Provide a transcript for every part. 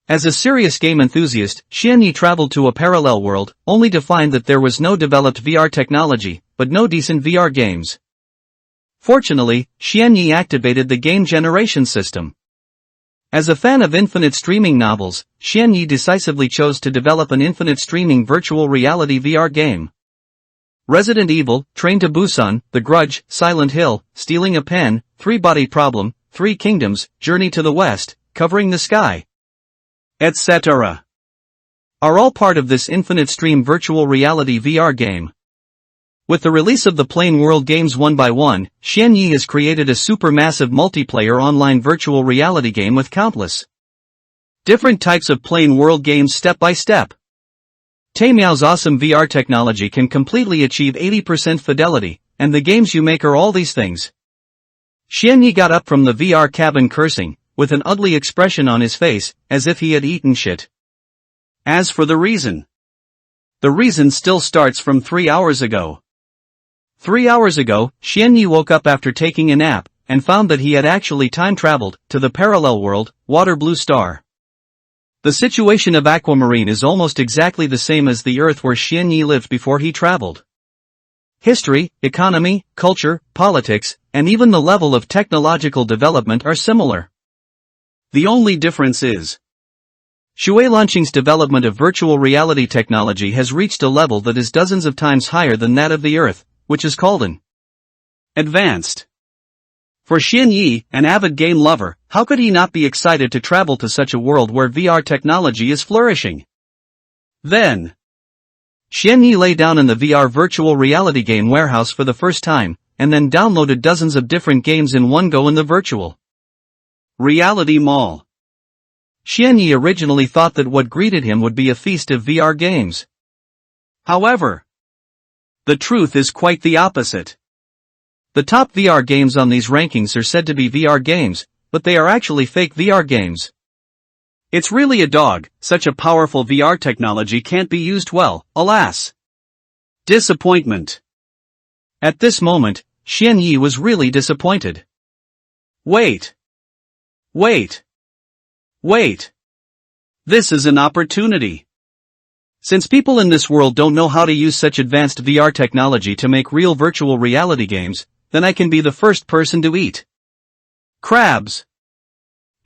As a serious game enthusiast, Xianyi traveled to a parallel world, only to find that there was no developed VR technology, but no decent VR games. Fortunately, Xianyi activated the game generation system. As a fan of infinite streaming novels, Xianyi decisively chose to develop an infinite streaming virtual reality VR game. Resident Evil, Train to Busan, The Grudge, Silent Hill, Stealing a Pen, Three-Body Problem, Three Kingdoms, Journey to the West, Covering the Sky, etc. are all part of this infinite stream virtual reality VR game. With the release of the Plain World games one by one, Xianyi has created a supermassive multiplayer online virtual reality game with countless different types of Plain World games step by step. Taimiao's awesome VR technology can completely achieve 80% fidelity, and the games you make are all these things. Xianyi got up from the VR cabin cursing, with an ugly expression on his face, as if he had eaten shit. As for the reason still starts from 3 hours ago. 3 hours ago, Xianyi woke up after taking a nap, and found that he had actually time-traveled to the parallel world, Water Blue Star. The situation of Aquamarine is almost exactly the same as the Earth where Xianyi lived before he traveled. History, economy, culture, politics, and even the level of technological development are similar. The only difference is Shui Lanqing's development of virtual reality technology has reached a level that is dozens of times higher than that of the Earth, which is called an advanced. For Xianyi, an avid game lover, how could he not be excited to travel to such a world where VR technology is flourishing? Then, Xianyi lay down in the VR virtual reality game warehouse for the first time, and then downloaded dozens of different games in one go in the virtual reality mall. Xianyi originally thought that what greeted him would be a feast of VR games. However, the truth is quite the opposite. The top VR games on these rankings are said to be VR games, but they are actually fake VR games. It's really a dog, such a powerful VR technology can't be used well, alas. Disappointment. At this moment, Xianyi was really disappointed. Wait. This is an opportunity. Since people in this world don't know how to use such advanced VR technology to make real virtual reality games, then I can be the first person to eat crabs.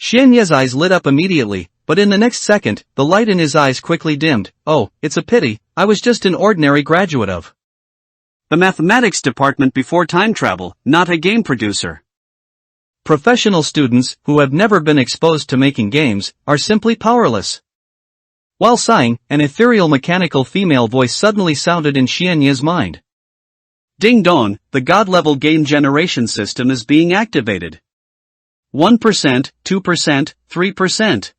Xianyi's eyes lit up immediately, but in the next second, the light in his eyes quickly dimmed. Oh, it's a pity, I was just an ordinary graduate of the mathematics department before time travel, not a game producer. Professional students, who have never been exposed to making games, are simply powerless. While sighing, an ethereal mechanical female voice suddenly sounded in Xianyi's mind. Ding dong, the god-level game generation system is being activated. 1%, 2%, 3%.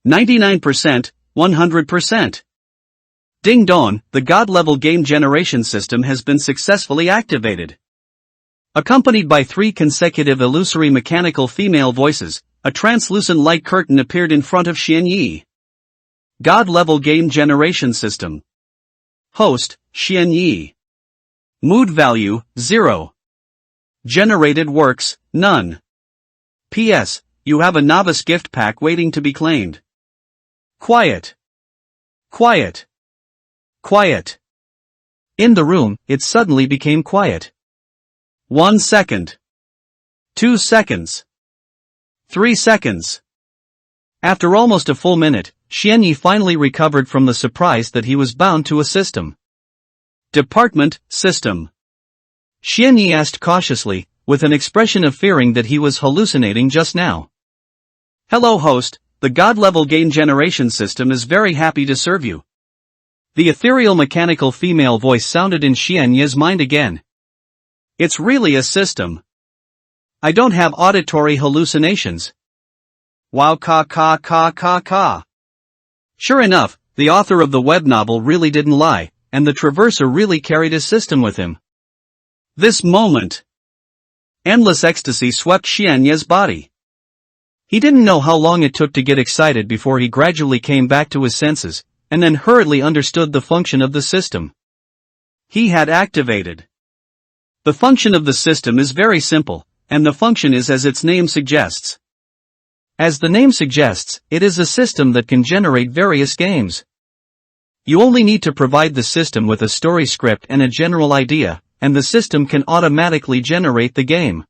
99%, 100%. Ding dong, the god-level game generation system has been successfully activated. Accompanied by 3 consecutive illusory mechanical female voices, a translucent light curtain appeared in front of Xianyi. God-level game generation system. Host, Xianyi. Mood value, 0. Generated works, none. P.S. You have a novice gift pack waiting to be claimed. Quiet. In the room, it suddenly became quiet. 1 second. 2 seconds. 3 seconds. After almost a full minute, Xianyi finally recovered from the surprise that he was bound to a system. Department, system. Xianyi asked cautiously, with an expression of fearing that he was hallucinating just now. Hello host, the god-level game generation system is very happy to serve you. The ethereal mechanical female voice sounded in Xianyi's mind again. It's really a system. I don't have auditory hallucinations. Wow ka. Sure enough, the author of the web novel really didn't lie, and the traverser really carried his system with him. This moment. Endless ecstasy swept Xianyi's body. He didn't know how long it took to get excited before he gradually came back to his senses, and then hurriedly understood the function of the system. He had activated. The function of the system is very simple, and the function is as its name suggests. As the name suggests, it is a system that can generate various games. You only need to provide the system with a story script and a general idea, and the system can automatically generate the game.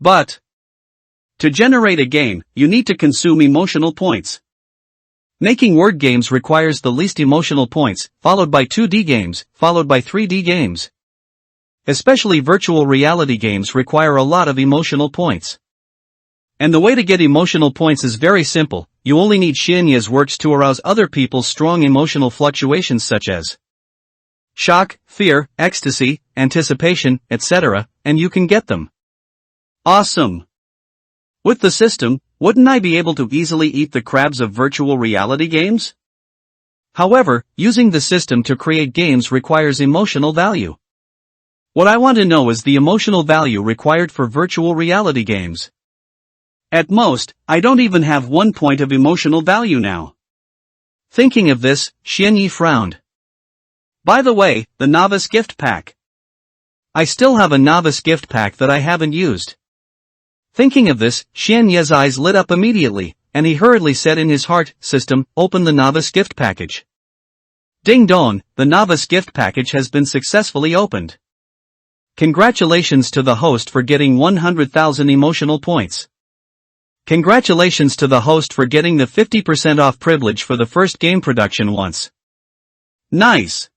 But to generate a game, you need to consume emotional points. Making word games requires the least emotional points, followed by 2D games, followed by 3D games. Especially virtual reality games require a lot of emotional points. And the way to get emotional points is very simple. You only need Xianye's works to arouse other people's strong emotional fluctuations such as shock, fear, ecstasy, anticipation, etc., and you can get them. Awesome! With the system, wouldn't I be able to easily eat the crabs of virtual reality games? However, using the system to create games requires emotional value. What I want to know is the emotional value required for virtual reality games. At most, I don't even have 1 point of emotional value now. Thinking of this, Xianyi frowned. By the way, the novice gift pack. I still have a novice gift pack that I haven't used. Thinking of this, Xianye's eyes lit up immediately, and he hurriedly said in his heart, "System, open the novice gift package." Ding dong, the novice gift package has been successfully opened. Congratulations to the host for getting 100,000 emotional points. Congratulations to the host for getting the 50% off privilege for the first game production once. Nice!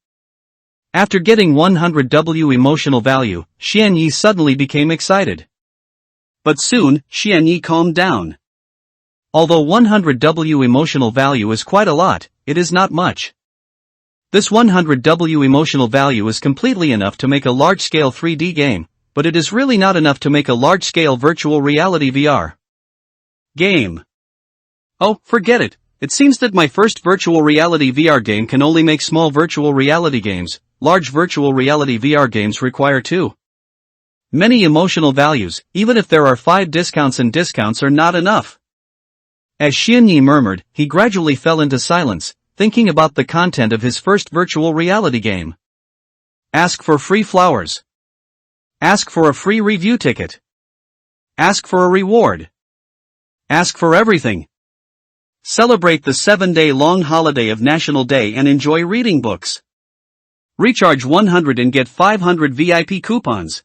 After getting 100W emotional value, Xianyi suddenly became excited. But soon, Xianyi calmed down. Although 100W emotional value is quite a lot, it is not much. This 100W emotional value is completely enough to make a large-scale 3D game, but it is really not enough to make a large-scale virtual reality VR game. Oh, forget it. It seems that my first virtual reality VR game can only make small virtual reality games. Large virtual reality VR games require too many emotional values, even if there are 5 discounts, and discounts are not enough. As Xianyi murmured, he gradually fell into silence, thinking about the content of his first virtual reality game. Ask for free flowers. Ask for a free review ticket. Ask for a reward. Ask for everything. Celebrate the 7-day long holiday of National Day and enjoy reading books. Recharge 100 and get 500 VIP coupons.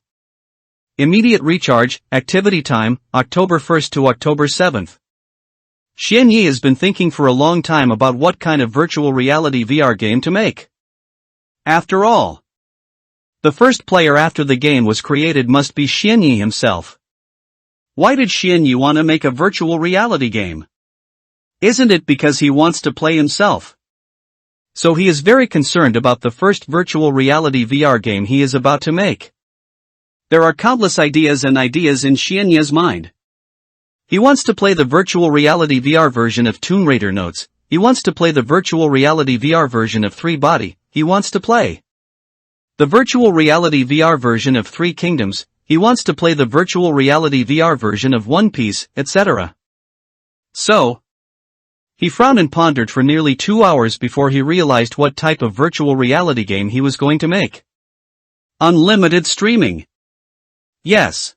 Immediate recharge, activity time, October 1st to October 7th. Xianyi has been thinking for a long time about what kind of virtual reality VR game to make. After all, the first player after the game was created must be Xianyi himself. Why did Xianyi want to make a virtual reality game? Isn't it because he wants to play himself? So he is very concerned about the first virtual reality VR game he is about to make. There are countless ideas in Xianyi's mind. He wants to play the virtual reality VR version of Tomb Raider Notes. He wants to play the virtual reality VR version of 3 Body. He wants to play the virtual reality VR version of 3 Kingdoms. He wants to play the virtual reality VR version of One Piece, etc. So, he frowned and pondered for nearly 2 hours before he realized what type of virtual reality game he was going to make. Unlimited streaming. Yes.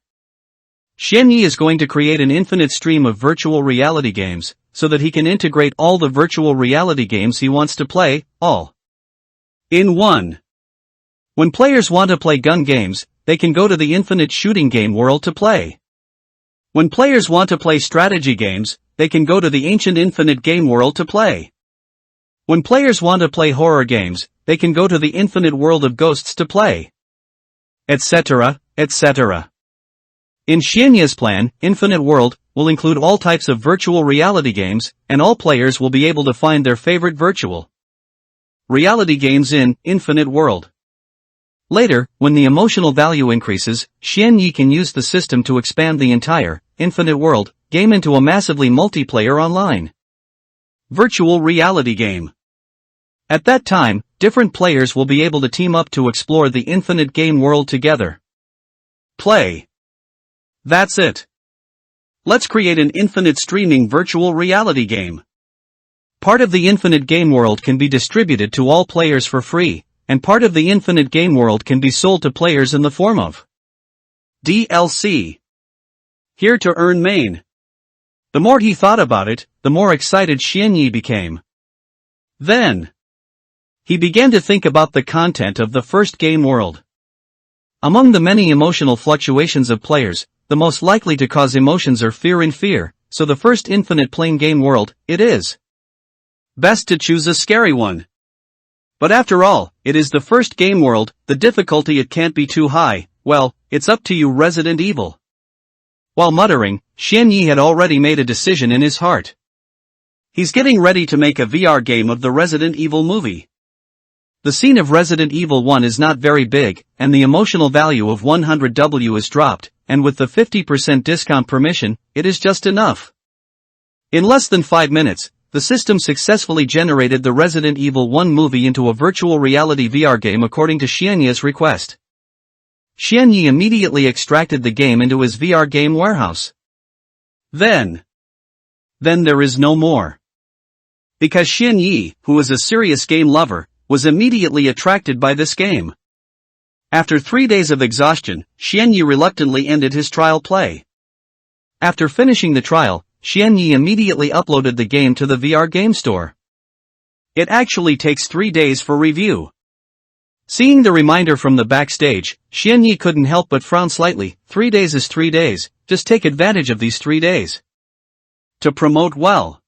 Xianyi is going to create an infinite stream of virtual reality games, so that he can integrate all the virtual reality games he wants to play, all in one. When players want to play gun games, they can go to the infinite shooting game world to play. When players want to play strategy games, they can go to the ancient infinite game world to play. When players want to play horror games, they can go to the infinite world of ghosts to play. Etc., etc. In Xianyi's plan, Infinite World will include all types of virtual reality games, and all players will be able to find their favorite virtual reality games in Infinite World. Later, when the emotional value increases, Xianyi can use the system to expand the entire Infinite World game into a massively multiplayer online virtual reality game. At that time, different players will be able to team up to explore the infinite game world together. Play. That's it. Let's create an infinite streaming virtual reality game. Part of the infinite game world can be distributed to all players for free, and part of the infinite game world can be sold to players in the form of DLC. Here to earn main The more he thought about it, the more excited Xianyi became. Then, he began to think about the content of the first game world. Among the many emotional fluctuations of players, the most likely to cause emotions are fear and fear, so the first infinite plane game world, it is best to choose a scary one. But after all, it is the first game world, the difficulty it can't be too high, well, it's up to you Resident Evil. While muttering, Xianyi had already made a decision in his heart. He's getting ready to make a VR game of the Resident Evil movie. The scene of Resident Evil 1 is not very big, and the emotional value of 100W is dropped, and with the 50% discount permission, it is just enough. In less than 5 minutes, the system successfully generated the Resident Evil 1 movie into a virtual reality VR game according to Xianyi's request. Xianyi immediately extracted the game into his VR game warehouse. Then there is no more. Because Xianyi, who is a serious game lover, was immediately attracted by this game. After 3 days of exhaustion, Xianyi reluctantly ended his trial play. After finishing the trial, Xianyi immediately uploaded the game to the VR game store. It actually takes 3 days for review. Seeing the reminder from the backstage, Xianyi couldn't help but frown slightly. 3 days is 3 days, just take advantage of these 3 days. To promote well.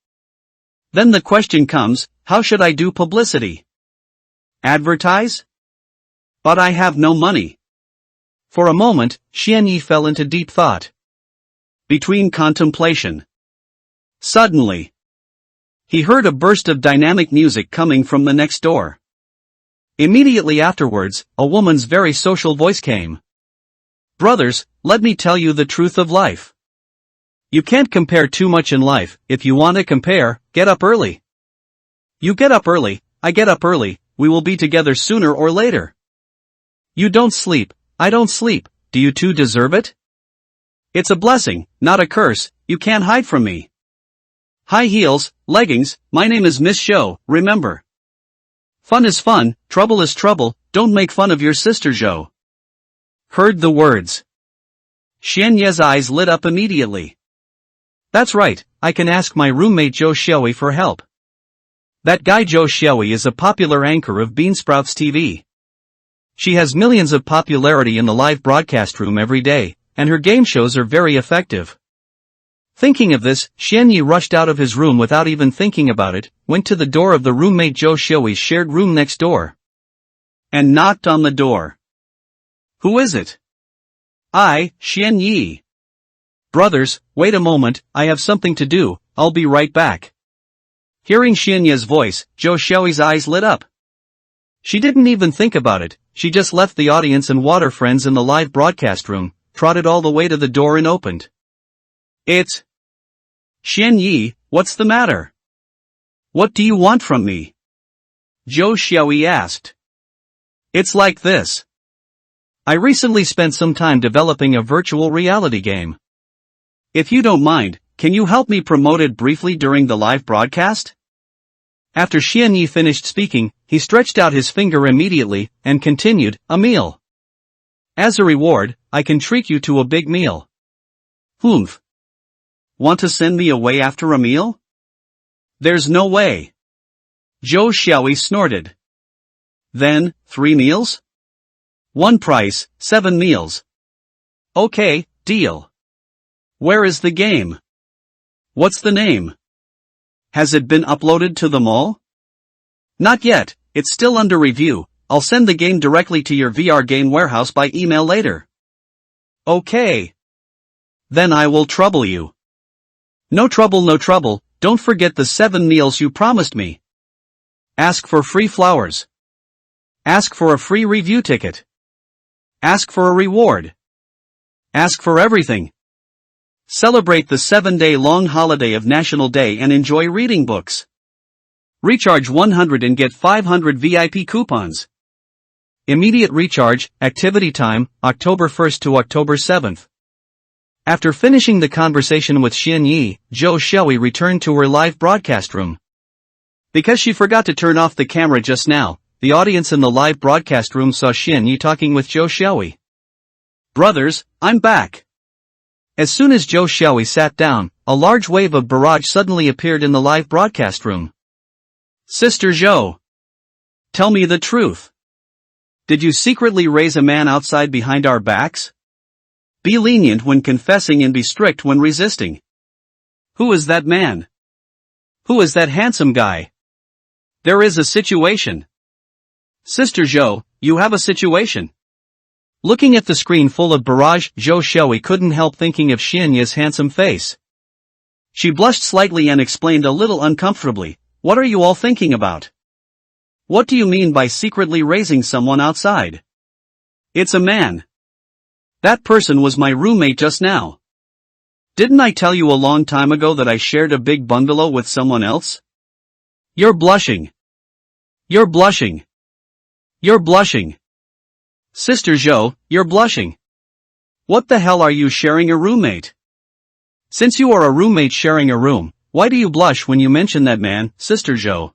Then the question comes, how should I do publicity? Advertise? But I have no money. For a moment, Xianyi fell into deep thought. Between contemplation. Suddenly, he heard a burst of dynamic music coming from the next door. Immediately afterwards, a woman's very social voice came. Brothers, let me tell you the truth of life. You can't compare too much in life. If you want to compare, get up early. You get up early, I get up early, we will be together sooner or later. You don't sleep, I don't sleep, do you two deserve it? It's a blessing, not a curse, you can't hide from me. High heels, leggings, my name is Miss Show, remember. Fun is fun, trouble is trouble, don't make fun of your sister Zhou. Heard the words. Xianyi's eyes lit up immediately. That's right, I can ask my roommate Zhou Xiaoyi for help. That guy Zhou Xiaoyi is a popular anchor of Beansprouts TV. She has millions of popularity in the live broadcast room every day, and her game shows are very effective. Thinking of this, Xianyi rushed out of his room without even thinking about it, went to the door of the roommate Zhou Xiaoyi's shared room next door. And knocked on the door. Who is it? I, Xianyi. Brothers, wait a moment, I have something to do, I'll be right back. Hearing Xianyi's voice, Zhou Xiaoyi's eyes lit up. She didn't even think about it, she just left the audience and water friends in the live broadcast room, trotted all the way to the door and opened. It's Xianyi, what's the matter? What do you want from me? Zhou Xiaoyi asked. It's like this. I recently spent some time developing a virtual reality game. If you don't mind, can you help me promote it briefly during the live broadcast? After Xianyi finished speaking, he stretched out his finger immediately, and continued, a meal. As a reward, I can treat you to a big meal. Humph. Want to send me away after a meal? There's no way. Zhou Xiaoyi snorted. Then, 3 meals? One price, 7 meals. Okay, deal. Where is the game? What's the name? Has it been uploaded to the mall? Not yet, it's still under review, I'll send the game directly to your VR game warehouse by email later. Okay. Then I will trouble you. No trouble, don't forget the 7 meals you promised me. Ask for free flowers. Ask for a free review ticket. Ask for a reward. Ask for everything. Celebrate the 7-day-long holiday of National Day and enjoy reading books. Recharge 100 and get 500 VIP coupons. Immediate recharge, activity time, October 1st to October 7th. After finishing the conversation with Xianyi, Zhou Xiaoyi returned to her live broadcast room. Because she forgot to turn off the camera just now, the audience in the live broadcast room saw Xianyi talking with Zhou Xiaoyi. Brothers, I'm back. As soon as Zhou Xiaoyi sat down, a large wave of barrage suddenly appeared in the live broadcast room. Sister Zhou, tell me the truth. Did you secretly raise a man outside behind our backs? Be lenient when confessing and be strict when resisting. Who is that man? Who is that handsome guy? There is a situation. Sister Zhou, you have a situation. Looking at the screen full of barrage, Zhou Xiaoyi couldn't help thinking of Xianya's handsome face. She blushed slightly and explained a little uncomfortably, "What are you all thinking about? What do you mean by secretly raising someone outside? It's a man. That person was my roommate just now. Didn't I tell you a long time ago that I shared a big bungalow with someone else? You're blushing. You're blushing. You're blushing. Sister Zhou, you're blushing. What the hell are you sharing a roommate? Since you are a roommate sharing a room, why do you blush when you mention that man, Sister Zhou?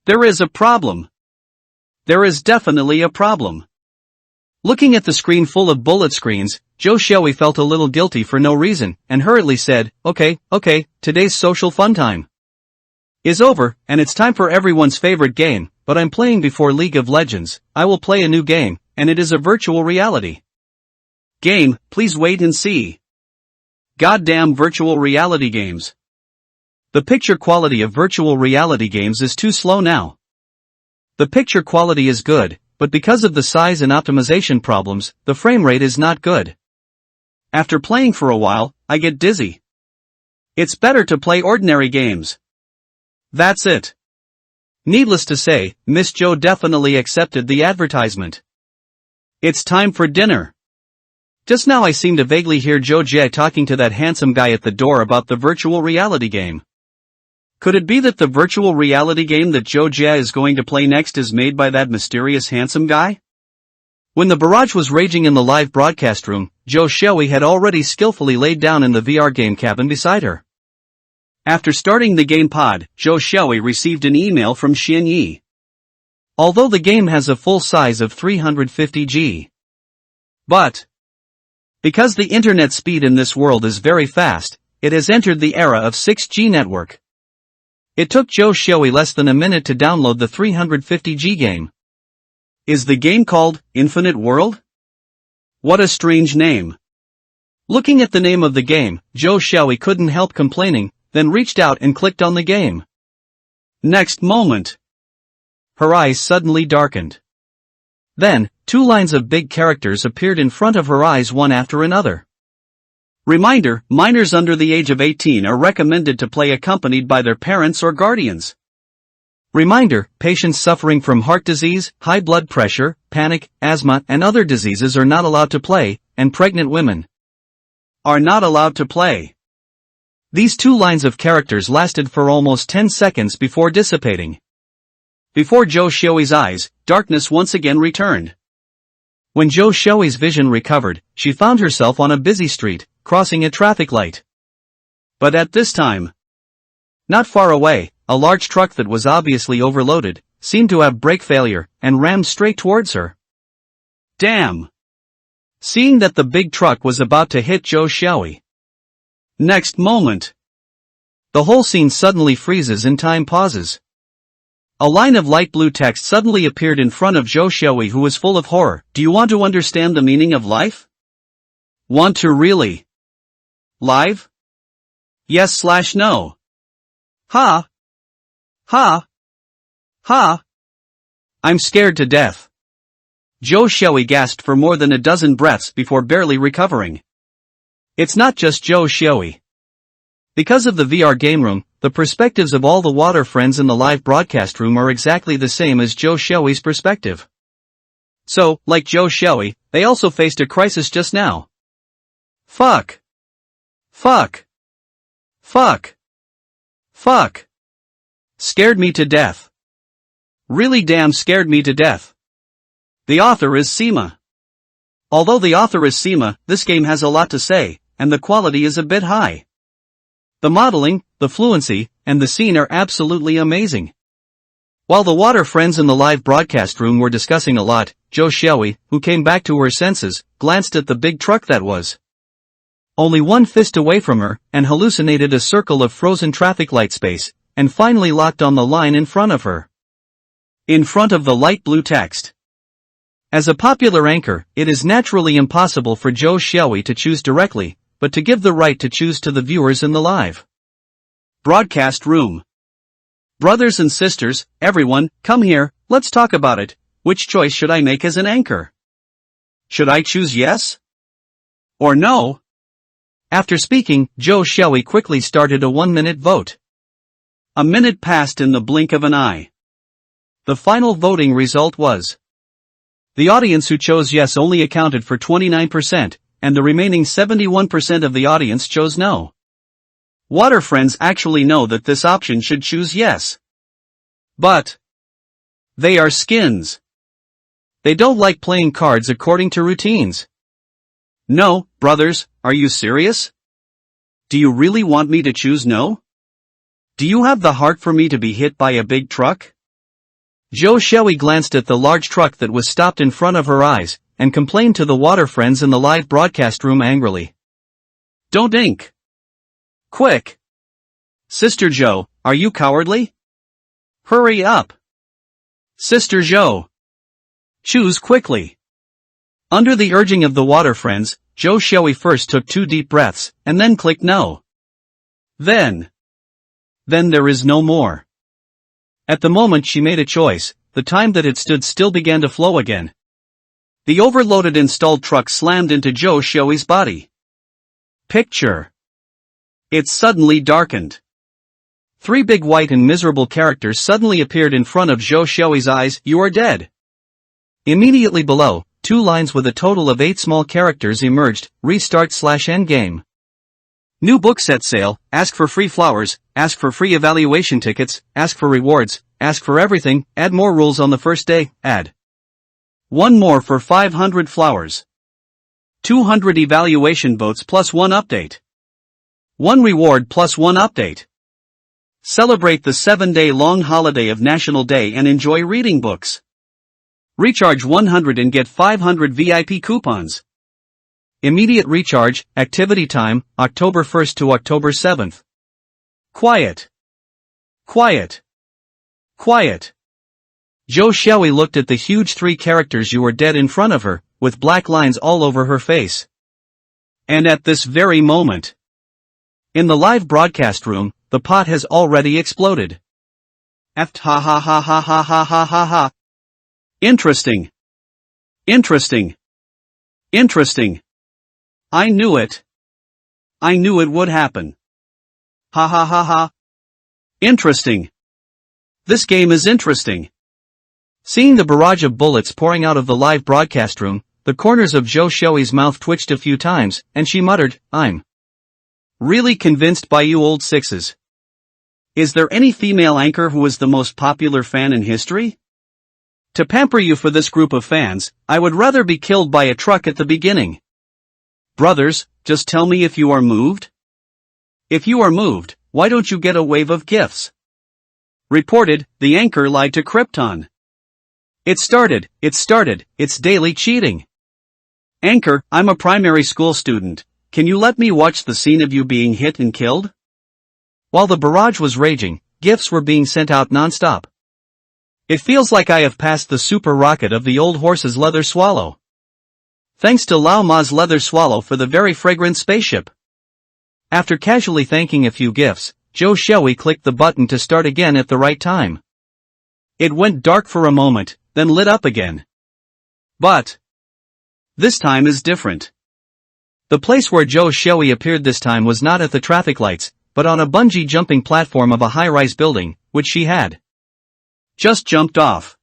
There is a problem. There is definitely a problem." Looking at the screen full of bullet screens, Zhou Xiaoyi felt a little guilty for no reason, and hurriedly said, Okay, today's social fun time is over, and it's time for everyone's favorite game, but I'm playing before League of Legends. I will play a new game, and it is a virtual reality game. Please wait and see. Goddamn virtual reality games. The picture quality of virtual reality games is too slow now. The picture quality is good, but because of the size and optimization problems, the frame rate is not good. After playing for a while, I get dizzy. It's better to play ordinary games. That's it. Needless to say, Miss Zhou definitely accepted the advertisement. It's time for dinner. Just now I seem to vaguely hear Zhou Jie talking to that handsome guy at the door about the virtual reality game. Could it be that the virtual reality game that Zhou Jie is going to play next is made by that mysterious handsome guy? When the barrage was raging in the live broadcast room, Zhou Xiaoyi had already skillfully laid down in the VR game cabin beside her. After starting the game pod, Zhou Xiaoyi received an email from Xian Yi. Although the game has a full size of 350 G. But because the internet speed in this world is very fast, it has entered the era of 6G network. It took Zhou Xiaoyi less than a minute to download the 350 G game. Is the game called Infinite World? What a strange name. Looking at the name of the game, Zhou Xiaoyi couldn't help complaining, then reached out and clicked on the game. Next moment, her eyes suddenly darkened. Then, 2 lines of big characters appeared in front of her eyes one after another. Reminder, minors under the age of 18 are recommended to play accompanied by their parents or guardians. Reminder, patients suffering from heart disease, high blood pressure, panic, asthma, and other diseases are not allowed to play, and pregnant women are not allowed to play. These 2 lines of characters lasted for almost 10 seconds before dissipating. Before Zhou Xiaoyi's eyes, darkness once again returned. When Zhou Xiaoyi's vision recovered, she found herself on a busy street, crossing a traffic light. But at this time, not far away, a large truck that was obviously overloaded, seemed to have brake failure, and rammed straight towards her. Damn! Seeing that the big truck was about to hit Zhou Xiaoyi. Next moment, the whole scene suddenly freezes and time pauses. A line of light blue text suddenly appeared in front of Zhou Xiaoyi, who was full of horror. Do you want to understand the meaning of life? Want to really? Live? Yes/no. Ha! Ha! Ha! I'm scared to death. Zhou Xiaoyi gasped for more than a dozen breaths before barely recovering. It's not just Zhou Xiaoyi. Because of the VR game room, the perspectives of all the water friends in the live broadcast room are exactly the same as Zhou Xiaoyi's perspective. So, like Zhou Xiaoyi, they also faced a crisis just now. Fuck. Fuck. Fuck. Fuck. Scared me to death. Really damn scared me to death. The author is Seema. Although the author is Seema, this game has a lot to say, and the quality is a bit high. The modeling, the fluency, and the scene are absolutely amazing. While the water friends in the live broadcast room were discussing a lot, Zhou Xiaoyi, who came back to her senses, glanced at the big truck that was only one fist away from her, and hallucinated a circle of frozen traffic light space, and finally locked on the line in front of her. In front of the light blue text. As a popular anchor, it is naturally impossible for Zhou Xiaoyi to choose directly, but to give the right to choose to the viewers in the live broadcast room. Brothers and sisters, everyone, come here, let's talk about it. Which choice should I make as an anchor? Should I choose yes? Or no? After speaking, Zhou Xiaoyi quickly started a 1-minute vote. A minute passed in the blink of an eye. The final voting result was: the audience who chose yes only accounted for 29%, and the remaining 71% of the audience chose no. Water friends actually know that this option should choose yes. But they are skins. They don't like playing cards according to routines. No, brothers, are you serious? Do you really want me to choose no? Do you have the heart for me to be hit by a big truck? Zhou Xiaoyi glanced at the large truck that was stopped in front of her eyes, and complained to the water friends in the live broadcast room angrily. Don't ink. Quick! Sister Zhou, are you cowardly? Hurry up! Sister Zhou! Choose quickly! Under the urging of the water friends, Zhou Xiaoyi first took 2 deep breaths, and then clicked no. Then there is no more. At the moment she made a choice, the time that had stood still began to flow again. The overloaded installed truck slammed into Zhou Xiaoyi's body. Picture. It suddenly darkened. 3 big white and miserable characters suddenly appeared in front of Zhou Xiaoyi's eyes. You are dead. Immediately below, 2 lines with a total of 8 small characters emerged. Restart/endgame. New book set sale, ask for free flowers, ask for free evaluation tickets, ask for rewards, ask for everything, add more rules on the first day, add 1 more for 500 flowers. 200 evaluation votes plus 1 update. 1 reward plus 1 update. Celebrate the 7-day long holiday of National Day and enjoy reading books. Recharge 100 and get 500 VIP coupons. Immediate recharge, activity time, October 1st to October 7th. Quiet. Quiet. Quiet. Zhou Xiaoyi looked at the huge 3 characters you are dead in front of her, with black lines all over her face. And at this very moment, in the live broadcast room, the pot has already exploded. Ha ha ha ha ha ha ha ha ha. Interesting. Interesting. Interesting. I knew it. I knew it would happen. Ha ha ha ha. Interesting. This game is interesting. Seeing the barrage of bullets pouring out of the live broadcast room, the corners of Zhou Xiaoyi's mouth twitched a few times, and she muttered, I'm really convinced by you old sixes. Is there any female anchor who is the most popular fan in history? To pamper you for this group of fans, I would rather be killed by a truck at the beginning. Brothers, just tell me if you are moved? If you are moved, why don't you get a wave of gifts? Reported, the anchor lied to Krypton. It started, it's daily cheating. Anchor, I'm a primary school student, can you let me watch the scene of you being hit and killed? While the barrage was raging, gifts were being sent out non-stop. It feels like I have passed the super rocket of the old horse's leather swallow. Thanks to Lao Ma's leather swallow for the very fragrant spaceship. After casually thanking a few gifts, Zhou Xiaoyi clicked the button to start again at the right time. It went dark for a moment, then lit up again. But this time is different. The place where Zhou Xiaoyi appeared this time was not at the traffic lights, but on a bungee jumping platform of a high-rise building, which she had just jumped off.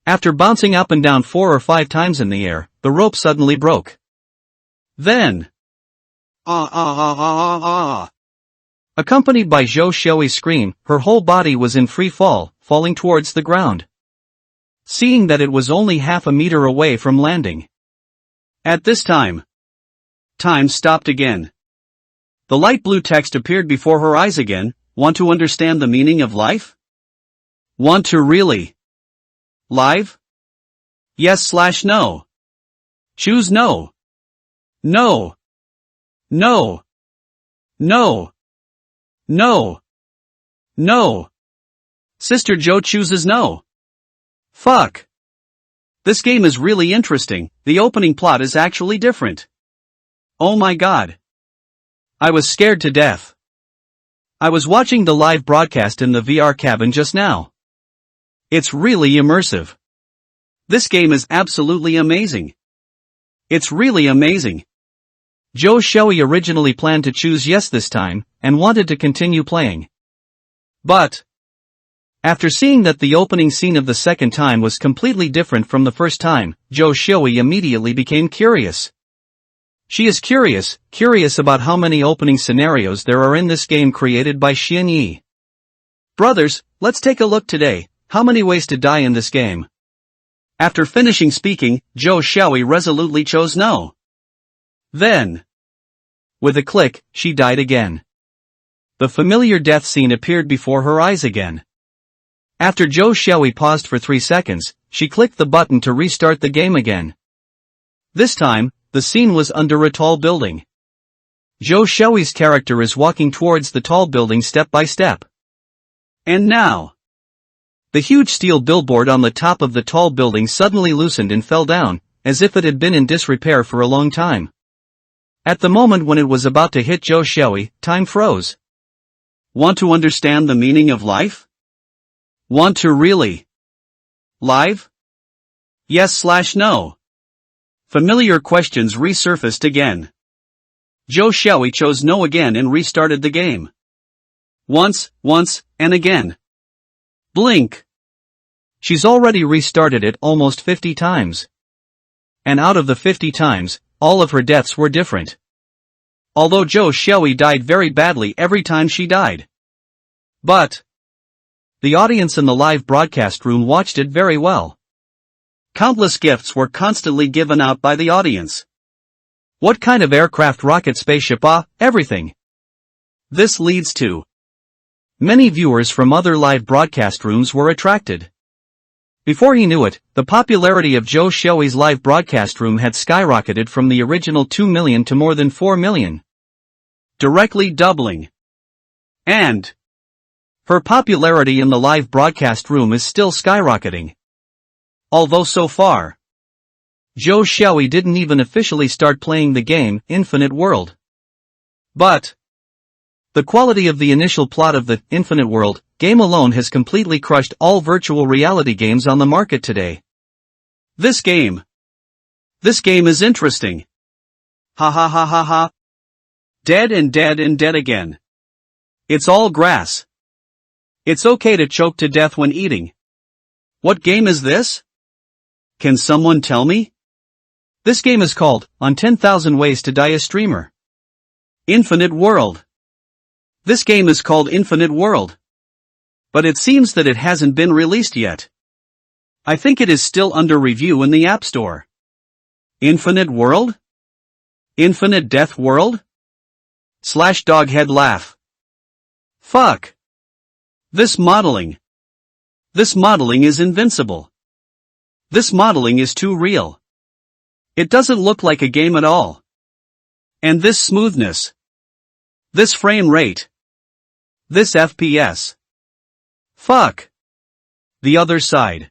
After bouncing up and down 4 or 5 times in the air, the rope suddenly broke. Then, accompanied by Zhou Xiaoyi's scream, her whole body was in free fall, falling towards the ground. Seeing that it was only half a meter away from landing. At this time stopped again. The light blue text appeared before her eyes again. Want to understand the meaning of life? Want to really live? Yes/no. Choose no. No. No. No. No. No. Sister Joe chooses no. Fuck. This game is really interesting, the opening plot is actually different. Oh my god. I was scared to death. I was watching the live broadcast in the VR cabin just now. It's really immersive. This game is absolutely amazing. It's really amazing. Joe Shoei originally planned to choose yes this time, and wanted to continue playing. But after seeing that the opening scene of the second time was completely different from the first time, Joe Shoei immediately became curious. She is curious about how many opening scenarios there are in this game created by Xian Yi. Brothers, let's take a look today, how many ways to die in this game. After finishing speaking, Joe Shoei resolutely chose no. Then, with a click, she died again. The familiar death scene appeared before her eyes again. After Joe Shoei paused for 3 seconds, she clicked the button to restart the game again. This time, the scene was under a tall building. Joe Shoei's character is walking towards the tall building step by step. And now, the huge steel billboard on the top of the tall building suddenly loosened and fell down, as if it had been in disrepair for a long time. At the moment when it was about to hit Joe Shoei, time froze. Want to understand the meaning of life? Want to really? Live? Yes/no. Familiar questions resurfaced again. Joe Shoei chose no again and restarted the game. Once, and again. Blink. She's already restarted it almost 50 times. And out of the 50 times, all of her deaths were different. Although Joe Shoei died very badly every time she died. But the audience in the live broadcast room watched it very well. Countless gifts were constantly given out by the audience. What kind of aircraft, rocket, spaceship, everything. This leads to many viewers from other live broadcast rooms were attracted. Before he knew it, the popularity of Joe Shoei's live broadcast room had skyrocketed from the original 2 million to more than 4 million. Directly doubling. And her popularity in the live broadcast room is still skyrocketing. Although so far, Joe Shoei didn't even officially start playing the game, Infinite World. But the quality of the initial plot of the Infinite World game alone has completely crushed all virtual reality games on the market today. This game is interesting. Ha ha ha ha ha. Dead and dead and dead again. It's all grass. It's okay to choke to death when eating. What game is this? Can someone tell me? This game is called, On 10,000 Ways to Die a Streamer. Infinite World. This game is called Infinite World. But it seems that it hasn't been released yet. I think it is still under review in the App Store. Infinite World? Infinite Death World? /doghead laugh. Fuck. This modeling is invincible. This modeling is too real. It doesn't look like a game at all. And this smoothness. This frame rate. This FPS. Fuck. The other side.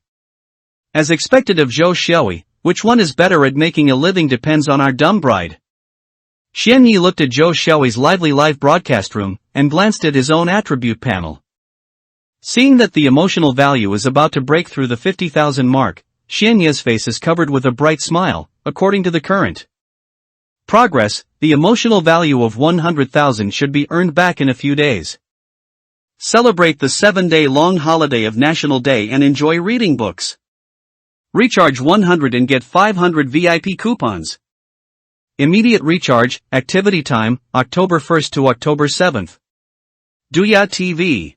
As expected of Joe Shoei, which one is better at making a living depends on our dumb bride. Xian Yi looked at Joe Shoei's lively live broadcast room, and glanced at his own attribute panel. Seeing that the emotional value is about to break through the 50,000 mark, Xian Yi's face is covered with a bright smile, according to the current progress, the emotional value of 100,000 should be earned back in a few days. Celebrate the 7-day-long holiday of National Day and enjoy reading books. Recharge 100 and get 500 VIP coupons. Immediate recharge, activity time, October 1st to October 7th. Douya TV.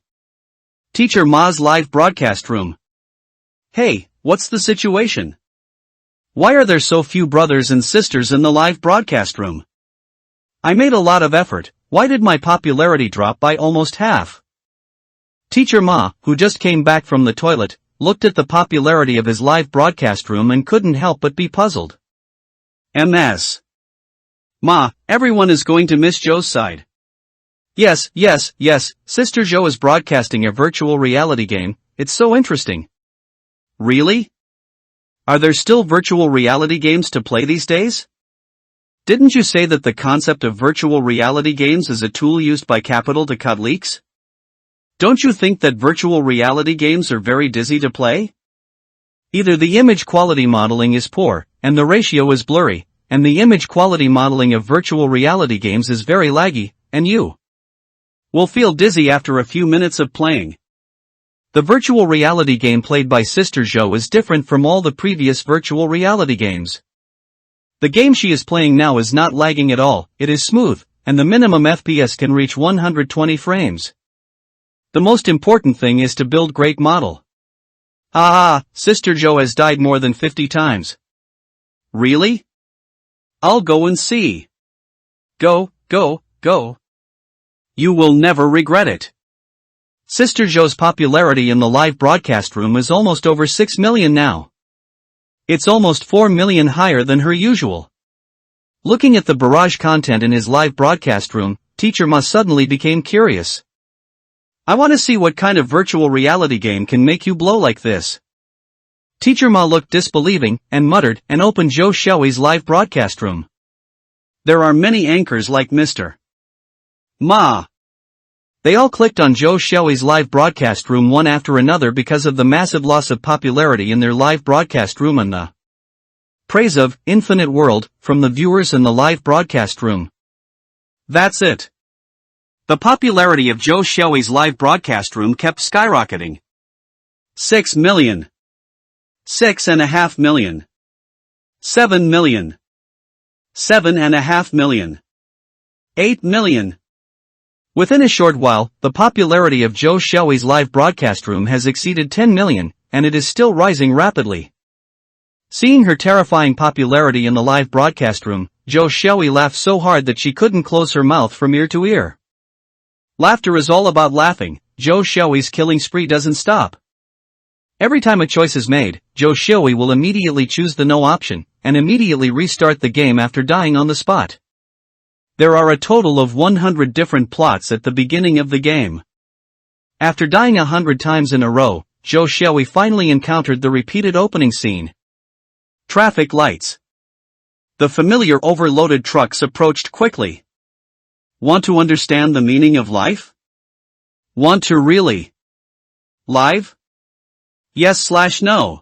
Teacher Ma's live broadcast room. Hey, what's the situation? Why are there so few brothers and sisters in the live broadcast room? I made a lot of effort, why did my popularity drop by almost half? Teacher Ma, who just came back from the toilet, looked at the popularity of his live broadcast room and couldn't help but be puzzled. MS. Ma, everyone is going to miss Joe's side. Yes, Sister Joe is broadcasting a virtual reality game. It's so interesting. Really? Are there still virtual reality games to play these days? Didn't you say that the concept of virtual reality games is a tool used by Capital to cut leaks? Don't you think that virtual reality games are very dizzy to play? Either the image quality modeling is poor, and the ratio is blurry, and the image quality modeling of virtual reality games is very laggy, and you will feel dizzy after a few minutes of playing. The virtual reality game played by Sister Joe is different from all the previous virtual reality games. The game she is playing now is not lagging at all, it is smooth, and the minimum FPS can reach 120 frames. The most important thing is to build great model. Sister Joe has died more than 50 times. Really? I'll go and see. Go. You will never regret it. Sister Joe's popularity in the live broadcast room is almost over 6 million now. It's almost 4 million higher than her usual. Looking at the barrage content in his live broadcast room, Teacher Ma suddenly became curious. I want to see what kind of virtual reality game can make you blow like this. Teacher Ma looked disbelieving, and muttered, and opened Joe Shoei's live broadcast room. There are many anchors like Mr. Ma. They all clicked on Joe Shoei's live broadcast room one after another because of the massive loss of popularity in their live broadcast room and the praise of infinite world from the viewers in the live broadcast room. That's it. The popularity of Joe Shoei's live broadcast room kept skyrocketing. 6 million. 6.5 million. 7 million. 7.5 million. 8 million. Within a short while, the popularity of Joe Shoei's live broadcast room has exceeded 10 million, and it is still rising rapidly. Seeing her terrifying popularity in the live broadcast room, Joe Shoei laughed so hard that she couldn't close her mouth from ear to ear. Laughter is all about laughing. Joe Shoei's killing spree doesn't stop. Every time a choice is made, Joe Shoei will immediately choose the no option, and immediately restart the game after dying on the spot. There are a total of 100 different plots at the beginning of the game. After dying 100 times in a row, Joe Shoei finally encountered the repeated opening scene. Traffic lights. The familiar overloaded trucks approached quickly. Want to understand the meaning of life? Want to really live? Yes/no.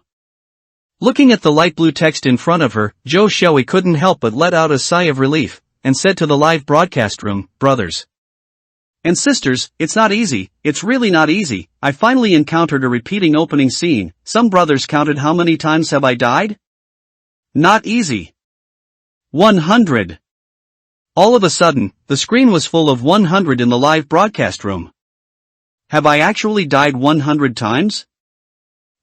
Looking at the light blue text in front of her, Joe Shoei couldn't help but let out a sigh of relief, and said to the live broadcast room, brothers and sisters, it's not easy, it's really not easy. I finally encountered a repeating opening scene. Some brothers counted how many times have I died? Not easy. 100. All of a sudden, the screen was full of 100 in the live broadcast room. Have I actually died 100 times?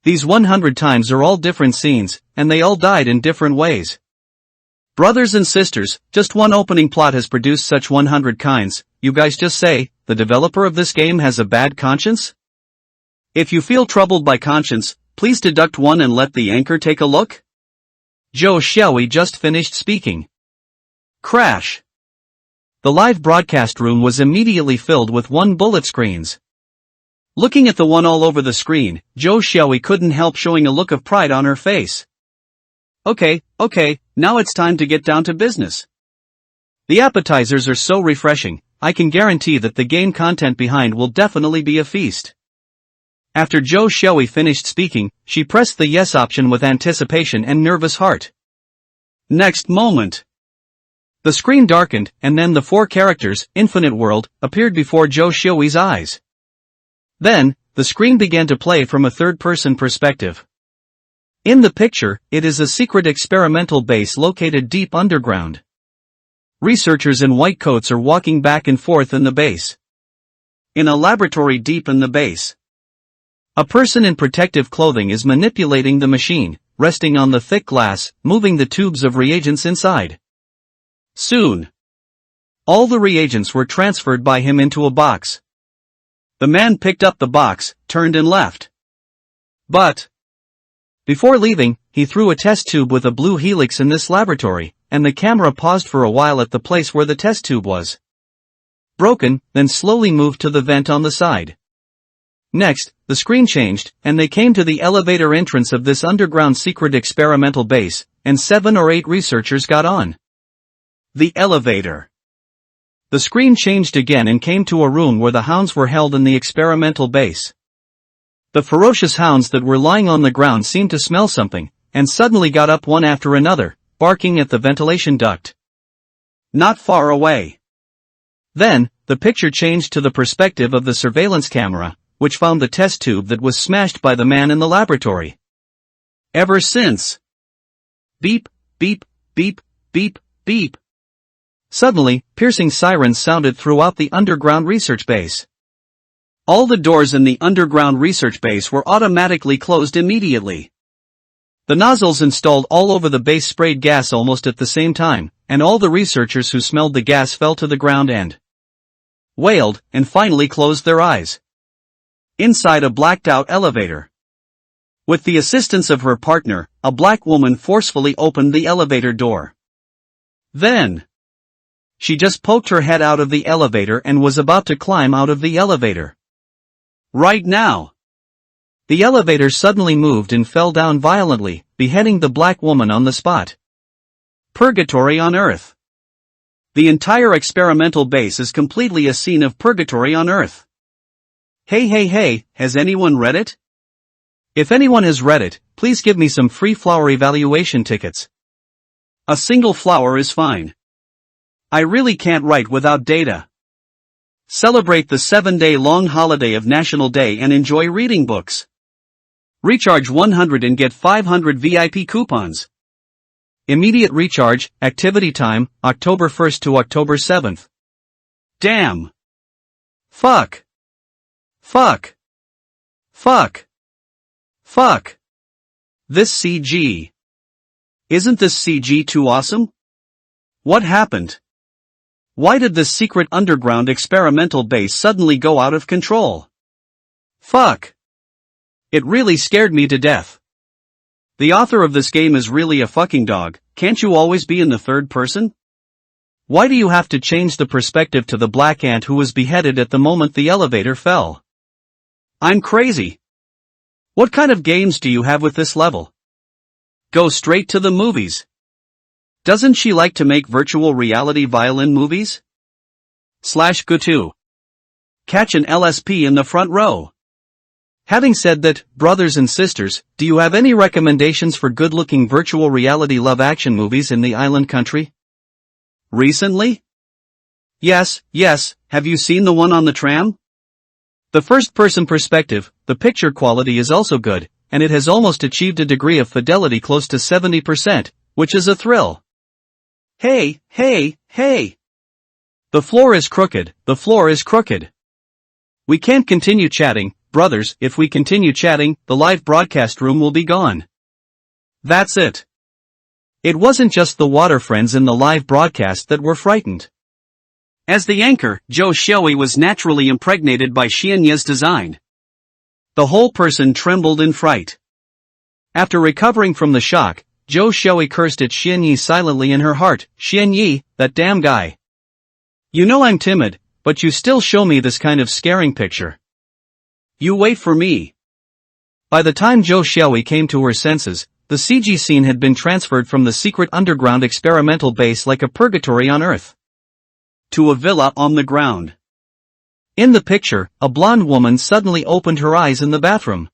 These 100 times are all different scenes, and they all died in different ways. Brothers and sisters, just one opening plot has produced such 100 kinds. You guys just say, the developer of this game has a bad conscience? If you feel troubled by conscience, please deduct one and let the anchor take a look. Joe Shoei just finished speaking. Crash. The live broadcast room was immediately filled with bullet screens. Looking at the one all over the screen, Joe Shoei couldn't help showing a look of pride on her face. Okay, now it's time to get down to business. The appetizers are so refreshing, I can guarantee that the game content behind will definitely be a feast. After Joe Shoei finished speaking, she pressed the yes option with anticipation and nervous heart. Next moment. The screen darkened, and then the 4 characters, Infinite World, appeared before Joe Shoei's eyes. Then, the screen began to play from a third-person perspective. In the picture, it is a secret experimental base located deep underground. Researchers in white coats are walking back and forth in the base. In a laboratory deep in the base, a person in protective clothing is manipulating the machine, resting on the thick glass, moving the tubes of reagents inside. Soon, all the reagents were transferred by him into a box. The man picked up the box, turned and left. But before leaving, he threw a test tube with a blue helix in this laboratory, and the camera paused for a while at the place where the test tube was broken, then slowly moved to the vent on the side. Next, the screen changed, and they came to the elevator entrance of this underground secret experimental base, and 7 or 8 researchers got on the elevator. The screen changed again and came to a room where the hounds were held in the experimental base. The ferocious hounds that were lying on the ground seemed to smell something, and suddenly got up one after another, barking at the ventilation duct not far away. Then, the picture changed to the perspective of the surveillance camera, which found the test tube that was smashed by the man in the laboratory. Ever since. Beep, beep, beep, beep, beep. Suddenly, piercing sirens sounded throughout the underground research base. All the doors in the underground research base were automatically closed immediately. The nozzles installed all over the base sprayed gas almost at the same time, and all the researchers who smelled the gas fell to the ground and wailed, and finally closed their eyes. Inside a blacked-out elevator. With the assistance of her partner, a black woman forcefully opened the elevator door. Then, she just poked her head out of the elevator and was about to climb out of the elevator. Right now. The elevator suddenly moved and fell down violently, beheading the black woman on the spot. Purgatory on Earth. The entire experimental base is completely a scene of purgatory on Earth. Hey, has anyone read it? If anyone has read it, please give me some free flower evaluation tickets. A single flower is fine. I really can't write without data. Celebrate the 7-day long holiday of National Day and enjoy reading books. Recharge 100 and get 500 VIP coupons. Immediate recharge, activity time, October 1st to October 7th. Damn. Fuck. Fuck. Fuck. Fuck. This CG. Isn't this CG too awesome? What happened? Why did this secret underground experimental base suddenly go out of control? Fuck. It really scared me to death. The author of this game is really a fucking dog. Can't you always be in the third person? Why do you have to change the perspective to the black ant who was beheaded at the moment the elevator fell? I'm crazy. What kind of games do you have with this level? Go straight to the movies. Doesn't she like to make virtual reality violin movies? Go to. Catch an LSP in the front row. Having said that, brothers and sisters, do you have any recommendations for good-looking virtual reality love action movies in the island country? Recently? Yes, have you seen the one on the tram? The first-person perspective, the picture quality is also good, and it has almost achieved a degree of fidelity close to 70%, which is a thrill. Hey! The floor is crooked. We can't continue chatting, brothers. If we continue chatting, the live broadcast room will be gone. That's it. It wasn't just the water friends in the live broadcast that were frightened. As the anchor, Joe Xiaoi was naturally impregnated by Xianye's design. The whole person trembled in fright. After recovering from the shock, Joe Xiaoi cursed at Xianye silently in her heart. Xianye, that damn guy. You know I'm timid, but you still show me this kind of scaring picture. You wait for me. By the time Joe Xiaoi came to her senses, the CG scene had been transferred from the secret underground experimental base like a purgatory on Earth to a villa on the ground. In the picture, a blonde woman suddenly opened her eyes in the bathroom.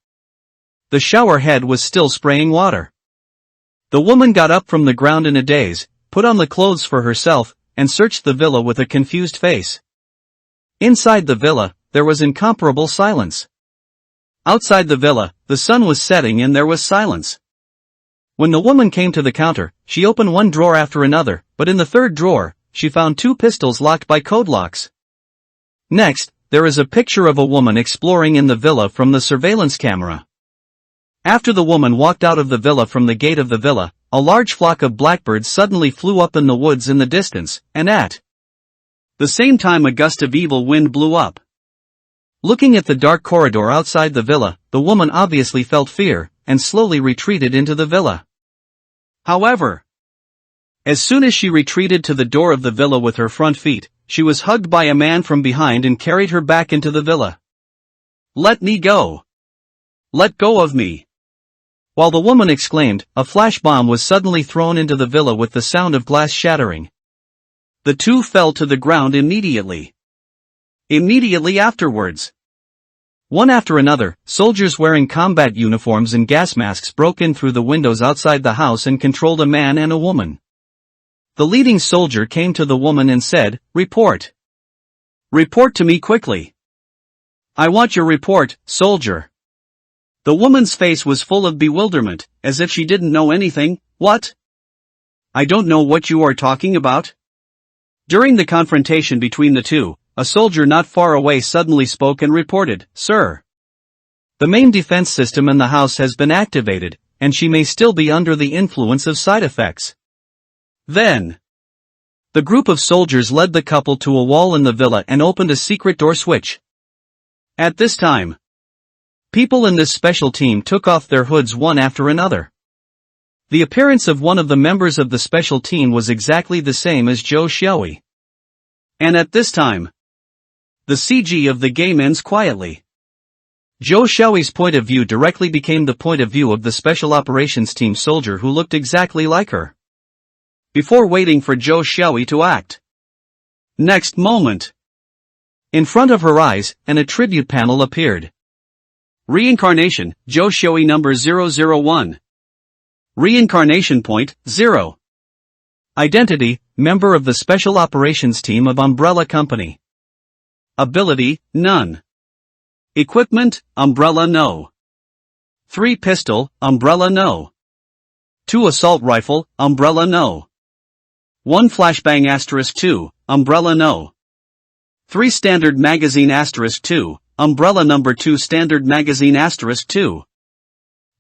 The shower head was still spraying water. The woman got up from the ground in a daze, put on the clothes for herself, and searched the villa with a confused face. Inside the villa, there was incomparable silence. Outside the villa, the sun was setting and there was silence. When the woman came to the counter, she opened one drawer after another, but in the third drawer, she found 2 pistols locked by code locks. Next, there is a picture of a woman exploring in the villa from the surveillance camera. After the woman walked out of the villa from the gate of the villa, a large flock of blackbirds suddenly flew up in the woods in the distance, and at the same time a gust of evil wind blew up. Looking at the dark corridor outside the villa, the woman obviously felt fear, and slowly retreated into the villa. However, As soon as she retreated to the door of the villa with her front feet, she was hugged by a man from behind and carried her back into the villa. "Let me go! Let go of me!" While the woman exclaimed, a flash bomb was suddenly thrown into the villa with the sound of glass shattering. The two fell to the ground immediately. Immediately afterwards, one after another, soldiers wearing combat uniforms and gas masks broke in through the windows outside the house and controlled a man and a woman. The leading soldier came to the woman and said, "Report. Report to me quickly. I want your report, soldier." The woman's face was full of bewilderment, as if she didn't know anything. "What? I don't know what you are talking about." During the confrontation between the two, a soldier not far away suddenly spoke and reported, "Sir, the main defense system in the house has been activated, and she may still be under the influence of side effects." Then, the group of soldiers led the couple to a wall in the villa and opened a secret door switch. At this time, people in this special team took off their hoods one after another. The appearance of one of the members of the special team was exactly the same as Zhou Xiaoyi. And at this time, the CG of the game ends quietly. Zhou Xiaoyi's point of view directly became the point of view of the special operations team soldier who looked exactly like her. Before waiting for Zhou Xiaoyi to act. Next moment, in front of her eyes, an attribute panel appeared. Reincarnation, Zhou Xiaoyi number 001. Reincarnation point, 0. Identity, member of the Special Operations Team of Umbrella Company. Ability, none. Equipment, Umbrella no. 3 pistol, Umbrella no. 2 assault rifle, Umbrella no. 1 flashbang asterisk 2, Umbrella no. 3 standard magazine asterisk 2, Umbrella number 2 standard magazine asterisk 2.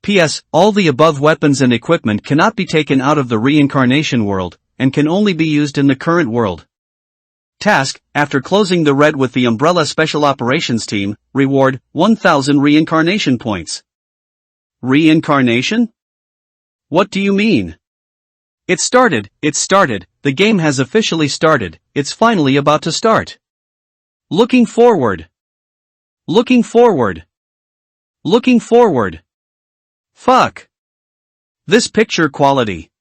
P.S. All the above weapons and equipment cannot be taken out of the reincarnation world, and can only be used in the current world. Task, after closing the red with the Umbrella Special Operations Team, reward, 1000 reincarnation points. Reincarnation? What do you mean? It's started, the game has officially started, it's finally about to start. Looking forward. Looking forward. Looking forward. Fuck. This picture quality.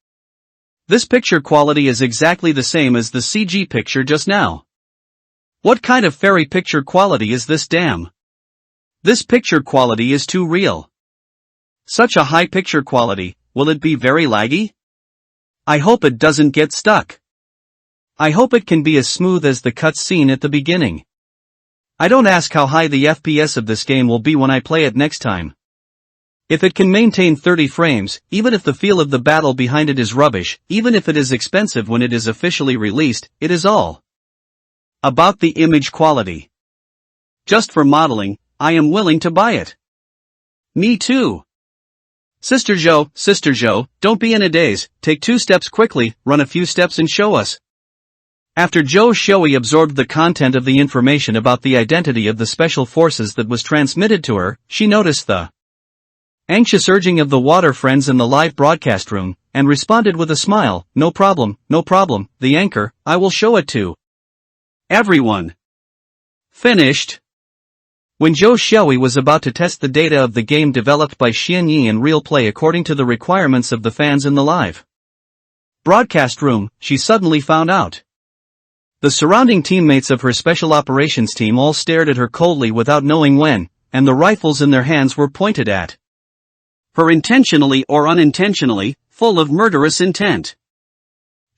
This picture quality is exactly the same as the CG picture just now. What kind of fairy picture quality is this damn? This picture quality is too real. Such a high picture quality, will it be very laggy? I hope it doesn't get stuck. I hope it can be as smooth as the cutscene at the beginning. I don't ask how high the FPS of this game will be when I play it next time. If it can maintain 30 frames, even if the feel of the battle behind it is rubbish, even if it is expensive when it is officially released, it is all about the image quality. Just for modeling, I am willing to buy it. Me too. Sister Zhou, don't be in a daze, take 2 steps quickly, run a few steps and show us. After Zhou Xiaoyi absorbed the content of the information about the identity of the special forces that was transmitted to her, she noticed the anxious urging of the water friends in the live broadcast room, and responded with a smile, no problem, the anchor, I will show it to everyone. Finished. When Zhou Xiaoyi was about to test the data of the game developed by Xianyi in real play according to the requirements of the fans in the live broadcast room, she suddenly found out. The surrounding teammates of her special operations team all stared at her coldly without knowing when, and the rifles in their hands were pointed at her intentionally or unintentionally, full of murderous intent.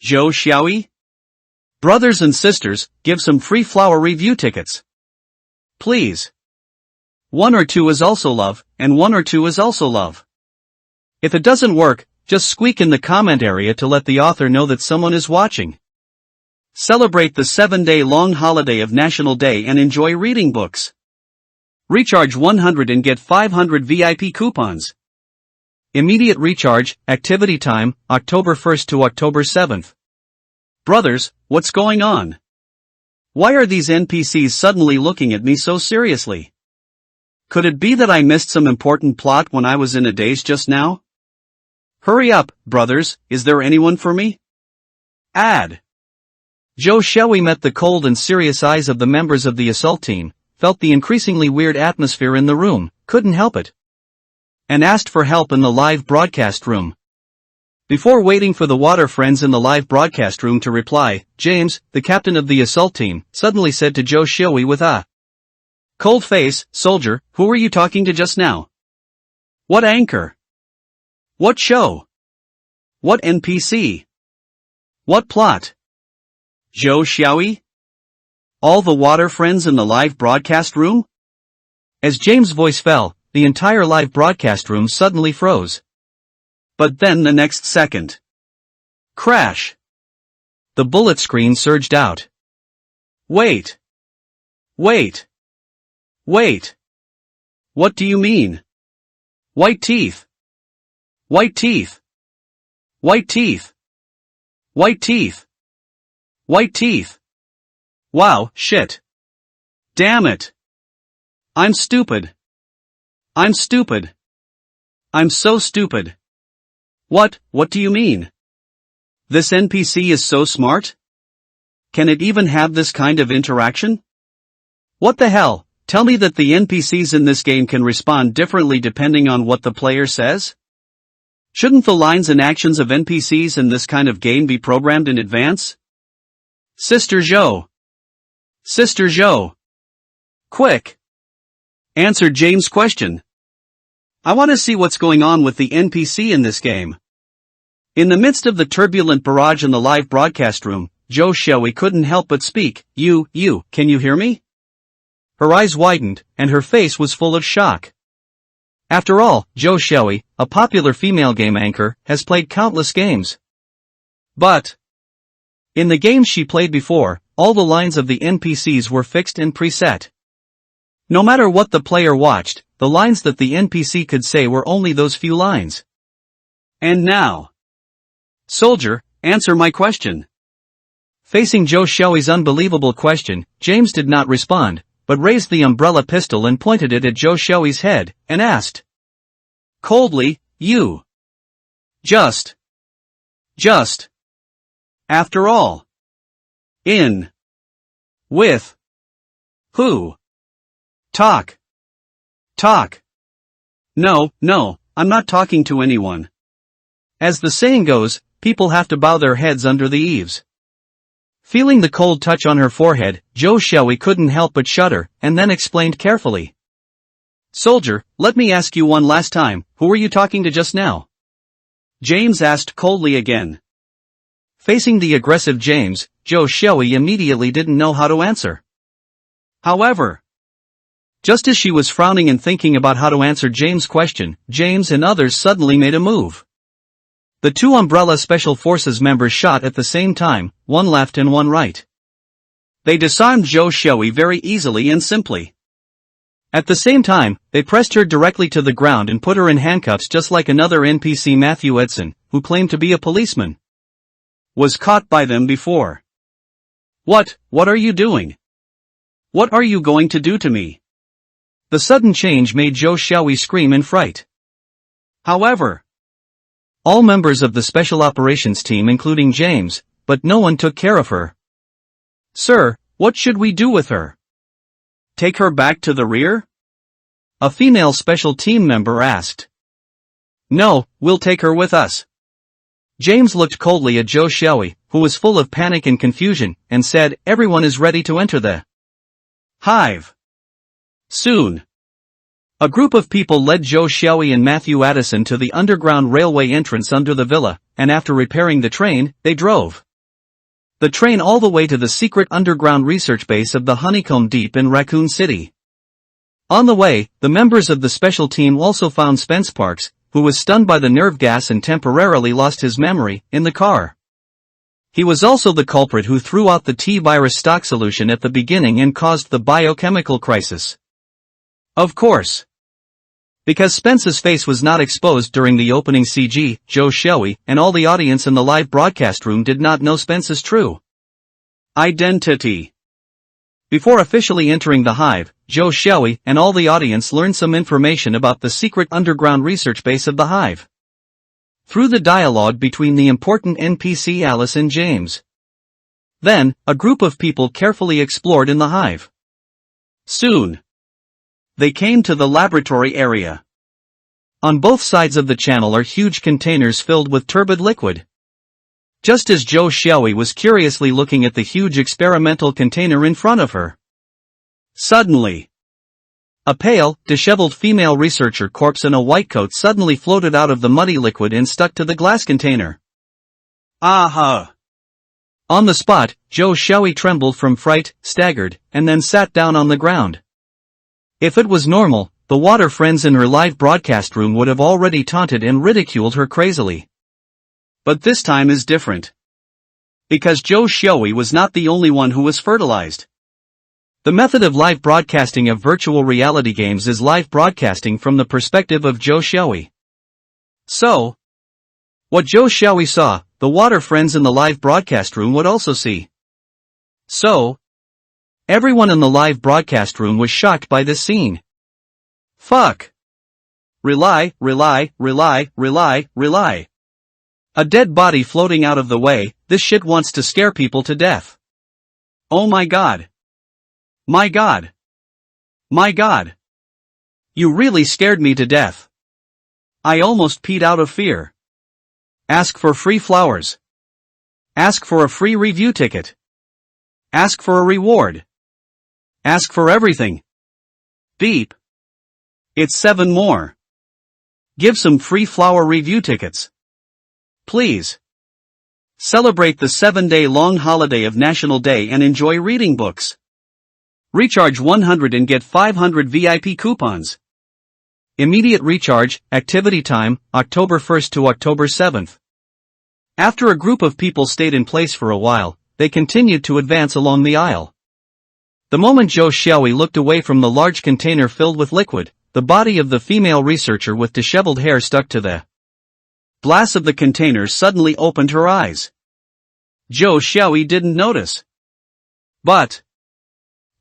Zhou Xiaoyi? Brothers and sisters, give some free flower review tickets. Please. 1 or 2 is also love, and 1 or 2 is also love. If it doesn't work, just squeak in the comment area to let the author know that someone is watching. Celebrate the 7-day-long holiday of National Day and enjoy reading books. Recharge 100 and get 500 VIP coupons. Immediate recharge, activity time, October 1st to October 7th. Brothers, what's going on? Why are these NPCs suddenly looking at me so seriously? Could it be that I missed some important plot when I was in a daze just now? Hurry up, brothers, is there anyone for me? Ad. Joe Shelby met the cold and serious eyes of the members of the assault team, felt the increasingly weird atmosphere in the room, couldn't help it, and asked for help in the live broadcast room. Before waiting for the water friends in the live broadcast room to reply, James, the captain of the assault team, suddenly said to Joe Shelby with a cold face, "Soldier, who were you talking to just now? What anchor? What show? What NPC? What plot? Joe Shelby? All the water friends in the live broadcast room?" As James' voice fell, the entire live broadcast room suddenly froze. But then the next second. Crash! The bullet screen surged out. Wait! Wait! Wait! What do you mean? White teeth! White teeth! White teeth! White teeth! White teeth! Wow, shit! Damn it! I'm stupid! I'm stupid! I'm so stupid! What do you mean? This NPC is so smart? Can it even have this kind of interaction? What the hell? Tell me that the NPCs in this game can respond differently depending on what the player says? Shouldn't the lines and actions of NPCs in this kind of game be programmed in advance? Sister Joe! Sister Joe! Quick! Answer James' question. I want to see what's going on with the NPC in this game. In the midst of the turbulent barrage in the live broadcast room, Joe Shelby couldn't help but speak. You, can you hear me? Her eyes widened, and her face was full of shock. After all, Joe Shelby, a popular female game anchor, has played countless games. But in the games she played before, all the lines of the NPCs were fixed and preset. No matter what the player watched, the lines that the NPC could say were only those few lines. And now, soldier, answer my question. Facing Joe Shelby's unbelievable question, James did not respond, but raised the umbrella pistol and pointed it at Joe Shelby's head, and asked coldly, you just, after all, in, with, who? Talk. No, I'm not talking to anyone. As the saying goes, people have to bow their heads under the eaves. Feeling the cold touch on her forehead, Joe Shelby couldn't help but shudder, and then explained carefully. Soldier, let me ask you one last time, who were you talking to just now? James asked coldly again. Facing the aggressive James, Joe Shelby immediately didn't know how to answer. However, just as she was frowning and thinking about how to answer James' question, James and others suddenly made a move. The two Umbrella Special Forces members shot at the same time, one left and one right. They disarmed Joe Shelby very easily and simply. At the same time, they pressed her directly to the ground and put her in handcuffs just like another NPC, Matthew Edson, who claimed to be a policeman, was caught by them before. What are you doing? What are you going to do to me? The sudden change made Joe Shelby scream in fright. However, all members of the special operations team including James, but no one took care of her. Sir, what should we do with her? Take her back to the rear? A female special team member asked. No, we'll take her with us. James looked coldly at Joe Shelby, who was full of panic and confusion, and said, everyone is ready to enter the hive. Soon. A group of people led Joe Shelby and Matthew Addison to the underground railway entrance under the villa, and after repairing the train, they drove the train all the way to the secret underground research base of the Honeycomb Deep in Raccoon City. On the way, the members of the special team also found Spence Parks, who was stunned by the nerve gas and temporarily lost his memory, in the car. He was also the culprit who threw out the T-virus stock solution at the beginning and caused the biochemical crisis. Of course. Because Spence's face was not exposed during the opening CG, Joe Shelby and all the audience in the live broadcast room did not know Spence's true identity. Before officially entering the hive, Joe Shelby and all the audience learned some information about the secret underground research base of the hive. through the dialogue between the important NPC Alice and James. Then, a group of people carefully explored in the hive. Soon, they came to the laboratory area. On both sides of the channel are huge containers filled with turbid liquid. Just as Zhou Xiaoyi was curiously looking at the huge experimental container in front of her, suddenly, a pale, disheveled female researcher corpse in a white coat suddenly floated out of the muddy liquid and stuck to the glass container. Aha! On the spot, Zhou Xiaoyi trembled from fright, staggered, and then sat down on the ground. If it was normal, the water friends in her live broadcast room would have already taunted and ridiculed her crazily. But this time is different. Because Zhou Xiaoyi was not the only one who was fertilized. The method of live broadcasting of virtual reality games is live broadcasting from the perspective of Zhou Xiaoyi. So, what Zhou Xiaoyi saw, the water friends in the live broadcast room would also see. So, everyone in the live broadcast room was shocked by this scene. Fuck. Rely. A dead body floating out of the way, this shit wants to scare people to death. Oh my god. My god. My god. You really scared me to death. I almost peed out of fear. Ask for free flowers. Ask for a free review ticket. Ask for a reward. Ask for everything. Beep. It's 7 more. Give some free flower review tickets. Please. Celebrate the 7-day long holiday of National Day and enjoy reading books. Recharge 100 and get 500 VIP coupons. Immediate recharge, activity time, October 1st to October 7th. After a group of people stayed in place for a while, they continued to advance along the aisle. The moment Zhou Xiaoyi looked away from the large container filled with liquid, the body of the female researcher with disheveled hair stuck to the glass of the container suddenly opened her eyes. Zhou Xiaoyi didn't notice. But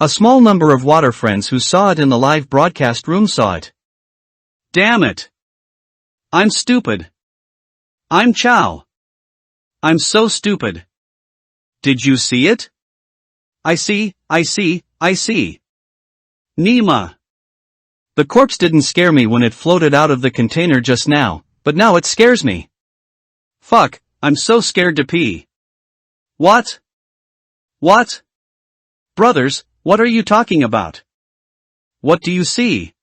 a small number of water friends who saw it in the live broadcast room saw it. Damn it! I'm stupid. I'm Chow. I'm so stupid. Did you see it? I see. Nima. The corpse didn't scare me when it floated out of the container just now, but now it scares me. Fuck, I'm so scared to pee. What? What? Brothers, what are you talking about? What do you see?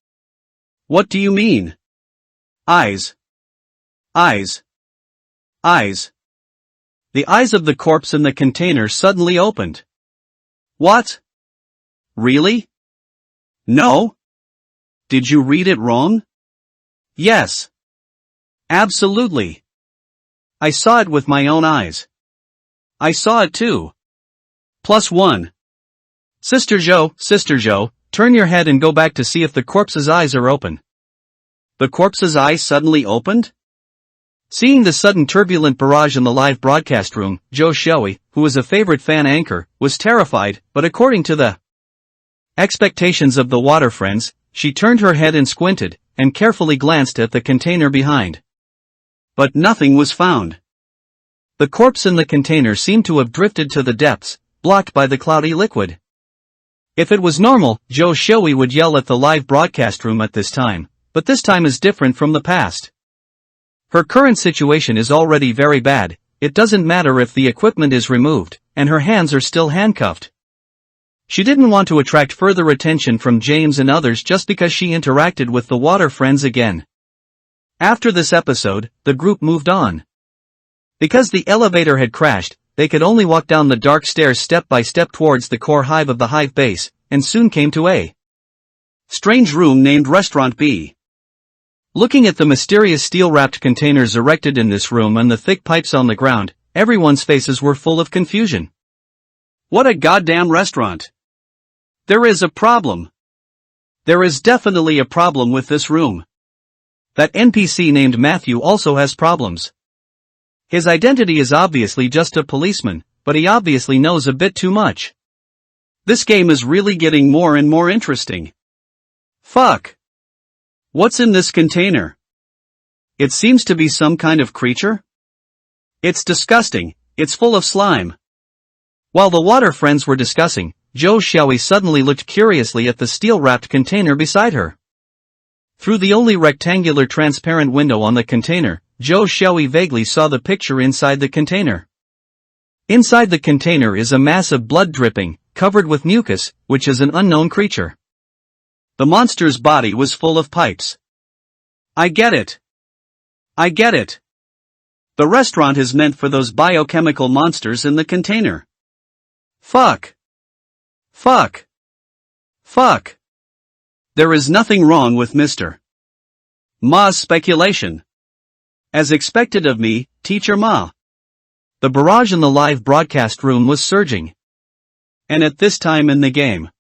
What do you mean? Eyes. Eyes. Eyes. The eyes of the corpse in the container suddenly opened. What? Really? No? Did you read it wrong? Yes. Absolutely. I saw it with my own eyes. I saw it too. +1. Sister Zhou, turn your head and go back to see if the corpse's eyes are open. The corpse's eyes suddenly opened? Seeing the sudden turbulent barrage in the live broadcast room, Zhou Xiaoyi, who was a favorite fan anchor, was terrified, but according to the expectations of the water friends, she turned her head and squinted, and carefully glanced at the container behind. But nothing was found. The corpse in the container seemed to have drifted to the depths, blocked by the cloudy liquid. If it was normal, Zhou Xiaoyi would yell at the live broadcast room at this time, but this time is different from the past. Her current situation is already very bad, it doesn't matter if the equipment is removed, and her hands are still handcuffed. She didn't want to attract further attention from James and others just because she interacted with the water friends again. After this episode, the group moved on. Because the elevator had crashed, they could only walk down the dark stairs step by step towards the core hive of the hive base, and soon came to a strange room named Restaurant B. Looking at the mysterious steel-wrapped containers erected in this room and the thick pipes on the ground, everyone's faces were full of confusion. What a goddamn restaurant! There is a problem. There is definitely a problem with this room. That NPC named Matthew also has problems. His identity is obviously just a policeman, but he obviously knows a bit too much. This game is really getting more and more interesting. Fuck. What's in this container? It seems to be some kind of creature? It's disgusting, it's full of slime. While the water friends were discussing, Zhou Xiaoyi suddenly looked curiously at the steel-wrapped container beside her. Through the only rectangular transparent window on the container, Zhou Xiaoyi vaguely saw the picture inside the container. Inside the container is a mass of blood dripping, covered with mucus, which is an unknown creature. The monster's body was full of pipes. I get it. I get it. The restaurant is meant for those biochemical monsters in the container. Fuck. Fuck. Fuck. There is nothing wrong with Mr. Ma's speculation. As expected of me, Teacher Ma. The barrage in the live broadcast room was surging. And at this time in the game,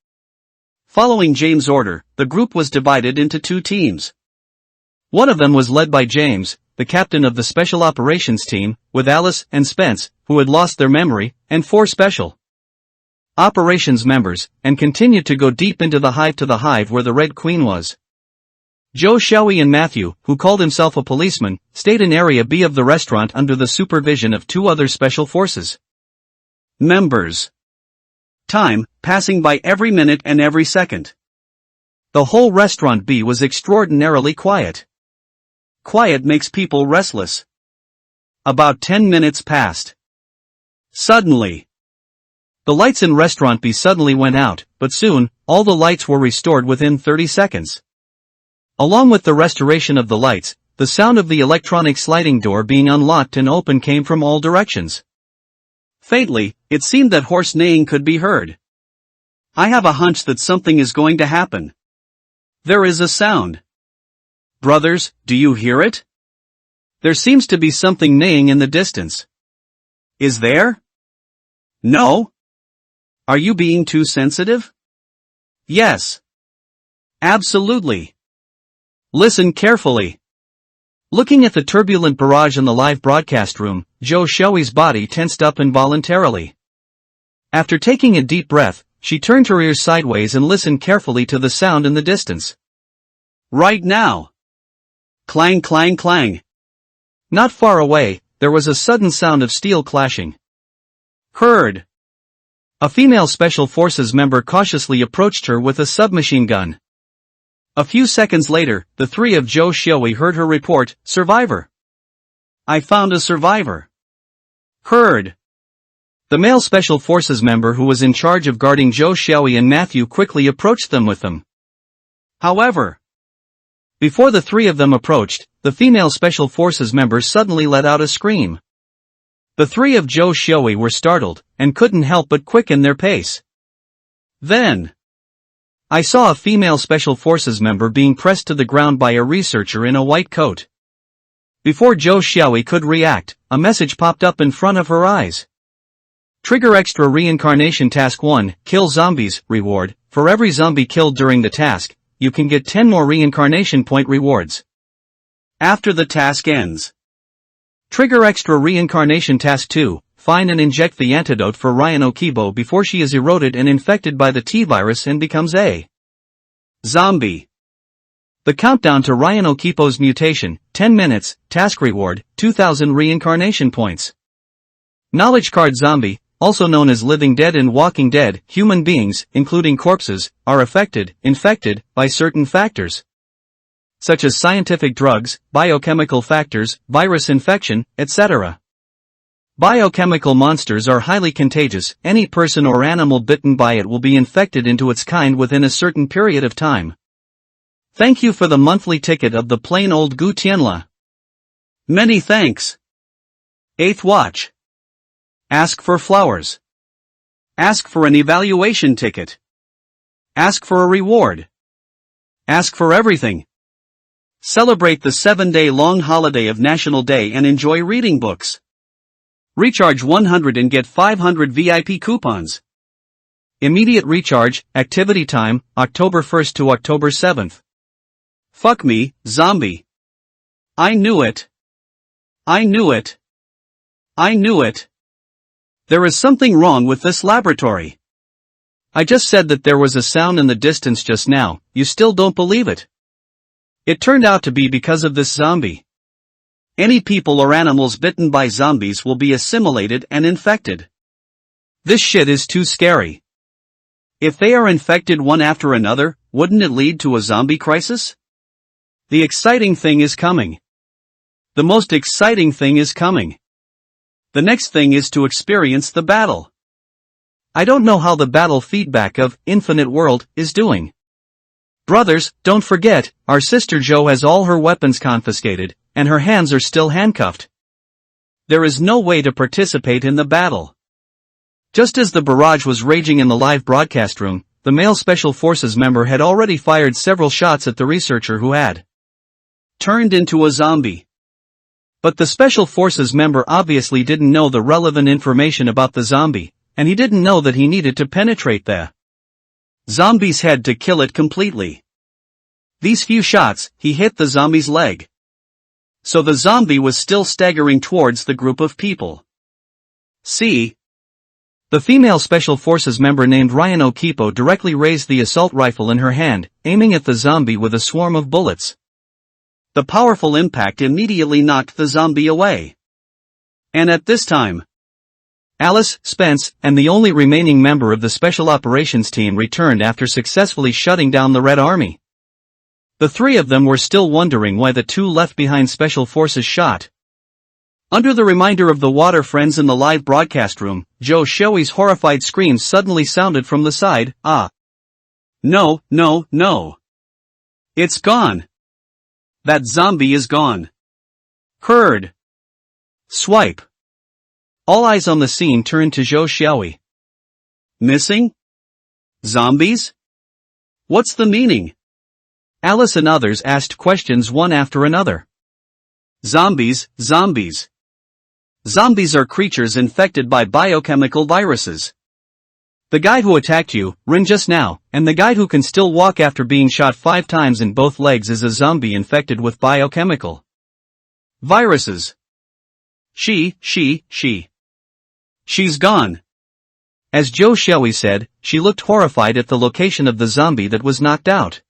following James' order, the group was divided into two teams. One of them was led by James, the captain of the Special Operations team, with Alice and Spence, who had lost their memory, and 4 Special Operations members, and continued to go deep into the hive where the Red Queen was. Zhou Xiaoyi and Matthew, who called himself a policeman, stayed in Area B of the restaurant under the supervision of 2 other Special Forces members. Time, passing by every minute and every second. The whole restaurant B was extraordinarily quiet. Quiet makes people restless. About 10 minutes passed. Suddenly, the lights in restaurant B suddenly went out, but soon, all the lights were restored within 30 seconds. Along with the restoration of the lights, the sound of the electronic sliding door being unlocked and open came from all directions. Faintly, it seemed that horse neighing could be heard. I have a hunch that something is going to happen. There is a sound. Brothers, do you hear it? There seems to be something neighing in the distance. Is there? No? Are you being too sensitive? Yes. Absolutely. Listen carefully. Looking at the turbulent barrage in the live broadcast room, Zhou Xiaoyi's body tensed up involuntarily. After taking a deep breath, she turned her ears sideways and listened carefully to the sound in the distance. Right now. Clang clang clang. Not far away, there was a sudden sound of steel clashing. Heard. A female Special Forces member cautiously approached her with a submachine gun. A few seconds later, the 3 of Zhou Xiaoyi heard her report, "Survivor. I found a survivor." Heard. The male Special Forces member who was in charge of guarding Zhou Xiaoyi and Matthew quickly approached them with them. However, before the 3 of them approached, the female Special Forces member suddenly let out a scream. The 3 of Zhou Xiaoyi were startled, and couldn't help but quicken their pace. Then, I saw a female Special Forces member being pressed to the ground by a researcher in a white coat. Before Zhou Xiaoyi could react, a message popped up in front of her eyes. Trigger Extra Reincarnation Task 1, Kill Zombies, Reward. For every zombie killed during the task, you can get 10 more reincarnation point rewards. After the task ends. Trigger Extra Reincarnation Task 2, Find and inject the antidote for Ryan Okibo before she is eroded and infected by the T-virus and becomes a zombie. The countdown to Ryan Okibo's mutation, 10 minutes, task reward, 2,000 reincarnation points. Knowledge Card Zombie, also known as Living Dead and Walking Dead, human beings, including corpses, are infected, by certain factors, such as scientific drugs, biochemical factors, virus infection, etc. Biochemical monsters are highly contagious. Any person or animal bitten by it will be infected into its kind within a certain period of time. Thank you for the monthly ticket of the plain old Gu Tianla. Many thanks. 8th watch. Ask for flowers. Ask for an evaluation ticket. Ask for a reward. Ask for everything. Celebrate the 7-day long holiday of National Day and enjoy reading books. Recharge 100 and get 500 VIP coupons. Immediate recharge, activity time, October 1st to October 7th. Fuck me, zombie. I knew it. I knew it. I knew it. There is something wrong with this laboratory. I just said that there was a sound in the distance just now, you still don't believe it. It turned out to be because of this zombie. Any people or animals bitten by zombies will be assimilated and infected. This shit is too scary. If they are infected one after another, wouldn't it lead to a zombie crisis? The exciting thing is coming. The most exciting thing is coming. The next thing is to experience the battle. I don't know how the battle feedback of Infinite World is doing. Brothers, don't forget, our sister Jo has all her weapons confiscated, and her hands are still handcuffed. There is no way to participate in the battle. Just as the barrage was raging in the live broadcast room, the male Special Forces member had already fired several shots at the researcher who had turned into a zombie. But the Special Forces member obviously didn't know the relevant information about the zombie, and he didn't know that he needed to penetrate the zombie's head to kill it completely. These few shots, he hit the zombie's leg. So the zombie was still staggering towards the group of people. See? The female Special Forces member named Ryan Okipo directly raised the assault rifle in her hand, aiming at the zombie with a swarm of bullets. The powerful impact immediately knocked the zombie away. And at this time, Alice, Spence, and the only remaining member of the Special Operations team returned after successfully shutting down the Red Army. The three of them were still wondering why the two left-behind Special Forces shot. Under the reminder of the water friends in the live broadcast room, Jo Shoei's horrified screams suddenly sounded from the side. Ah! No, no, no! It's gone! That zombie is gone! Heard! Swipe! All eyes on the scene turned to Jo Shoei. Missing? Zombies? What's the meaning? Alice and others asked questions one after another. Zombies, zombies. Zombies are creatures infected by biochemical viruses. The guy who attacked you, Rin just now, and the guy who can still walk after being shot 5 times in both legs is a zombie infected with biochemical viruses. She's gone. As Jo Shoei said, she looked horrified at the location of the zombie that was knocked out.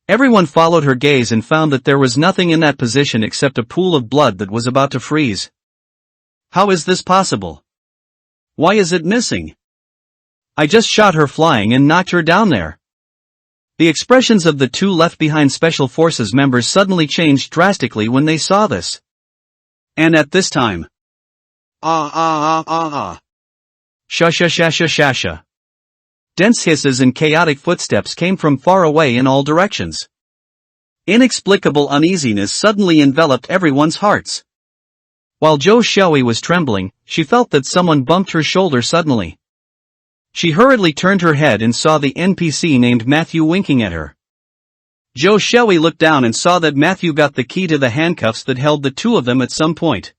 Everyone followed her gaze and found that there was nothing in that position except a pool of blood that was about to freeze. How is this possible? Why is it missing? I just shot her flying and knocked her down there. The expressions of the two left-behind Special Forces members suddenly changed drastically when they saw this. And at this time, Sha. Dense hisses and chaotic footsteps came from far away in all directions. Inexplicable uneasiness suddenly enveloped everyone's hearts. While Jo Shoei was trembling, she felt that someone bumped her shoulder suddenly. She hurriedly turned her head and saw the NPC named Matthew winking at her. Jo Shoei looked down and saw that Matthew got the key to the handcuffs that held the two of them at some point.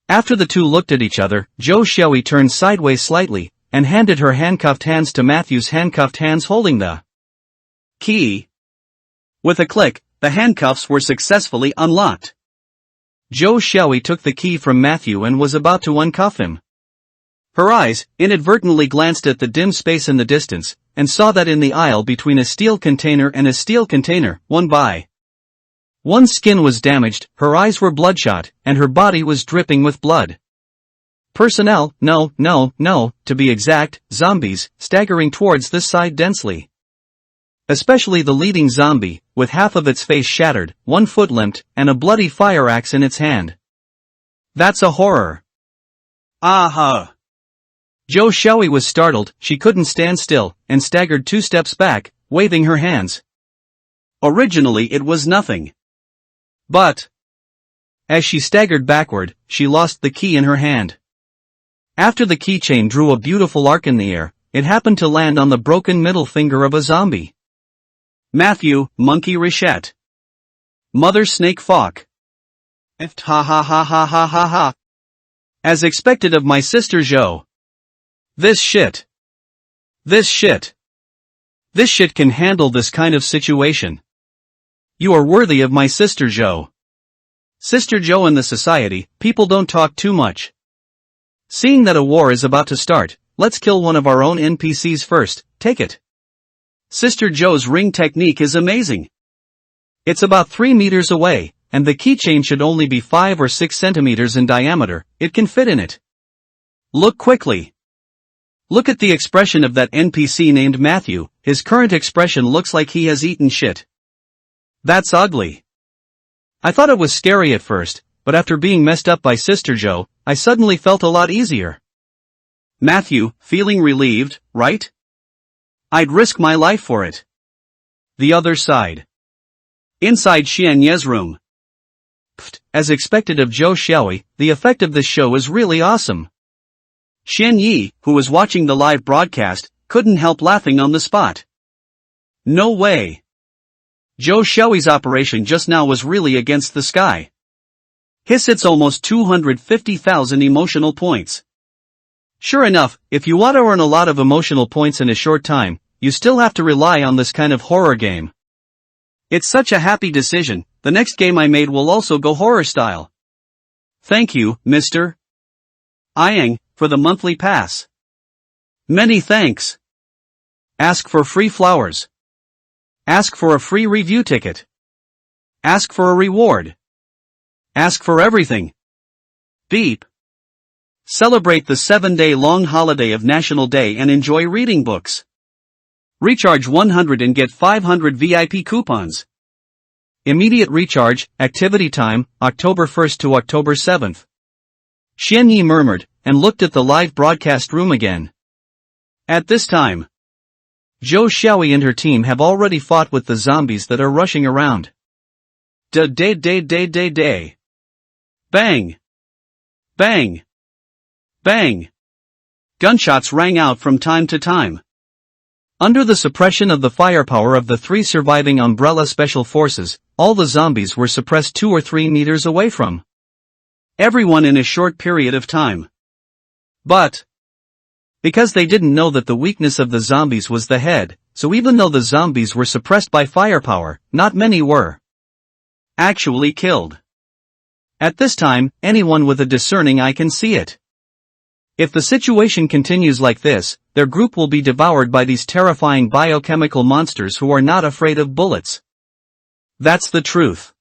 After the two looked at each other, Jo Shoei turned sideways slightly, and handed her handcuffed hands to Matthew's handcuffed hands holding the key. With a click, the handcuffs were successfully unlocked. Jo Shoei took the key from Matthew and was about to uncuff him. Her eyes inadvertently glanced at the dim space in the distance, and saw that in the aisle between a steel container and a steel container, one's skin was damaged, her eyes were bloodshot, and her body was dripping with blood. Personnel, no, to be exact, zombies, staggering towards this side densely. Especially the leading zombie, with half of its face shattered, 1 foot limped, and a bloody fire axe in its hand. That's a horror. Aha! Jo Shoei was startled, she couldn't stand still, and staggered 2 steps back, waving her hands. Originally it was nothing. But as she staggered backward, she lost the key in her hand. After the keychain drew a beautiful arc in the air, it happened to land on the broken middle finger of a zombie. Matthew, Monkey Richette. Mother Snake Fawk. Ha. As expected of my sister Jo. This shit can handle this kind of situation. You are worthy of my sister Jo. Sister Jo in the society, people don't talk too much. Seeing that a war is about to start, let's kill one of our own NPCs first, take it. Sister Jo's ring technique is amazing. It's about 3 meters away, and the keychain should only be 5 or 6 centimeters in diameter. It can fit in it. Look quickly. Look at the expression of that NPC named Matthew. His current expression looks like he has eaten shit. That's ugly. I thought it was scary at first, but after being messed up by Sister Joe, I suddenly felt a lot easier. Matthew, feeling relieved, right? I'd risk my life for it. The other side. Inside Xianye's room. Pfft, as expected of Zhou Xiaoyi, the effect of this show is really awesome. Xianye, who was watching the live broadcast, couldn't help laughing on the spot. No way. Zhou Xiaoyi's operation just now was really against the sky. Hits almost 250,000 emotional points. Sure enough, if you want to earn a lot of emotional points in a short time, you still have to rely on this kind of horror game. It's such a happy decision. The next game I made will also go horror style. Thank you, Mr. Yang, for the monthly pass. Many thanks. Ask for free flowers. Ask for a free review ticket. Ask for a reward. Ask for everything. Beep. Celebrate the 7-day long holiday of National Day and enjoy reading books. Recharge 100 and get 500 VIP coupons. Immediate recharge, activity time, October 1st to October 7th. Xianye murmured, and looked at the live broadcast room again. At this time, Zhou Xiaoyi and her team have already fought with the zombies that are rushing around. Day. Bang! Bang! Bang! Gunshots rang out from time to time. Under the suppression of the firepower of the 3 surviving Umbrella Special Forces, all the zombies were suppressed 2 or 3 meters away from everyone in a short period of time. But because they didn't know that the weakness of the zombies was the head, so even though the zombies were suppressed by firepower, not many were actually killed. At this time, anyone with a discerning eye can see it. If the situation continues like this, their group will be devoured by these terrifying biochemical monsters who are not afraid of bullets. That's the truth.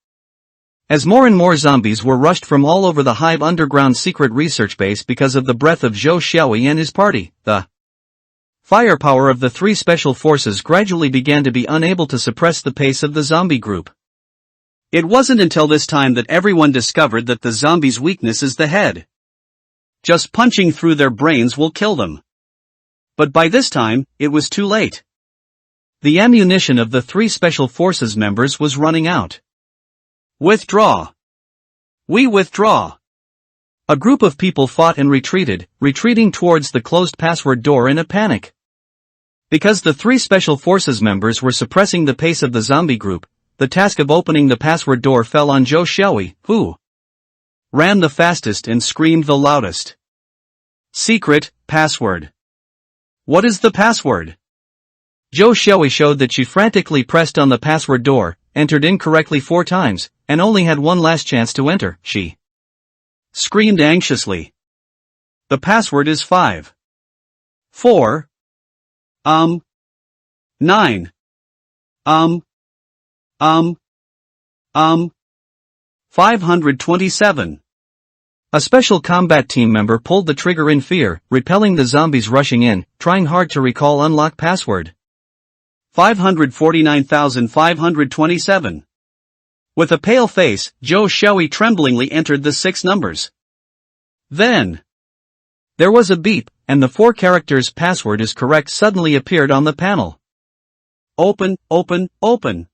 As more and more zombies were rushed from all over the Hive underground secret research base because of the breath of Zhou Xiaoyi and his party, the firepower of the 3 special forces gradually began to be unable to suppress the pace of the zombie group. It wasn't until this time that everyone discovered that the zombies' weakness is the head. Just punching through their brains will kill them. But by this time, it was too late. The ammunition of the 3 special forces members was running out. Withdraw. We withdraw. A group of people fought and retreated, retreating towards the closed password door in a panic. Because the 3 special forces members were suppressing the pace of the zombie group, the task of opening the password door fell on Zhou Xiaoyi, who ran the fastest and screamed the loudest. Secret password. What is the password? Zhou Xiaoyi showed that she frantically pressed on the password door, entered incorrectly 4 times, and only had one last chance to enter. She screamed anxiously. The password is 5. 4. 9. 527. A special combat team member pulled the trigger in fear, repelling the zombies rushing in, trying hard to recall unlock password. 549,527. With a pale face, Zhou Xiaoyi tremblingly entered the 6 numbers. Then there was a beep, and the 4 characters password is correct suddenly appeared on the panel. Open, open, open.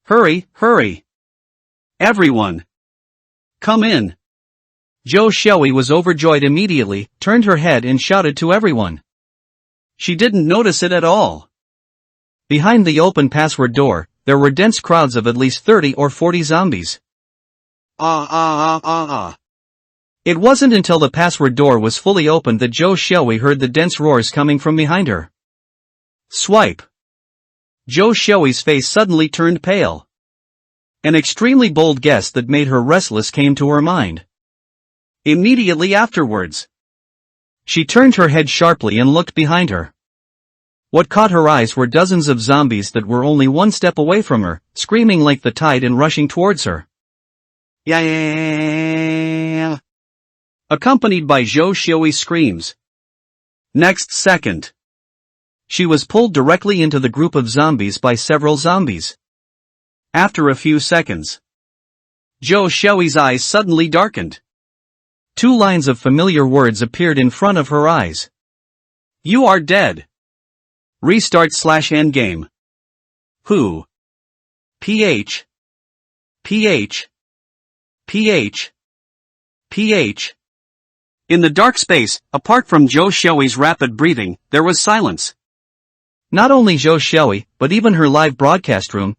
Hurry, hurry. Everyone. Come in. Zhou Xiaoyi was overjoyed immediately, turned her head and shouted to everyone. She didn't notice it at all. Behind the open password door, there were dense crowds of at least 30 or 40 zombies. It wasn't until the password door was fully opened that Zhou Xiaoyi heard the dense roars coming from behind her. Swipe. Zhou Xiaoyi's face suddenly turned pale. An extremely bold guess that made her restless came to her mind. Immediately afterwards, she turned her head sharply and looked behind her. What caught her eyes were dozens of zombies that were only 1 step away from her, screaming like the tide and rushing towards her. Yeah. Accompanied by Zhou Xiui's screams. Next second, she was pulled directly into the group of zombies by several zombies. After a few seconds, Zhou Xiui's eyes suddenly darkened. 2 lines of familiar words appeared in front of her eyes. You are dead. Restart/endgame. Who? PH. In the dark space, apart from Zhou Xiui's rapid breathing, there was silence. Not only Zhou Xiui, but even her live broadcast room,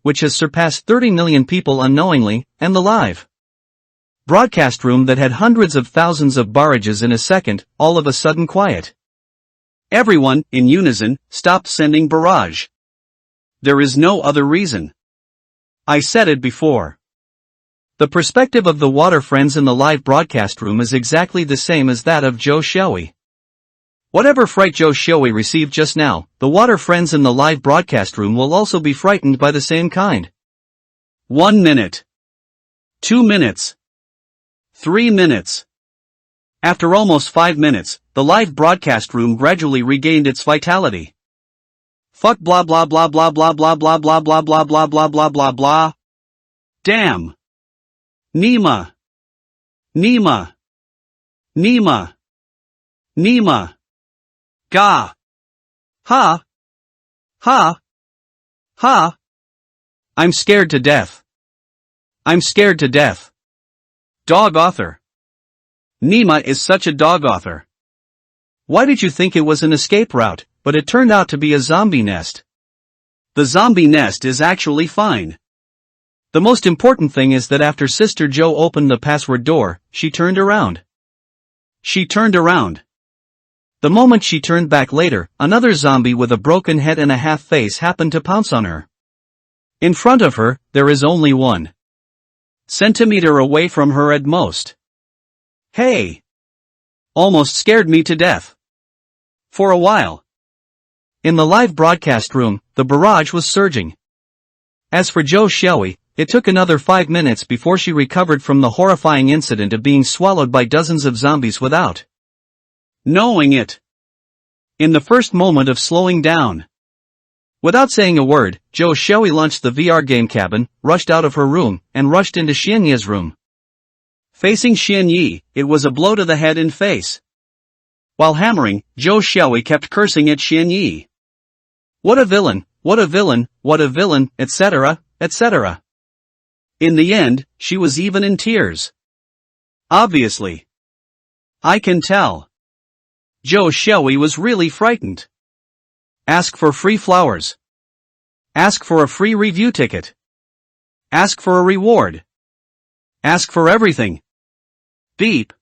which has surpassed 30 million people unknowingly, and the live broadcast room that had hundreds of thousands of barrages in a second, all of a sudden quiet. Everyone, in unison, stopped sending barrage. There is no other reason. I said it before. The perspective of the water friends in the live broadcast room is exactly the same as that of Zhou Xiui. Whatever fright Zhou Xiui received just now, the water friends in the live broadcast room will also be frightened by the same kind. 1 minute. 2 minutes. 3 minutes. After almost 5 minutes, the live broadcast room gradually regained its vitality. Fuck blah blah blah blah blah blah blah blah blah blah blah blah blah blah blah. Damn. Nima. Ga. Ha. I'm scared to death. Dog author. Nima is such a dog author. Why did you think it was an escape route, but it turned out to be a zombie nest? The zombie nest is actually fine. The most important thing is that after Sister Joe opened the password door, she turned around. The moment she turned back later, another zombie with a broken head and a half face happened to pounce on her. In front of her, there is only 1 centimeter away from her at most. Hey! Almost scared me to death. For a while. In the live broadcast room, the barrage was surging. As for Zhou Xiui, it took another 5 minutes before she recovered from the horrifying incident of being swallowed by dozens of zombies without knowing it. In the first moment of slowing down. Without saying a word, Zhou Xiui launched the VR game cabin, rushed out of her room, and rushed into Xianyi's room. Facing Xianyi, it was a blow to the head and face. While hammering, Zhou Xiui kept cursing at Xianyi. What a villain, etc., etc. In the end, she was even in tears. Obviously. I can tell. Zhou Xiui was really frightened. Ask for free flowers. Ask for a free review ticket. Ask for a reward. Ask for everything. Beep.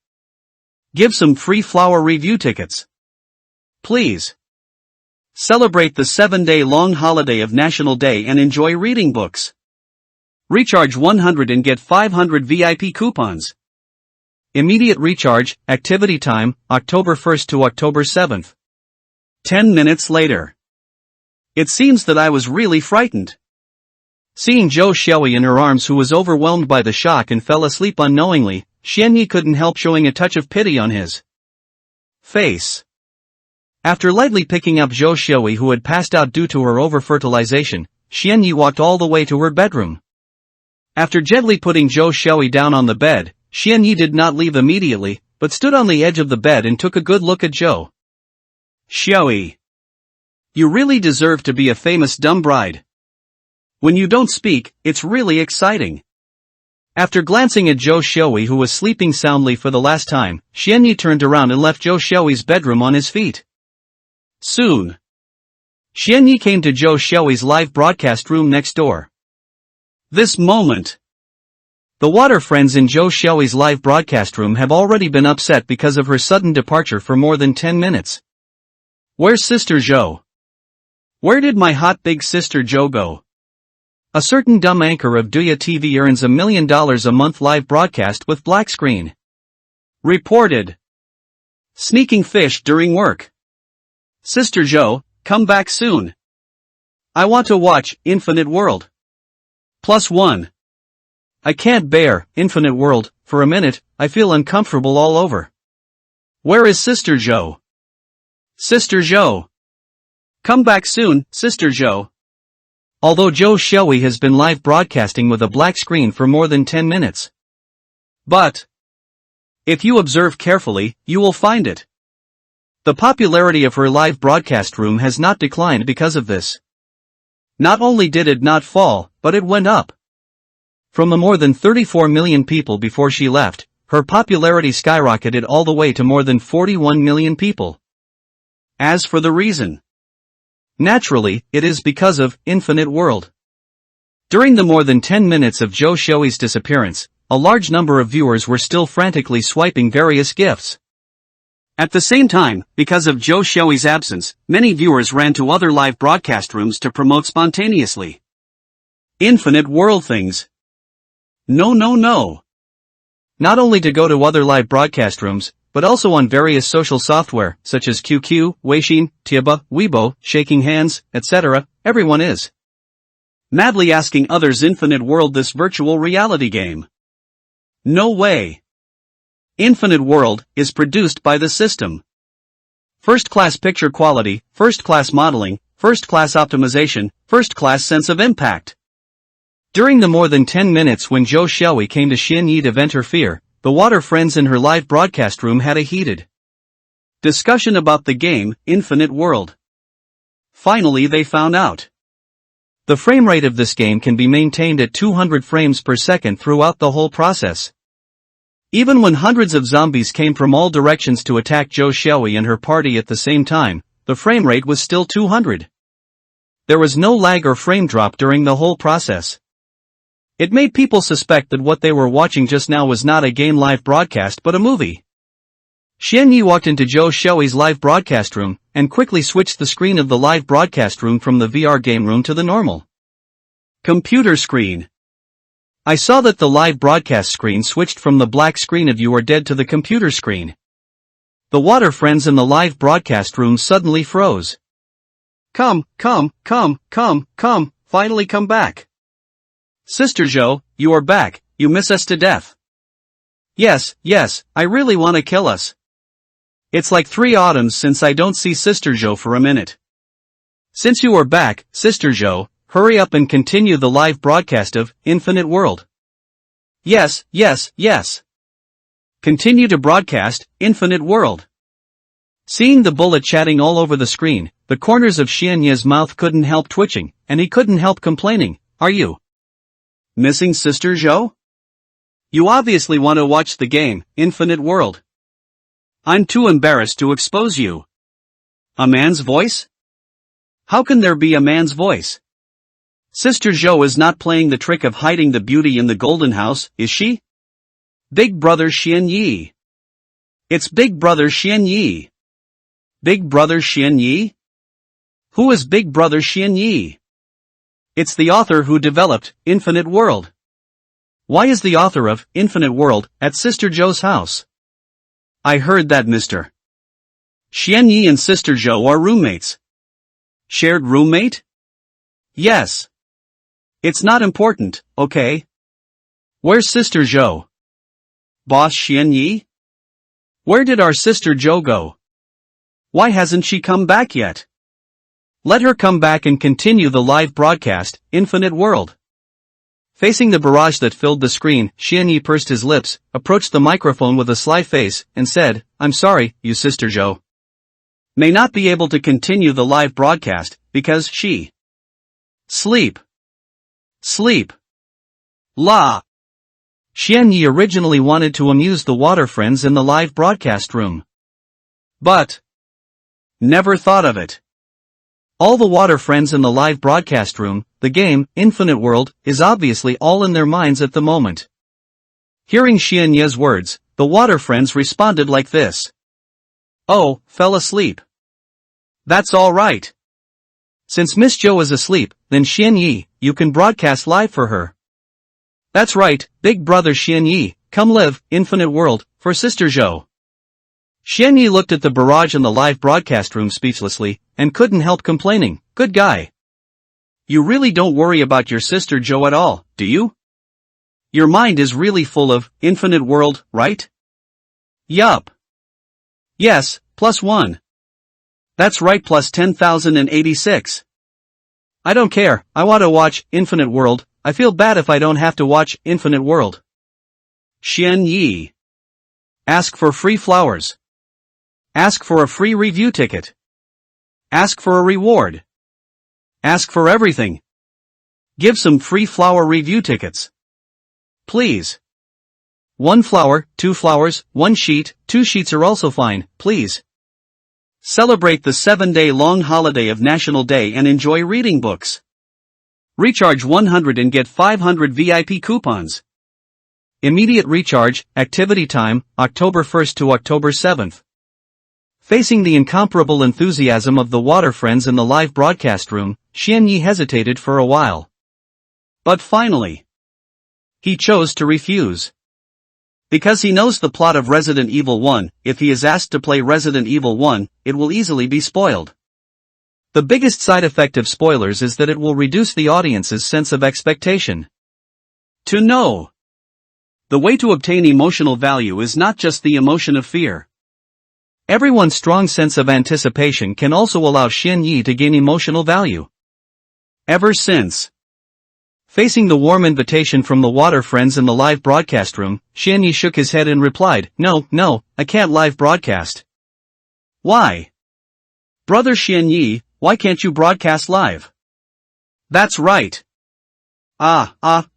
Give some free flower review tickets. Please. Celebrate the 7-day-long holiday of National Day and enjoy reading books. Recharge 100 and get 500 VIP coupons. Immediate recharge, activity time, October 1st to October 7th. 10 minutes later. It seems that I was really frightened. Seeing Zhou Xiui in her arms, who was overwhelmed by the shock and fell asleep unknowingly, Xianyi couldn't help showing a touch of pity on his face. After lightly picking up Zhou Xiui, who had passed out due to her over-fertilization, Xianyi walked all the way to her bedroom. After gently putting Zhou Xiui down on the bed, Xianyi did not leave immediately, but stood on the edge of the bed and took a good look at Zhou Xiui. You really deserve to be a famous dumb bride. When you don't speak, it's really exciting. After glancing at Zhou Xiui, who was sleeping soundly for the last time, Xianyi turned around and left Zhou Xiui's bedroom on his feet. Soon, Xianyi came to Zhou Xiui's live broadcast room next door. This moment, the water friends in Zhou Xiui's live broadcast room have already been upset because of her sudden departure for more than 10 minutes. Where's Sister Zhou? Where did my hot big sister Zhou go? A certain dumb anchor of Douya TV earns $1 million a month live broadcast with black screen. Reported. Sneaking fish during work. Sister Zhou, come back soon. I want to watch Infinite World. +1. I can't bear, infinite world, for a minute, I feel uncomfortable all over. Where is Sister Joe? Sister Joe. Come back soon, Sister Joe. Although Joe Showy has been live broadcasting with a black screen for more than 10 minutes. But if you observe carefully, you will find it. The popularity of her live broadcast room has not declined because of this. Not only did it not fall, but it went up. From the more than 34 million people before she left, her popularity skyrocketed all the way to more than 41 million people. As for the reason, naturally, it is because of Infinite World. During the more than 10 minutes of Joe Showy's disappearance, a large number of viewers were still frantically swiping various gifts. At the same time, because of Joe Showy's absence, many viewers ran to other live broadcast rooms to promote spontaneously. Infinite World things. No. Not only to go to other live broadcast rooms, but also on various social software, such as QQ, Weixin, Tieba, Weibo, shaking hands, etc., everyone is madly asking others Infinite World this virtual reality game. No way. Infinite World is produced by the system. First-class picture quality, first-class modeling, first-class optimization, first-class sense of impact. During the more than 10 minutes when Joe Showy came to Xianyi to vent her fear, the water friends in her live broadcast room had a heated discussion about the game, Infinite World. Finally they found out. The frame rate of this game can be maintained at 200 frames per second throughout the whole process. Even when hundreds of zombies came from all directions to attack Joe Showy and her party at the same time, the frame rate was still 200. There was no lag or frame drop during the whole process. It made people suspect that what they were watching just now was not a game live broadcast but a movie. Xianyi walked into Joe Showy's live broadcast room, and quickly switched the screen of the live broadcast room from the VR game room to the normal computer screen. I saw that the live broadcast screen switched from the black screen of You Are Dead to the computer screen. The water friends in the live broadcast room suddenly froze. Come, finally come back. Sister Joe, you are back, you miss us to death. Yes, I really want to kill us. It's like 3 autumns since I don't see Sister Joe for a minute. Since you are back, Sister Joe, hurry up and continue the live broadcast of Infinite World. Yes. Continue to broadcast Infinite World. Seeing the bullet chatting all over the screen, the corners of Xianyi's mouth couldn't help twitching, and he couldn't help complaining, are you missing Sister Joe? You obviously want to watch the game, Infinite World. I'm too embarrassed to expose you. A man's voice? How can there be a man's voice? Sister Joe is not playing the trick of hiding the beauty in the golden house, is she? Big Brother Xianyi. It's Big Brother Xianyi. Big Brother Xianyi? Who is Big Brother Xianyi? It's the author who developed Infinite World. Why is the author of Infinite World at Sister Joe's house? I heard that Mr. Xianyi and Sister Joe are roommates. Shared roommate? Yes. It's not important, okay? Where's Sister Joe? Boss Xianyi? Where did our Sister Joe go? Why hasn't she come back yet? Let her come back and continue the live broadcast, Infinite World. Facing the barrage that filled the screen, Xianyi pursed his lips, approached the microphone with a sly face, and said, I'm sorry, you Sister Joe may not be able to continue the live broadcast, because she sleep. La. Xianyi originally wanted to amuse the water friends in the live broadcast room. But never thought of it. All the water friends in the live broadcast room, the game, Infinite World, is obviously all in their minds at the moment. Hearing Xianyi's words, the water friends responded like this. Oh, fell asleep. That's all right. Since Miss Joe is asleep, then Xianyi, you can broadcast live for her. That's right, Big Brother Xianyi, come live, Infinite World, for Sister Joe. Xianyi looked at the barrage in the live broadcast room speechlessly, and couldn't help complaining, good guy. You really don't worry about your Sister Joe at all, do you? Your mind is really full of infinite world, right? Yup. Yes, +1. That's right, plus 10,086. I don't care, I want to watch Infinite World. I feel bad if I don't have to watch Infinite World. Xian Yi. Ask for free flowers. Ask for a free review ticket. Ask for a reward. Ask for everything. Give some free flower review tickets. Please. 1 flower, 2 flowers, 1 sheet, 2 sheets are also fine, please. Celebrate the 7-day long holiday of National Day and enjoy reading books. Recharge 100 and get 500 VIP coupons. Immediate recharge, activity time, October 1st to October 7th. Facing the incomparable enthusiasm of the water friends in the live broadcast room, Xian Yi hesitated for a while. But finally, he chose to refuse. Because he knows the plot of Resident Evil 1, if he is asked to play Resident Evil 1, it will easily be spoiled. The biggest side effect of spoilers is that it will reduce the audience's sense of expectation. To know. The way to obtain emotional value is not just the emotion of fear. Everyone's strong sense of anticipation can also allow Xian Yi to gain emotional value. Ever since facing the warm invitation from the water friends in the live broadcast room, Xian Yi shook his head and replied, No, I can't live broadcast. Why? Brother Xian Yi, why can't you broadcast live? That's right. I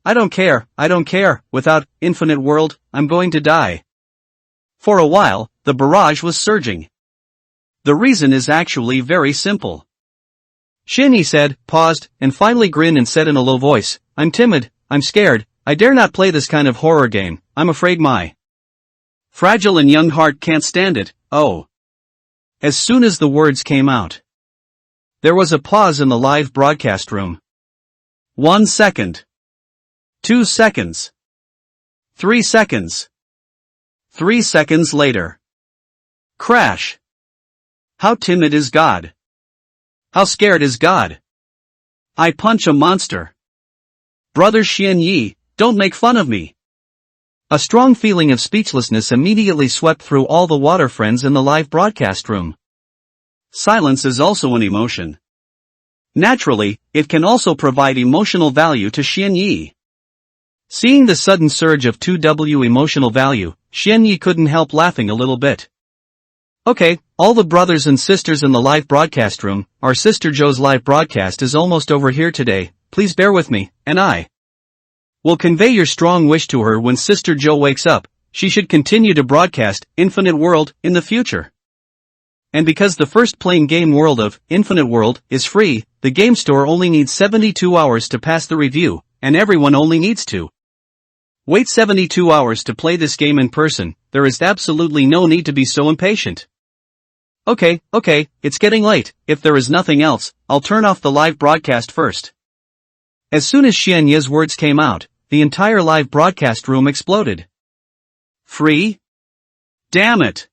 don't care, without Infinite World, I'm going to die. For a while, the barrage was surging. The reason is actually very simple. Xian Yi said, paused, and finally grinned and said in a low voice, I'm timid, I'm scared, I dare not play this kind of horror game, I'm afraid my fragile and young heart can't stand it, oh. As soon as the words came out, there was a pause in the live broadcast room. 1 second. 2 seconds. 3 seconds. 3 seconds later. Crash. How timid is God? How scared is God? I punch a monster. Brother Xian Yi, don't make fun of me. A strong feeling of speechlessness immediately swept through all the water friends in the live broadcast room. Silence is also an emotion. Naturally, it can also provide emotional value to Xian Yi. Seeing the sudden surge of 2W emotional value, Xian Yi couldn't help laughing a little bit. Okay, all the brothers and sisters in the live broadcast room, our sister Joe's live broadcast is almost over here today, please bear with me, and I will convey your strong wish to her when Sister Joe wakes up, she should continue to broadcast Infinite World in the future. And because the first playing game World of Infinite World is free, the game store only needs 72 hours to pass the review, and everyone only needs to wait 72 hours to play this game in person. There is absolutely no need to be so impatient. Okay, it's getting late, if there is nothing else, I'll turn off the live broadcast first. As soon as Xian Yi's words came out, the entire live broadcast room exploded. Free? Damn it.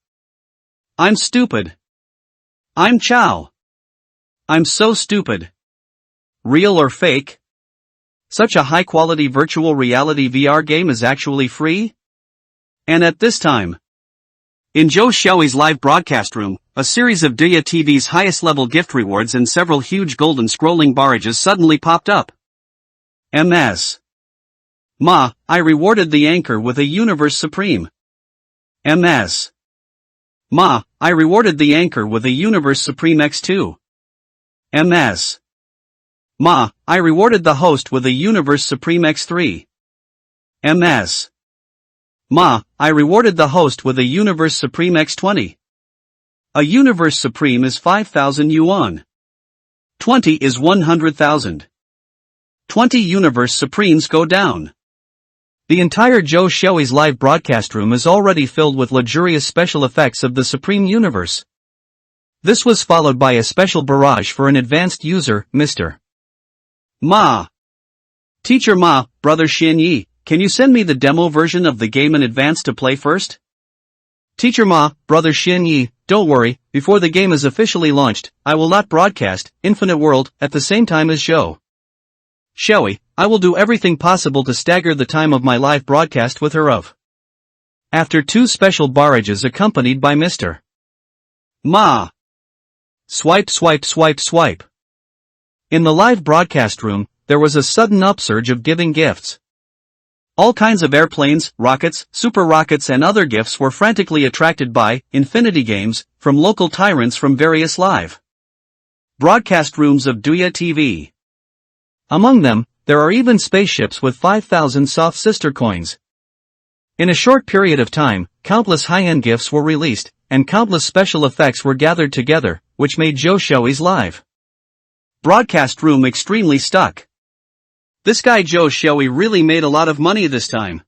I'm stupid. I'm Chow. I'm so stupid. Real or fake? Such a high-quality virtual reality VR game is actually free? And at this time, in Zhou Xiaoyi's live broadcast room, a series of Dia TV's highest-level gift rewards and several huge golden scrolling barrages suddenly popped up. MS. Ma, I rewarded the anchor with a Universe Supreme. MS. Ma, I rewarded the anchor with a Universe Supreme X2. MS. Ma, I rewarded the host with a Universe Supreme X3. MS. Ma, I rewarded the host with a Universe Supreme X20. A Universe Supreme is 5,000 yuan. 20 is 100,000. 20 Universe Supremes go down. The entire Zhou Xiaoyi's live broadcast room is already filled with luxurious special effects of the Supreme Universe. This was followed by a special barrage for an advanced user, Mr. Ma. Teacher Ma, Brother Xian Yi, can you send me the demo version of the game in advance to play first? Teacher Ma, Brother Xian Yi, don't worry, before the game is officially launched, I will not broadcast Infinite World at the same time as Zhou Xiaoyi, I will do everything possible to stagger the time of my live broadcast with her of. After 2 special barrages accompanied by Mr. Ma. Swipe swipe swipe swipe. In the live broadcast room, there was a sudden upsurge of giving gifts. All kinds of airplanes, rockets, super rockets and other gifts were frantically attracted by infinity games from local tyrants from various live broadcast rooms of Duya TV. Among them, there are even spaceships with 5,000 soft sister coins. In a short period of time, countless high-end gifts were released, and countless special effects were gathered together, which made Joe Shoei's live broadcast room extremely stuck. This guy Joe Shoei really made a lot of money this time.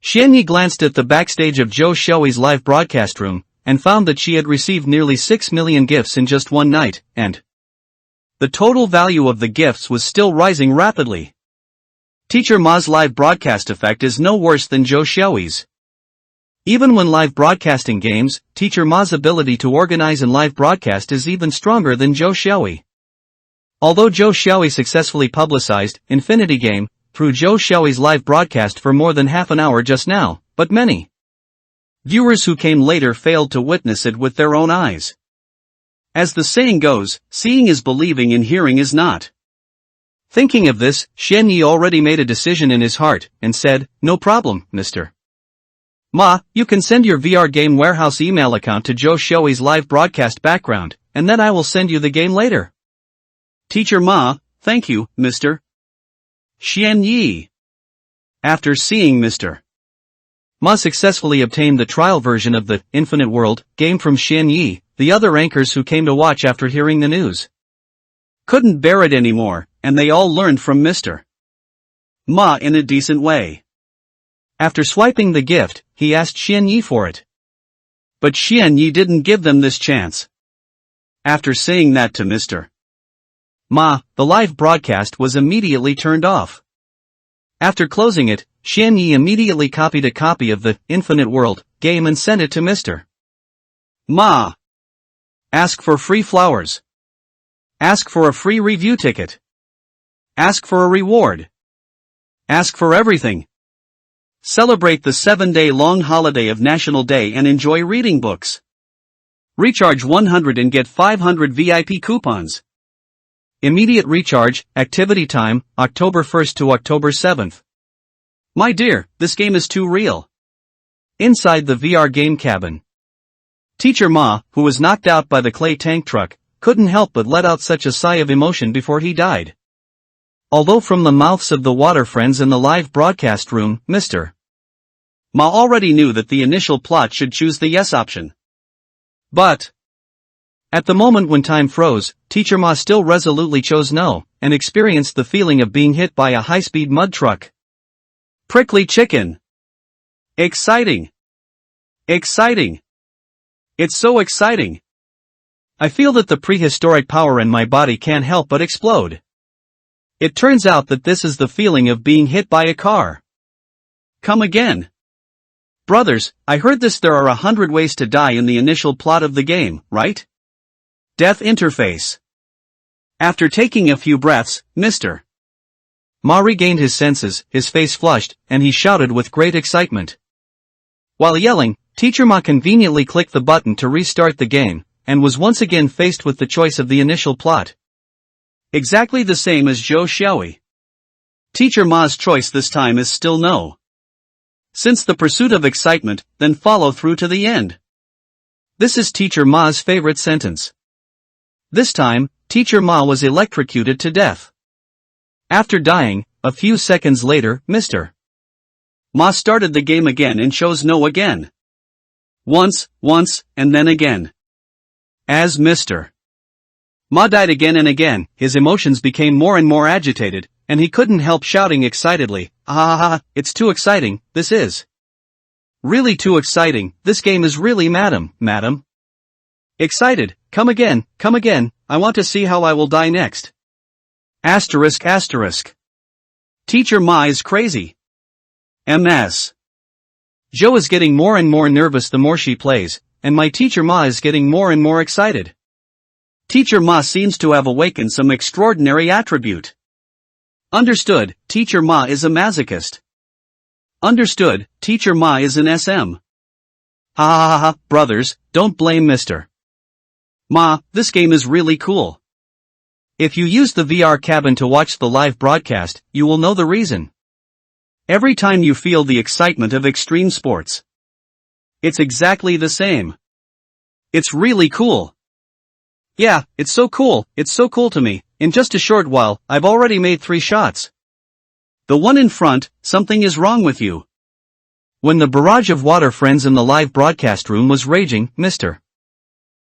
Xianyi glanced at the backstage of Joe Shoei's live broadcast room, and found that she had received nearly 6 million gifts in just one night, and the total value of the gifts was still rising rapidly. Teacher Ma's live broadcast effect is no worse than Joe Shoei's. Even when live broadcasting games, Teacher Ma's ability to organize and live broadcast is even stronger than Joe Shoei. Although Joe Shoei successfully publicized Infinity Game through Joe Shoei's live broadcast for more than half an hour just now, but many viewers who came later failed to witness it with their own eyes. As the saying goes, seeing is believing and hearing is not. Thinking of this, Xianyi already made a decision in his heart, and said, "No problem, Mr. Ma, you can send your VR Game Warehouse email account to Joe Shoei's live broadcast background, and then I will send you the game later." Teacher Ma, thank you, Mr. Xianyi. After seeing Mr. Ma successfully obtained the trial version of the Infinite World game from Xianyi, the other anchors who came to watch after hearing the news couldn't bear it anymore, and they all learned from Mr. Ma in a decent way. After swiping the gift, he asked Xianyi for it. But Xianyi didn't give them this chance. After saying that to Mr. Ma, the live broadcast was immediately turned off. After closing it, Xianyi immediately copied a copy of the Infinite World game and sent it to Mr. Ma. Ask for free flowers. Ask for a free review ticket. Ask for a reward. Ask for everything. Celebrate the 7-day long holiday of National Day and enjoy reading books. Recharge 100 and get 500 VIP coupons. Immediate recharge, activity time, October 1st to October 7th. My dear, this game is too real. Inside the VR game cabin, Teacher Ma, who was knocked out by the clay tank truck, couldn't help but let out such a sigh of emotion before he died. Although from the mouths of the water friends in the live broadcast room, Mr. Ma already knew that the initial plot should choose the yes option. But at the moment when time froze, Teacher Ma still resolutely chose no, and experienced the feeling of being hit by a high-speed mud truck. Prickly chicken. Exciting. Exciting. It's so exciting. I feel that the prehistoric power in my body can't help but explode. It turns out that this is the feeling of being hit by a car. Come again. Brothers, I heard there are 100 ways to die in the initial plot of the game, right? Death interface. After taking a few breaths, Mr. Ma regained his senses, his face flushed, and he shouted with great excitement. While yelling, Teacher Ma conveniently clicked the button to restart the game, and was once again faced with the choice of the initial plot. Exactly the same as Joe Shoei. Teacher Ma's choice this time is still no. Since the pursuit of excitement, then follow through to the end. This is Teacher Ma's favorite sentence. This time, Teacher Ma was electrocuted to death. After dying, a few seconds later, Mr. Ma started the game again and chose no again. Once, and then again. As Mr. Ma died again and again, his emotions became more and more agitated, and he couldn't help shouting excitedly, "Ah, it's too exciting, this is. Really too exciting, this game is really madam. Excited, come again, I want to see how I will die next. Asterisk. Teacher Ma is crazy. MS. Joe is getting more and more nervous the more she plays, and my Teacher Ma is getting more and more excited. Teacher Ma seems to have awakened some extraordinary attribute. Understood, Teacher Ma is a masochist. Understood, Teacher Ma is an SM. Ha ha ha ha, brothers, don't blame Mr. Ma, this game is really cool. If you use the VR cabin to watch the live broadcast, you will know the reason. Every time you feel the excitement of extreme sports. It's exactly the same. It's really cool. Yeah, it's so cool to me. In just a short while, I've already made 3 shots. The one in front, something is wrong with you. When the barrage of water friends in the live broadcast room was raging, Mr.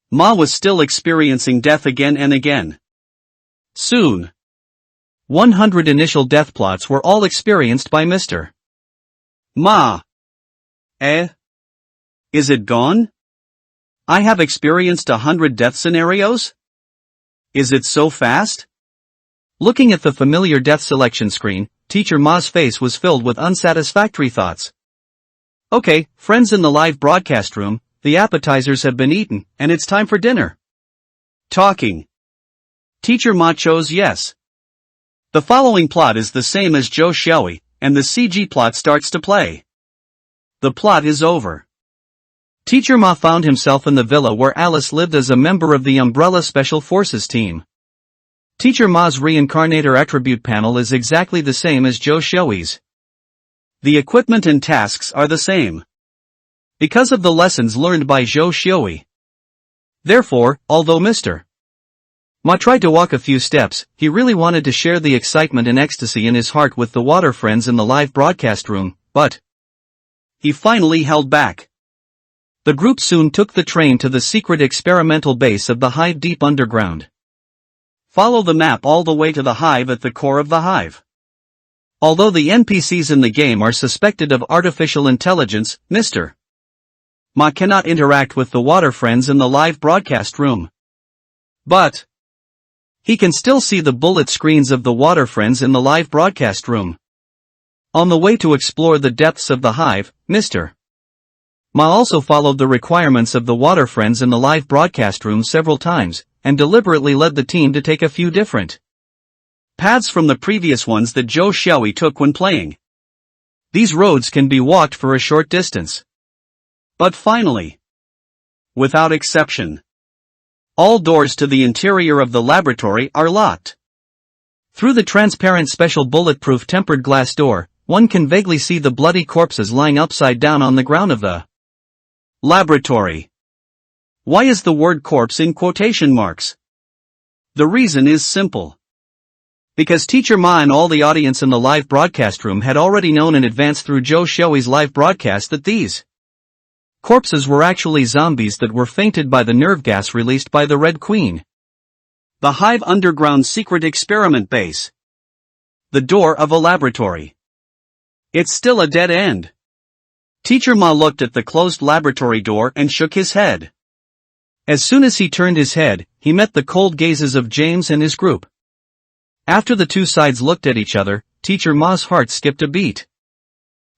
Ma was still experiencing death again and again. Soon, 100 initial death plots were all experienced by Mr. Ma. Is it gone? I have experienced 100 death scenarios? Is it so fast? Looking at the familiar death selection screen, Teacher Ma's face was filled with unsatisfactory thoughts. Okay, friends in the live broadcast room, the appetizers have been eaten, and it's time for dinner. Talking. Teacher Ma chose yes. The following plot is the same as Zhou Xiaoyi, and the CG plot starts to play. The plot is over. Teacher Ma found himself in the villa where Alice lived as a member of the Umbrella Special Forces team. Teacher Ma's reincarnator attribute panel is exactly the same as Zhou Xiaoyi's. The equipment and tasks are the same. Because of the lessons learned by Zhou Xiaoyi. Therefore, although Mr. Ma tried to walk a few steps, he really wanted to share the excitement and ecstasy in his heart with the water friends in the live broadcast room, but he finally held back. The group soon took the train to the secret experimental base of the hive deep underground. Follow the map all the way to the hive at the core of the hive. Although the NPCs in the game are suspected of artificial intelligence, Mr. Ma cannot interact with the water friends in the live broadcast room. But he can still see the bullet screens of the water friends in the live broadcast room. On the way to explore the depths of the hive, Mr. Ma also followed the requirements of the water friends in the live broadcast room several times, and deliberately led the team to take a few different paths from the previous ones that Zhou Xiaoyi took when playing. These roads can be walked for a short distance. But finally, without exception, all doors to the interior of the laboratory are locked. Through the transparent special bulletproof tempered glass door, one can vaguely see the bloody corpses lying upside down on the ground of the laboratory. Why is the word corpse in quotation marks? The reason is simple. Because Teacher Ma and all the audience in the live broadcast room had already known in advance through Zhou Xiaoyi's live broadcast that these corpses were actually zombies that were fainted by the nerve gas released by the Red Queen. The hive underground secret experiment base. The door of a laboratory. It's still a dead end. Teacher Ma looked at the closed laboratory door and shook his head. As soon as he turned his head, he met the cold gazes of James and his group. After the two sides looked at each other, Teacher Ma's heart skipped a beat.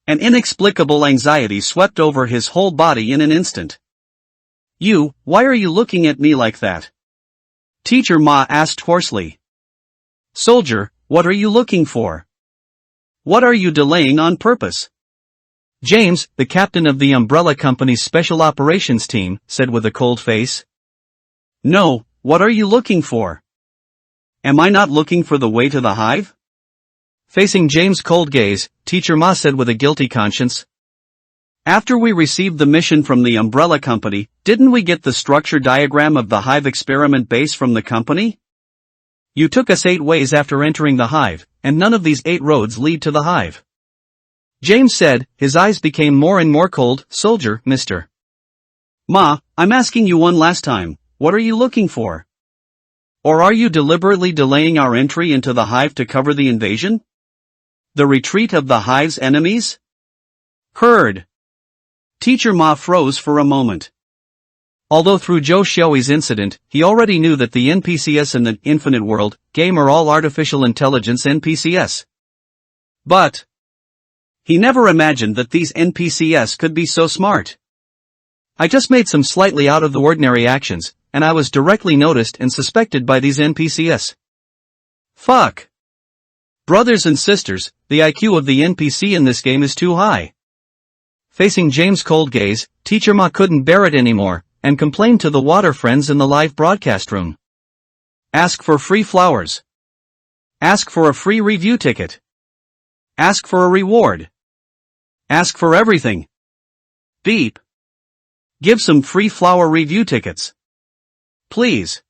An inexplicable anxiety swept over his whole body in an instant. Why are you looking at me like that? Teacher Ma asked hoarsely. Soldier, what are you looking for? What are you delaying on purpose? James, the captain of the Umbrella Company's Special Operations Team, said with a cold face. No, what are you looking for? Am I not looking for the way to the hive? Facing James' cold gaze, Teacher Ma said with a guilty conscience. After we received the mission from the Umbrella Company, didn't we get the structure diagram of the hive experiment base from the company? You took us 8 ways after entering the hive, and none of these 8 roads lead to the hive. James said, his eyes became more and more cold. Soldier, Mr. Ma, I'm asking you one last time, what are you looking for? Or are you deliberately delaying our entry into the hive to cover the invasion? The retreat of the hive's enemies? Heard. Teacher Ma froze for a moment. Although through Zhou Xiaoyi's incident, he already knew that the NPCs in the Infinite World game are all artificial intelligence NPCs. But he never imagined that these NPCs could be so smart. I just made some slightly out of the ordinary actions, and I was directly noticed and suspected by these NPCs. Fuck. Brothers and sisters, the IQ of the NPC in this game is too high. Facing James' cold gaze, Teacher Ma couldn't bear it anymore, and complained to the water friends in the live broadcast room. Ask for free flowers. Ask for a free review ticket. Ask for a reward. Ask for everything. Beep. Give some free flower review tickets. Please.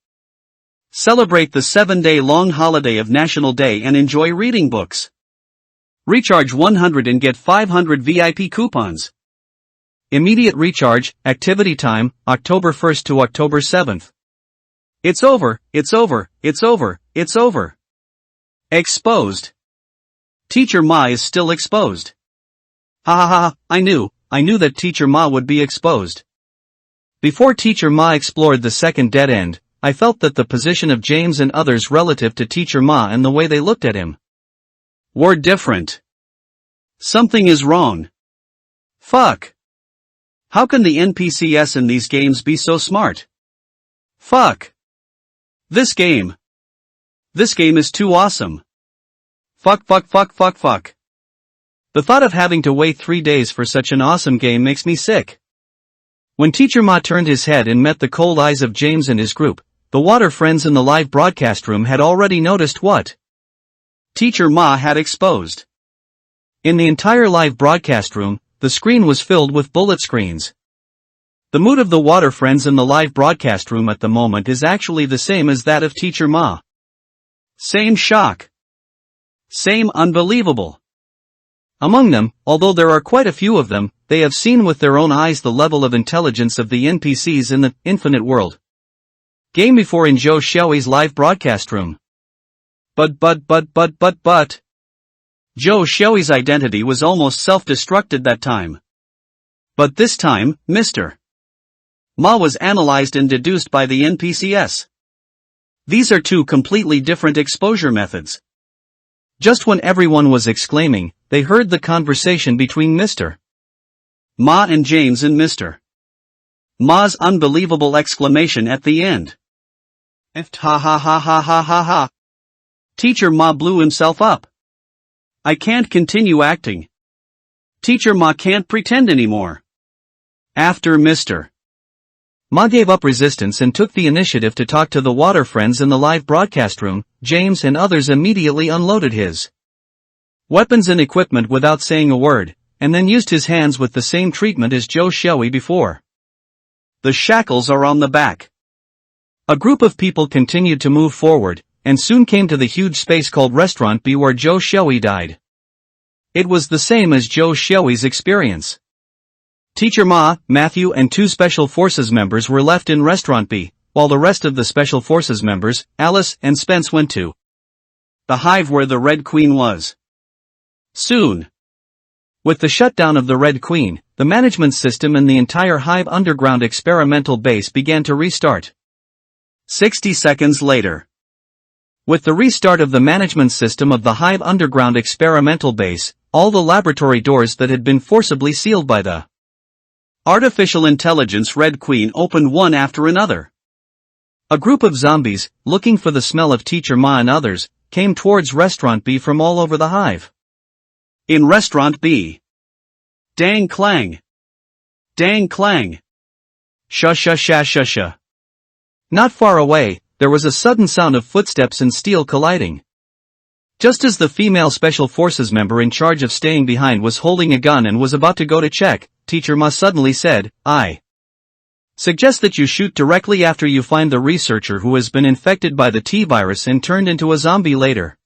Celebrate the 7-day long holiday of National Day and enjoy reading books. Recharge 100 and get 500 VIP coupons. Immediate recharge, activity time, October 1st to October 7th. It's over, it's over, it's over, it's over. Exposed. Teacher Ma is still exposed. Ha ha ha, I knew that Teacher Ma would be exposed. Before Teacher Ma explored the second dead end, I felt that the position of James and others relative to Teacher Ma and the way they looked at him were different. Something is wrong. Fuck. How can the NPCs in these games be so smart? Fuck. This game is too awesome. Fuck. The thought of having to wait 3 days for such an awesome game makes me sick. When Teacher Ma turned his head and met the cold eyes of James and his group, the water friends in the live broadcast room had already noticed what Teacher Ma had exposed. In the entire live broadcast room, the screen was filled with bullet screens. The mood of the water friends in the live broadcast room at the moment is actually the same as that of Teacher Ma. Same shock. Same unbelievable. Among them, although there are quite a few of them, they have seen with their own eyes the level of intelligence of the NPCs in the infinite world. Game before in Zhou Xiaoyi's live broadcast room. But. Zhou Xiaoyi's identity was almost self-destructed that time. But this time, Mr. Ma was analyzed and deduced by the NPCs. These are two completely different exposure methods. Just when everyone was exclaiming, they heard the conversation between Mr. Ma and James and Mr. Ma's unbelievable exclamation at the end. Ha ha ha ha ha ha ha. Teacher Ma blew himself up. I can't continue acting. Teacher Ma can't pretend anymore. After Mr. Ma gave up resistance and took the initiative to talk to the water friends in the live broadcast room, James and others immediately unloaded his weapons and equipment without saying a word, and then used his hands with the same treatment as Zhou Xiaoyi before. The shackles are on the back. A group of people continued to move forward, and soon came to the huge space called Restaurant B where Zhou Xiaoyi died. It was the same as Zhou Xiaoyi's experience. Teacher Ma, Matthew and 2 Special Forces members were left in Restaurant B, while the rest of the Special Forces members, Alice and Spence, went to the hive where the Red Queen was. Soon. With the shutdown of the Red Queen, the management system and the entire hive underground experimental base began to restart. 60 seconds later. With the restart of the management system of the hive underground experimental base, all the laboratory doors that had been forcibly sealed by the artificial intelligence Red Queen opened one after another. A group of zombies, looking for the smell of Teacher Ma and others, came towards Restaurant B from all over the hive. In Restaurant B. Dang clang. Dang clang. Sha. Not far away, there was a sudden sound of footsteps and steel colliding. Just as the female Special Forces member in charge of staying behind was holding a gun and was about to go to check, Teacher Ma suddenly said, I suggest that you shoot directly after you find the researcher who has been infected by the T-virus and turned into a zombie later.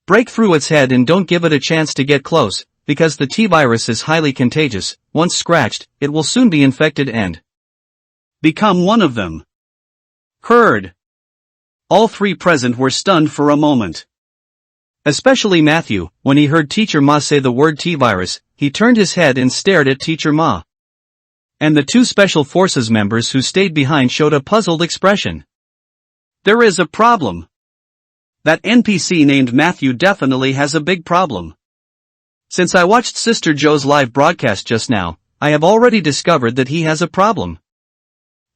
Break through its head and don't give it a chance to get close, because the T-virus is highly contagious. Once scratched, it will soon be infected and become one of them. Heard. All 3 present were stunned for a moment. Especially Matthew. When he heard Teacher Ma say the word T-virus, he turned his head and stared at Teacher Ma. And the 2 Special Forces members who stayed behind showed a puzzled expression. There is a problem. That NPC named Matthew definitely has a big problem. Since I watched Sister Joe's live broadcast just now, I have already discovered that he has a problem.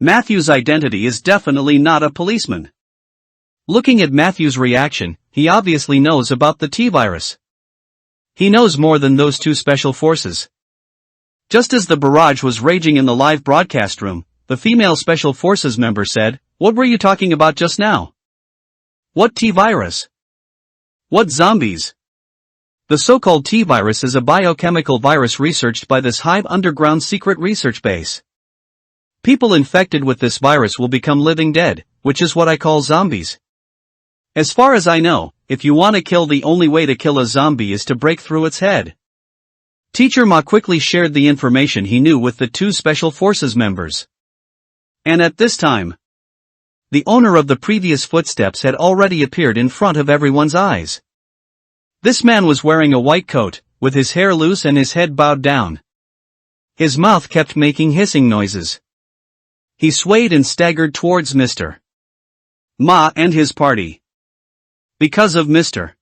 Matthew's identity is definitely not a policeman. Looking at Matthew's reaction, he obviously knows about the T-virus. He knows more than those two special forces. Just as the barrage was raging in the live broadcast room, the female special forces member said, "What were you talking about just now? What T-virus? What zombies?" The so-called T-virus is a biochemical virus researched by this Hive underground secret research base. People infected with this virus will become living dead, which is what I call zombies. As far as I know, if you want to kill, the only way to kill a zombie is to break through its head. Teacher Ma quickly shared the information he knew with the two special forces members. And at this time, the owner of the previous footsteps had already appeared in front of everyone's eyes. This man was wearing a white coat, with his hair loose and his head bowed down. His mouth kept making hissing noises. He swayed and staggered towards Mr. Ma and his party. Because of Mr.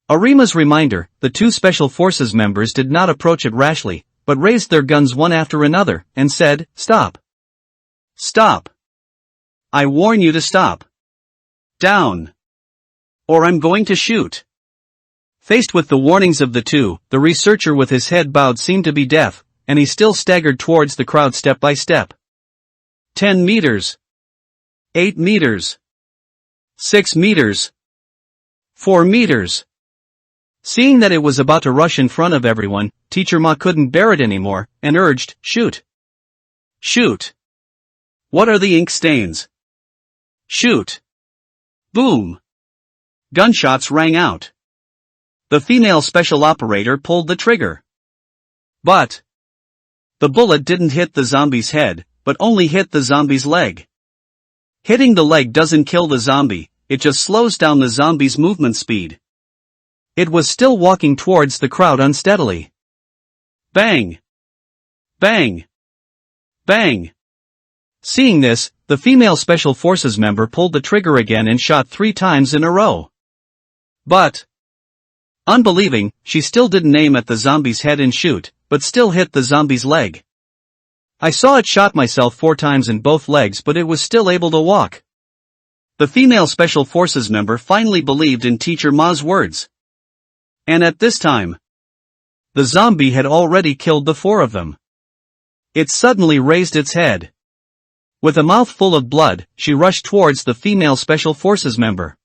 Arima's reminder, the two special forces members did not approach it rashly, but raised their guns one after another, and said, "Stop. Stop. I warn you to stop. Down. Or I'm going to shoot." Faced with the warnings of the two, the researcher with his head bowed seemed to be deaf, and he still staggered towards the crowd step by step. 10 meters. 8 meters. 6 meters. 4 meters. Seeing that it was about to rush in front of everyone, Teacher Ma couldn't bear it anymore, and urged, "Shoot. Shoot. What are the ink stains? Shoot." Boom. Gunshots rang out. The female special operator pulled the trigger. But the bullet didn't hit the zombie's head, but only hit the zombie's leg. Hitting the leg doesn't kill the zombie, it just slows down the zombie's movement speed. It was still walking towards the crowd unsteadily. Bang! Bang! Bang! Seeing this, the female special forces member pulled the trigger again and shot 3 times in a row. But, unbelieving, she still didn't aim at the zombie's head and shoot, but still hit the zombie's leg. I saw it shot myself 4 times in both legs, but it was still able to walk. The female special forces member finally believed in Teacher Ma's words. And at this time, the zombie had already killed the 4 of them. It suddenly raised its head. With a mouth full of blood, she rushed towards the female special forces member.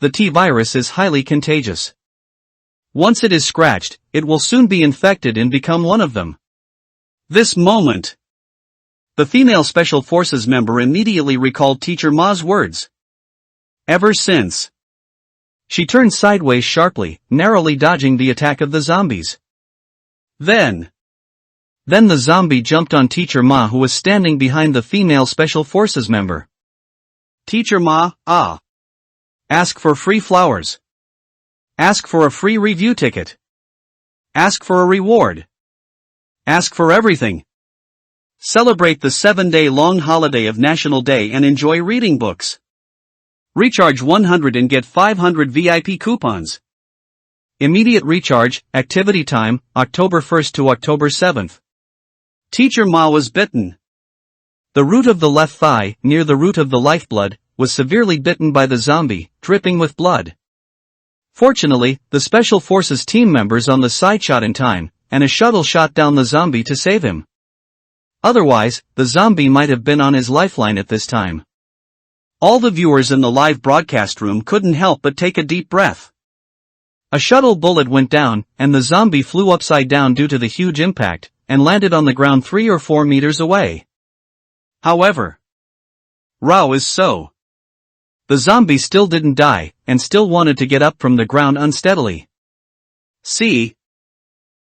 The T-virus is highly contagious. Once it is scratched, it will soon be infected and become one of them. This moment, the female special forces member immediately recalled Teacher Ma's words. Ever since, she turned sideways sharply, narrowly dodging the attack of the zombies. Then the zombie jumped on Teacher Ma, who was standing behind the female special forces member. "Teacher Ma, ask for free flowers. Ask for a free review ticket. Ask for a reward. Ask for everything. Celebrate the 7-day-long holiday of National Day and enjoy reading books. Recharge 100 and get 500 VIP coupons. Immediate recharge, activity time, October 1st to October 7th. Teacher Ma was bitten. The root of the left thigh, near the root of the lifeblood, was severely bitten by the zombie, dripping with blood. Fortunately, the Special Forces team members on the side shot in time, and a shuttle shot down the zombie to save him. Otherwise, the zombie might have been on his lifeline at this time. All the viewers in the live broadcast room couldn't help but take a deep breath. A shuttle bullet went down, and the zombie flew upside down due to the huge impact, and landed on the ground 3 or 4 meters away. However, Rao is so. The zombie still didn't die, and still wanted to get up from the ground unsteadily. See?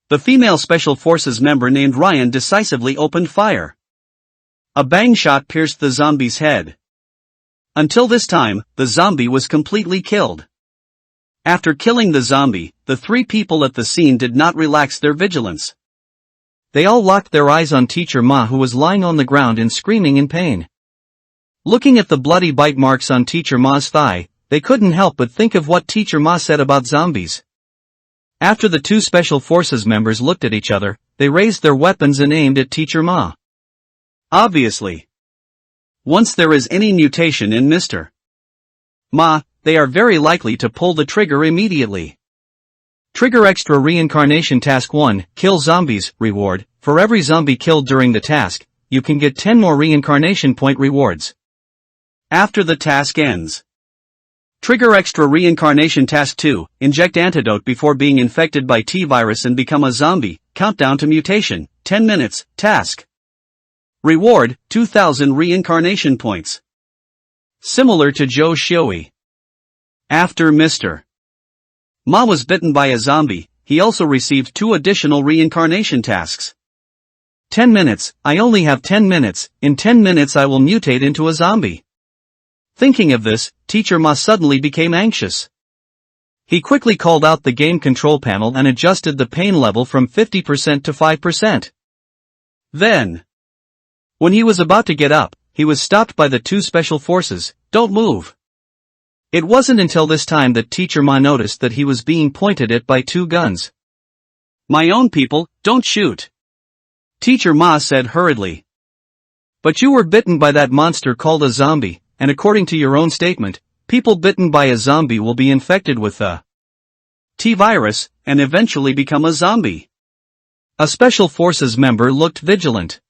The female Special Forces member named Ryan decisively opened fire. A bang shot pierced the zombie's head. Until this time, the zombie was completely killed. After killing the zombie, the 3 people at the scene did not relax their vigilance. They all locked their eyes on Teacher Ma, who was lying on the ground and screaming in pain. Looking at the bloody bite marks on Teacher Ma's thigh, they couldn't help but think of what Teacher Ma said about zombies. After the 2 Special Forces members looked at each other, they raised their weapons and aimed at Teacher Ma. Obviously, once there is any mutation in Mr. They are very likely to pull the trigger immediately. Trigger Extra Reincarnation Task 1, Kill Zombies, Reward. For every zombie killed during the task, you can get 10 more reincarnation point rewards. After the task ends. Trigger Extra Reincarnation Task 2, Inject Antidote before being infected by T-Virus and become a zombie, Countdown to Mutation, 10 minutes, Task. Reward, 2000 reincarnation points. Similar to Joe Shoei. After Mr. Ma was bitten by a zombie, he also received 2 additional reincarnation tasks. 10 minutes, I only have 10 minutes, in 10 minutes I will mutate into a zombie. Thinking of this, Teacher Ma suddenly became anxious. He quickly called out the game control panel and adjusted the pain level from 50% to 5%. Then, when he was about to get up, he was stopped by the 2 special forces. Don't move. It wasn't until this time that Teacher Ma noticed that he was being pointed at by 2 guns. My own people, don't shoot. Teacher Ma said hurriedly. But you were bitten by that monster called a zombie, and according to your own statement, people bitten by a zombie will be infected with the T-Virus, and eventually become a zombie. A Special Forces member looked vigilant.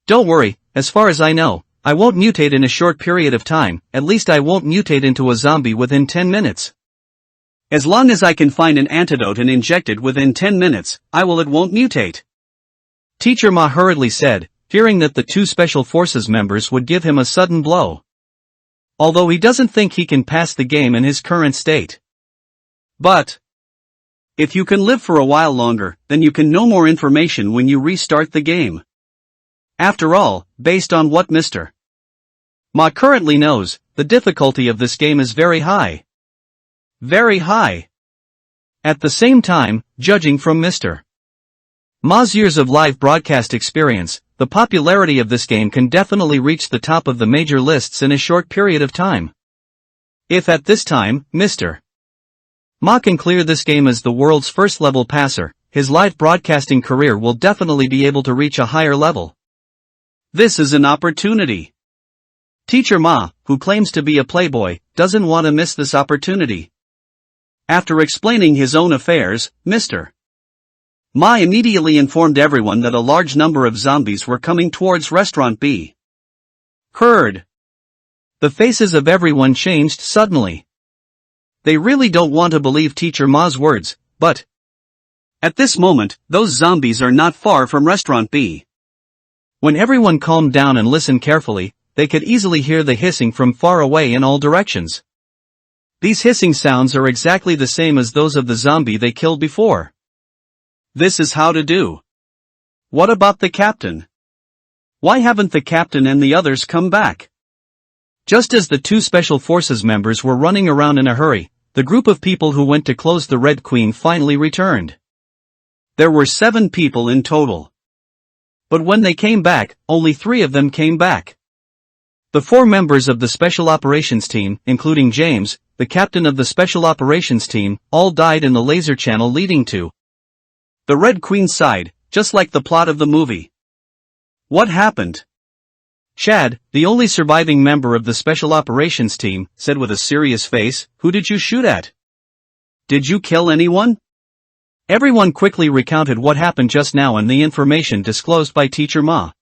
Don't worry, as far as I know, I won't mutate in a short period of time, at least I won't mutate into a zombie within 10 minutes. As long as I can find an antidote and inject it within 10 minutes, it won't mutate. Teacher Ma hurriedly said, fearing that the 2 Special Forces members would give him a sudden blow. Although he doesn't think he can pass the game in his current state. But if you can live for a while longer, then you can know more information when you restart the game. After all, based on what Mr. Ma currently knows, the difficulty of this game is very high. Very high. At the same time, judging from Mr. Ma's years of live broadcast experience, the popularity of this game can definitely reach the top of the major lists in a short period of time. If at this time, Mr. Ma can clear this game as the world's first level passer, his live broadcasting career will definitely be able to reach a higher level. This is an opportunity. Teacher Ma, who claims to be a playboy, doesn't want to miss this opportunity. After explaining his own affairs, Mr. Ma immediately informed everyone that a large number of zombies were coming towards Restaurant B. Heard. The faces of everyone changed suddenly. They really don't want to believe Teacher Ma's words, but at this moment, those zombies are not far from Restaurant B. When everyone calmed down and listened carefully, they could easily hear the hissing from far away in all directions. These hissing sounds are exactly the same as those of the zombie they killed before. This is how to do. What about the captain? Why haven't the captain and the others come back? Just as the 2 Special Forces members were running around in a hurry, the group of people who went to close the Red Queen finally returned. There were 7 people in total. But when they came back, only 3 of them came back. The 4 members of the Special Operations Team, including James, the captain of the Special Operations Team, all died in the laser channel leading to the Red Queen's side, just like the plot of the movie. What happened? Chad, the only surviving member of the Special Operations Team, said with a serious face, "Who did you shoot at? Did you kill anyone?" Everyone quickly recounted what happened just now and the information disclosed by Teacher Ma.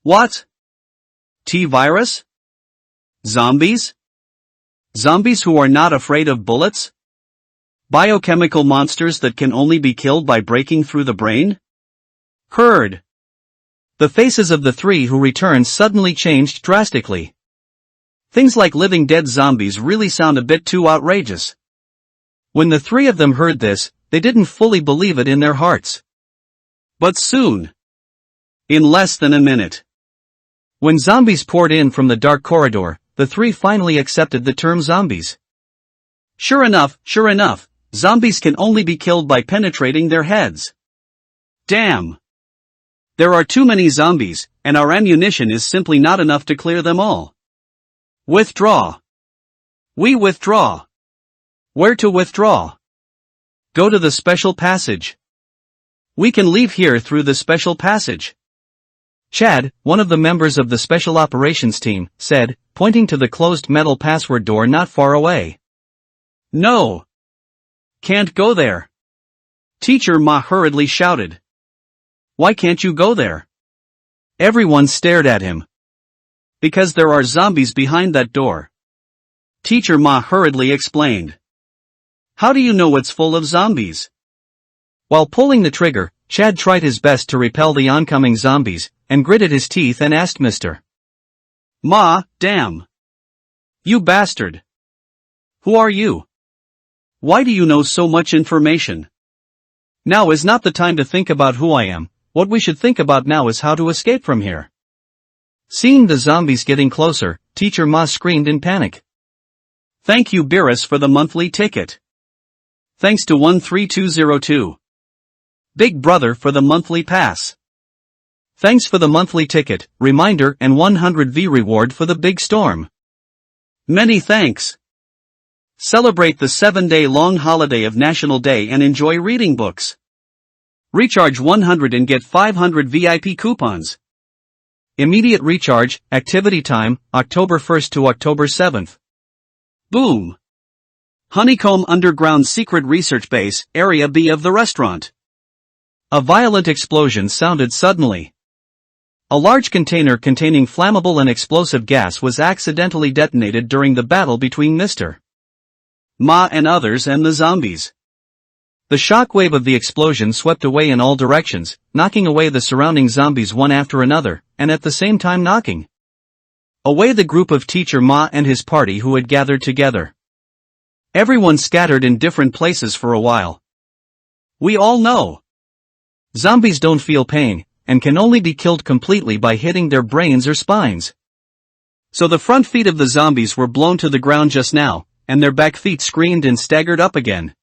What? T-Virus? Zombies? Zombies who are not afraid of bullets? Biochemical monsters that can only be killed by breaking through the brain? Heard. The faces of the 3 who returned suddenly changed drastically. Things like living dead zombies really sound a bit too outrageous. When the 3 of them heard this, they didn't fully believe it in their hearts. But soon, in less than a minute, when zombies poured in from the dark corridor, the 3 finally accepted the term zombies. Sure enough, zombies can only be killed by penetrating their heads. Damn! There are too many zombies, and our ammunition is simply not enough to clear them all. Withdraw. We withdraw. Where to withdraw? Go to the special passage. We can leave here through the special passage. Chad, one of the members of the Special Operations team, said, pointing to the closed metal password door not far away. No! Can't go there! Teacher Ma hurriedly shouted. Why can't you go there? Everyone stared at him. Because there are zombies behind that door. Teacher Ma hurriedly explained. How do you know it's full of zombies? While pulling the trigger, Chad tried his best to repel the oncoming zombies, and gritted his teeth and asked Mr. Ma, damn! You bastard! Who are you? Why do you know so much information? Now is not the time to think about who I am, what we should think about now is how to escape from here. Seeing the zombies getting closer, Teacher Ma screamed in panic. Thank you Beerus for the monthly ticket. Thanks to 13202. Big Brother for the monthly pass. Thanks for the monthly ticket, reminder and 100V reward for the big storm. Many thanks. Celebrate the 7-day long holiday of National Day and enjoy reading books. Recharge 100 and get 500 VIP coupons. Immediate recharge, activity time, October 1st to October 7th. Boom! Honeycomb Underground Secret Research Base, Area B of the restaurant. A violent explosion sounded suddenly. A large container containing flammable and explosive gas was accidentally detonated during the battle between Mr. Ma and others and the zombies. The shockwave of the explosion swept away in all directions, knocking away the surrounding zombies one after another, and at the same time knocking away the group of Teacher Ma and his party who had gathered together. Everyone scattered in different places for a while. We all know. Zombies don't feel pain, and can only be killed completely by hitting their brains or spines. So the front feet of the zombies were blown to the ground just now, and their back feet screamed and staggered up again.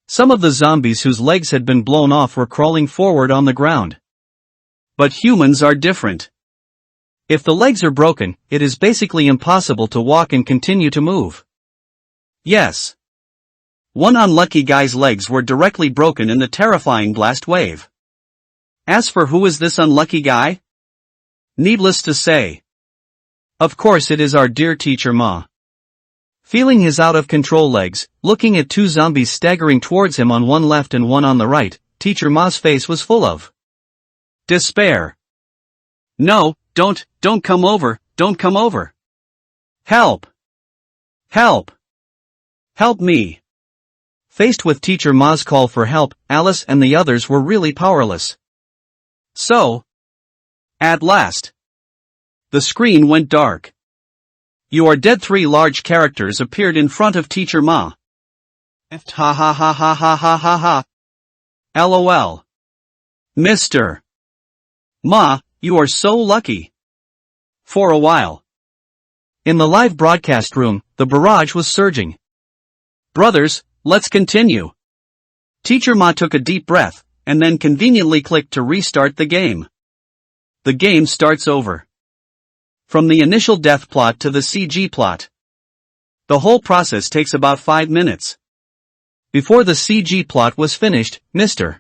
Some of the zombies whose legs had been blown off were crawling forward on the ground. But humans are different. If the legs are broken, it is basically impossible to walk and continue to move. Yes. One unlucky guy's legs were directly broken in the terrifying blast wave. As for who is this unlucky guy? Needless to say. Of course it is our dear Teacher Ma. Feeling his out-of-control legs, looking at two zombies staggering towards him on one left and one on the right, Teacher Ma's face was full of despair. No, don't come over, don't come over. Help! Help! Help me! Faced with Teacher Ma's call for help, Alice and the others were really powerless. So, at last, the screen went dark. You are dead. 3 large characters appeared in front of Teacher Ma. Ha ha ha ha ha ha ha ha. LOL. Mr. Ma, you are so lucky. For a while. In the live broadcast room, the barrage was surging. Brothers, let's continue. Teacher Ma took a deep breath, and then conveniently clicked to restart the game. The game starts over. From the initial death plot to the CG plot. The whole process takes about 5 minutes. Before the CG plot was finished, Mr.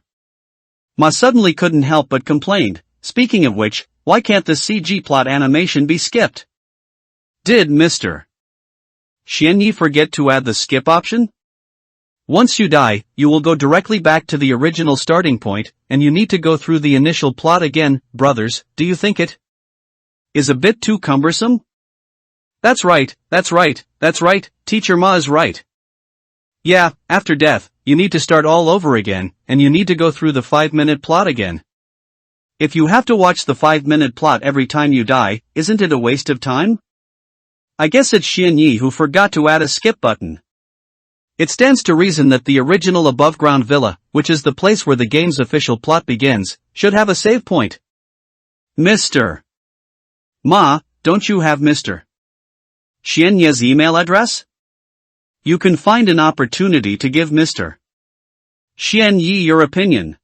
Ma suddenly couldn't help but complained, speaking of which, why can't the CG plot animation be skipped? Did Mr. Xianyi forget to add the skip option? Once you die, you will go directly back to the original starting point, and you need to go through the initial plot again. Brothers, do you think it is a bit too cumbersome? That's right, Teacher Ma is right. Yeah, after death, you need to start all over again, and you need to go through the 5-minute plot again. If you have to watch the 5-minute plot every time you die, isn't it a waste of time? I guess it's Xianyi who forgot to add a skip button. It stands to reason that the original above-ground villa, which is the place where the game's official plot begins, should have a save point. Mr. Ma, don't you have Mr. Xianyi's email address? You can find an opportunity to give Mr. Xianyi your opinion.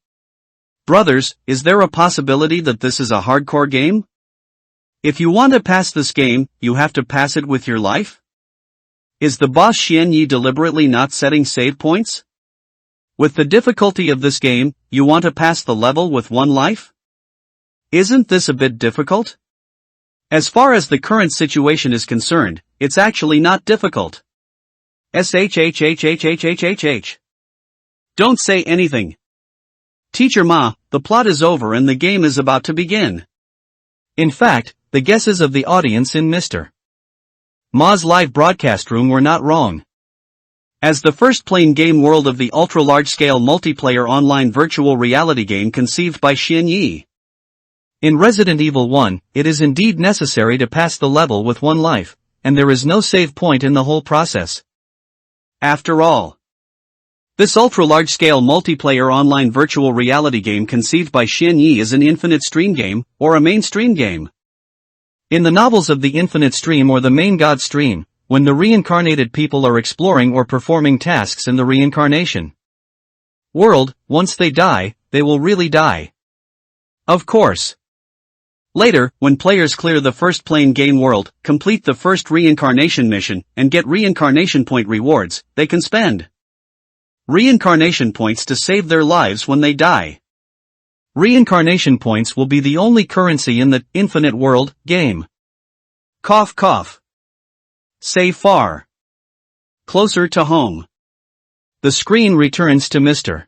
Brothers, is there a possibility that this is a hardcore game? If you want to pass this game, you have to pass it with your life? Is the boss Xianyi deliberately not setting save points? With the difficulty of this game, you want to pass the level with 1 life? Isn't this a bit difficult? As far as the current situation is concerned, it's actually not difficult. SHHHHHHHH. Don't say anything. Teacher Ma, the plot is over and the game is about to begin. In fact, the guesses of the audience in Mr. Ma's live broadcast room were not wrong. As the first plain game world of the ultra-large-scale multiplayer online virtual reality game conceived by Xian Yi. In Resident Evil 1, it is indeed necessary to pass the level with one life, and there is no save point in the whole process. After all, this ultra-large-scale multiplayer online virtual reality game conceived by Xian Yi is an infinite stream game, or a mainstream game. In the novels of the infinite stream or the main god stream, when the reincarnated people are exploring or performing tasks in the reincarnation world, once they die, they will really die. Of course. Later, when players clear the first plain game world, complete the first reincarnation mission, and get reincarnation point rewards, they can spend reincarnation points to save their lives when they die. Reincarnation points will be the only currency in the Infinite World game. Cough cough. Say far closer to home. The screen returns to Mr.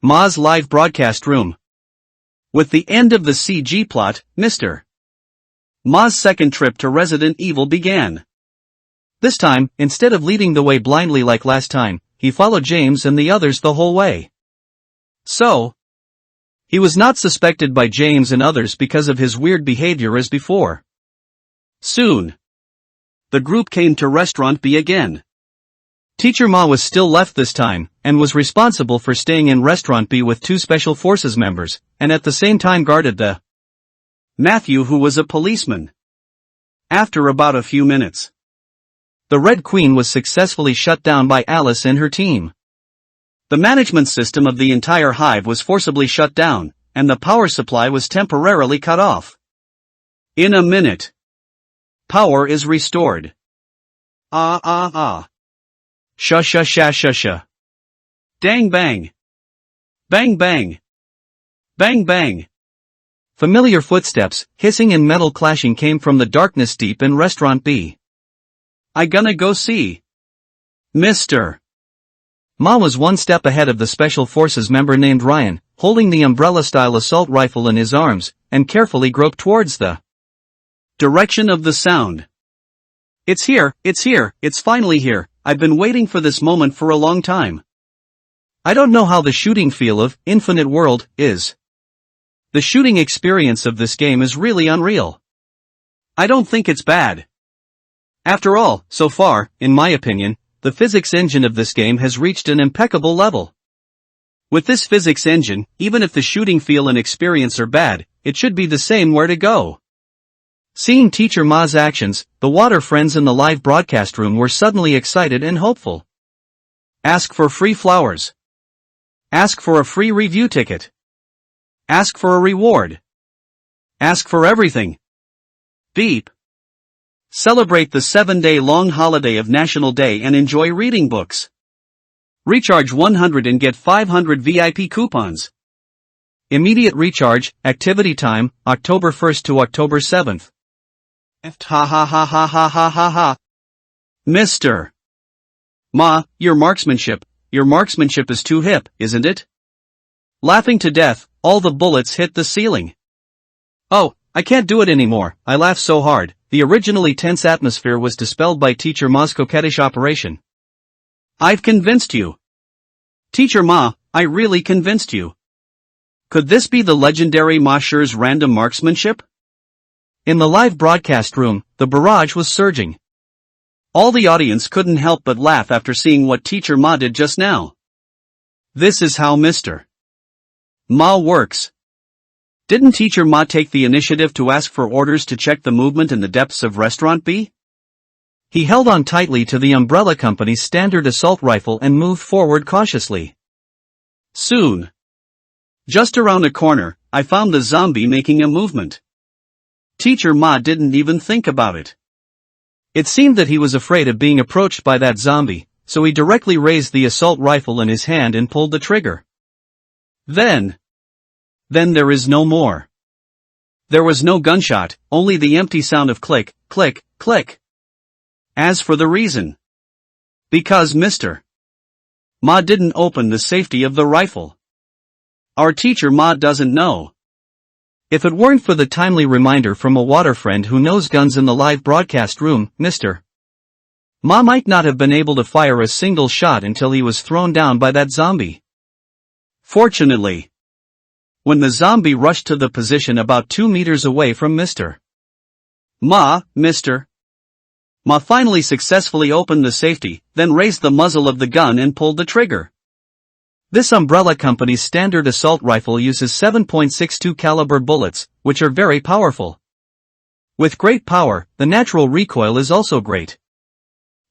Ma's live broadcast room. With the end of the CG plot, Mr. Ma's second trip to Resident Evil began. This time, instead of leading the way blindly like last time, he followed James and the others the whole way. So, he was not suspected by James and others because of his weird behavior as before. Soon, the group came to Restaurant B again. Teacher Ma was still left this time, and was responsible for staying in Restaurant B with two Special Forces members, and at the same time guarded the Matthew, who was a policeman. After about a few minutes, the Red Queen was successfully shut down by Alice and her team. The management system of the entire hive was forcibly shut down, and the power supply was temporarily cut off. In a minute, power is restored. Sha sha sha sha sha. Dang bang. Bang bang. Bang bang. Familiar footsteps, hissing and metal clashing came from the darkness deep in Restaurant B. I gonna go see Mr. Ma was one step ahead of the Special Forces member named Ryan, holding the umbrella-style assault rifle in his arms, and carefully groped towards the direction of the sound. It's here, it's finally here. I've been waiting for this moment for a long time. I don't know how the shooting feel of Infinite World is. The shooting experience of this game is really unreal. I don't think it's bad. After all, so far, in my opinion, the physics engine of this game has reached an impeccable level. With this physics engine, even if the shooting feel and experience are bad, it should be the same where to go. Seeing Teacher Ma's actions, the water friends in the live broadcast room were suddenly excited and hopeful. Ask for free flowers. Ask for a free review ticket. Ask for a reward. Ask for everything. Beep. Celebrate the 7-day-long holiday of National Day and enjoy reading books. Recharge 100 and get 500 VIP coupons. Immediate recharge, activity time, October 1st to October 7th. Ha ha ha ha ha ha ha ha. Mr. Ma, your marksmanship is too hip, isn't it? Laughing to death, all the bullets hit the ceiling. Oh, I can't do it anymore, I laughed so hard. The originally tense atmosphere was dispelled by Teacher Ma's coquettish operation. I've convinced you. Teacher Ma, I really convinced you. Could this be the legendary Ma Shi's random marksmanship? In the live broadcast room, the barrage was surging. All the audience couldn't help but laugh after seeing what Teacher Ma did just now. This is how Mr. Ma works. Didn't Teacher Ma take the initiative to ask for orders to check the movement in the depths of Restaurant B? He held on tightly to the Umbrella Company's standard assault rifle and moved forward cautiously. Soon, just around a corner, I found the zombie making a movement. Teacher Ma didn't even think about it. It seemed that he was afraid of being approached by that zombie, so he directly raised the assault rifle in his hand and pulled the trigger. Then there is no more. There was no gunshot, only the empty sound of click, click, click. As for the reason. Because Mr. Ma didn't open the safety of the rifle. Our teacher Ma doesn't know. If it weren't for the timely reminder from a water friend who knows guns in the live broadcast room, Mr. Ma might not have been able to fire a single shot until he was thrown down by that zombie. Fortunately, when the zombie rushed to the position about 2 meters away from Mr. Ma finally successfully opened the safety, then raised the muzzle of the gun and pulled the trigger. This Umbrella Company's standard assault rifle uses 7.62 caliber bullets, which are very powerful. With great power, the natural recoil is also great.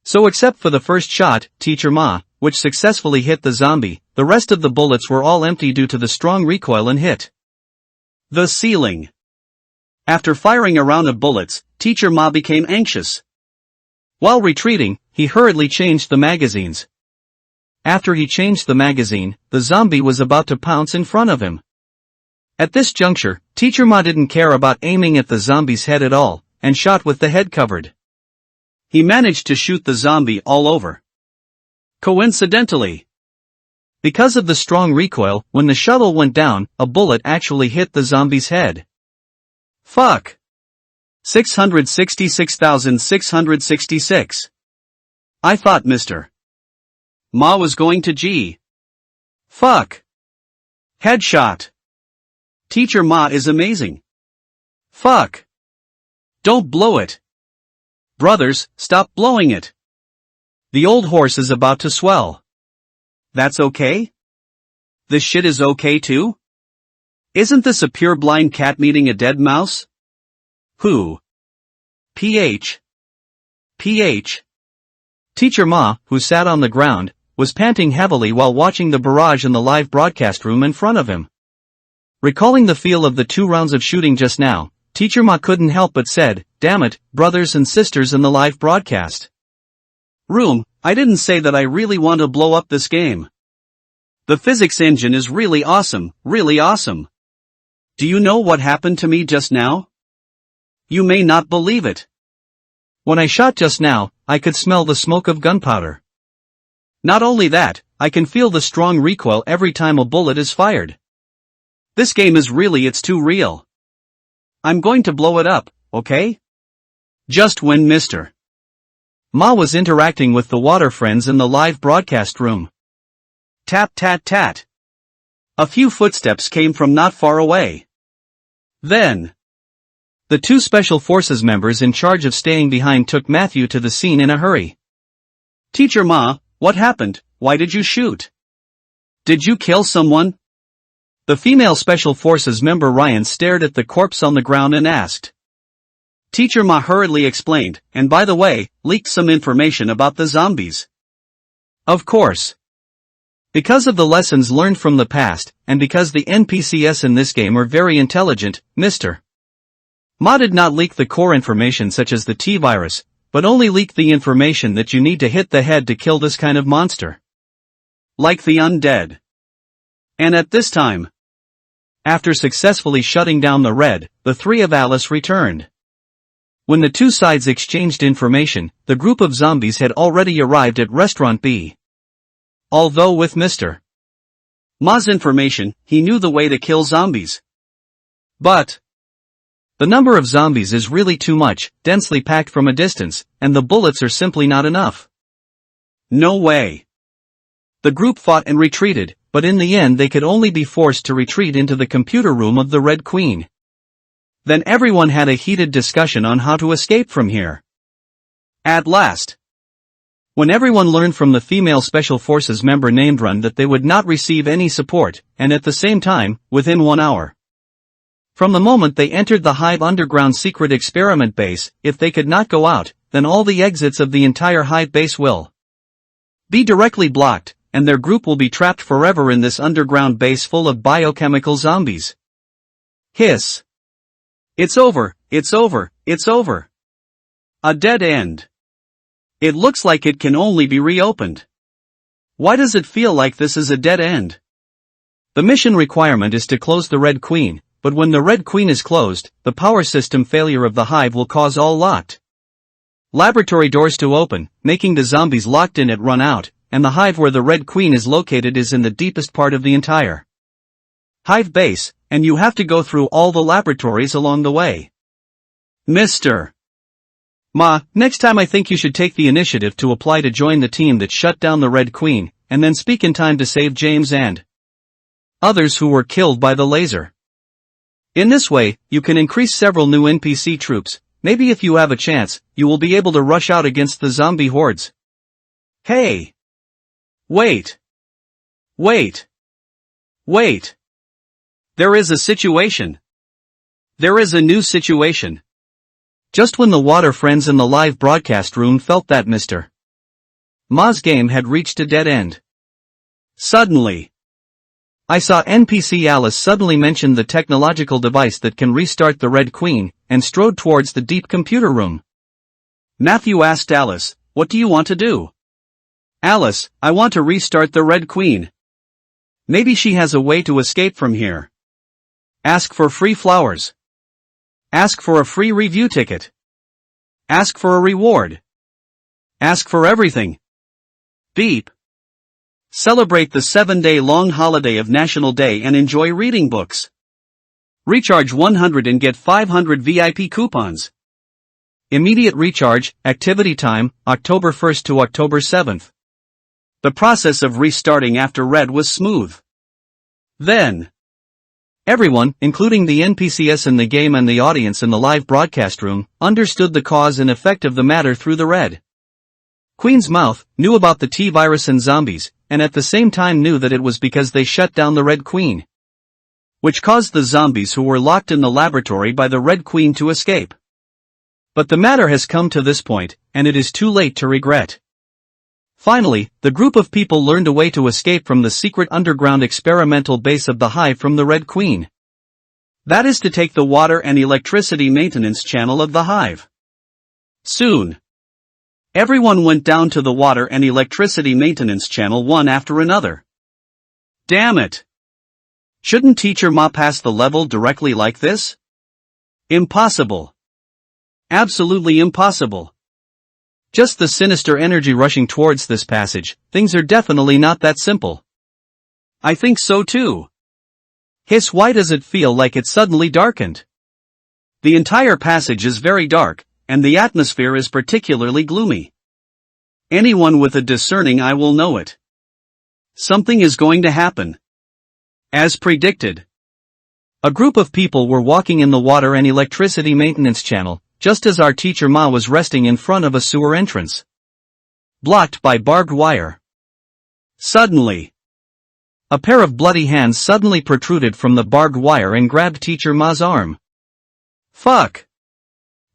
So except for the first shot, Teacher Ma, which successfully hit the zombie, the rest of the bullets were all empty due to the strong recoil and hit the ceiling. After firing a round of bullets, Teacher Ma became anxious. While retreating, he hurriedly changed the magazines. After he changed the magazine, the zombie was about to pounce in front of him. At this juncture, Teacher Ma didn't care about aiming at the zombie's head at all, and shot with the head covered. He managed to shoot the zombie all over. Coincidentally, because of the strong recoil, when the shuttle went down, a bullet actually hit the zombie's head. Fuck. 666,666. I thought Mr. Ma was going to G. Fuck. Headshot. Teacher Ma is amazing. Fuck. Don't blow it. Brothers, stop blowing it. The old horse is about to swell. That's okay? This shit is okay too? Isn't this a pure blind cat meeting a dead mouse? Who? PH. Teacher Ma, who sat on the ground, was panting heavily while watching the barrage in the live broadcast room in front of him. Recalling the feel of the 2 rounds of shooting just now, Teacher Ma couldn't help but said, "Damn it, brothers and sisters in the live broadcast room, I didn't say that I really want to blow up this game. The physics engine is really awesome, really awesome. Do you know what happened to me just now? You may not believe it. When I shot just now, I could smell the smoke of gunpowder. Not only that, I can feel the strong recoil every time a bullet is fired. This game is it's too real. I'm going to blow it up, okay?" Just when Mr. Ma was interacting with the water friends in the live broadcast room. Tap tat tat. A few footsteps came from not far away. Then, the 2 Special Forces members in charge of staying behind took Matthew to the scene in a hurry. "Teacher Ma, what happened? Why did you shoot? Did you kill someone?" The female Special Forces member Ryan stared at the corpse on the ground and asked. Teacher Ma hurriedly explained, and by the way, leaked some information about the zombies. Of course. Because of the lessons learned from the past, and because the NPCs in this game are very intelligent, Mr. Ma did not leak the core information such as the T-virus, but only leaked the information that you need to hit the head to kill this kind of monster. Like the undead. And at this time, after successfully shutting down the Red, the 3 of Alice returned. When the 2 sides exchanged information, the group of zombies had already arrived at Restaurant B. Although with Mr. Ma's information, he knew the way to kill zombies. But the number of zombies is really too much, densely packed from a distance, and the bullets are simply not enough. No way. The group fought and retreated, but in the end they could only be forced to retreat into the computer room of the Red Queen. Then everyone had a heated discussion on how to escape from here. At last, when everyone learned from the female Special Forces member named Run that they would not receive any support, and at the same time, within 1 hour. From the moment they entered the Hive underground secret experiment base, if they could not go out, then all the exits of the entire Hive base will be directly blocked, and their group will be trapped forever in this underground base full of biochemical zombies. Hiss. It's over, it's over, it's over. A dead end. It looks like it can only be reopened. Why does it feel like this is a dead end? The mission requirement is to close the Red Queen, but when the Red Queen is closed, the power system failure of the hive will cause all locked laboratory doors to open, making the zombies locked in it run out, and the hive where the Red Queen is located is in the deepest part of the entire hive base, and you have to go through all the laboratories along the way. Mr. Ma, next time I think you should take the initiative to apply to join the team that shut down the Red Queen, and then speak in time to save James and others who were killed by the laser. In this way, you can increase several new NPC troops. Maybe if you have a chance, you will be able to rush out against the zombie hordes. Hey! Wait! Wait! Wait! There is a situation. There is a new situation. Just when the water friends in the live broadcast room felt that Mr. Ma's game had reached a dead end. Suddenly, I saw NPC Alice suddenly mention the technological device that can restart the Red Queen, and strode towards the deep computer room. Matthew asked Alice, "What do you want to do?" "Alice, I want to restart the Red Queen. Maybe she has a way to escape from here. Ask for free flowers. Ask for a free review ticket. Ask for a reward. Ask for everything. Beep. Celebrate the 7-day-long holiday of National Day and enjoy reading books. Recharge 100 and get 500 VIP coupons. Immediate recharge, activity time, October 1st to October 7th. The process of restarting after Red was smooth. Then, everyone, including the NPCs in the game and the audience in the live broadcast room, understood the cause and effect of the matter through the Red Queen's mouth, knew about the T-virus and zombies, and at the same time knew that it was because they shut down the Red Queen, which caused the zombies who were locked in the laboratory by the Red Queen to escape. But the matter has come to this point, and it is too late to regret. Finally, the group of people learned a way to escape from the secret underground experimental base of the hive from the Red Queen. That is to take the water and electricity maintenance channel of the hive. Soon, everyone went down to the water and electricity maintenance channel one after another. Damn it! Shouldn't Teacher Ma pass the level directly like this? Impossible. Absolutely impossible. Just the sinister energy rushing towards this passage, things are definitely not that simple. I think so too. Hiss, why does it feel like it suddenly darkened? The entire passage is very dark, and the atmosphere is particularly gloomy. Anyone with a discerning eye will know it. Something is going to happen. As predicted, a group of people were walking in the water and electricity maintenance channel, just as our Teacher Ma was resting in front of a sewer entrance, blocked by barbed wire. Suddenly, a pair of bloody hands suddenly protruded from the barbed wire and grabbed Teacher Ma's arm. Fuck!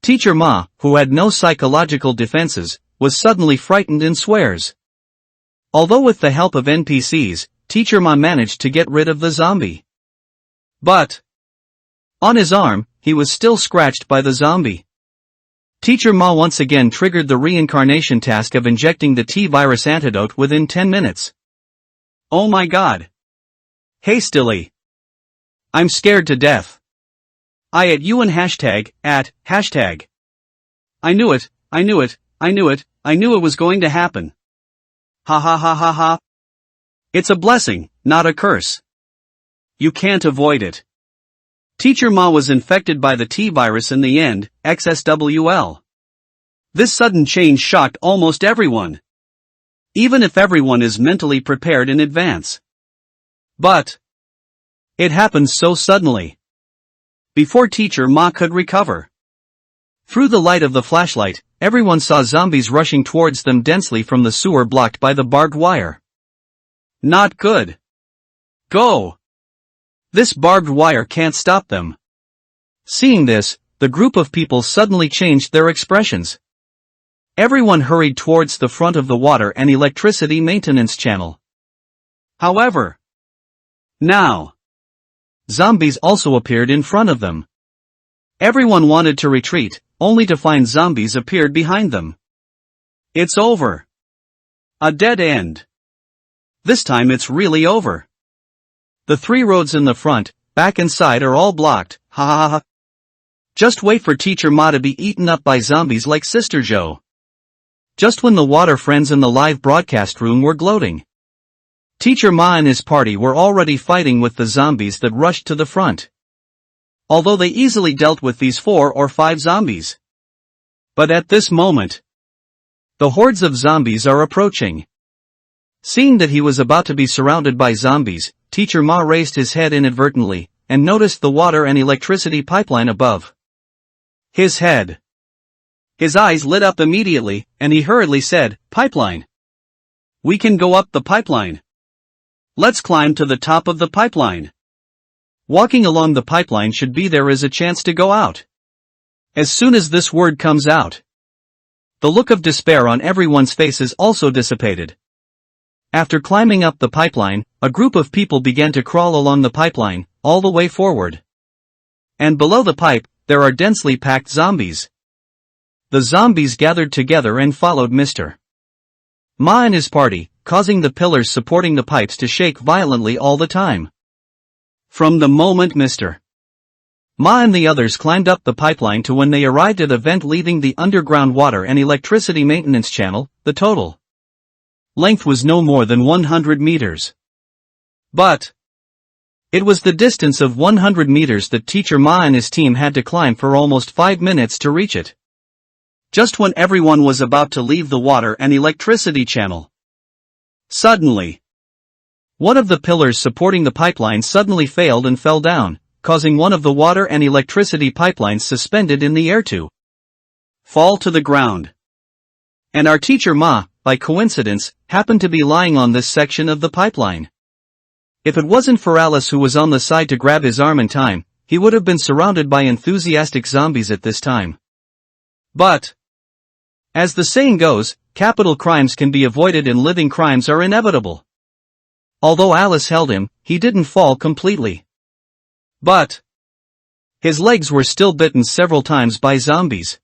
Teacher Ma, who had no psychological defenses, was suddenly frightened and swears. Although with the help of NPCs, Teacher Ma managed to get rid of the zombie. But on his arm, he was still scratched by the zombie. Teacher Ma once again triggered the reincarnation task of injecting the T-virus antidote within 10 minutes. Oh my god. Hastily. I'm scared to death. I at you and hashtag. I knew it, I knew it, I knew it, I knew it was going to happen. Ha ha ha ha ha. It's a blessing, not a curse. You can't avoid it. Teacher Ma was infected by the T-virus in the end, XSWL. This sudden change shocked almost everyone. Even if everyone is mentally prepared in advance. But it happened so suddenly. Before Teacher Ma could recover. Through the light of the flashlight, everyone saw zombies rushing towards them densely from the sewer blocked by the barbed wire. Not good. Go! This barbed wire can't stop them. Seeing this, the group of people suddenly changed their expressions. Everyone hurried towards the front of the water and electricity maintenance channel. However, now, zombies also appeared in front of them. Everyone wanted to retreat, only to find zombies appeared behind them. It's over. A dead end. This time it's really over. The three roads in the front, back and side are all blocked, ha ha ha. Just wait for Teacher Ma to be eaten up by zombies like Sister Joe. Just when the water friends in the live broadcast room were gloating, Teacher Ma and his party were already fighting with the zombies that rushed to the front. Although they easily dealt with these 4 or 5 zombies. But at this moment, the hordes of zombies are approaching. Seeing that he was about to be surrounded by zombies, Teacher Ma raised his head inadvertently, and noticed the water and electricity pipeline above his head. His eyes lit up immediately, and he hurriedly said, "Pipeline. We can go up the pipeline. Let's climb to the top of the pipeline. Walking along the pipeline should be there is a chance to go out." As soon as this word comes out, the look of despair on everyone's faces also dissipated. After climbing up the pipeline, a group of people began to crawl along the pipeline, all the way forward. And below the pipe, there are densely packed zombies. The zombies gathered together and followed Mr. Ma and his party, causing the pillars supporting the pipes to shake violently all the time. From the moment Mr. Ma and the others climbed up the pipeline to when they arrived at a vent leading the underground water and electricity maintenance channel, the total length was no more than 100 meters. But it was the distance of 100 meters that Teacher Ma and his team had to climb for almost 5 minutes to reach it. Just when everyone was about to leave the water and electricity channel, suddenly, one of the pillars supporting the pipeline suddenly failed and fell down, causing one of the water and electricity pipelines suspended in the air to fall to the ground. And our Teacher Ma, by coincidence, happened to be lying on this section of the pipeline. If it wasn't for Alice who was on the side to grab his arm in time, he would have been surrounded by enthusiastic zombies at this time. But, as the saying goes, capital crimes can be avoided and living crimes are inevitable. Although Alice held him, he didn't fall completely. But his legs were still bitten several times by zombies.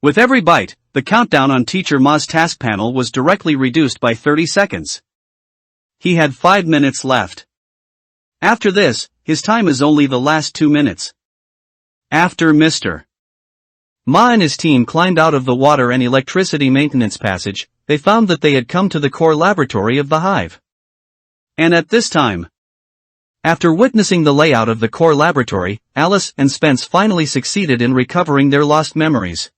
With every bite, the countdown on Teacher Ma's task panel was directly reduced by 30 seconds. He had 5 minutes left. After this, his time is only the last 2 minutes. After Mr. Ma and his team climbed out of the water and electricity maintenance passage, they found that they had come to the core laboratory of the hive. And at this time, after witnessing the layout of the core laboratory, Alice and Spence finally succeeded in recovering their lost memories.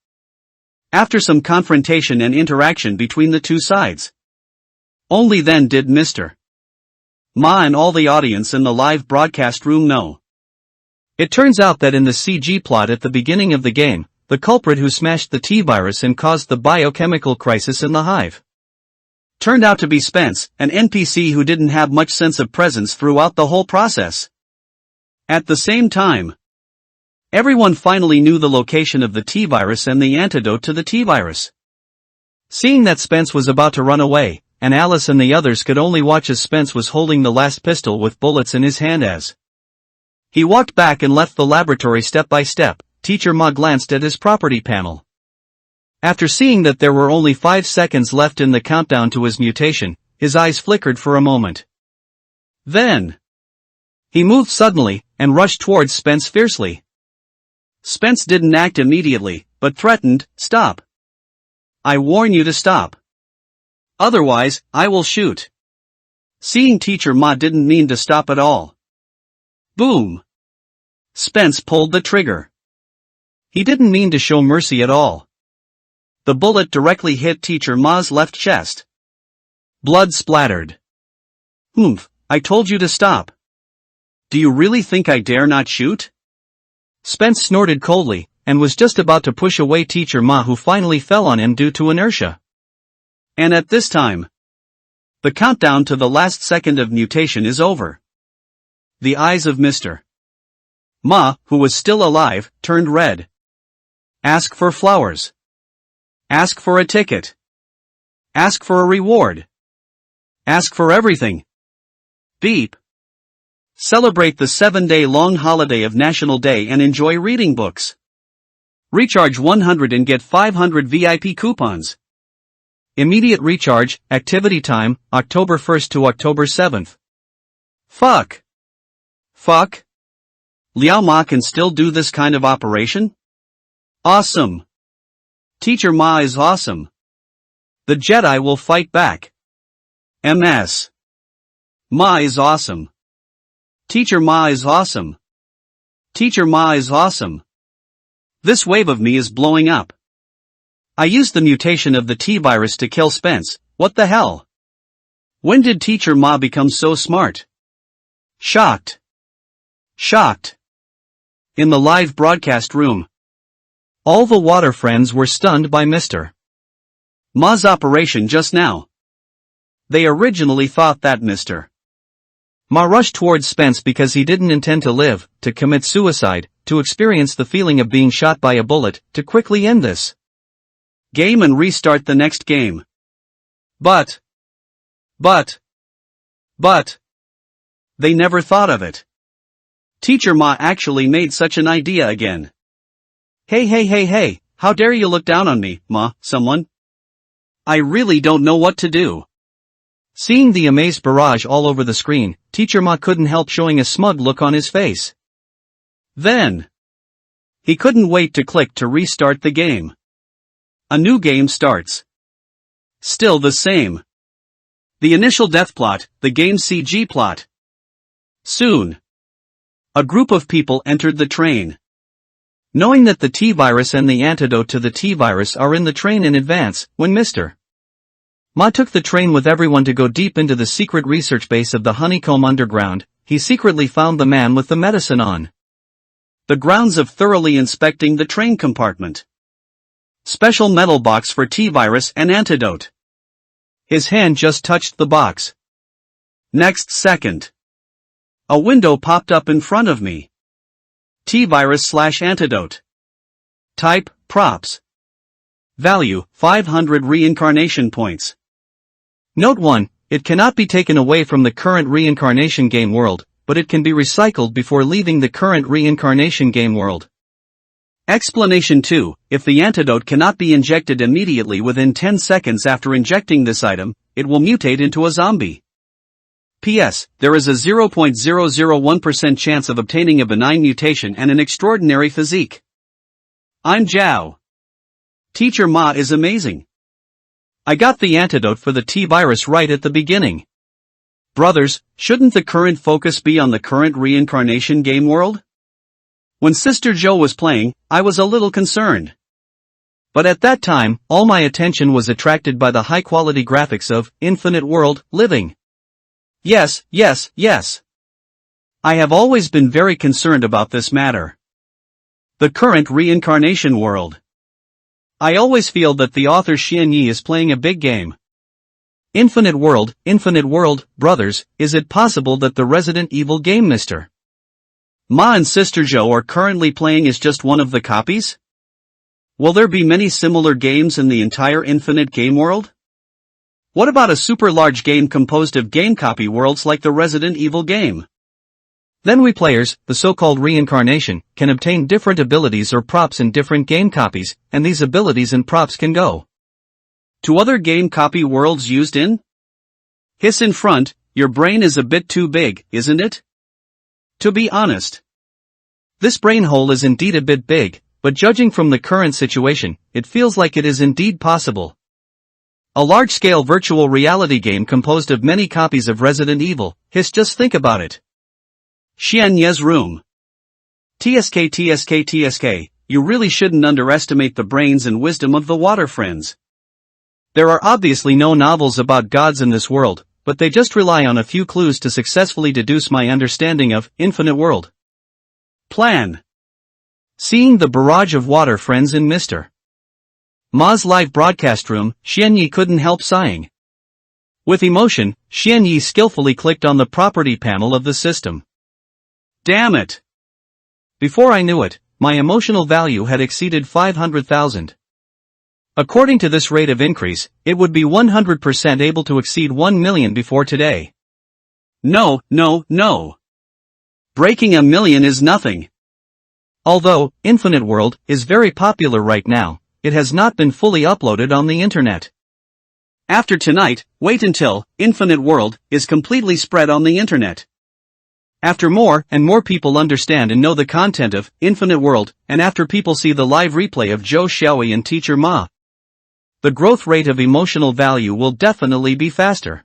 After some confrontation and interaction between the two sides, only then did Mr. Ma and all the audience in the live broadcast room know. It turns out that in the CG plot at the beginning of the game, the culprit who smashed the T-virus and caused the biochemical crisis in the hive turned out to be Spence, an NPC who didn't have much sense of presence throughout the whole process. At the same time, everyone finally knew the location of the T-virus and the antidote to the T-virus. Seeing that Spence was about to run away, and Alice and the others could only watch as Spence was holding the last pistol with bullets in his hand as he walked back and left the laboratory step by step, Teacher Ma glanced at his property panel. After seeing that there were only 5 seconds left in the countdown to his mutation, his eyes flickered for a moment. Then, he moved suddenly, and rushed towards Spence fiercely. Spence didn't act immediately, but threatened, "Stop. I warn you to stop. Otherwise, I will shoot." Seeing Teacher Ma didn't mean to stop at all. Boom! Spence pulled the trigger. He didn't mean to show mercy at all. The bullet directly hit Teacher Ma's left chest. Blood splattered. "Oomph, I told you to stop. Do you really think I dare not shoot?" Spence snorted coldly, and was just about to push away Teacher Ma, who finally fell on him due to inertia. And at this time, the countdown to the last second of mutation is over. The eyes of Mr. Ma, who was still alive, turned red. Ask for flowers. Ask for a ticket. Ask for a reward. Ask for everything. Beep. Celebrate the 7-day-long holiday of National Day and enjoy reading books. Recharge 100 and get 500 VIP coupons. Immediate recharge, activity time, October 1st to October 7th. Fuck. Fuck. Liao Ma can still do this kind of operation? Awesome. Teacher Ma is awesome. The Jedi will fight back. MS. Ma is awesome. Teacher Ma is awesome. Teacher Ma is awesome. This wave of me is blowing up. I used the mutation of the T-virus to kill Spence. What the hell? When did Teacher Ma become so smart? Shocked. Shocked. In the live broadcast room, all the water friends were stunned by Mr. Ma's operation just now. They originally thought that Mr. Ma rushed towards Spence because he didn't intend to live, to commit suicide, to experience the feeling of being shot by a bullet, to quickly end this game and restart the next game. But, they never thought of it. Teacher Ma actually made such an idea again. Hey, how dare you look down on me, Ma, someone? I really don't know what to do. Seeing the amazed barrage all over the screen, Teacher Ma couldn't help showing a smug look on his face. Then, he couldn't wait to click to restart the game. A new game starts. Still the same. The initial death plot, the game's CG plot. Soon, a group of people entered the train. Knowing that the T-virus and the antidote to the T-virus are in the train in advance, when Mr. Ma took the train with everyone to go deep into the secret research base of the Honeycomb Underground, he secretly found the man with the medicine on the grounds of thoroughly inspecting the train compartment. Special metal box for T-virus and antidote. His hand just touched the box. Next second, a window popped up in front of me. T-virus/antidote. Type, props. Value, 500 reincarnation points. Note 1, it cannot be taken away from the current reincarnation game world, but it can be recycled before leaving the current reincarnation game world. Explanation 2, if the antidote cannot be injected immediately within 10 seconds after injecting this item, it will mutate into a zombie. P.S. There is a 0.001% chance of obtaining a benign mutation and an extraordinary physique. I'm Zhao. Teacher Ma is amazing. I got the antidote for the T-virus right at the beginning. Brothers, shouldn't the current focus be on the current reincarnation game world? When Sister Jo was playing, I was a little concerned. But at that time, all my attention was attracted by the high-quality graphics of Infinite World Living. Yes. I have always been very concerned about this matter. The current reincarnation world. I always feel that the author Xian Yi is playing a big game. Infinite World, brothers, is it possible that the Resident Evil game Mr. Ma and Sister Jo are currently playing is just one of the copies? Will there be many similar games in the entire Infinite game world? What about a super large game composed of game copy worlds like the Resident Evil game? Then we players, the so-called reincarnation, can obtain different abilities or props in different game copies, and these abilities and props can go to other game copy worlds used in? Hiss in front, your brain is a bit too big, isn't it? To be honest, this brain hole is indeed a bit big, but judging from the current situation, it feels like it is indeed possible. A large-scale virtual reality game composed of many copies of Resident Evil, just think about it. Xian Ye's room. TSK, you really shouldn't underestimate the brains and wisdom of the water friends. There are obviously no novels about gods in this world, but they just rely on a few clues to successfully deduce my understanding of Infinite World. Plan. Seeing the barrage of water friends in Mr. Ma's live broadcast room, Xian Yi couldn't help sighing. With emotion, Xian Yi skillfully clicked on the property panel of the system. Damn it! Before I knew it, my emotional value had exceeded 500,000. According to this rate of increase, it would be 100% able to exceed 1 million before today. No. Breaking 1 million is nothing. Although, Infinite World is very popular right now, it has not been fully uploaded on the internet. After tonight, wait until Infinite World is completely spread on the internet. After more and more people understand and know the content of Infinite World, and after people see the live replay of Zhou Xiaoyi and Teacher Ma, the growth rate of emotional value will definitely be faster.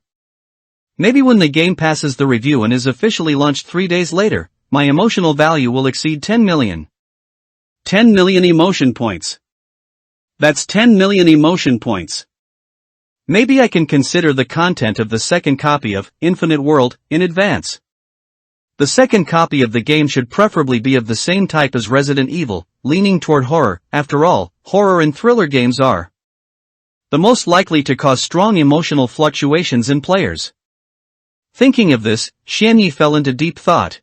Maybe when the game passes the review and is officially launched 3 days later, my emotional value will exceed 10 million. 10 million emotion points. That's 10 million emotion points. Maybe I can consider the content of the second copy of Infinite World in advance. The second copy of the game should preferably be of the same type as Resident Evil, leaning toward horror. After all, horror and thriller games are the most likely to cause strong emotional fluctuations in players. Thinking of this, Xianyi fell into deep thought.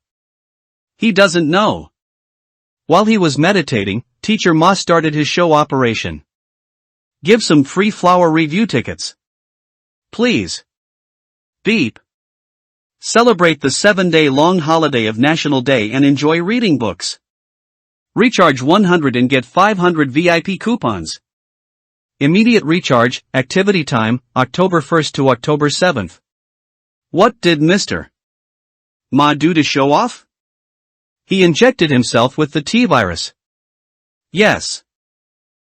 He doesn't know. While he was meditating, Teacher Ma started his show operation. Give some free flower review tickets. Please. Beep. Celebrate the 7-day long holiday of National Day and enjoy reading books. Recharge 100 and get 500 VIP coupons. Immediate recharge, activity time, October 1st to October 7th. What did Mr. Ma do to show off? He injected himself with the T-virus. Yes.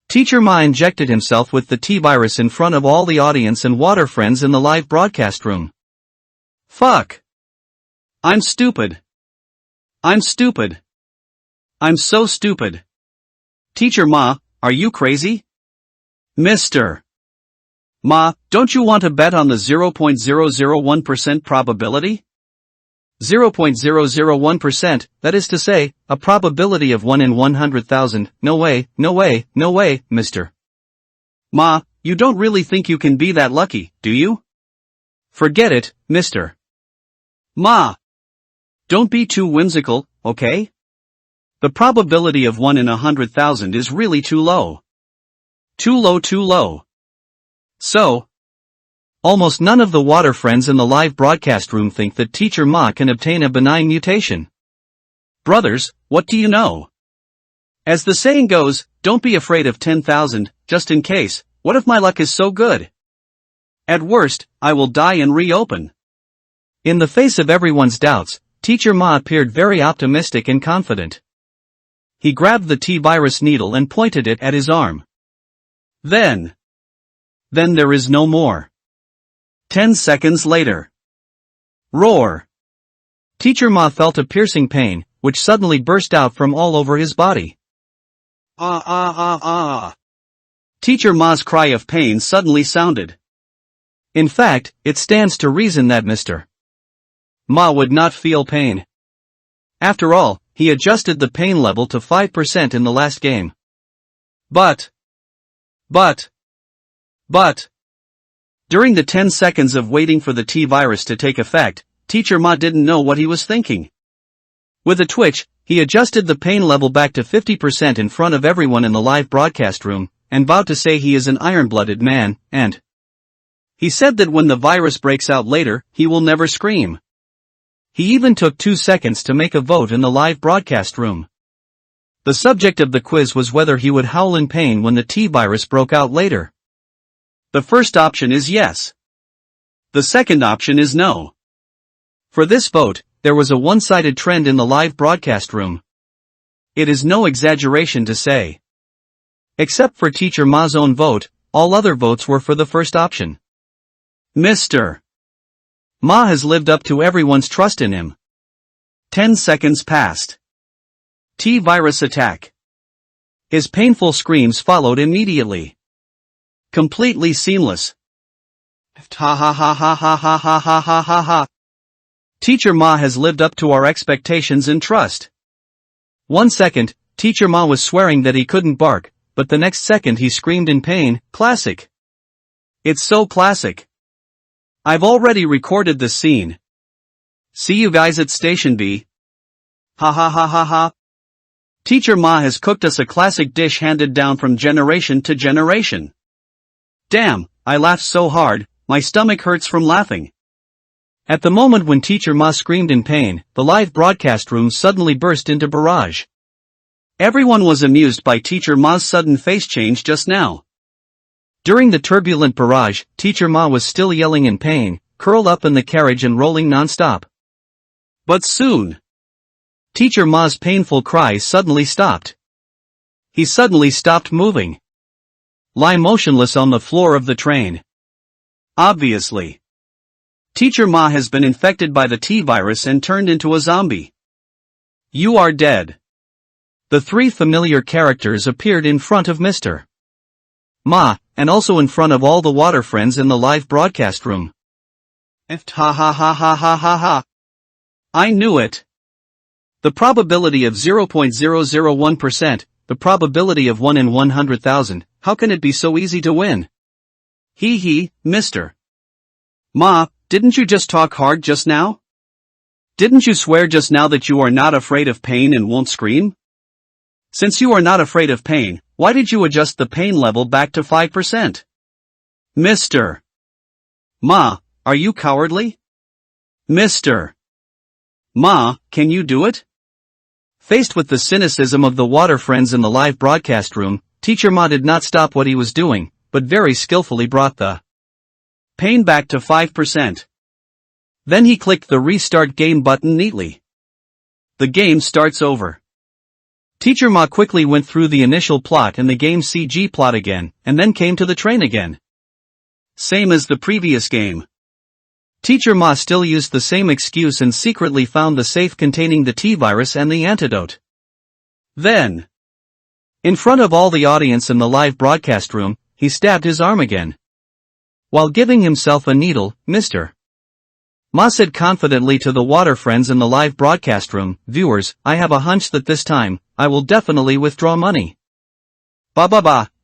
Teacher Ma injected himself with the T-virus in front of all the audience and water friends in the live broadcast room. Fuck. I'm stupid. I'm stupid. I'm so stupid. Teacher Ma, are you crazy? Mr. Ma, don't you want to bet on the 0.001% probability? 0.001%, that is to say, a probability of 1 in 100,000, no way, no way, no way, Mr. Ma, you don't really think you can be that lucky, do you? Forget it, Mr. Ma. Don't be too whimsical, okay? The probability of 1 in 100,000 is really too low. Too low, too low. So, almost none of the water friends in the live broadcast room think that Teacher Ma can obtain a benign mutation. Brothers, what do you know? As the saying goes, don't be afraid of 10,000, just in case. What if my luck is so good? At worst, I will die and reopen. In the face of everyone's doubts, Teacher Ma appeared very optimistic and confident. He grabbed the T-virus needle and pointed it at his arm. Then there is no more. 10 seconds later. Roar. Teacher Ma felt a piercing pain, which suddenly burst out from all over his body. Ah ah ah ah. Teacher Ma's cry of pain suddenly sounded. In fact, it stands to reason that Mr. Ma would not feel pain. After all, he adjusted the pain level to 5% in the last game. But. During the 10 seconds of waiting for the T-virus to take effect, Teacher Ma didn't know what he was thinking. With a twitch, he adjusted the pain level back to 50% in front of everyone in the live broadcast room, and vowed to say he is an iron-blooded man, and he said that when the virus breaks out later, he will never scream. He even took 2 seconds to make a vote in the live broadcast room. The subject of the quiz was whether he would howl in pain when the T-virus broke out later. The first option is yes. The second option is no. For this vote, there was a one-sided trend in the live broadcast room. It is no exaggeration to say. Except for Teacher Ma's own vote, all other votes were for the first option. Mr. Ma has lived up to everyone's trust in him. 10 seconds passed. T-virus attack. His painful screams followed immediately. Completely seamless. Ha ha ha ha ha ha ha ha ha ha ha. Teacher Ma has lived up to our expectations and trust. 1 second, Teacher Ma was swearing that he couldn't bark, but the next second he screamed in pain. Classic. It's so classic. I've already recorded this scene. See you guys at Station B. Ha ha ha ha ha. Teacher Ma has cooked us a classic dish handed down from generation to generation. Damn, I laughed so hard, my stomach hurts from laughing. At the moment when Teacher Ma screamed in pain, the live broadcast room suddenly burst into barrage. Everyone was amused by Teacher Ma's sudden face change just now. During the turbulent barrage, Teacher Ma was still yelling in pain, curled up in the carriage and rolling non-stop. But soon, Teacher Ma's painful cries suddenly stopped. He suddenly stopped moving. Lie motionless on the floor of the train. Obviously, Teacher Ma has been infected by the T-virus and turned into a zombie. You are dead. The three familiar characters appeared in front of Mr. Ma, and also in front of all the water friends in the live broadcast room. Ha ha ha ha ha ha ha. I knew it. The probability of 0.001%, the probability of 1 in 100,000, how can it be so easy to win? Hee, Mr. Ma, didn't you just talk hard just now? Didn't you swear just now that you are not afraid of pain and won't scream? Since you are not afraid of pain, why did you adjust the pain level back to 5%? Mr. Ma, are you cowardly? Mr. Ma, can you do it? Faced with the cynicism of the water friends in the live broadcast room, Teacher Ma did not stop what he was doing, but very skillfully brought the pain back to 5%. Then he clicked the restart game button neatly. The game starts over. Teacher Ma quickly went through the initial plot and the game CG plot again, and then came to the train again. Same as the previous game. Teacher Ma still used the same excuse and secretly found the safe containing the T-virus and the antidote. Then, in front of all the audience in the live broadcast room, he stabbed his arm again. While giving himself a needle, Mr. Ma said confidently to the water friends in the live broadcast room, "Viewers, I have a hunch that this time, I will definitely withdraw money.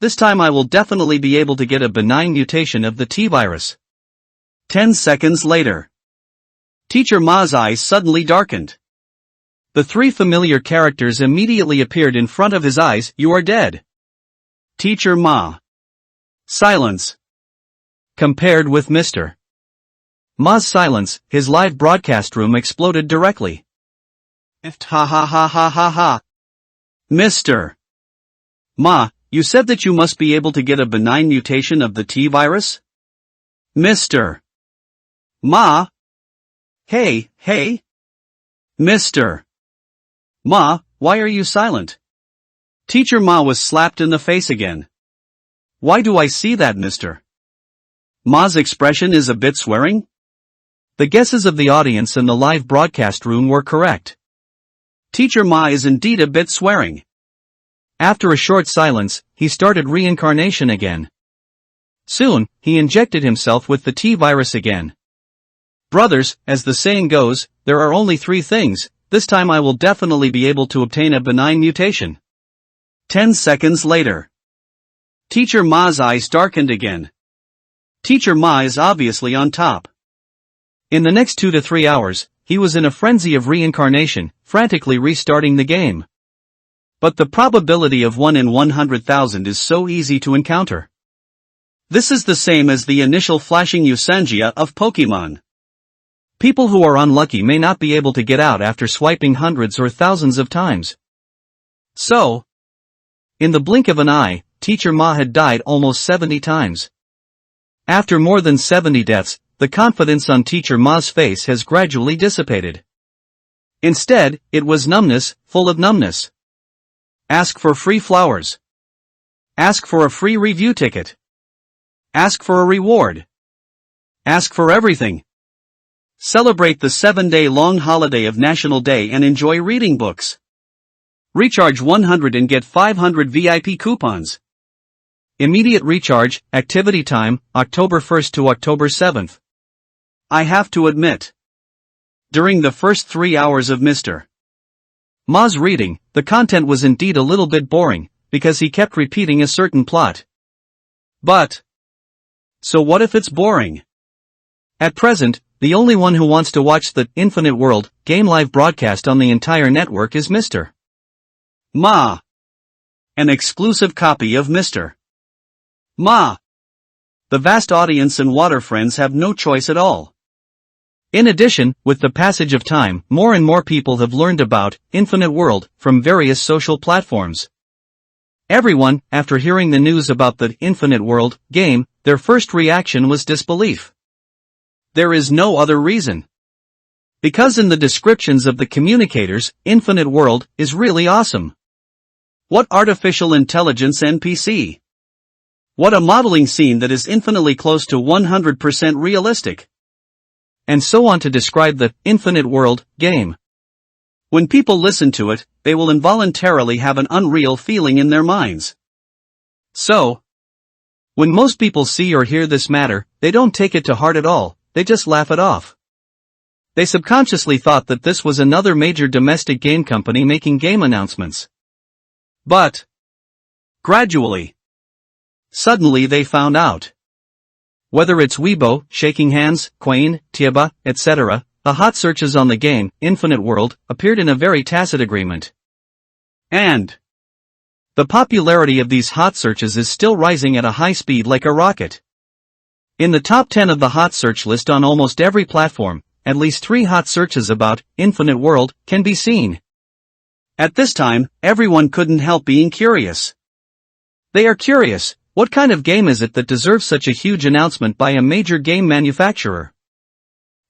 This time I will definitely be able to get a benign mutation of the T-virus." 10 seconds later, Teacher Ma's eyes suddenly darkened. The three familiar characters immediately appeared in front of his eyes. "You are dead." Teacher Ma. Silence. Compared with Mr. Ma's silence, his live broadcast room exploded directly. Ha ha ha ha ha ha. Mr. Ma, you said that you must be able to get a benign mutation of the T-virus? Mr. Ma? Hey. Mr. Ma, why are you silent? Teacher Ma was slapped in the face again. Why do I see that, Mr. Ma's expression is a bit swearing? The guesses of the audience in the live broadcast room were correct. Teacher Ma is indeed a bit swearing. After a short silence, he started reincarnation again. Soon, he injected himself with the T-virus again. "Brothers, as the saying goes, there are only three things. This time I will definitely be able to obtain a benign mutation." 10 seconds later, Teacher Ma's eyes darkened again. Teacher Ma is obviously on top. In the next 2 to 3 hours, he was in a frenzy of reincarnation, frantically restarting the game. But the probability of 1 in 100,000 is so easy to encounter. This is the same as the initial flashing Usangia of Pokemon. People who are unlucky may not be able to get out after swiping hundreds or thousands of times. So, in the blink of an eye, Teacher Ma had died almost 70 times. After more than 70 deaths, the confidence on Teacher Ma's face has gradually dissipated. Instead, it was numbness, full of numbness. Ask for free flowers. Ask for a free review ticket. Ask for a reward. Ask for everything. Celebrate the 7-day-long holiday of National Day and enjoy reading books. Recharge 100 and get 500 VIP coupons. Immediate recharge, activity time, October 1st to October 7th. I have to admit, during the first 3 hours of Mr. Ma's reading, the content was indeed a little bit boring, because he kept repeating a certain plot. But, so what if it's boring? At present, the only one who wants to watch the Infinite World game live broadcast on the entire network is Mr. Ma. An exclusive copy of Mr. Ma. The vast audience and water friends have no choice at all. In addition, with the passage of time, more and more people have learned about Infinite World from various social platforms. Everyone, after hearing the news about the Infinite World game, their first reaction was disbelief. There is no other reason. Because in the descriptions of the communicators, Infinite World is really awesome. What artificial intelligence NPC? What a modeling scene that is infinitely close to 100% realistic. And so on to describe the Infinite World game. When people listen to it, they will involuntarily have an unreal feeling in their minds. So, when most people see or hear this matter, they don't take it to heart at all, they just laugh it off. They subconsciously thought that this was another major domestic game company making game announcements. But, gradually, suddenly they found out. Whether it's Weibo, Shaking Hands, Quain, Tieba, etc., the hot searches on the game, Infinite World, appeared in a very tacit agreement. And the popularity of these hot searches is still rising at a high speed like a rocket. In the top 10 of the hot search list on almost every platform, at least 3 hot searches about Infinite World can be seen. At this time, everyone couldn't help being curious. They are curious, what kind of game is it that deserves such a huge announcement by a major game manufacturer?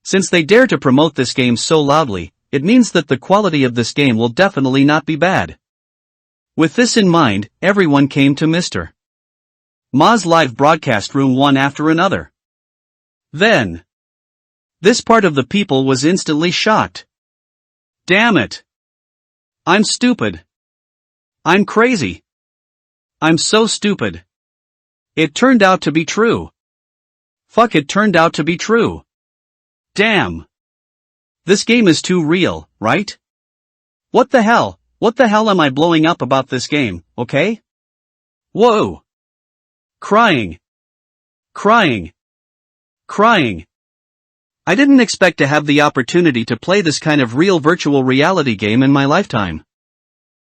Since they dare to promote this game so loudly, it means that the quality of this game will definitely not be bad. With this in mind, everyone came to Mr. Ma's live broadcast room one after another. Then, this part of the people was instantly shocked. Damn it! I'm stupid. I'm crazy. I'm so stupid. It turned out to be true. Fuck, it turned out to be true. Damn. This game is too real, right? What the hell? What the hell am I blowing up about this game, okay? Whoa. Crying. Crying. Crying. I didn't expect to have the opportunity to play this kind of real virtual reality game in my lifetime.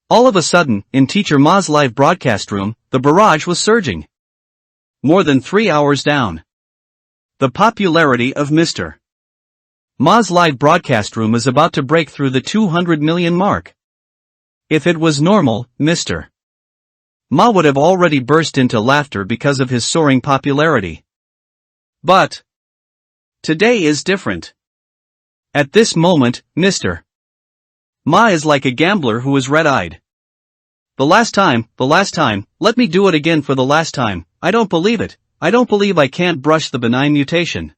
All of a sudden, in Teacher Ma's live broadcast room, the barrage was surging. More than 3 hours down. The popularity of Mr. Ma's live broadcast room is about to break through the 200 million mark. If it was normal, Mr. Ma would have already burst into laughter because of his soaring popularity. But today is different. At this moment, Mr. Ma is like a gambler who is red-eyed. The last time, let me do it again for the last time, I don't believe it, I don't believe I can't brush the benign mutation.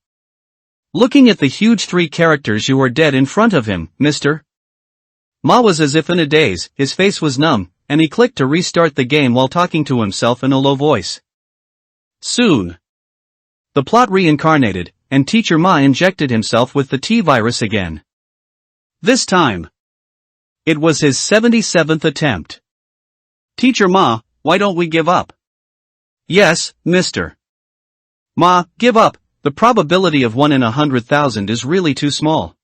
Looking at the huge 3 characters you are dead in front of him, Mr. Ma was as if in a daze, his face was numb, and he clicked to restart the game while talking to himself in a low voice. Soon, the plot reincarnated, and Teacher Ma injected himself with the T-virus again. This time, it was his 77th attempt. Teacher Ma, why don't we give up? Yes, Mr. Ma, give up, the probability of 1 in 100,000 is really too small.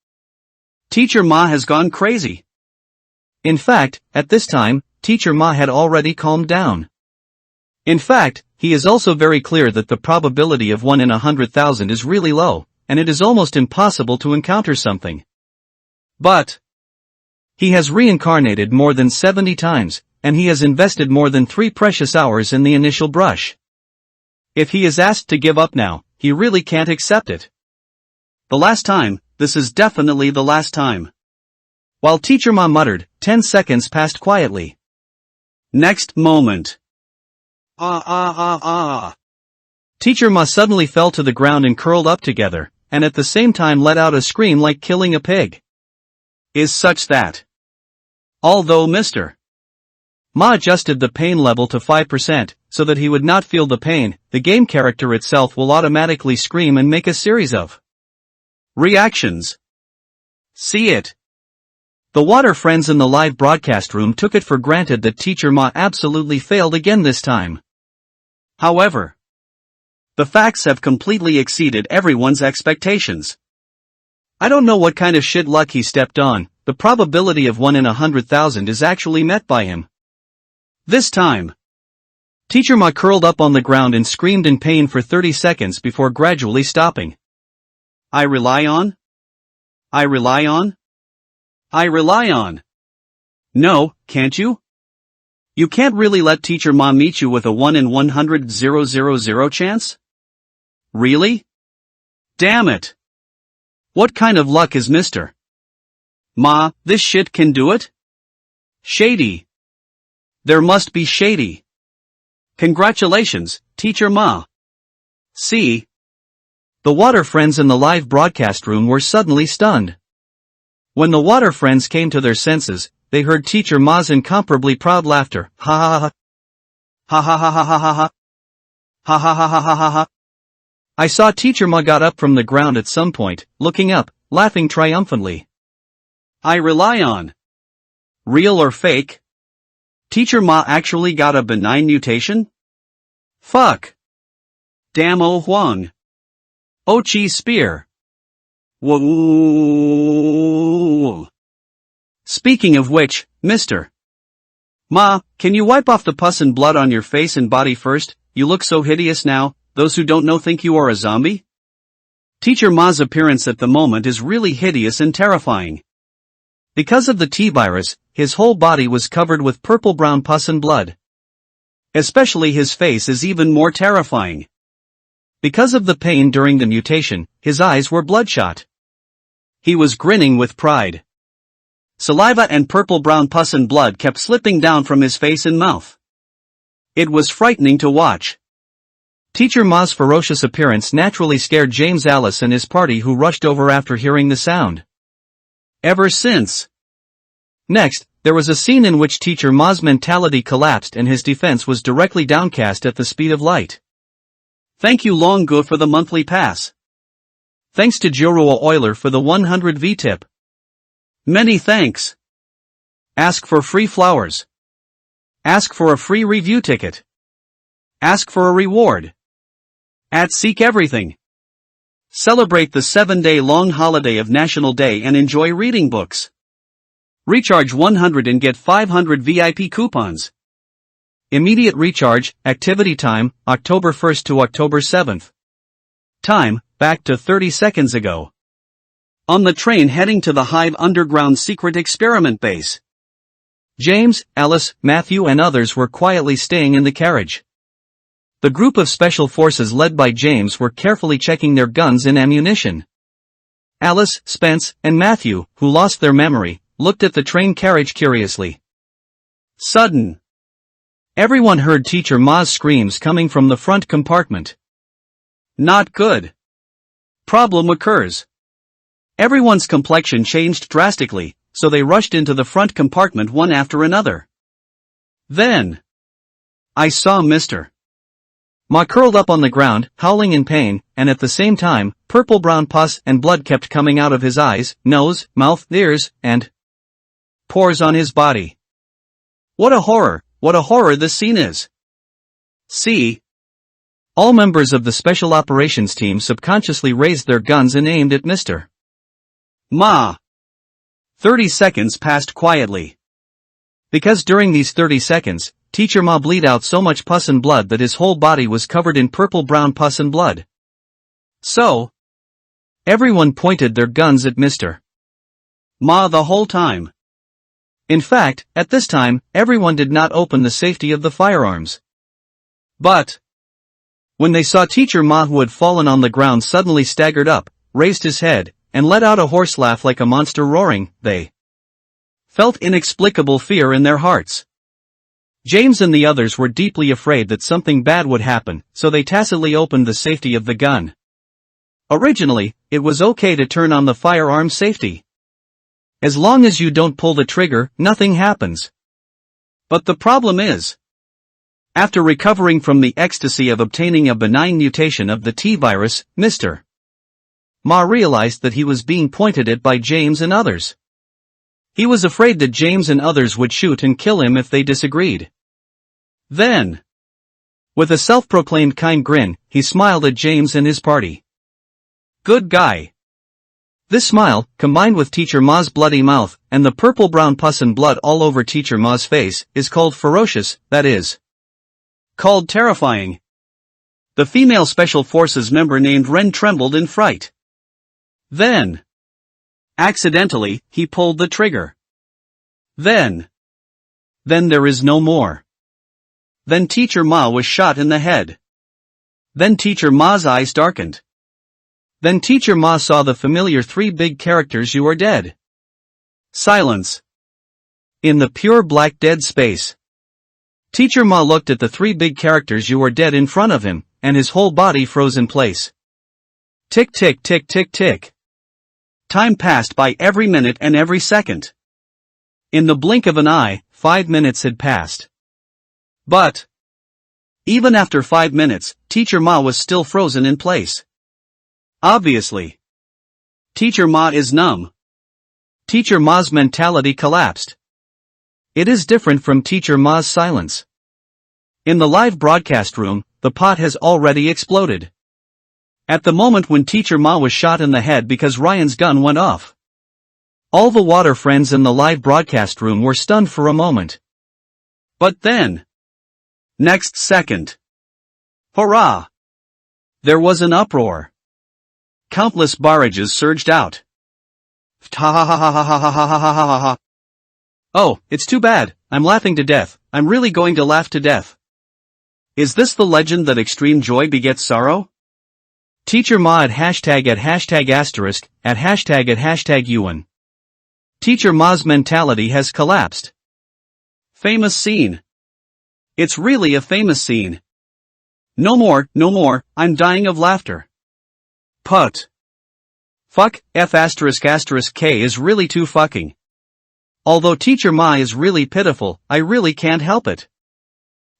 Teacher Ma has gone crazy. In fact, at this time, Teacher Ma had already calmed down. In fact, he is also very clear that the probability of 1 in 100,000 is really low, and it is almost impossible to encounter something. But he has reincarnated more than 70 times, and he has invested more than 3 precious hours in the initial brush. If he is asked to give up now, he really can't accept it. The last time, this is definitely the last time. While Teacher Ma muttered, 10 seconds passed quietly. Next moment. Teacher Ma suddenly fell to the ground and curled up together, and at the same time let out a scream like killing a pig. Is such that, although Mr. Ma adjusted the pain level to 5%, so that he would not feel the pain, the game character itself will automatically scream and make a series of reactions. See it. The water friends in the live broadcast room took it for granted that Teacher Ma absolutely failed again this time. However, the facts have completely exceeded everyone's expectations. I don't know what kind of shit luck he stepped on, the probability of 1 in 100,000 is actually met by him. This time, Teacher Ma curled up on the ground and screamed in pain for 30 seconds before gradually stopping. I rely on? I rely on? I rely on. No, can't you? You can't really let Teacher Ma meet you with a 1 in 100,000 chance? Really? Damn it. What kind of luck is Mr. Ma, this shit can do it? Shady. There must be shady. Congratulations, Teacher Ma. See? The water friends in the live broadcast room were suddenly stunned. When the water friends came to their senses, they heard Teacher Ma's incomparably proud laughter. Ha ha ha. Ha ha ha ha ha ha ha. Ha ha ha ha ha ha ha. I saw Teacher Ma got up from the ground at some point, looking up, laughing triumphantly. I rely on. Real or fake? Teacher Ma actually got a benign mutation? Fuck. Damn Oh Huang. Oh Chi Spear. Whoa. Speaking of which, Mr. Ma, can you wipe off the pus and blood on your face and body first? You look so hideous now, those who don't know think you are a zombie? Teacher Ma's appearance at the moment is really hideous and terrifying. Because of the T-virus, his whole body was covered with purple-brown pus and blood. Especially his face is even more terrifying. Because of the pain during the mutation, his eyes were bloodshot. He was grinning with pride. Saliva and purple-brown pus and blood kept slipping down from his face and mouth. It was frightening to watch. Teacher Ma's ferocious appearance naturally scared James Alice and his party, who rushed over after hearing the sound. Ever since. Next, there was a scene in which Teacher Ma's mentality collapsed and his defense was directly downcast at the speed of light. Thank you Longu for the monthly pass. Thanks to Jiruo Euler for the 100 V tip. Many thanks. Ask for free flowers. Ask for a free review ticket. Ask for a reward. Seek everything. Celebrate the 7-day long holiday of National Day and enjoy reading books. Recharge 100 and get 500 VIP coupons. Immediate recharge, activity time, October 1st to October 7th. Time, back to 30 seconds ago. On the train heading to the Hive underground secret experiment base. James, Alice, Matthew and others were quietly staying in the carriage. The group of special forces led by James were carefully checking their guns and ammunition. Alice, Spence, and Matthew, who lost their memory, looked at the train carriage curiously. Sudden. Everyone heard Teacher Ma's screams coming from the front compartment. Not good. Problem occurs. Everyone's complexion changed drastically, so they rushed into the front compartment one after another. Then I saw Mr. Ma curled up on the ground, howling in pain, and at the same time, purple-brown pus and blood kept coming out of his eyes, nose, mouth, ears, and pores on his body. What a horror this scene is. See? All members of the Special Operations team subconsciously raised their guns and aimed at Mr. Ma. 30 seconds passed quietly. Because during these 30 seconds, Teacher Ma bleed out so much pus and blood that his whole body was covered in purple-brown pus and blood. So, everyone pointed their guns at Mr. Ma the whole time. In fact, at this time, everyone did not open the safety of the firearms. But when they saw Teacher Ma, who had fallen on the ground, suddenly staggered up, raised his head, and let out a hoarse laugh like a monster roaring, they felt inexplicable fear in their hearts. James and the others were deeply afraid that something bad would happen, so they tacitly opened the safety of the gun. Originally, it was okay to turn on the firearm safety. As long as you don't pull the trigger, nothing happens. But the problem is, after recovering from the ecstasy of obtaining a benign mutation of the T-virus, Mr. Ma realized that he was being pointed at by James and others. He was afraid that James and others would shoot and kill him if they disagreed. Then, with a self-proclaimed kind grin, he smiled at James and his party. Good guy. This smile, combined with Teacher Ma's bloody mouth, and the purple-brown pus and blood all over Teacher Ma's face, is called ferocious, that is, called terrifying. The female Special Forces member named Ren trembled in fright. Then, accidentally, he pulled the trigger. Then there is no more. Then Teacher Ma was shot in the head. Then Teacher Ma's eyes darkened. Then Teacher Ma saw the familiar three big characters: "You are dead. Silence. In the pure black dead space. Teacher Ma looked at the three big characters you were dead in front of him, and his whole body froze in place. Tick tick tick tick tick. Time passed by every minute and every second. In the blink of an eye, 5 minutes had passed. But even after 5 minutes, Teacher Ma was still frozen in place. Obviously. Teacher Ma is numb. Teacher Ma's mentality collapsed. It is different from Teacher Ma's silence. In the live broadcast room, the pot has already exploded. At the moment when Teacher Ma was shot in the head because Ryan's gun went off. All the water friends in the live broadcast room were stunned for a moment. But then, next second, hurrah! There was an uproar. Countless barrages surged out. Oh, it's too bad, I'm laughing to death, I'm really going to laugh to death. Is this the legend that extreme joy begets sorrow? Teacher Ma at hashtag asterisk, at hashtag Yuan. Teacher Ma's mentality has collapsed. Famous scene. It's really a famous scene. No more, I'm dying of laughter. Put. Fuck, F asterisk K is really too fucking. Although Teacher Ma is really pitiful, I really can't help it.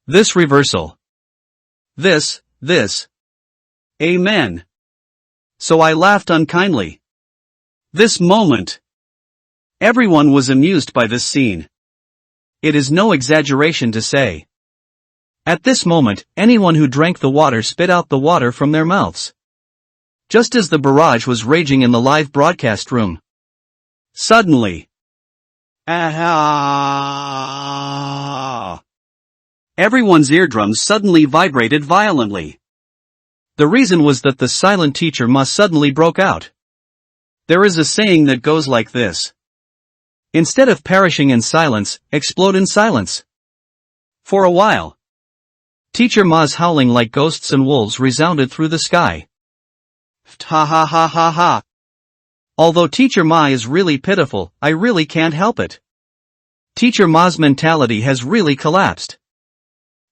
This reversal. This. Amen. So I laughed unkindly. This moment. Everyone was amused by this scene. It is no exaggeration to say. At this moment, anyone who drank the water spit out the water from their mouths. Just as the barrage was raging in the live broadcast room. Suddenly. Everyone's eardrums suddenly vibrated violently. The reason was that the silent Teacher Ma suddenly broke out. There is a saying that goes like this. Instead of perishing in silence, explode in silence. For a while. Teacher Ma's howling like ghosts and wolves resounded through the sky. Ha ha ha ha ha. Although Teacher Ma is really pitiful, I really can't help it. Teacher Ma's mentality has really collapsed.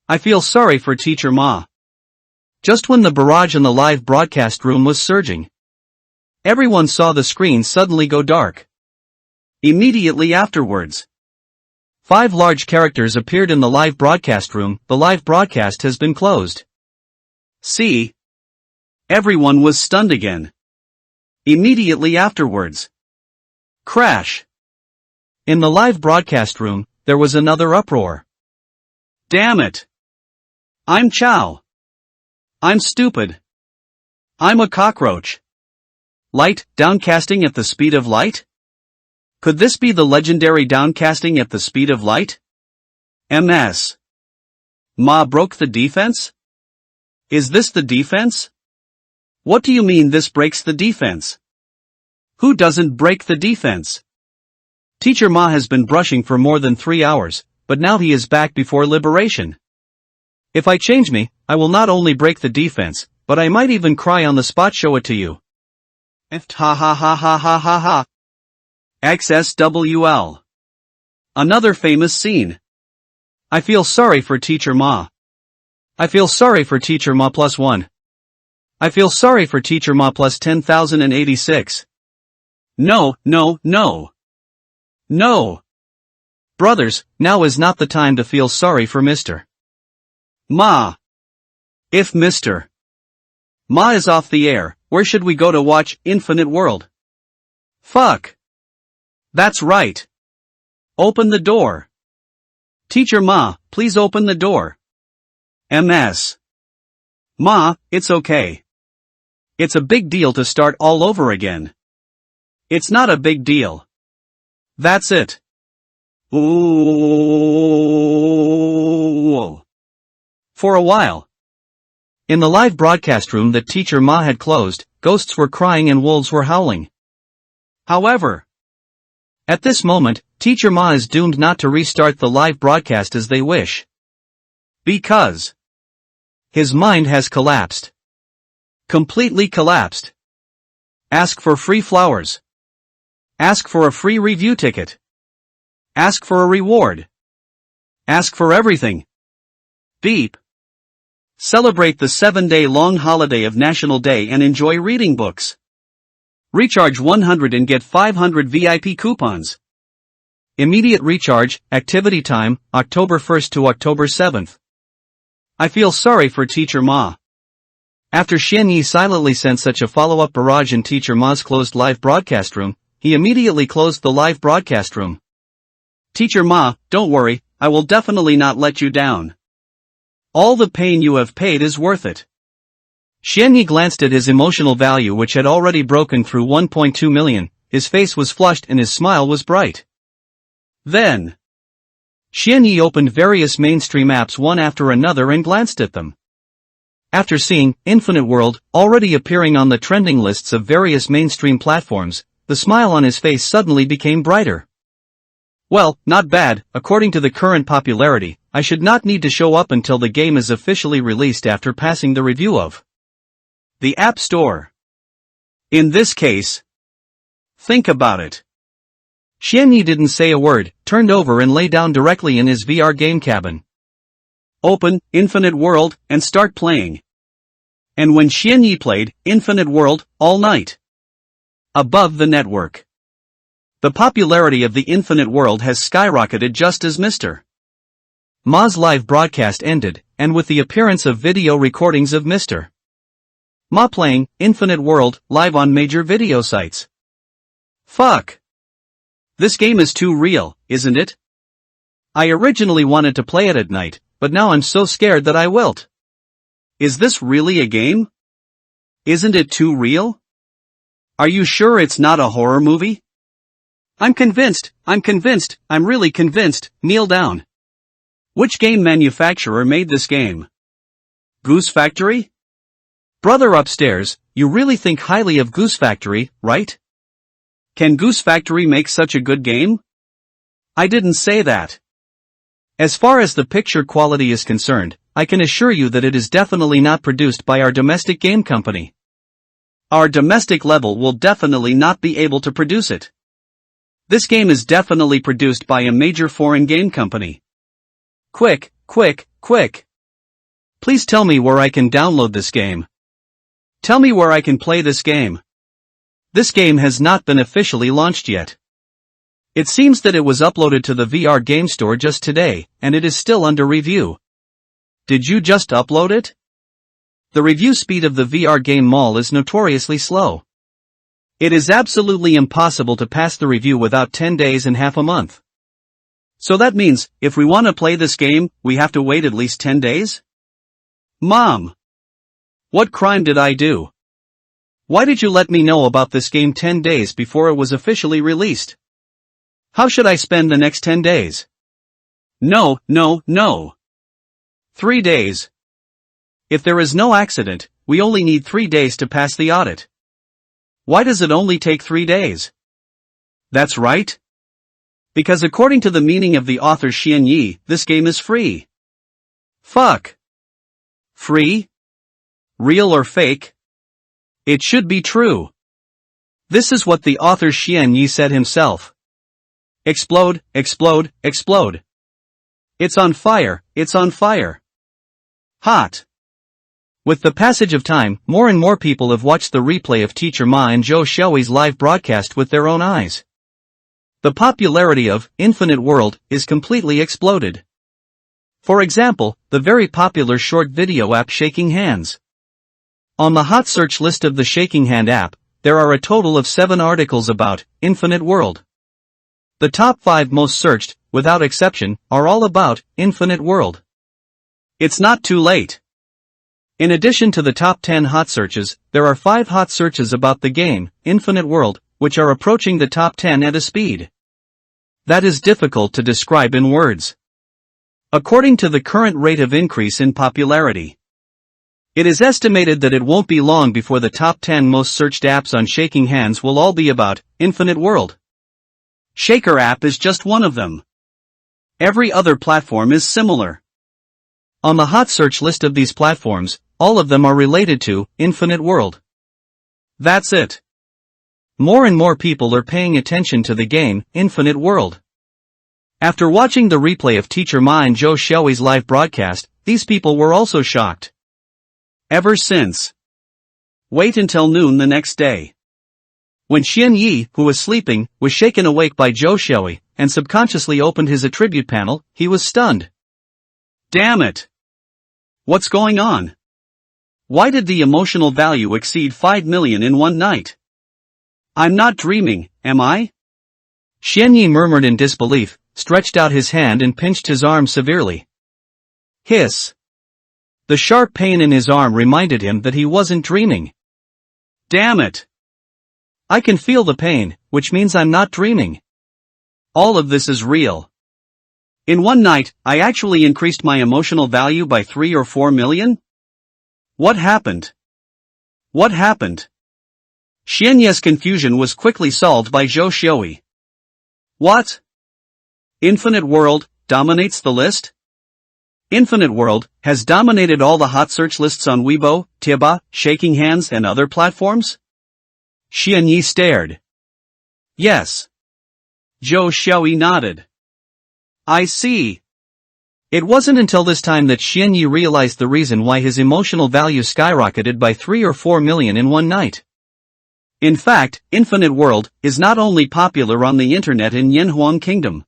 I feel sorry for Teacher Ma. Just when the barrage in the live broadcast room was surging, everyone saw the screen suddenly go dark. Immediately afterwards, 5 large characters appeared in the live broadcast room. The live broadcast has been closed. See? Everyone was stunned again. Immediately afterwards. Crash. In the live broadcast room, there was another uproar. Damn it. I'm Chow. I'm stupid. I'm a cockroach. Light, downcasting at the speed of light? Could this be the legendary downcasting at the speed of light? MS. Ma broke the defense? Is this the defense? What do you mean this breaks the defense? Who doesn't break the defense? Teacher Ma has been brushing for more than 3 hours, but now he is back before liberation. If I change me, I will not only break the defense, but I might even cry on the spot. Show it to you. Ha ha ha ha ha ha ha. XSWL. Another famous scene. I feel sorry for Teacher Ma. I feel sorry for Teacher Ma +1. I feel sorry for Teacher Ma plus 10,086. No. No. Brothers, now is not the time to feel sorry for Mr. Ma. If Mr. Ma is off the air, where should we go to watch Infinite World? Fuck. That's right. Open the door. Teacher Ma, please open the door. MS. Ma, it's okay. It's a big deal to start all over again. It's not a big deal. That's it. Ooh. For a while. In the live broadcast room that Teacher Ma had closed, ghosts were crying and wolves were howling. However, at this moment, Teacher Ma is doomed not to restart the live broadcast as they wish. Because his mind has collapsed. Completely collapsed. Ask for free flowers. Ask for a free review ticket. Ask for a reward. Ask for everything. Beep. Celebrate the 7-day-long holiday of National Day and enjoy reading books. Recharge 100 and get 500 VIP coupons. Immediate recharge, activity time, October 1st to October 7th. I feel sorry for Teacher Ma. After Xianyi silently sent such a follow-up barrage in Teacher Ma's closed live broadcast room, he immediately closed the live broadcast room. Teacher Ma, don't worry, I will definitely not let you down. All the pain you have paid is worth it. Xianyi glanced at his emotional value, which had already broken through 1.2 million, his face was flushed and his smile was bright. Then, Xianyi opened various mainstream apps one after another and glanced at them. After seeing Infinite World already appearing on the trending lists of various mainstream platforms, the smile on his face suddenly became brighter. Well, not bad. According to the current popularity, I should not need to show up until the game is officially released after passing the review of the App Store. In this case, think about it. Xianyi didn't say a word, turned over and lay down directly in his VR game cabin. Open Infinite World and start playing. And when Xianyi played Infinite World all night, above the network, the popularity of the Infinite World has skyrocketed just as Mr. Ma's live broadcast ended, and with the appearance of video recordings of Mr. Ma playing Infinite World live on major video sites. Fuck. This game is too real, isn't it? I originally wanted to play it at night, but now I'm so scared that I wilt. Is this really a game? Isn't it too real? Are you sure it's not a horror movie? I'm convinced, I'm really convinced, kneel down. Which game manufacturer made this game? Goose Factory? Brother upstairs, you really think highly of Goose Factory, right? Can Goose Factory make such a good game? I didn't say that. As far as the picture quality is concerned, I can assure you that it is definitely not produced by our domestic game company. Our domestic level will definitely not be able to produce it. This game is definitely produced by a major foreign game company. Quick, quick, quick. Please tell me where I can download this game. Tell me where I can play this game. This game has not been officially launched yet. It seems that it was uploaded to the VR game store just today, and it is still under review. Did you just upload it? The review speed of the VR game mall is notoriously slow. It is absolutely impossible to pass the review without 10 days and half a month. So that means, if we want to play this game, we have to wait at least 10 days? Mom! What crime did I do? Why did you let me know about this game 10 days before it was officially released? How should I spend the next 10 days? No. 3 days. If there is no accident, we only need 3 days to pass the audit. Why does it only take 3 days? That's right. Because according to the meaning of the author Xianyi, this game is free. Fuck. Free? Real or fake? It should be true. This is what the author Xianyi said himself. Explode, explode, explode. It's on fire, it's on fire. Hot. With the passage of time, more and more people have watched the replay of Teacher Ma and Zhou Xiaoyi's live broadcast with their own eyes. The popularity of Infinite World is completely exploded. For example, the very popular short video app Shaking Hands. On the hot search list of the Shaking Hand app, there are a total of 7 articles about Infinite World. The top 5 most searched, without exception, are all about Infinite World. It's not too late. In addition to the top 10 hot searches, there are 5 hot searches about the game, Infinite World, which are approaching the top 10 at a speed that is difficult to describe in words. According to the current rate of increase in popularity, it is estimated that it won't be long before the top 10 most searched apps on Shaking Hands will all be about Infinite World. Shaker app is just one of them. Every other platform is similar. On the hot search list of these platforms, all of them are related to Infinite World. That's it. More and more people are paying attention to the game, Infinite World. After watching the replay of Teacher Ma and Zhou Xiaoyi's live broadcast, these people were also shocked. Ever since. Wait until noon the next day. When Xian Yi, who was sleeping, was shaken awake by Zhou Xiaoyi, and subconsciously opened his attribute panel, he was stunned. Damn it! What's going on? Why did the emotional value exceed 5 million in one night? I'm not dreaming, am I? Xian Yi murmured in disbelief, stretched out his hand and pinched his arm severely. Hiss. The sharp pain in his arm reminded him that he wasn't dreaming. Damn it! I can feel the pain, which means I'm not dreaming. All of this is real. In one night, I actually increased my emotional value by 3 or 4 million? What happened? What happened? Xian Yi's confusion was quickly solved by Zhou Xiaoyi. What? Infinite World dominates the list? Infinite World has dominated all the hot search lists on Weibo, Tieba, Shaking Hands and other platforms? Xian Yi stared. Yes. Zhou Xiaoyi nodded. I see. It wasn't until this time that Xian Yi realized the reason why his emotional value skyrocketed by 3 or 4 million in one night. In fact, Infinite World is not only popular on the internet in Yanhuang Kingdom.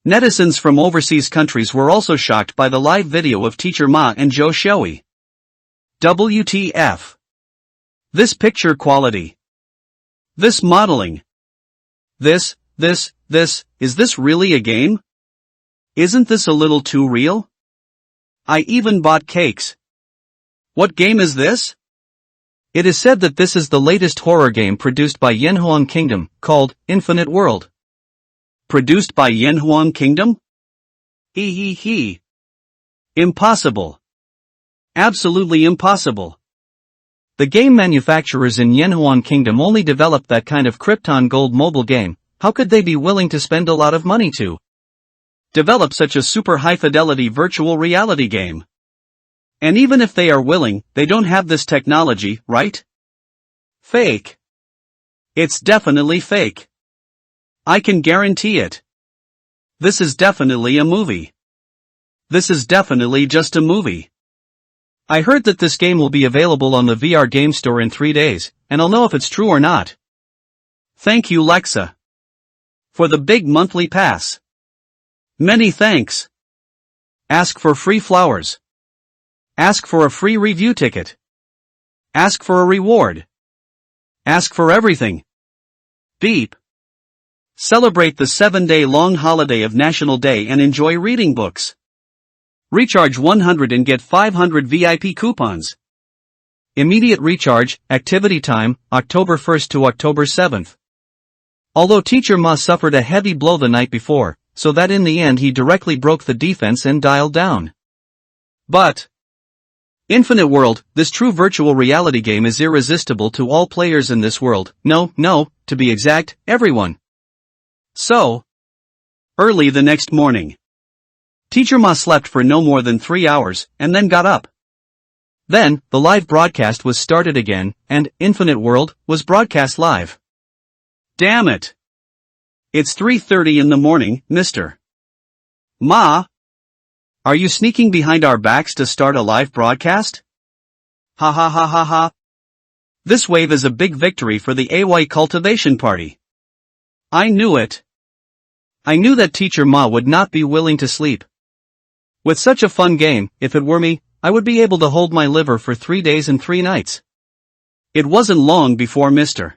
Netizens from overseas countries were also shocked by the live video of Teacher Ma and Zhou Xiaoyi. WTF. This picture quality. This modeling. Is this really a game? Isn't this a little too real? I even bought cakes. What game is this? It is said that this is the latest horror game produced by Yanhuang Kingdom, called Infinite World. Produced by Yanhuang Kingdom? He. Impossible. Absolutely impossible. The game manufacturers in Yanhuang Kingdom only developed that kind of Krypton Gold mobile game. How could they be willing to spend a lot of money to develop such a super high-fidelity virtual reality game? And even if they are willing, they don't have this technology, right? Fake. It's definitely fake. I can guarantee it. This is definitely a movie. This is definitely just a movie. I heard that this game will be available on the VR game store in 3 days, and I'll know if it's true or not. Thank you, Lexa. For the big monthly pass. Many thanks. Ask for free flowers. Ask for a free review ticket. Ask for a reward. Ask for everything. Beep. Celebrate the 7-day long holiday of National Day and enjoy reading books. Recharge 100 and get 500 VIP coupons. Immediate recharge, activity time, October 1st to October 7th. Although Teacher Ma suffered a heavy blow the night before, so that in the end he directly broke the defense and dialed down. But Infinite World, this true virtual reality game is irresistible to all players in this world, no, to be exact, everyone. So, early the next morning, Teacher Ma slept for no more than 3 hours, and then got up. Then, the live broadcast was started again, and Infinite World was broadcast live. Damn it! It's 3:30 in the morning, Mr. Ma! Are you sneaking behind our backs to start a live broadcast? Ha ha ha ha ha. This wave is a big victory for the AY cultivation party. I knew it. I knew that Teacher Ma would not be willing to sleep. With such a fun game, if it were me, I would be able to hold my liver for 3 days and 3 nights. It wasn't long before Mr.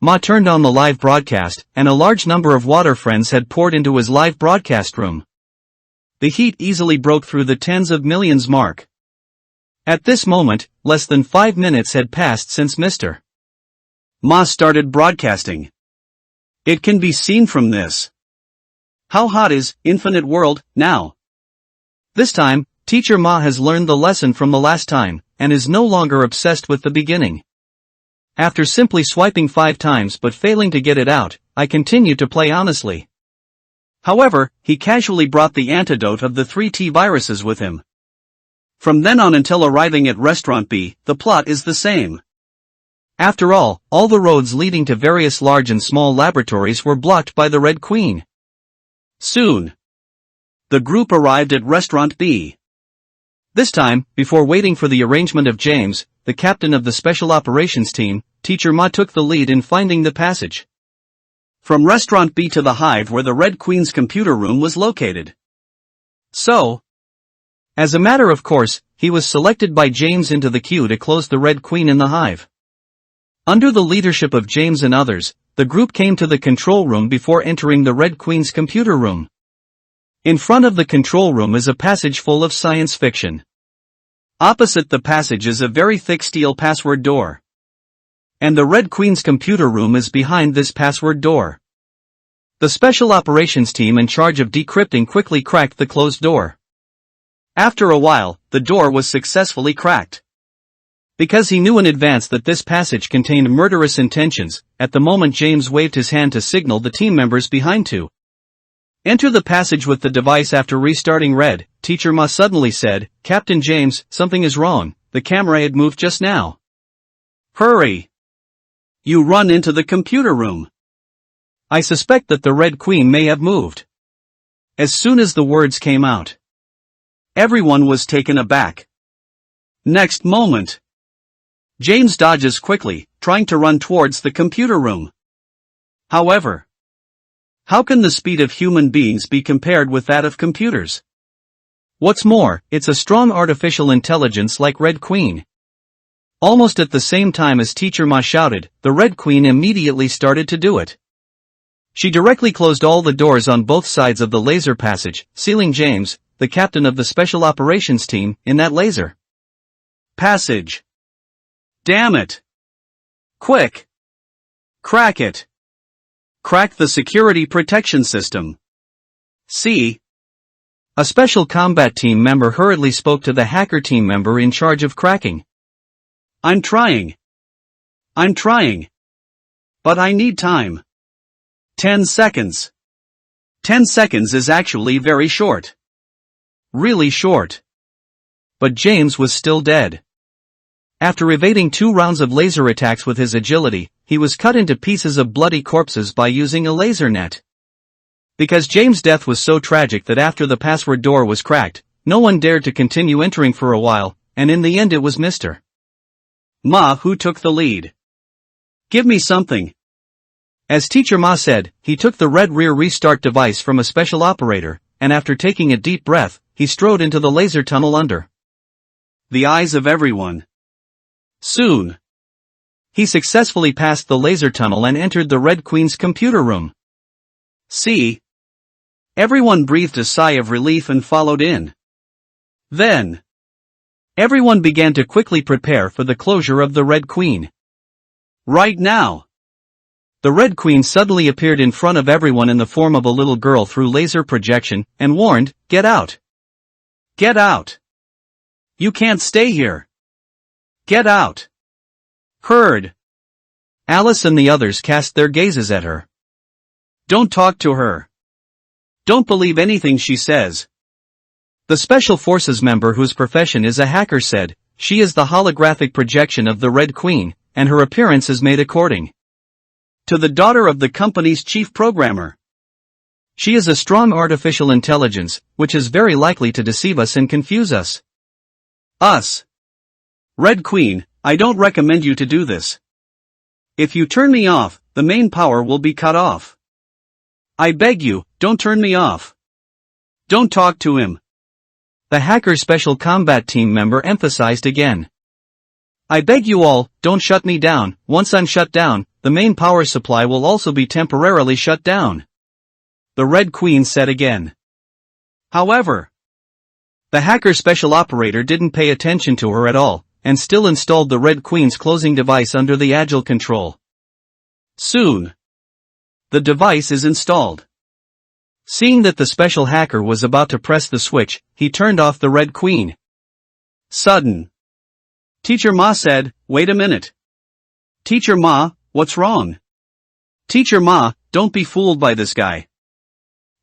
Ma turned on the live broadcast, and a large number of water friends had poured into his live broadcast room. The heat easily broke through the tens of millions mark. At this moment, less than 5 minutes had passed since Mr. Ma started broadcasting. It can be seen from this. How hot is Infinite World now? This time, Teacher Ma has learned the lesson from the last time, and is no longer obsessed with the beginning. After simply swiping 5 times but failing to get it out, I continued to play honestly. However, he casually brought the antidote of the 3T viruses with him. From then on until arriving at Restaurant B, the plot is the same. After all the roads leading to various large and small laboratories were blocked by the Red Queen. Soon, the group arrived at Restaurant B. This time, before waiting for the arrangement of James, the captain of the Special Operations Team, Teacher Ma took the lead in finding the passage from Restaurant B to the hive where the Red Queen's computer room was located. So, as a matter of course, he was selected by James into the queue to close the Red Queen in the hive. Under the leadership of James and others, the group came to the control room before entering the Red Queen's computer room. In front of the control room is a passage full of science fiction. Opposite the passage is a very thick steel password door. And the Red Queen's computer room is behind this password door. The Special Operations Team in charge of decrypting quickly cracked the closed door. After a while, the door was successfully cracked. Because he knew in advance that this passage contained murderous intentions, at the moment James waved his hand to signal the team members behind to enter the passage with the device. After restarting Red, Teacher Ma suddenly said, "Captain James, something is wrong, the camera had moved just now. Hurry! You run into the computer room. I suspect that the Red Queen may have moved." As soon as the words came out, everyone was taken aback. Next moment, James dodges quickly, trying to run towards the computer room. However, how can the speed of human beings be compared with that of computers? What's more, it's a strong artificial intelligence like Red Queen. Almost at the same time as Teacher Ma shouted, the Red Queen immediately started to do it. She directly closed all the doors on both sides of the laser passage, sealing James, the captain of the Special Operations Team, in that laser passage. Damn it! Quick! Crack it! Crack the security protection system. See? A special combat team member hurriedly spoke to the hacker team member in charge of cracking. I'm trying. But I need time. 10 seconds. 10 seconds is actually very short. Really short. But James was still dead. After evading 2 rounds of laser attacks with his agility, he was cut into pieces of bloody corpses by using a laser net. Because James' death was so tragic that after the password door was cracked, no one dared to continue entering for a while, and in the end it was Mr. Ma who took the lead. Give me something. As Teacher Ma said, he took the red rear restart device from a special operator, and after taking a deep breath, he strode into the laser tunnel under the eyes of everyone. Soon, he successfully passed the laser tunnel and entered the Red Queen's computer room. See? Everyone breathed a sigh of relief and followed in. Then, everyone began to quickly prepare for the closure of the Red Queen. Right now, the Red Queen suddenly appeared in front of everyone in the form of a little girl through laser projection, and warned, "Get out! Get out! You can't stay here! Get out!" Heard. Alice and the others cast their gazes at her. Don't talk to her. Don't believe anything she says. The Special Forces member whose profession is a hacker said, "She is the holographic projection of the Red Queen, and her appearance is made according to the daughter of the company's chief programmer. She is a strong artificial intelligence, which is very likely to deceive us and confuse us." Us. Red Queen, I don't recommend you to do this. If you turn me off, the main power will be cut off. I beg you, don't turn me off. Don't talk to him. The hacker special combat team member emphasized again. I beg you all, don't shut me down. Once I'm shut down, the main power supply will also be temporarily shut down. The Red Queen said again. However, the hacker special operator didn't pay attention to her at all, and still installed the Red Queen's closing device under the agile control. Soon, the device is installed. Seeing that the special hacker was about to press the switch, he turned off the Red Queen. Sudden. Teacher Ma said, "Wait a minute. Teacher Ma, what's wrong? Teacher Ma, don't be fooled by this guy."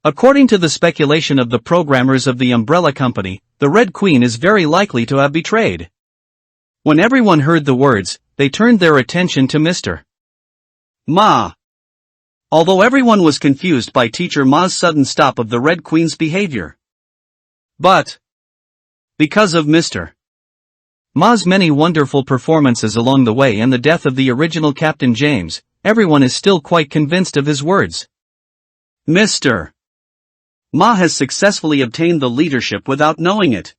According to the speculation of the programmers of the Umbrella Company, the Red Queen is very likely to have betrayed When everyone heard the words, they turned their attention to Mr. Ma. Although everyone was confused by Teacher Ma's sudden stop of the Red Queen's behavior. But because of Mr. Ma's many wonderful performances along the way and the death of the original Captain James, everyone is still quite convinced of his words. Mr. Ma has successfully obtained the leadership without knowing it.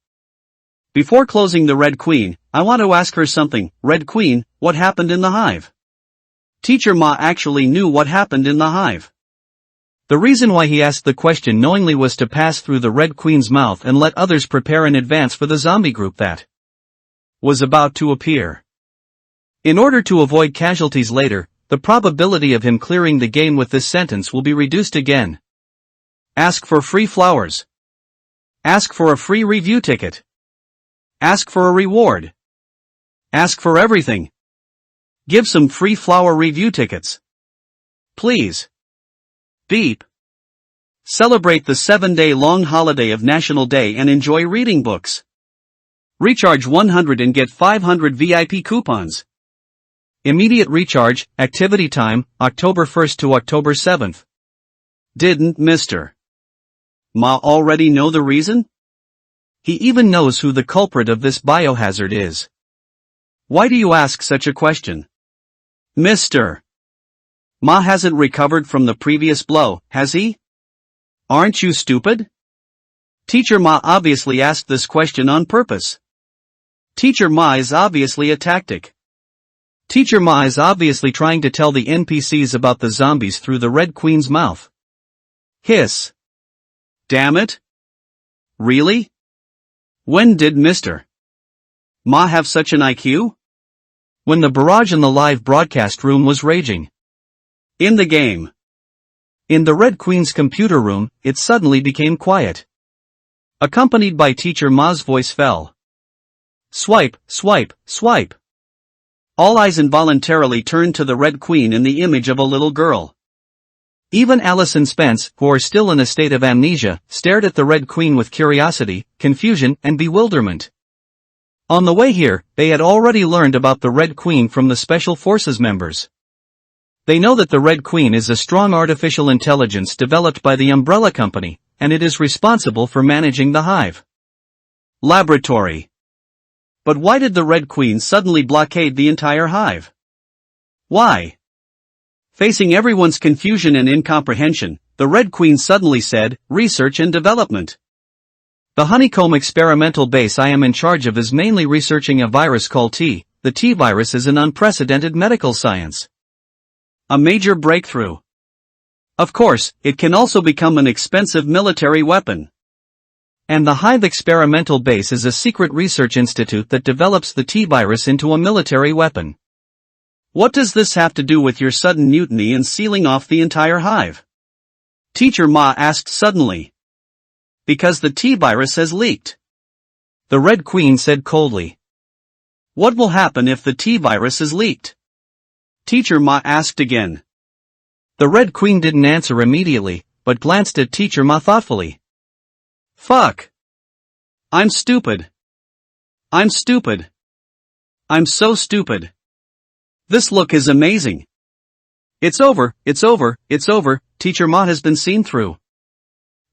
Before closing the Red Queen, I want to ask her something. Red Queen, what happened in the hive? Teacher Ma actually knew what happened in the hive. The reason why he asked the question knowingly was to pass through the Red Queen's mouth and let others prepare in advance for the zombie group that was about to appear. In order to avoid casualties later, the probability of him clearing the game with this sentence will be reduced again. Ask for free flowers. Ask for a free review ticket. Ask for a reward. Ask for everything. Give some free flower review tickets. Please. Beep. Celebrate the 7-day-long holiday of National Day and enjoy reading books. Recharge 100 and get 500 VIP coupons. Immediate recharge, activity time, October 1st to October 7th. Didn't Mr. Ma already know the reason? He even knows who the culprit of this biohazard is. Why do you ask such a question? Mr. Ma hasn't recovered from the previous blow, has he? Aren't you stupid? Teacher Ma obviously asked this question on purpose. Teacher Ma is obviously a tactic. Teacher Ma is obviously trying to tell the NPCs about the zombies through the Red Queen's mouth. Hiss. Damn it. Really? When did Mr. Ma have such an IQ? When the barrage in the live broadcast room was raging. In the game. In the Red Queen's computer room, it suddenly became quiet. Accompanied by Teacher Ma's voice fell. Swipe, swipe, swipe. All eyes involuntarily turned to the Red Queen in the image of a little girl. Even Alice and Spence, who are still in a state of amnesia, stared at the Red Queen with curiosity, confusion, and bewilderment. On the way here, they had already learned about the Red Queen from the Special Forces members. They know that the Red Queen is a strong artificial intelligence developed by the Umbrella Company, and it is responsible for managing the hive laboratory. But why did the Red Queen suddenly blockade the entire hive? Why? Facing everyone's confusion and incomprehension, the Red Queen suddenly said, research and development. The honeycomb experimental base I am in charge of is mainly researching a virus called T. The T virus is an unprecedented medical science. A major breakthrough. Of course, it can also become an expensive military weapon. And the Hive experimental base is a secret research institute that develops the T virus into a military weapon. What does this have to do with your sudden mutiny and sealing off the entire hive? Teacher Ma asked suddenly. Because the T virus has leaked. The Red Queen said coldly. What will happen if the T virus is leaked? Teacher Ma asked again. The Red Queen didn't answer immediately, but glanced at Teacher Ma thoughtfully. Fuck. I'm stupid. I'm stupid. I'm so stupid. This look is amazing. It's over, it's over, it's over, Teacher Ma has been seen through.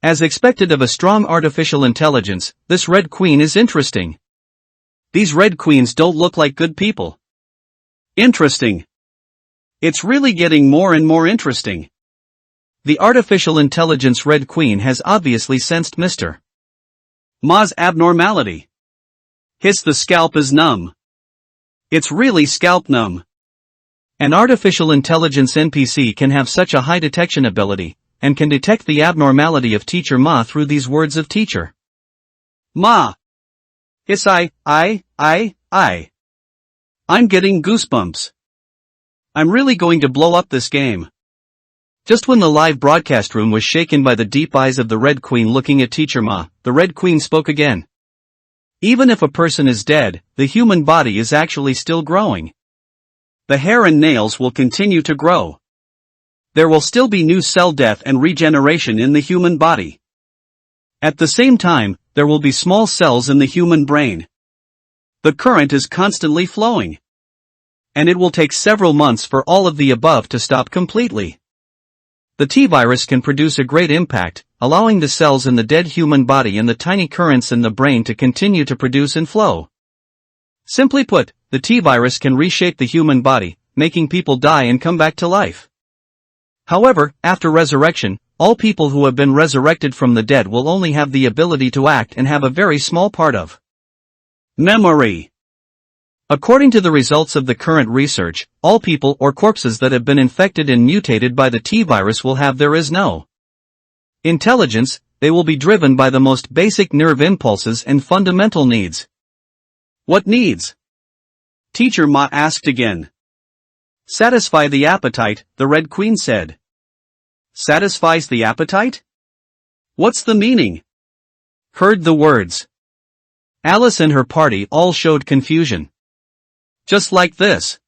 As expected of a strong artificial intelligence, this Red Queen is interesting. These Red Queens don't look like good people. Interesting. It's really getting more and more interesting. The artificial intelligence Red Queen has obviously sensed Mr. Ma's abnormality. Hiss, the scalp is numb. It's really scalp numb. An artificial intelligence NPC can have such a high detection ability, and can detect the abnormality of Teacher Ma through these words of Teacher Ma. Hiss, I'm getting goosebumps. I'm really going to blow up this game. Just when the live broadcast room was shaken by the deep eyes of the Red Queen looking at Teacher Ma, the Red Queen spoke again. Even if a person is dead, the human body is actually still growing. The hair and nails will continue to grow. There will still be new cell death and regeneration in the human body. At the same time, there will be small cells in the human brain. The current is constantly flowing. And it will take several months for all of the above to stop completely. The T-virus can produce a great impact, allowing the cells in the dead human body and the tiny currents in the brain to continue to produce and flow. Simply put, the T-virus can reshape the human body, making people die and come back to life. However, after resurrection, all people who have been resurrected from the dead will only have the ability to act and have a very small part of memory. According to the results of the current research, all people or corpses that have been infected and mutated by the T-virus will have there is no intelligence. They will be driven by the most basic nerve impulses and fundamental needs. What needs? Teacher Ma asked again. Satisfy the appetite, the Red Queen said. Satisfies the appetite? What's the meaning? Heard the words. Alice and her party all showed confusion. Just like this.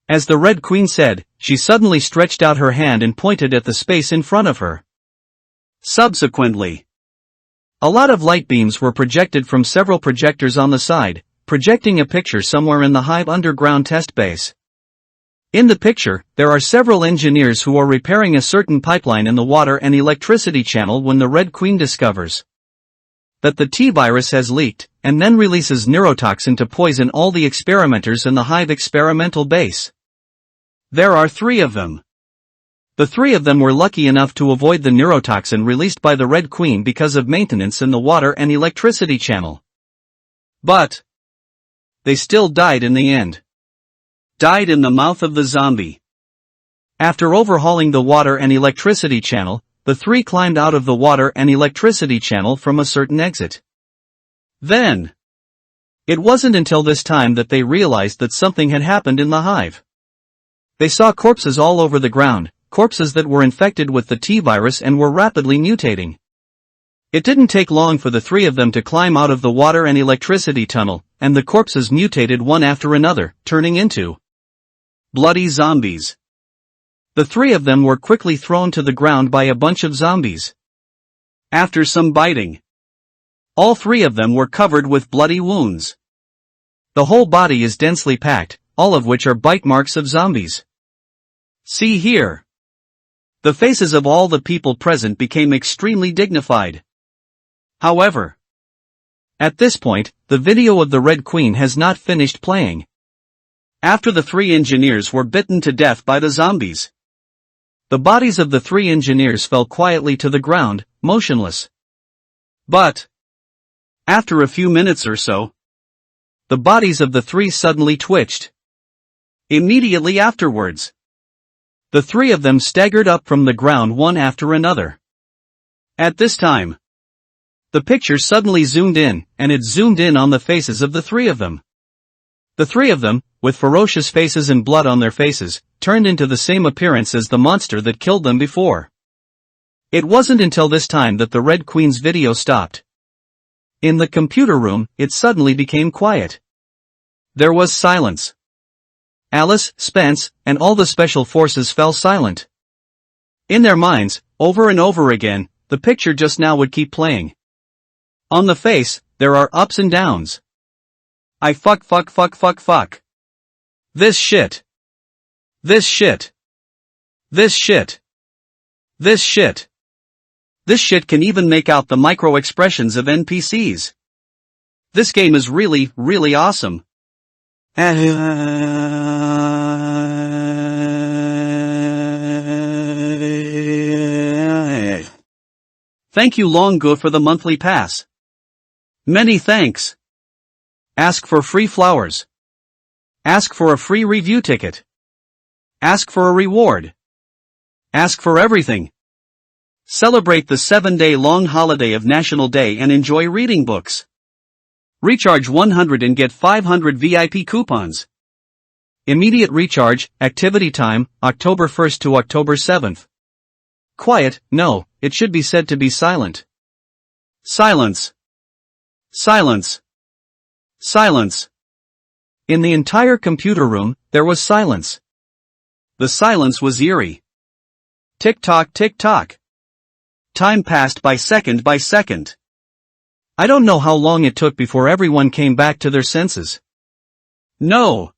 As the Red Queen said, she suddenly stretched out her hand and pointed at the space in front of her. Subsequently, a lot of light beams were projected from several projectors on the side, projecting a picture somewhere in the Hive underground test base. In the picture, there are several engineers who are repairing a certain pipeline in the water and electricity channel when the Red Queen discovers that the T-virus has leaked, and then releases neurotoxin to poison all the experimenters in the Hive experimental base. There are 3 of them. The 3 of them were lucky enough to avoid the neurotoxin released by the Red Queen because of maintenance in the water and electricity channel. But they still died in the end. Died in the mouth of the zombie. After overhauling the water and electricity channel, the 3 climbed out of the water and electricity channel from a certain exit. Then, it wasn't until this time that they realized that something had happened in the Hive. They saw corpses all over the ground, corpses that were infected with the T-virus and were rapidly mutating. It didn't take long for the 3 of them to climb out of the water and electricity tunnel, and the corpses mutated one after another, turning into bloody zombies. The 3 of them were quickly thrown to the ground by a bunch of zombies. After some biting, all 3 of them were covered with bloody wounds. The whole body is densely packed, all of which are bite marks of zombies. See here. The faces of all the people present became extremely dignified. However, at this point, the video of the Red Queen has not finished playing. After the 3 engineers were bitten to death by the zombies, the bodies of the 3 engineers fell quietly to the ground, motionless. But after a few minutes or so, the bodies of the 3 suddenly twitched. Immediately afterwards, the 3 of them staggered up from the ground one after another. At this time, the picture suddenly zoomed in, and it zoomed in on the faces of the 3 of them. The 3 of them, with ferocious faces and blood on their faces, turned into the same appearance as the monster that killed them before. It wasn't until this time that the Red Queen's video stopped. In the computer room, it suddenly became quiet. There was silence. Alice, Spence, and all the special forces fell silent. In their minds, over and over again, the picture just now would keep playing. On the face, there are ups and downs. I fuck. This shit. This shit. This shit. This shit. This shit can even make out the micro expressions of NPCs. This game is really, really awesome. Thank you Longo for the monthly pass. Many thanks. Ask for free flowers. Ask for a free review ticket. Ask for a reward. Ask for everything. Celebrate the 7-day long holiday of National Day and enjoy reading books. Recharge 100 and get 500 VIP coupons. Immediate recharge, activity time, October 1st to October 7th. Quiet, no, it should be said to be silent. Silence. Silence. Silence. In the entire computer room, there was silence. The silence was eerie. Tick-tock, tick-tock. Time passed by second by second. I don't know how long it took before everyone came back to their senses. No.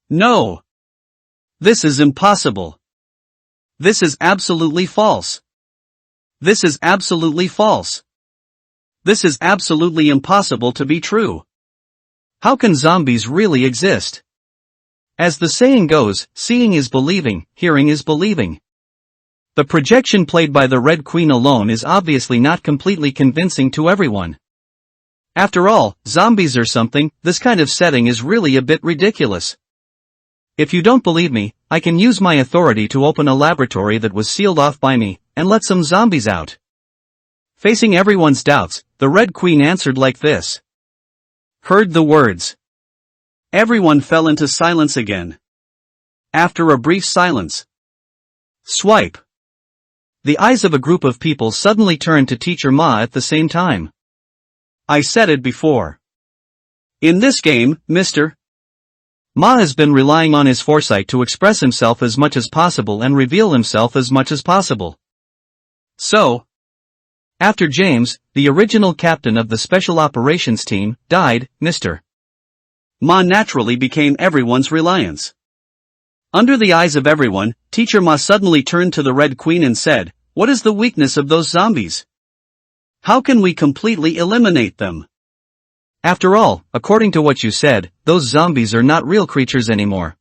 No. This is impossible. This is absolutely false. This is absolutely false. This is absolutely impossible to be true. How can zombies really exist? As the saying goes, seeing is believing, hearing is believing. The projection played by the Red Queen alone is obviously not completely convincing to everyone. After all, zombies or something, this kind of setting is really a bit ridiculous. If you don't believe me, I can use my authority to open a laboratory that was sealed off by me, and let some zombies out. Facing everyone's doubts, the Red Queen answered like this. Heard the words. Everyone fell into silence again. After a brief silence. Swipe. The eyes of a group of people suddenly turned to Teacher Ma at the same time. I said it before. In this game, Mr. Ma has been relying on his foresight to express himself as much as possible and reveal himself as much as possible. So, after James, the original captain of the Special Operations Team, died, Mr. Ma naturally became everyone's reliance. Under the eyes of everyone, Teacher Ma suddenly turned to the Red Queen and said, "What is the weakness of those zombies? How can we completely eliminate them?" After all, according to what you said, those zombies are not real creatures anymore.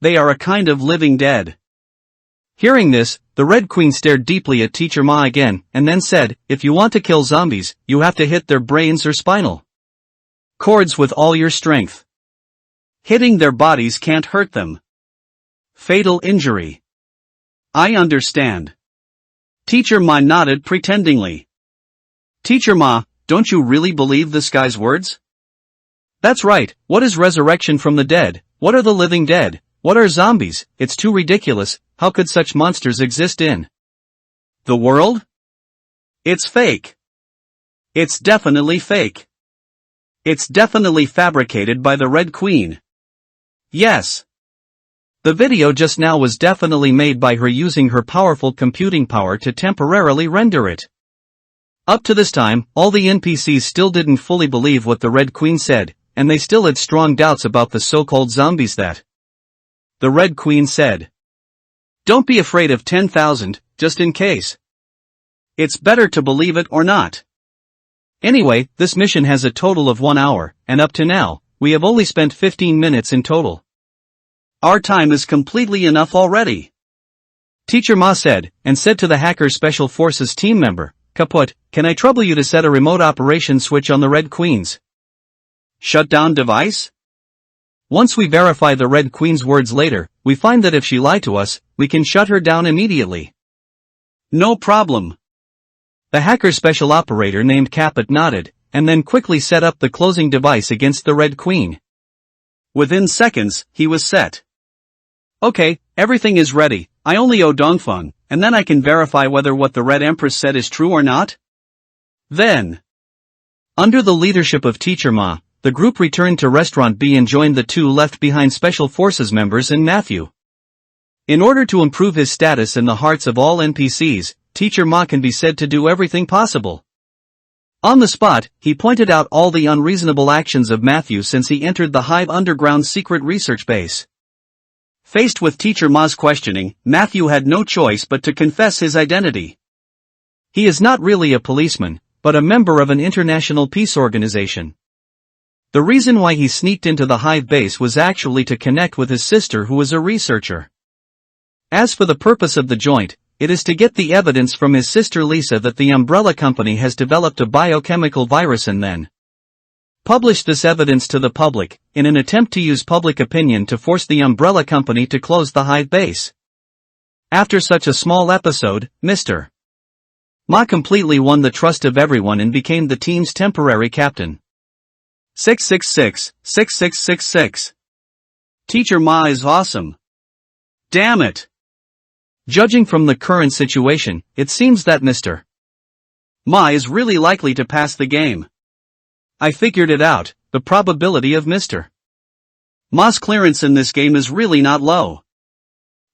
They are a kind of living dead. Hearing this, the Red Queen stared deeply at Teacher Ma again, and then said, "If you want to kill zombies, you have to hit their brains or spinal cords with all your strength. Hitting their bodies can't hurt them. Fatal injury." I understand. Teacher Ma nodded pretendingly. Teacher Ma, don't you really believe this guy's words? That's right. What is resurrection from the dead? What are the living dead? What are zombies? It's too ridiculous. How could such monsters exist in the world? It's fake. It's definitely fake. It's definitely fabricated by the Red Queen. Yes. The video just now was definitely made by her using her powerful computing power to temporarily render it. Up to this time, all the NPCs still didn't fully believe what the Red Queen said, and they still had strong doubts about the so-called zombies that the Red Queen said. Don't be afraid of 10,000, just in case. It's better to believe it or not. Anyway, this mission has a total of 1 hour, and up to now, we have only spent 15 minutes in total. Our time is completely enough already. Teacher Ma said, and said to the Hacker Special Forces team member, "Kaput, can I trouble you to set a remote operation switch on the Red Queen's shutdown device?" Once we verify the Red Queen's words later, we find that if she lied to us, we can shut her down immediately. No problem. The Hacker Special Operator named Kaput nodded, and then quickly set up the closing device against the Red Queen. Within seconds, he was set. Okay, everything is ready. I only owe Dongfeng, and then I can verify whether what the Red Empress said is true or not. Then, under the leadership of Teacher Ma, the group returned to Restaurant B and joined the two left behind Special Forces members and Matthew. In order to improve his status in the hearts of all NPCs, Teacher Ma can be said to do everything possible. On the spot, he pointed out all the unreasonable actions of Matthew since he entered the Hive underground secret research base. Faced with Teacher Ma's questioning, Matthew had no choice but to confess his identity. He is not really a policeman, but a member of an international peace organization. The reason why he sneaked into the Hive base was actually to connect with his sister who is a researcher. As for the purpose of the joint, it is to get the evidence from his sister Lisa that the Umbrella Company has developed a biochemical virus and then publish this evidence to the public, in an attempt to use public opinion to force the Umbrella Company to close the Hive base. After such a small episode, Mr. Ma completely won the trust of everyone and became the team's temporary captain. 666, 6666. Teacher Ma is awesome. Damn it. Judging from the current situation, it seems that Mr. Ma is really likely to pass the game. I figured it out, the probability of Mr. Ma's clearance in this game is really not low.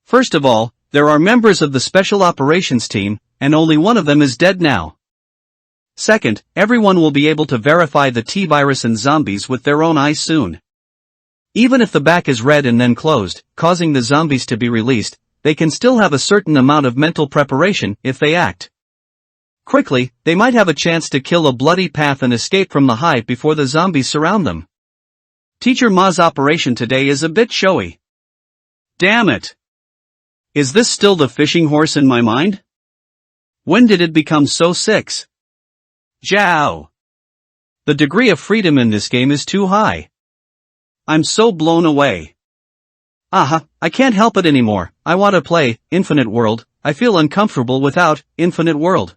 First of all, there are members of the Special Operations team, and only one of them is dead now. Second, everyone will be able to verify the T-virus and zombies with their own eyes soon. Even if the back is red and then closed, causing the zombies to be released, they can still have a certain amount of mental preparation if they act quickly. They might have a chance to kill a bloody path and escape from the hive before the zombies surround them. Teacher Ma's operation today is a bit showy. Damn it! Is this still the fishing horse in my mind? When did it become so six? Jow! The degree of freedom in this game is too high. I'm so blown away. I can't help it anymore. I want to play Infinite World. I feel uncomfortable without Infinite World.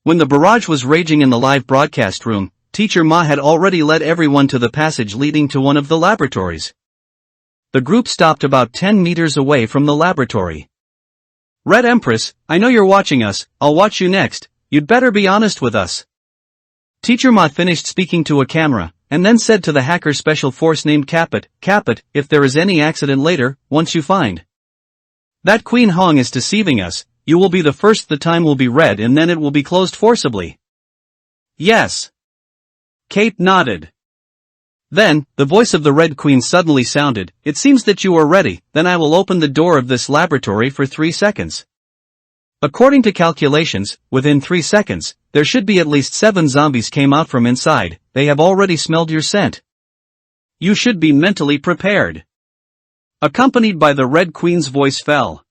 When the barrage was raging in the live broadcast room, Teacher Ma had already led everyone to the passage leading to one of the laboratories. The group stopped about 10 meters away from the laboratory. Red Empress, I know you're watching us. I'll watch you next. You'd better be honest with us. Teacher Ma finished speaking to a camera, and then said to the hacker special force named Capit, if there is any accident later, once you find that Queen Hong is deceiving us, you will be the first. The time will be red and then it will be closed forcibly. Yes. Kate nodded. Then, the voice of the Red Queen suddenly sounded, it seems that you are ready, then I will open the door of this laboratory for 3 seconds. According to calculations, within 3 seconds, there should be at least 7 zombies came out from inside. They have already smelled your scent. You should be mentally prepared. Accompanied by the Red Queen's voice fell.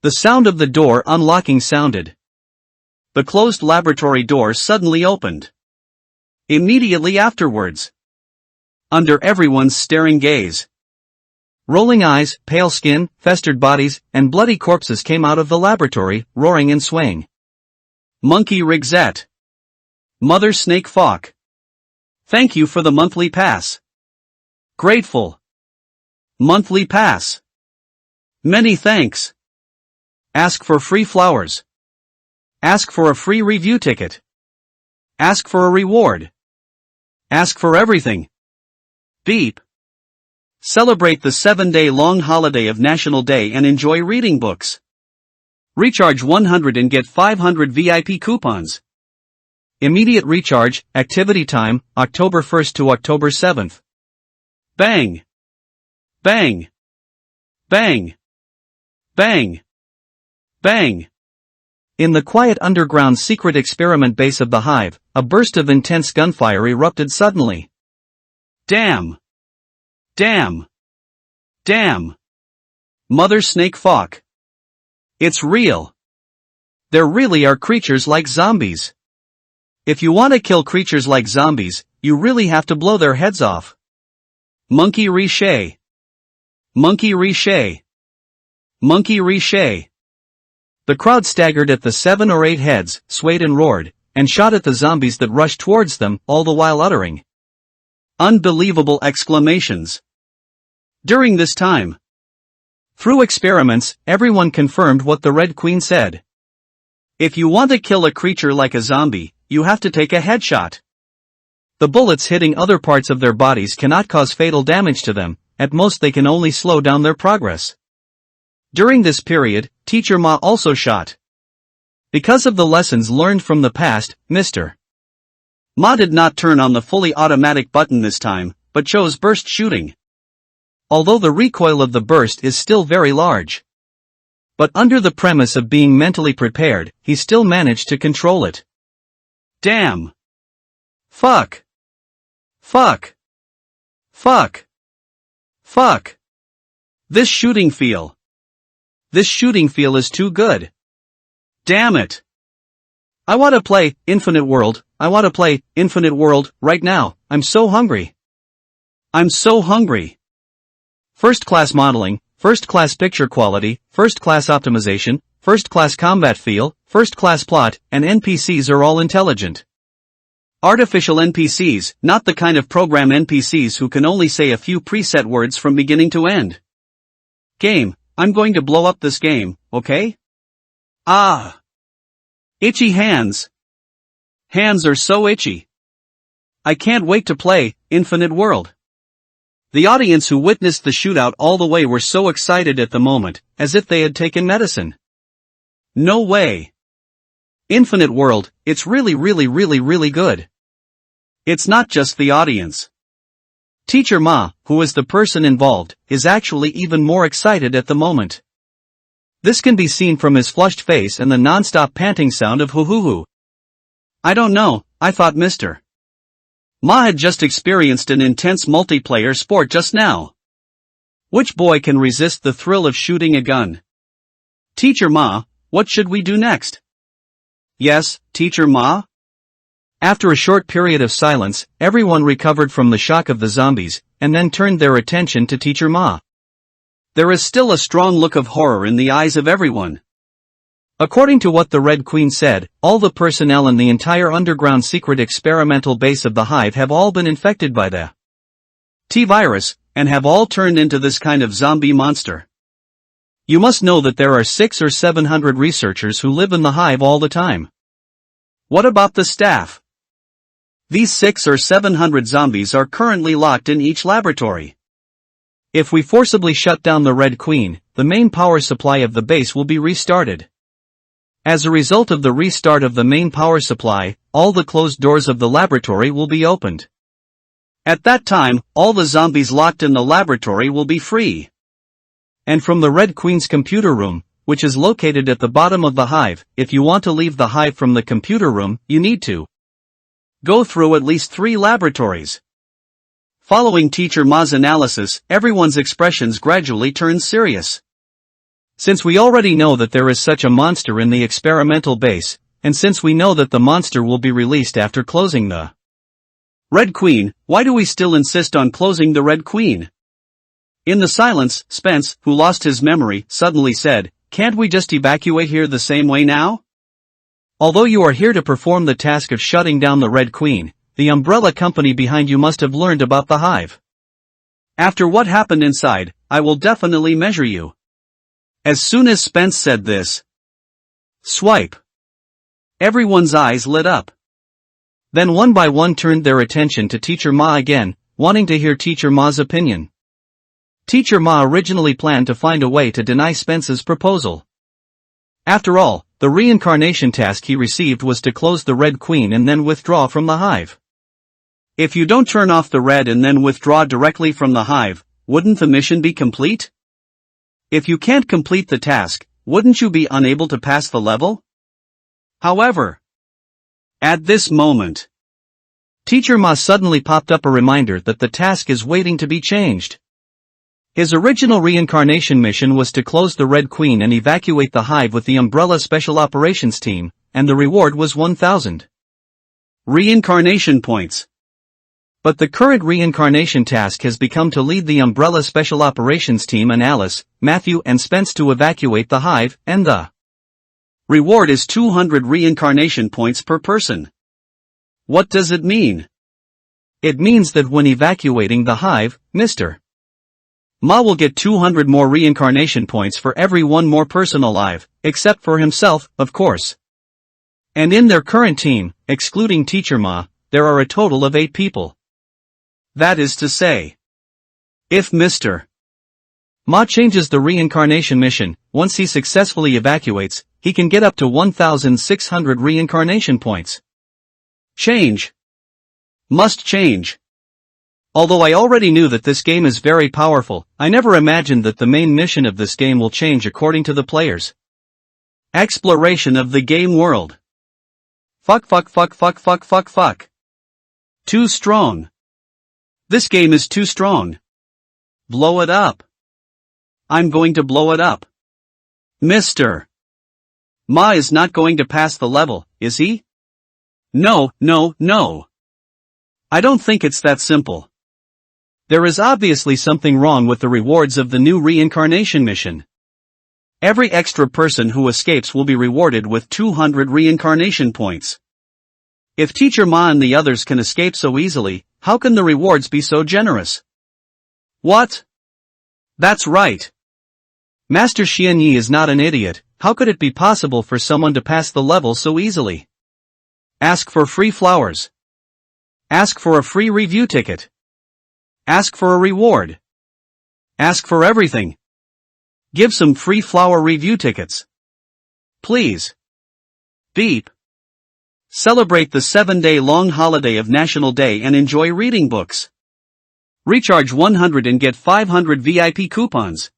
The sound of the door unlocking sounded. The closed laboratory door suddenly opened. Immediately afterwards, under everyone's staring gaze, rolling eyes, pale skin, festered bodies, and bloody corpses came out of the laboratory, roaring and swaying. Monkey Rigzette. Mother Snake Fawk. Thank you for the monthly pass. Grateful. Monthly pass. Many thanks. Ask for free flowers. Ask for a free review ticket. Ask for a reward. Ask for everything. Beep. Celebrate the 7-day long holiday of National Day and enjoy reading books. Recharge 100 and get 500 VIP coupons. Immediate recharge, activity time, October 1st to October 7th. Bang. Bang. Bang. Bang. Bang. In the quiet underground secret experiment base of the hive, a burst of intense gunfire erupted suddenly. Damn. Damn. Damn. Mother Snake Fawk. It's real. There really are creatures like zombies. If you want to kill creatures like zombies, you really have to blow their heads off. Monkey Riche. Monkey Riche. Monkey Riche. The crowd staggered at the 7 or 8 heads, swayed and roared, and shot at the zombies that rushed towards them, all the while uttering unbelievable exclamations. During this time, through experiments, everyone confirmed what the Red Queen said. If you want to kill a creature like a zombie, you have to take a headshot. The bullets hitting other parts of their bodies cannot cause fatal damage to them, at most they can only slow down their progress. During this period, Teacher Ma also shot. Because of the lessons learned from the past, Mr. Ma did not turn on the fully automatic button this time, but chose burst shooting. Although the recoil of the burst is still very large. But under the premise of being mentally prepared, he still managed to control it. Damn. Fuck. Fuck. Fuck. Fuck. This shooting feel. This shooting feel is too good. Damn it. I want to play Infinite World. I want to play Infinite World right now. I'm so hungry. I'm so hungry. First class modeling, first class picture quality, first class optimization, first class combat feel, first class plot, and NPCs are all intelligent. Artificial NPCs, not the kind of program NPCs who can only say a few preset words from beginning to end. Game, I'm going to blow up this game, okay? Ah. Itchy hands. Hands are so itchy. I can't wait to play Infinite World. The audience who witnessed the shootout all the way were so excited at the moment, as if they had taken medicine. No way. Infinite World, it's really good. It's not just the audience. Teacher Ma, who is the person involved, is actually even more excited at the moment. This can be seen from his flushed face and the non-stop panting sound of hoo-hoo-hoo. I don't know, I thought Mr. Ma had just experienced an intense multiplayer sport just now. Which boy can resist the thrill of shooting a gun? Teacher Ma, what should we do next? Yes, Teacher Ma? After a short period of silence, everyone recovered from the shock of the zombies, and then turned their attention to Teacher Ma. There is still a strong look of horror in the eyes of everyone. According to what the Red Queen said, all the personnel in the entire underground secret experimental base of the Hive have all been infected by the T-virus, and have all turned into this kind of zombie monster. You must know that there are 600 or 700 researchers who live in the Hive all the time. What about the staff? These 600 or 700 zombies are currently locked in each laboratory. If we forcibly shut down the Red Queen, the main power supply of the base will be restarted. As a result of the restart of the main power supply, all the closed doors of the laboratory will be opened. At that time, all the zombies locked in the laboratory will be free. And from the Red Queen's computer room, which is located at the bottom of the Hive, if you want to leave the Hive from the computer room, you need to go through at least 3 laboratories. Following Teacher Ma's analysis, everyone's expressions gradually turned serious. Since we already know that there is such a monster in the experimental base, and since we know that the monster will be released after closing the Red Queen, why do we still insist on closing the Red Queen? In the silence, Spence, who lost his memory, suddenly said, "Can't we just evacuate here the same way now?" Although you are here to perform the task of shutting down the Red Queen, the umbrella company behind you must have learned about the Hive. After what happened inside, I will definitely measure you. As soon as Spence said this, swipe. Everyone's eyes lit up. Then one by one turned their attention to Teacher Ma again, wanting to hear Teacher Ma's opinion. Teacher Ma originally planned to find a way to deny Spence's proposal. After all, the reincarnation task he received was to close the Red Queen and then withdraw from the Hive. If you don't turn off the Red and then withdraw directly from the Hive, wouldn't the mission be complete? If you can't complete the task, wouldn't you be unable to pass the level? However, at this moment, Teacher Ma suddenly popped up a reminder that the task is waiting to be changed. His original reincarnation mission was to close the Red Queen and evacuate the Hive with the Umbrella Special Operations Team, and the reward was 1,000 reincarnation points. But the current reincarnation task has become to lead the Umbrella Special Operations Team and Alice, Matthew and Spence to evacuate the Hive, and the reward is 200 reincarnation points per person. What does it mean? It means that when evacuating the Hive, Mr. Ma will get 200 more reincarnation points for every one more person alive, except for himself, of course. And in their current team, excluding Teacher Ma, there are a total of 8 people. That is to say, if Mr. Ma changes the reincarnation mission, once he successfully evacuates, he can get up to 1,600 reincarnation points. Change. Must change. Although I already knew that this game is very powerful, I never imagined that the main mission of this game will change according to the players. Exploration of the game world. Fuck. Too strong. This game is too strong. Blow it up. I'm going to blow it up. Mr. Ma is not going to pass the level, is he? No. I don't think it's that simple. There is obviously something wrong with the rewards of the new reincarnation mission. Every extra person who escapes will be rewarded with 200 reincarnation points. If Teacher Ma and the others can escape so easily, how can the rewards be so generous? What? That's right. Master Xianyi is not an idiot. How could it be possible for someone to pass the level so easily? Ask for free flowers. Ask for a free review ticket. Ask for a reward. Ask for everything. Give some free flower review tickets. Please. Beep. Celebrate the 7-day long holiday of National Day and enjoy reading books. Recharge 100 and get 500 VIP coupons.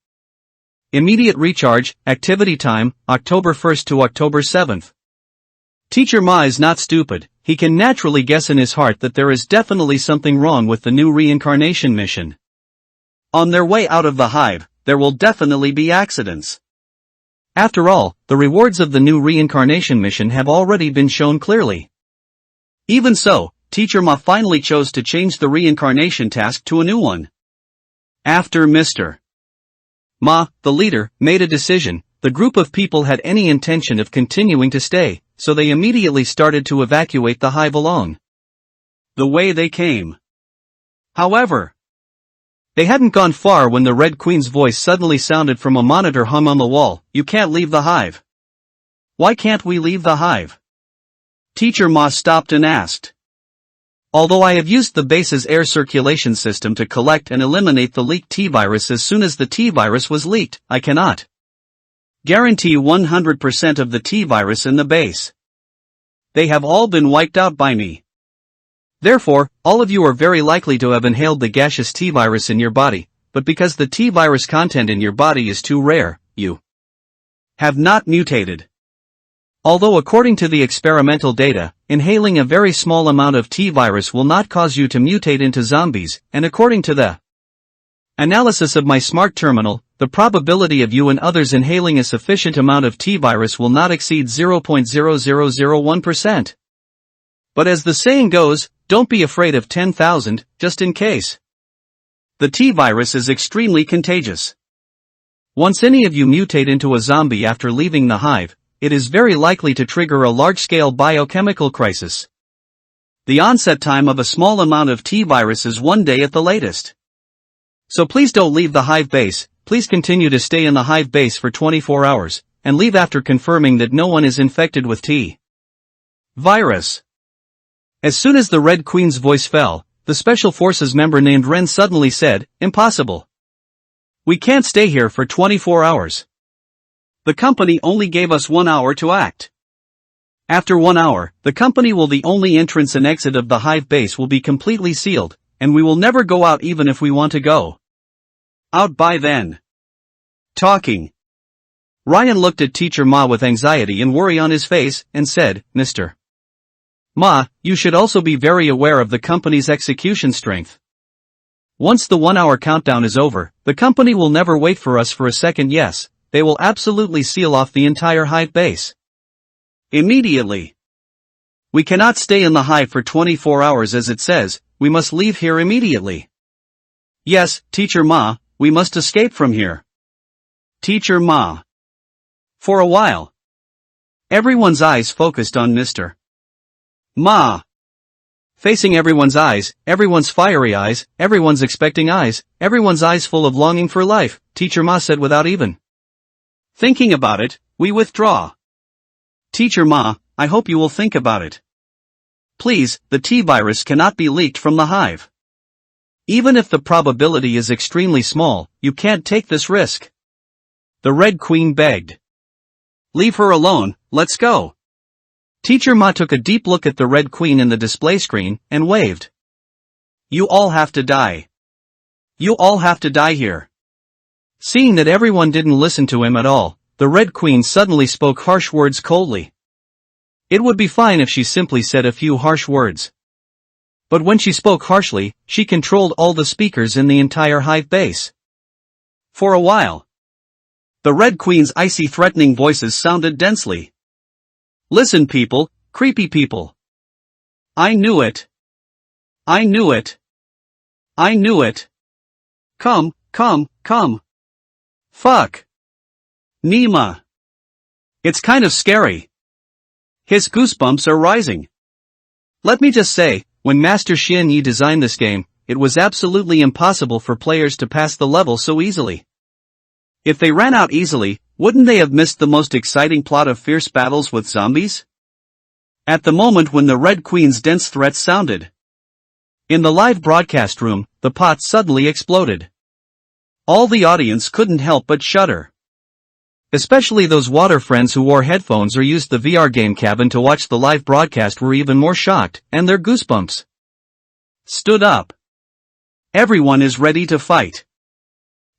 Immediate recharge, activity time, October 1st to October 7th. Teacher Ma is not stupid, he can naturally guess in his heart that there is definitely something wrong with the new reincarnation mission. On their way out of the hive, there will definitely be accidents. After all, the rewards of the new reincarnation mission have already been shown clearly. Even so, Teacher Ma finally chose to change the reincarnation task to a new one. After Mr. Ma, the leader, made a decision, the group of people had any intention of continuing to stay, so they immediately started to evacuate the hive along the way they came. However, they hadn't gone far when the Red Queen's voice suddenly sounded from a monitor hung on the wall. You can't leave the hive. Why can't we leave the hive? Teacher Ma stopped and asked. Although I have used the base's air circulation system to collect and eliminate the leaked T-virus as soon as the T-virus was leaked, I cannot guarantee 100% of the T-virus in the base. They have all been wiped out by me. Therefore, all of you are very likely to have inhaled the gaseous T-virus in your body, but because the T-virus content in your body is too rare, you have not mutated. Although according to the experimental data, inhaling a very small amount of T-virus will not cause you to mutate into zombies, and according to the analysis of my smart terminal, the probability of you and others inhaling a sufficient amount of T-virus will not exceed 0.0001%. But as the saying goes, don't be afraid of 10,000, just in case. The T-virus is extremely contagious. Once any of you mutate into a zombie after leaving the hive, it is very likely to trigger a large-scale biochemical crisis. The onset time of a small amount of T-virus is 1 day at the latest. So please don't leave the hive base, please continue to stay in the hive base for 24 hours, and leave after confirming that no one is infected with T-virus. As soon as the Red Queen's voice fell, the Special Forces member named Ren suddenly said, "Impossible. We can't stay here for 24 hours. The company only gave us 1 hour to act. After 1 hour, the company will the only entrance and exit of the hive base will be completely sealed, and we will never go out even if we want to go out by then." Talking. Ryan looked at Teacher Ma with anxiety and worry on his face, and said, "Mr. Ma, you should also be very aware of the company's execution strength. Once the 1 hour countdown is over, the company will never wait for us for a second. Yes, they will absolutely seal off the entire hive base immediately. We cannot stay in the hive for 24 hours as it says, we must leave here immediately. Yes, Teacher Ma, we must escape from here." Teacher Ma. For a while, everyone's eyes focused on Mr. Ma. Facing everyone's eyes, everyone's fiery eyes, everyone's expecting eyes, everyone's eyes full of longing for life, Teacher Ma said without even thinking about it, "We withdraw." Teacher Ma, I hope you will think about it. Please, the T-virus cannot be leaked from the hive. Even if the probability is extremely small, you can't take this risk. The Red Queen begged. Leave her alone, let's go. Teacher Ma took a deep look at the Red Queen in the display screen, and waved. You all have to die. You all have to die here. Seeing that everyone didn't listen to him at all, the Red Queen suddenly spoke harsh words coldly. It would be fine if she simply said a few harsh words. But when she spoke harshly, she controlled all the speakers in the entire hive base. For a while, the Red Queen's icy threatening voices sounded densely. Listen people, creepy people. I knew it. I knew it. I knew it. Come, come, come. Fuck. Nima. It's kind of scary. His goosebumps are rising. Let me just say, when Master Xian Yi designed this game, it was absolutely impossible for players to pass the level so easily. If they ran out easily, wouldn't they have missed the most exciting plot of fierce battles with zombies? At the moment when the Red Queen's dense threats sounded, In the live broadcast room, the pot suddenly exploded. All the audience couldn't help but shudder. Especially those water friends who wore headphones or used the VR game cabin to watch the live broadcast were even more shocked, and their goosebumps stood up. Everyone is ready to fight.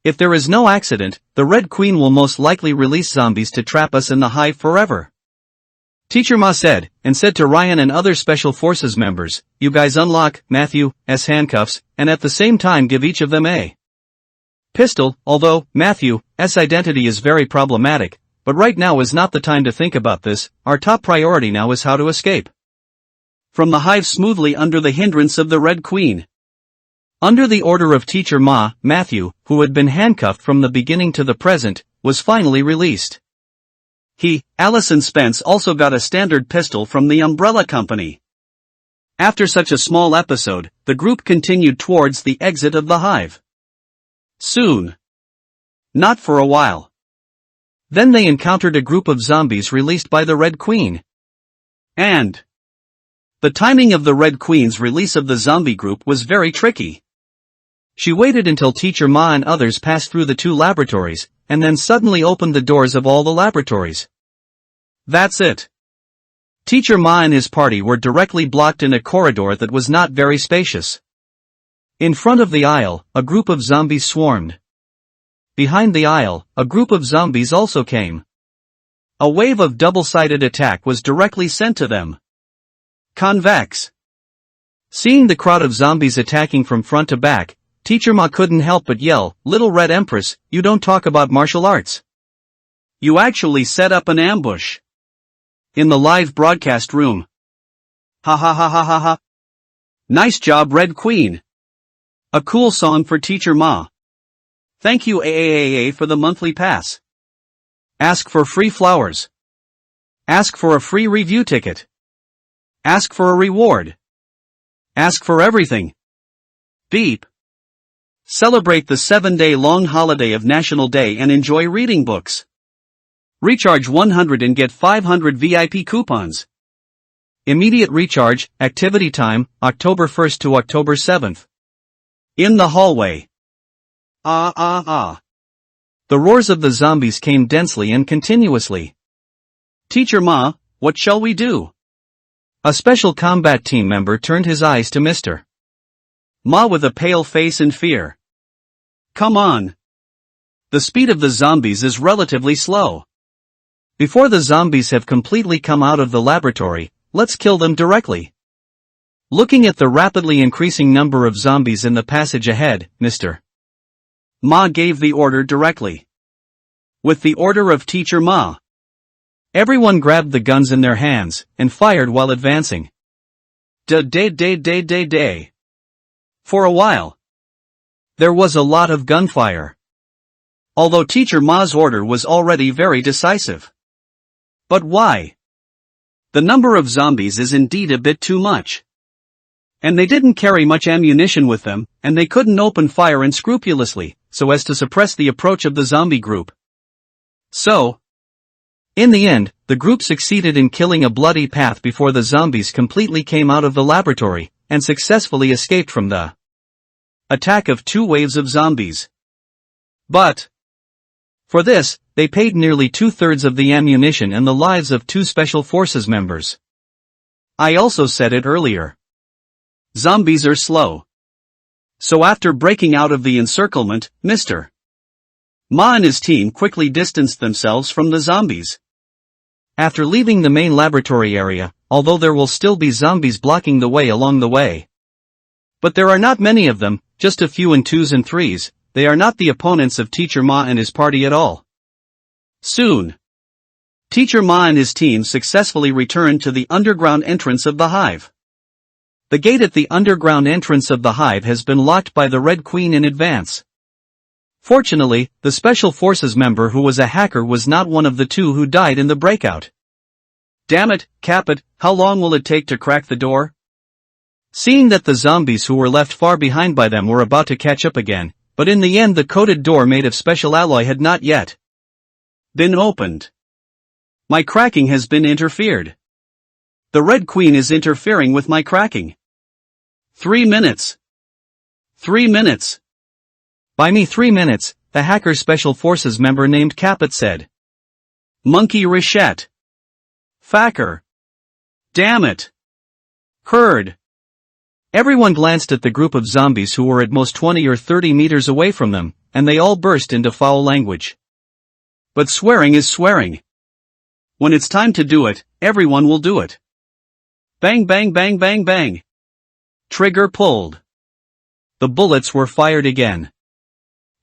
If there is no accident, the Red Queen will most likely release zombies to trap us in the hive forever. Teacher Ma said, and said to Ryan and other Special Forces members, you guys unlock Matthew's handcuffs, and at the same time give each of them a pistol, although Matthew's identity is very problematic, but right now is not the time to think about this. Our top priority now is how to escape from the hive smoothly under the hindrance of the Red Queen. Under the order of Teacher Ma, Matthew, who had been handcuffed from the beginning to the present, was finally released. Alice and Spence also got a standard pistol from the Umbrella Company. After such a small episode, the group continued towards the exit of the hive. Soon. Not for a while. Then they encountered a group of zombies released by the Red Queen. And the timing of the Red Queen's release of the zombie group was very tricky. She waited until Teacher Ma and others passed through the two laboratories, and then suddenly opened the doors of all the laboratories. That's it. Teacher Ma and his party were directly blocked in a corridor that was not very spacious. In front of the aisle, a group of zombies swarmed. Behind the aisle, a group of zombies also came. A wave of double-sided attack was directly sent to them. Convex. Seeing the crowd of zombies attacking from front to back, Teacher Ma couldn't help but yell, Little Red Empress, you don't talk about martial arts. You actually set up an ambush. In the live broadcast room. Ha ha ha ha ha ha. Nice job, Red Queen. A cool song for Teacher Ma. Thank you AAAA for the monthly pass. Ask for free flowers. Ask for a free review ticket. Ask for a reward. Ask for everything. Beep. Celebrate the 7-day-long holiday of National Day and enjoy reading books. Recharge 100 and get 500 VIP coupons. Immediate recharge, activity time, October 1st to October 7th. In the hallway. The roars of the zombies came densely and continuously. Teacher Ma, what shall we do? A special combat team member turned his eyes to Mr. Ma with a pale face in fear. Come on. The speed of the zombies is relatively slow. Before the zombies have completely come out of the laboratory, let's kill them directly. Looking at the rapidly increasing number of zombies in the passage ahead, Mr. Ma gave the order directly. With the order of Teacher Ma. Everyone grabbed the guns in their hands, and fired while advancing. Day. For a while. There was a lot of gunfire. Although Teacher Ma's order was already very decisive. But why? The number of zombies is indeed a bit too much. And they didn't carry much ammunition with them, and they couldn't open fire unscrupulously, so as to suppress the approach of the zombie group. So, in the end, the group succeeded in killing a bloody path before the zombies completely came out of the laboratory, and successfully escaped from the attack of 2 waves of zombies. But for this, they paid nearly 2/3 of the ammunition and the lives of 2 Special Forces members. I also said it earlier. Zombies are slow. So after breaking out of the encirclement, Mr. Ma and his team quickly distanced themselves from the zombies. After leaving the main laboratory area, although there will still be zombies blocking the way along the way. But there are not many of them, just a few in 2s and 3s, they are not the opponents of Teacher Ma and his party at all. Soon, Teacher Ma and his team successfully returned to the underground entrance of the hive. The gate at the underground entrance of the hive has been locked by the Red Queen in advance. Fortunately, the Special Forces member who was a hacker was not one of the 2 who died in the breakout. Damn it, cap it, how long will it take to crack the door? Seeing that the zombies who were left far behind by them were about to catch up again, but in the end the coated door made of special alloy had not yet been opened. My cracking has been interfered. The Red Queen is interfering with my cracking. 3 minutes. 3 minutes. Buy me 3 minutes, the Hackers Special Forces member named Caput said. Monkey Richette. Facker. Damn it. Heard. Everyone glanced at the group of zombies who were at most 20 or 30 meters away from them, and they all burst into foul language. But swearing is swearing. When it's time to do it, everyone will do it. Bang bang bang bang bang. Trigger pulled. The bullets were fired again.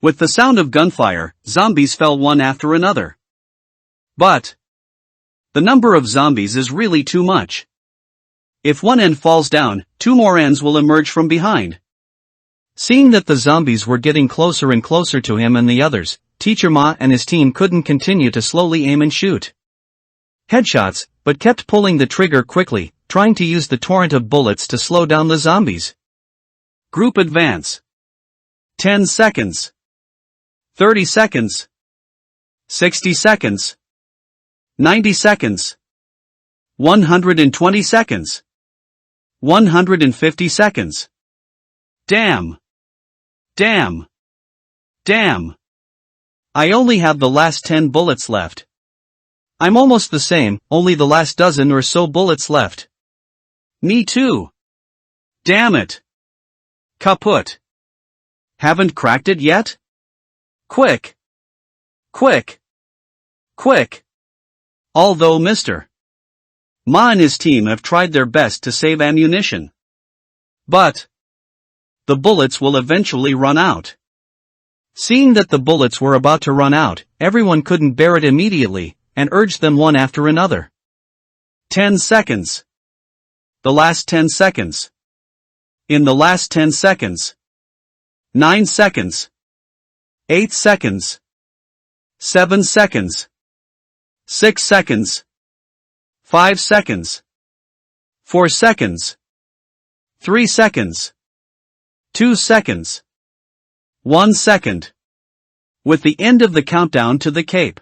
With the sound of gunfire, zombies fell one after another. But the number of zombies is really too much. If one end falls down, 2 more ends will emerge from behind. Seeing that the zombies were getting closer and closer to him and the others, Teacher Ma and his team couldn't continue to slowly aim and shoot headshots, but kept pulling the trigger quickly, trying to use the torrent of bullets to slow down the zombies. Group advance. 10 seconds. 30 seconds. 60 seconds. 90 seconds. 120 seconds. 150 seconds. Damn. Damn. Damn. I only have the last 10 bullets left. I'm almost the same, only the last dozen or so bullets left. Me too. Damn it. Kaput. Haven't cracked it yet? Quick. Quick. Quick. Although Mr. Ma and his team have tried their best to save ammunition. But the bullets will eventually run out. Seeing that the bullets were about to run out, everyone couldn't bear it immediately, and urged them one after another. 10 seconds. The last 10 seconds. In the last 10 seconds. 9 seconds. 8 seconds. 7 seconds. 6 seconds. 5 seconds. 4 seconds. 3 seconds. 2 seconds. 1 second. With the end of the countdown to the cape.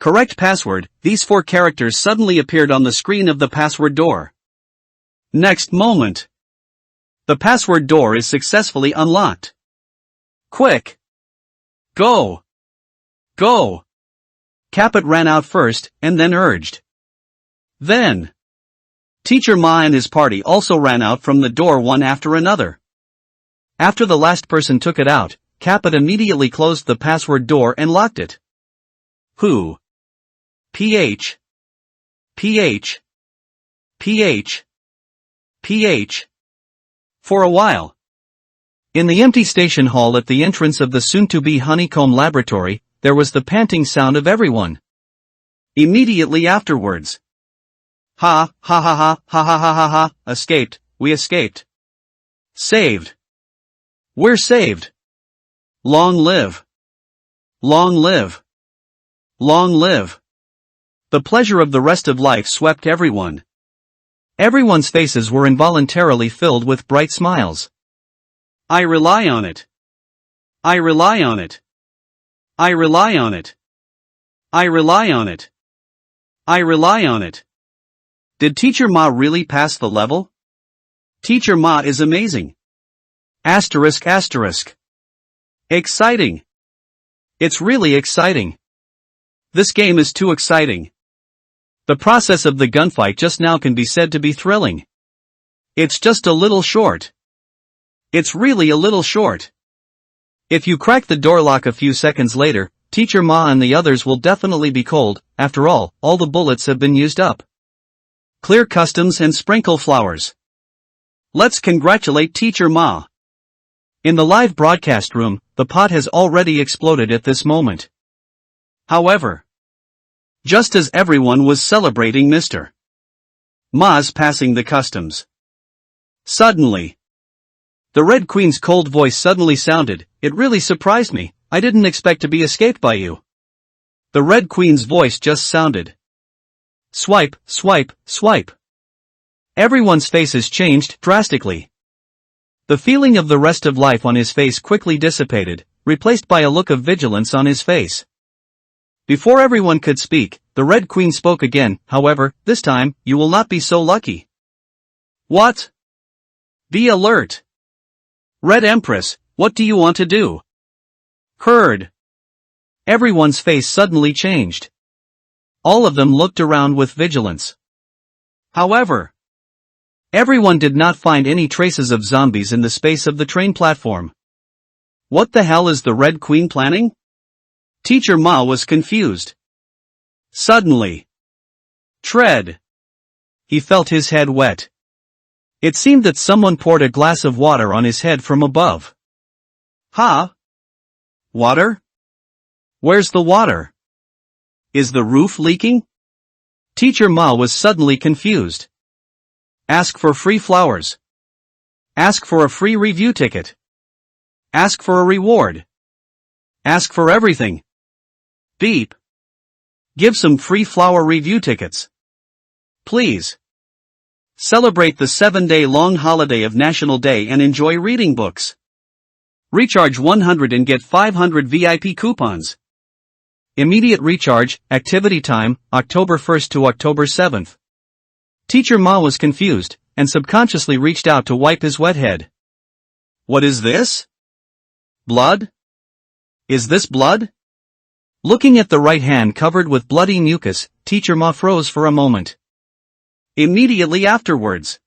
Correct password, these 4 characters suddenly appeared on the screen of the password door. Next moment. The password door is successfully unlocked. Quick. Go. Go. Caput ran out first, and then urged. Then Teacher Ma and his party also ran out from the door one after another. After the last person took it out, Caput immediately closed the password door and locked it. Who? PH. PH. PH. PH. For a while. In the empty station hall at the entrance of the soon-to-be honeycomb laboratory, there was the panting sound of everyone. Immediately afterwards. Ha, ha ha ha, ha ha ha ha ha, escaped, we escaped. Saved. We're saved. Long live. Long live. Long live. The pleasure of the rest of life swept everyone. Everyone's faces were involuntarily filled with bright smiles. I rely on it. I rely on it. I rely on it. I rely on it. I rely on it. Did Teacher Ma really pass the level? Teacher Ma is amazing. Asterisk asterisk. Exciting. It's really exciting. This game is too exciting. The process of the gunfight just now can be said to be thrilling. It's just a little short. It's really a little short. If you crack the door lock a few seconds later, Teacher Ma and the others will definitely be cold. After all the bullets have been used up. Clear customs and sprinkle flowers. Let's congratulate Teacher Ma. In the live broadcast room, the pot has already exploded at this moment. However, just as everyone was celebrating Mr. Ma's passing the customs, suddenly, the Red Queen's cold voice suddenly sounded. It really surprised me. I didn't expect to be escaped by you. The Red Queen's voice just sounded. Swipe, swipe, swipe. Everyone's faces changed drastically. The feeling of the rest of life on his face quickly dissipated, replaced by a look of vigilance on his face. Before everyone could speak, the Red Queen spoke again. However, this time, you will not be so lucky. What? Be alert. Red Empress, what do you want to do? Heard. Everyone's face suddenly changed. All of them looked around with vigilance. However, everyone did not find any traces of zombies in the space of the train platform. What the hell is the Red Queen planning? Teacher Ma was confused. Suddenly. Tread. He felt his head wet. It seemed that someone poured a glass of water on his head from above. Huh? Water? Where's the water? Is the roof leaking? Teacher Ma was suddenly confused. Ask for free flowers. Ask for a free review ticket. Ask for a reward. Ask for everything. Beep. Give some free flower review tickets. Please. Celebrate the 7-day-long holiday of National Day and enjoy reading books. Recharge 100 and get 500 VIP coupons. Immediate recharge, activity time, October 1st to October 7th. Teacher Ma was confused, and subconsciously reached out to wipe his wet head. What is this? Blood? Is this blood? Looking at the right hand covered with bloody mucus, Teacher Ma froze for a moment. Immediately afterwards,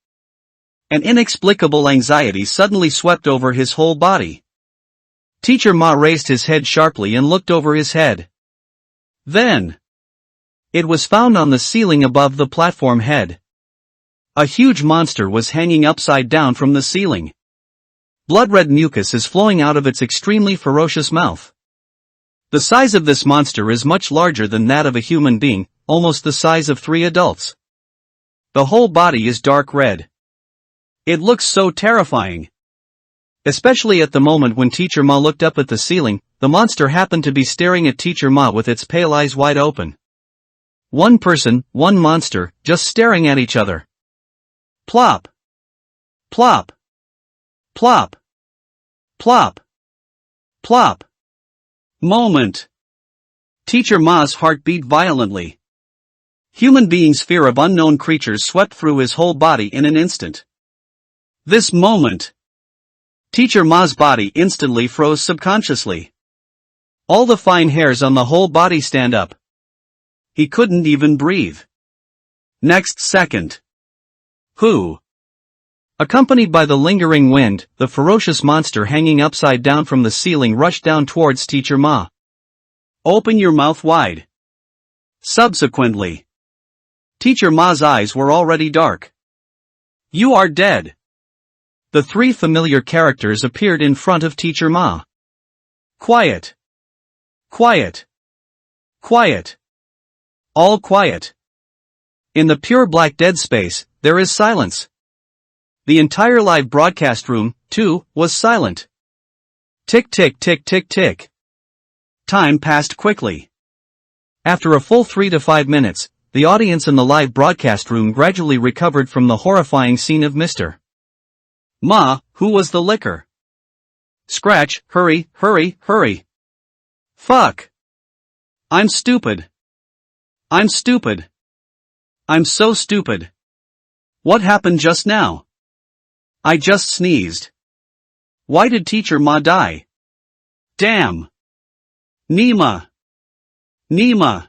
an inexplicable anxiety suddenly swept over his whole body. Teacher Ma raised his head sharply and looked over his head. Then, it was found on the ceiling above the platform head. A huge monster was hanging upside down from the ceiling. Blood-red mucus is flowing out of its extremely ferocious mouth. The size of this monster is much larger than that of a human being, almost the size of 3 adults. The whole body is dark red. It looks so terrifying. Especially at the moment when Teacher Ma looked up at the ceiling, the monster happened to be staring at Teacher Ma with its pale eyes wide open. One person, one monster, just staring at each other. Plop. Plop. Plop. Plop. Plop. Moment. Teacher Ma's heart beat violently. Human beings' fear of unknown creatures swept through his whole body in an instant. This moment. Teacher Ma's body instantly froze subconsciously. All the fine hairs on the whole body stand up. He couldn't even breathe. Next second. Who? Accompanied by the lingering wind, the ferocious monster hanging upside down from the ceiling rushed down towards Teacher Ma. Open your mouth wide. Subsequently, Teacher Ma's eyes were already dark. You are dead. The 3 familiar characters appeared in front of Teacher Ma. Quiet. Quiet. Quiet. All quiet. In the pure black dead space, there is silence. The entire live broadcast room, too, was silent. Tick tick tick tick tick. Time passed quickly. After a full 3 to 5 minutes, the audience in the live broadcast room gradually recovered from the horrifying scene of Mr. Ma, who was the liquor? Scratch, hurry, hurry, hurry. Fuck. I'm stupid. I'm stupid. I'm so stupid. What happened just now? I just sneezed. Why did Teacher Ma die? Damn. Nima. Nima.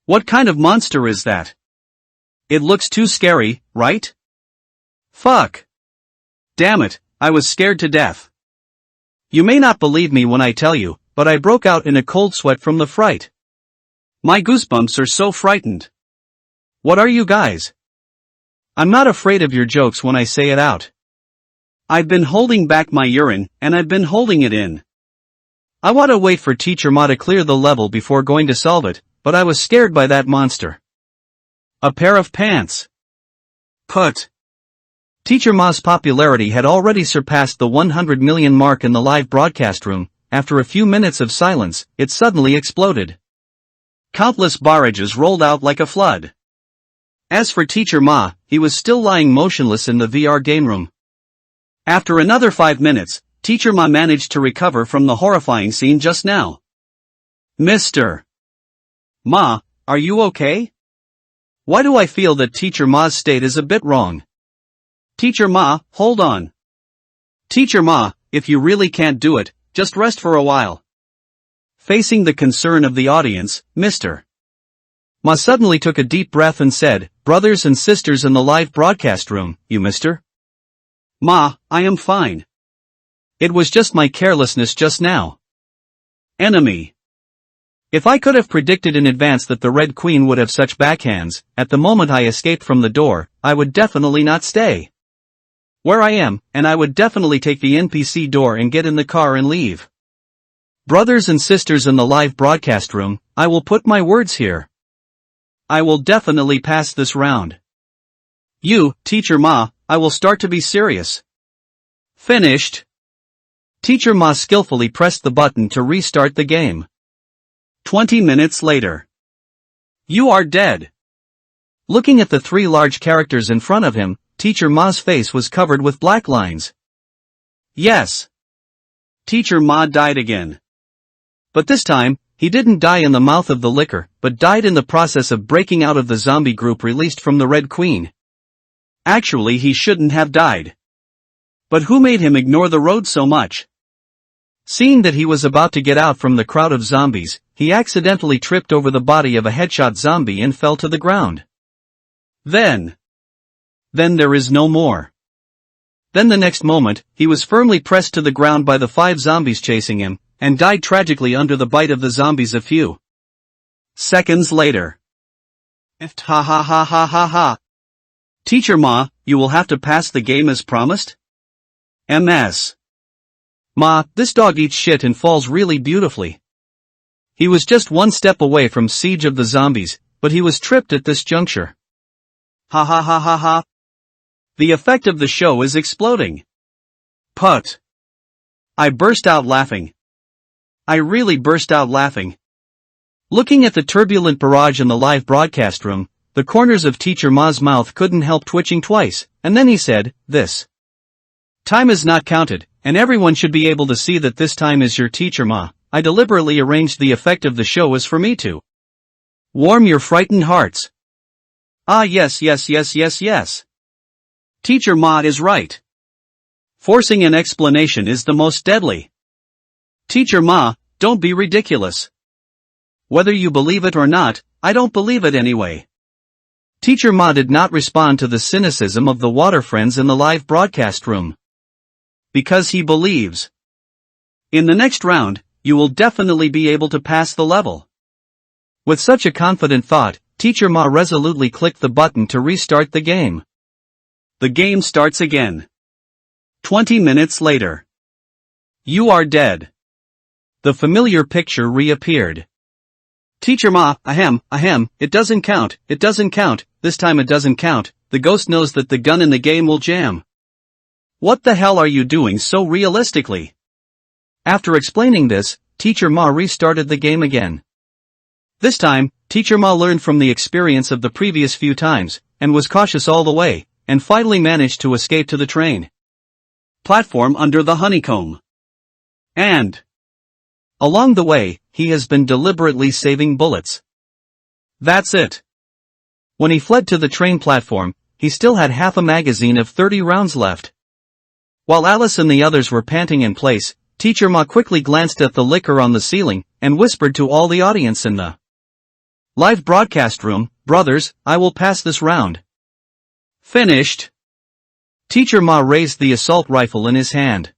What kind of monster is that? It looks too scary, right? Fuck. Damn it, I was scared to death. You may not believe me when I tell you, but I broke out in a cold sweat from the fright. My goosebumps are so frightened. What are you guys? I'm not afraid of your jokes when I say it out. I've been holding back my urine, and I've been holding it in. I want to wait for Teacher Ma to clear the level before going to solve it, but I was scared by that monster. A pair of pants. Put. Teacher Ma's popularity had already surpassed the 100 million mark in the live broadcast room. After a few minutes of silence, it suddenly exploded. Countless barrages rolled out like a flood. As for Teacher Ma, he was still lying motionless in the VR game room. After another 5 minutes, Teacher Ma managed to recover from the horrifying scene just now. Mr. Ma, are you okay? Why do I feel that Teacher Ma's state is a bit wrong? Teacher Ma, hold on. Teacher Ma, if you really can't do it, just rest for a while. Facing the concern of the audience, Mr. Ma suddenly took a deep breath and said, "Brothers and sisters in the live broadcast room, you mister? Ma, I am fine. It was just my carelessness just now. Enemy. If I could have predicted in advance that the Red Queen would have such backhands, at the moment I escaped from the door, I would definitely not stay where I am, and I would definitely take the NPC door and get in the car and leave. Brothers and sisters in the live broadcast room, I will put my words here. I will definitely pass this round. You, Teacher Ma, I will start to be serious. Finished. Teacher Ma skillfully pressed the button to restart the game. 20 minutes later. You are dead. Looking at the three large characters in front of him, Teacher Ma's face was covered with black lines. Yes. Teacher Ma died again. But this time, he didn't die in the mouth of the liquor, but died in the process of breaking out of the zombie group released from the Red Queen. Actually, he shouldn't have died. But who made him ignore the road so much? Seeing that he was about to get out from the crowd of zombies, he accidentally tripped over the body of a headshot zombie and fell to the ground. Then there is no more. Then the next moment, he was firmly pressed to the ground by the 5 zombies chasing him, and died tragically under the bite of the zombies a few seconds later. Ha ha ha ha ha ha. Teacher Ma, you will have to pass the game as promised? MS. Ma, this dog eats shit and falls really beautifully. He was just one step away from Siege of the Zombies, but he was tripped at this juncture. Ha ha ha ha ha. The effect of the show is exploding. Put. I burst out laughing. I really burst out laughing. Looking at the turbulent barrage in the live broadcast room, the corners of Teacher Ma's mouth couldn't help twitching twice, and then he said, "This time is not counted, and everyone should be able to see that this time is your Teacher Ma. I deliberately arranged the effect of the show as for me to warm your frightened hearts." Ah yes yes yes yes yes. Teacher Ma is right. Forcing an explanation is the most deadly. Teacher Ma, don't be ridiculous. Whether you believe it or not, I don't believe it anyway. Teacher Ma did not respond to the cynicism of the water friends in the live broadcast room. Because he believes. In the next round, you will definitely be able to pass the level. With such a confident thought, Teacher Ma resolutely clicked the button to restart the game. The game starts again. 20 minutes later. You are dead. The familiar picture reappeared. Teacher Ma, ahem, it doesn't count, this time it doesn't count, the ghost knows that the gun in the game will jam. What the hell are you doing so realistically? After explaining this, Teacher Ma restarted the game again. This time, Teacher Ma learned from the experience of the previous few times, and was cautious all the way, and finally managed to escape to the train platform under the honeycomb. And along the way, he has been deliberately saving bullets. That's it. When he fled to the train platform, he still had half a magazine of 30 rounds left. While Alice and the others were panting in place, Teacher Ma quickly glanced at the liquor on the ceiling, and whispered to all the audience in the live broadcast room, "Brothers, I will pass this round." Finished. Teacher Ma raised the assault rifle in his hand.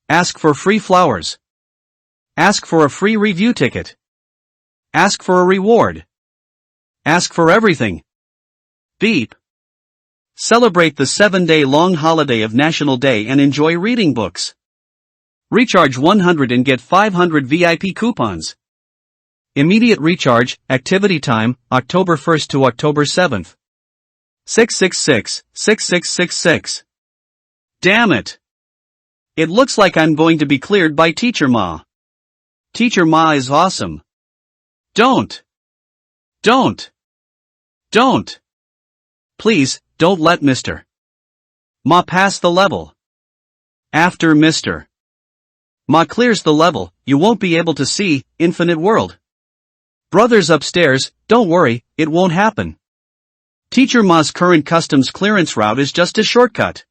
Ask for free flowers. Ask for a free review ticket. Ask for a reward. Ask for everything. Beep. Celebrate the 7-day-long holiday of National Day and enjoy reading books. Recharge 100 and get 500 VIP coupons. Immediate recharge, activity time, October 1st to October 7th. 666, 6666. Damn it. It looks like I'm going to be cleared by Teacher Ma. Teacher Ma is awesome. Don't. Please, don't let Mr. Ma pass the level. After Mr. Ma clears the level, you won't be able to see Infinite World. Brothers upstairs, don't worry, it won't happen. Teacher Ma's current customs clearance route is just a shortcut.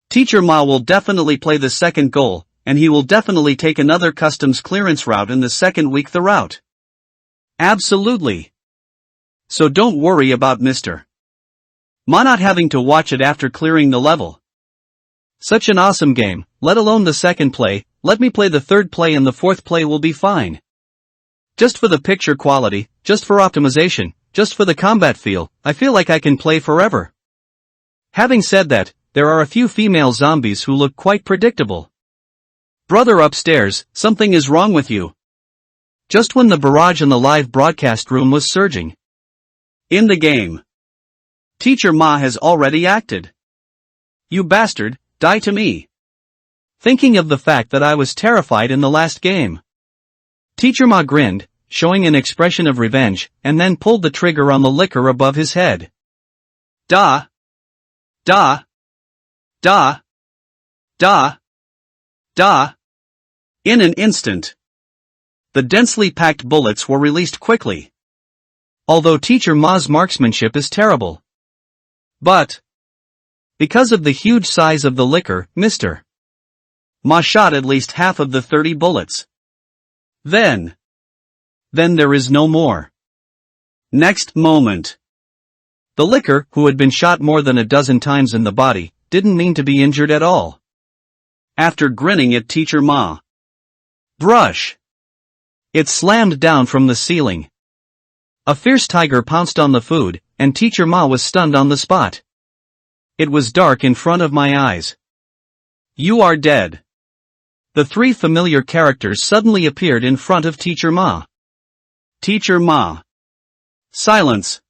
Teacher Ma will definitely play the second goal, and he will definitely take another customs clearance route in the second week the route. Absolutely. So don't worry about Mr. Ma not having to watch it after clearing the level. Such an awesome game, let alone the second play, let me play the third play and the fourth play will be fine. Just for the picture quality, just for optimization, just for the combat feel, I feel like I can play forever. Having said that, there are a few female zombies who look quite predictable. Brother upstairs, something is wrong with you. Just when the barrage in the live broadcast room was surging. In the game. Teacher Ma has already acted. You bastard, die to me. Thinking of the fact that I was terrified in the last game. Teacher Ma grinned, showing an expression of revenge, and then pulled the trigger on the liquor above his head. Da. Da. Da. Da. Da. In an instant. The densely packed bullets were released quickly. Although Teacher Ma's marksmanship is terrible. But, because of the huge size of the liquor, Mr. Ma shot at least half of the 30 bullets. Then there is no more. Next moment. The liquor, who had been shot more than a dozen times in the body, didn't mean to be injured at all. After grinning at Teacher Ma. Brush. It slammed down from the ceiling. A fierce tiger pounced on the food, and Teacher Ma was stunned on the spot. It was dark in front of my eyes. You are dead. The three familiar characters suddenly appeared in front of Teacher Ma. Teacher Ma. Silence.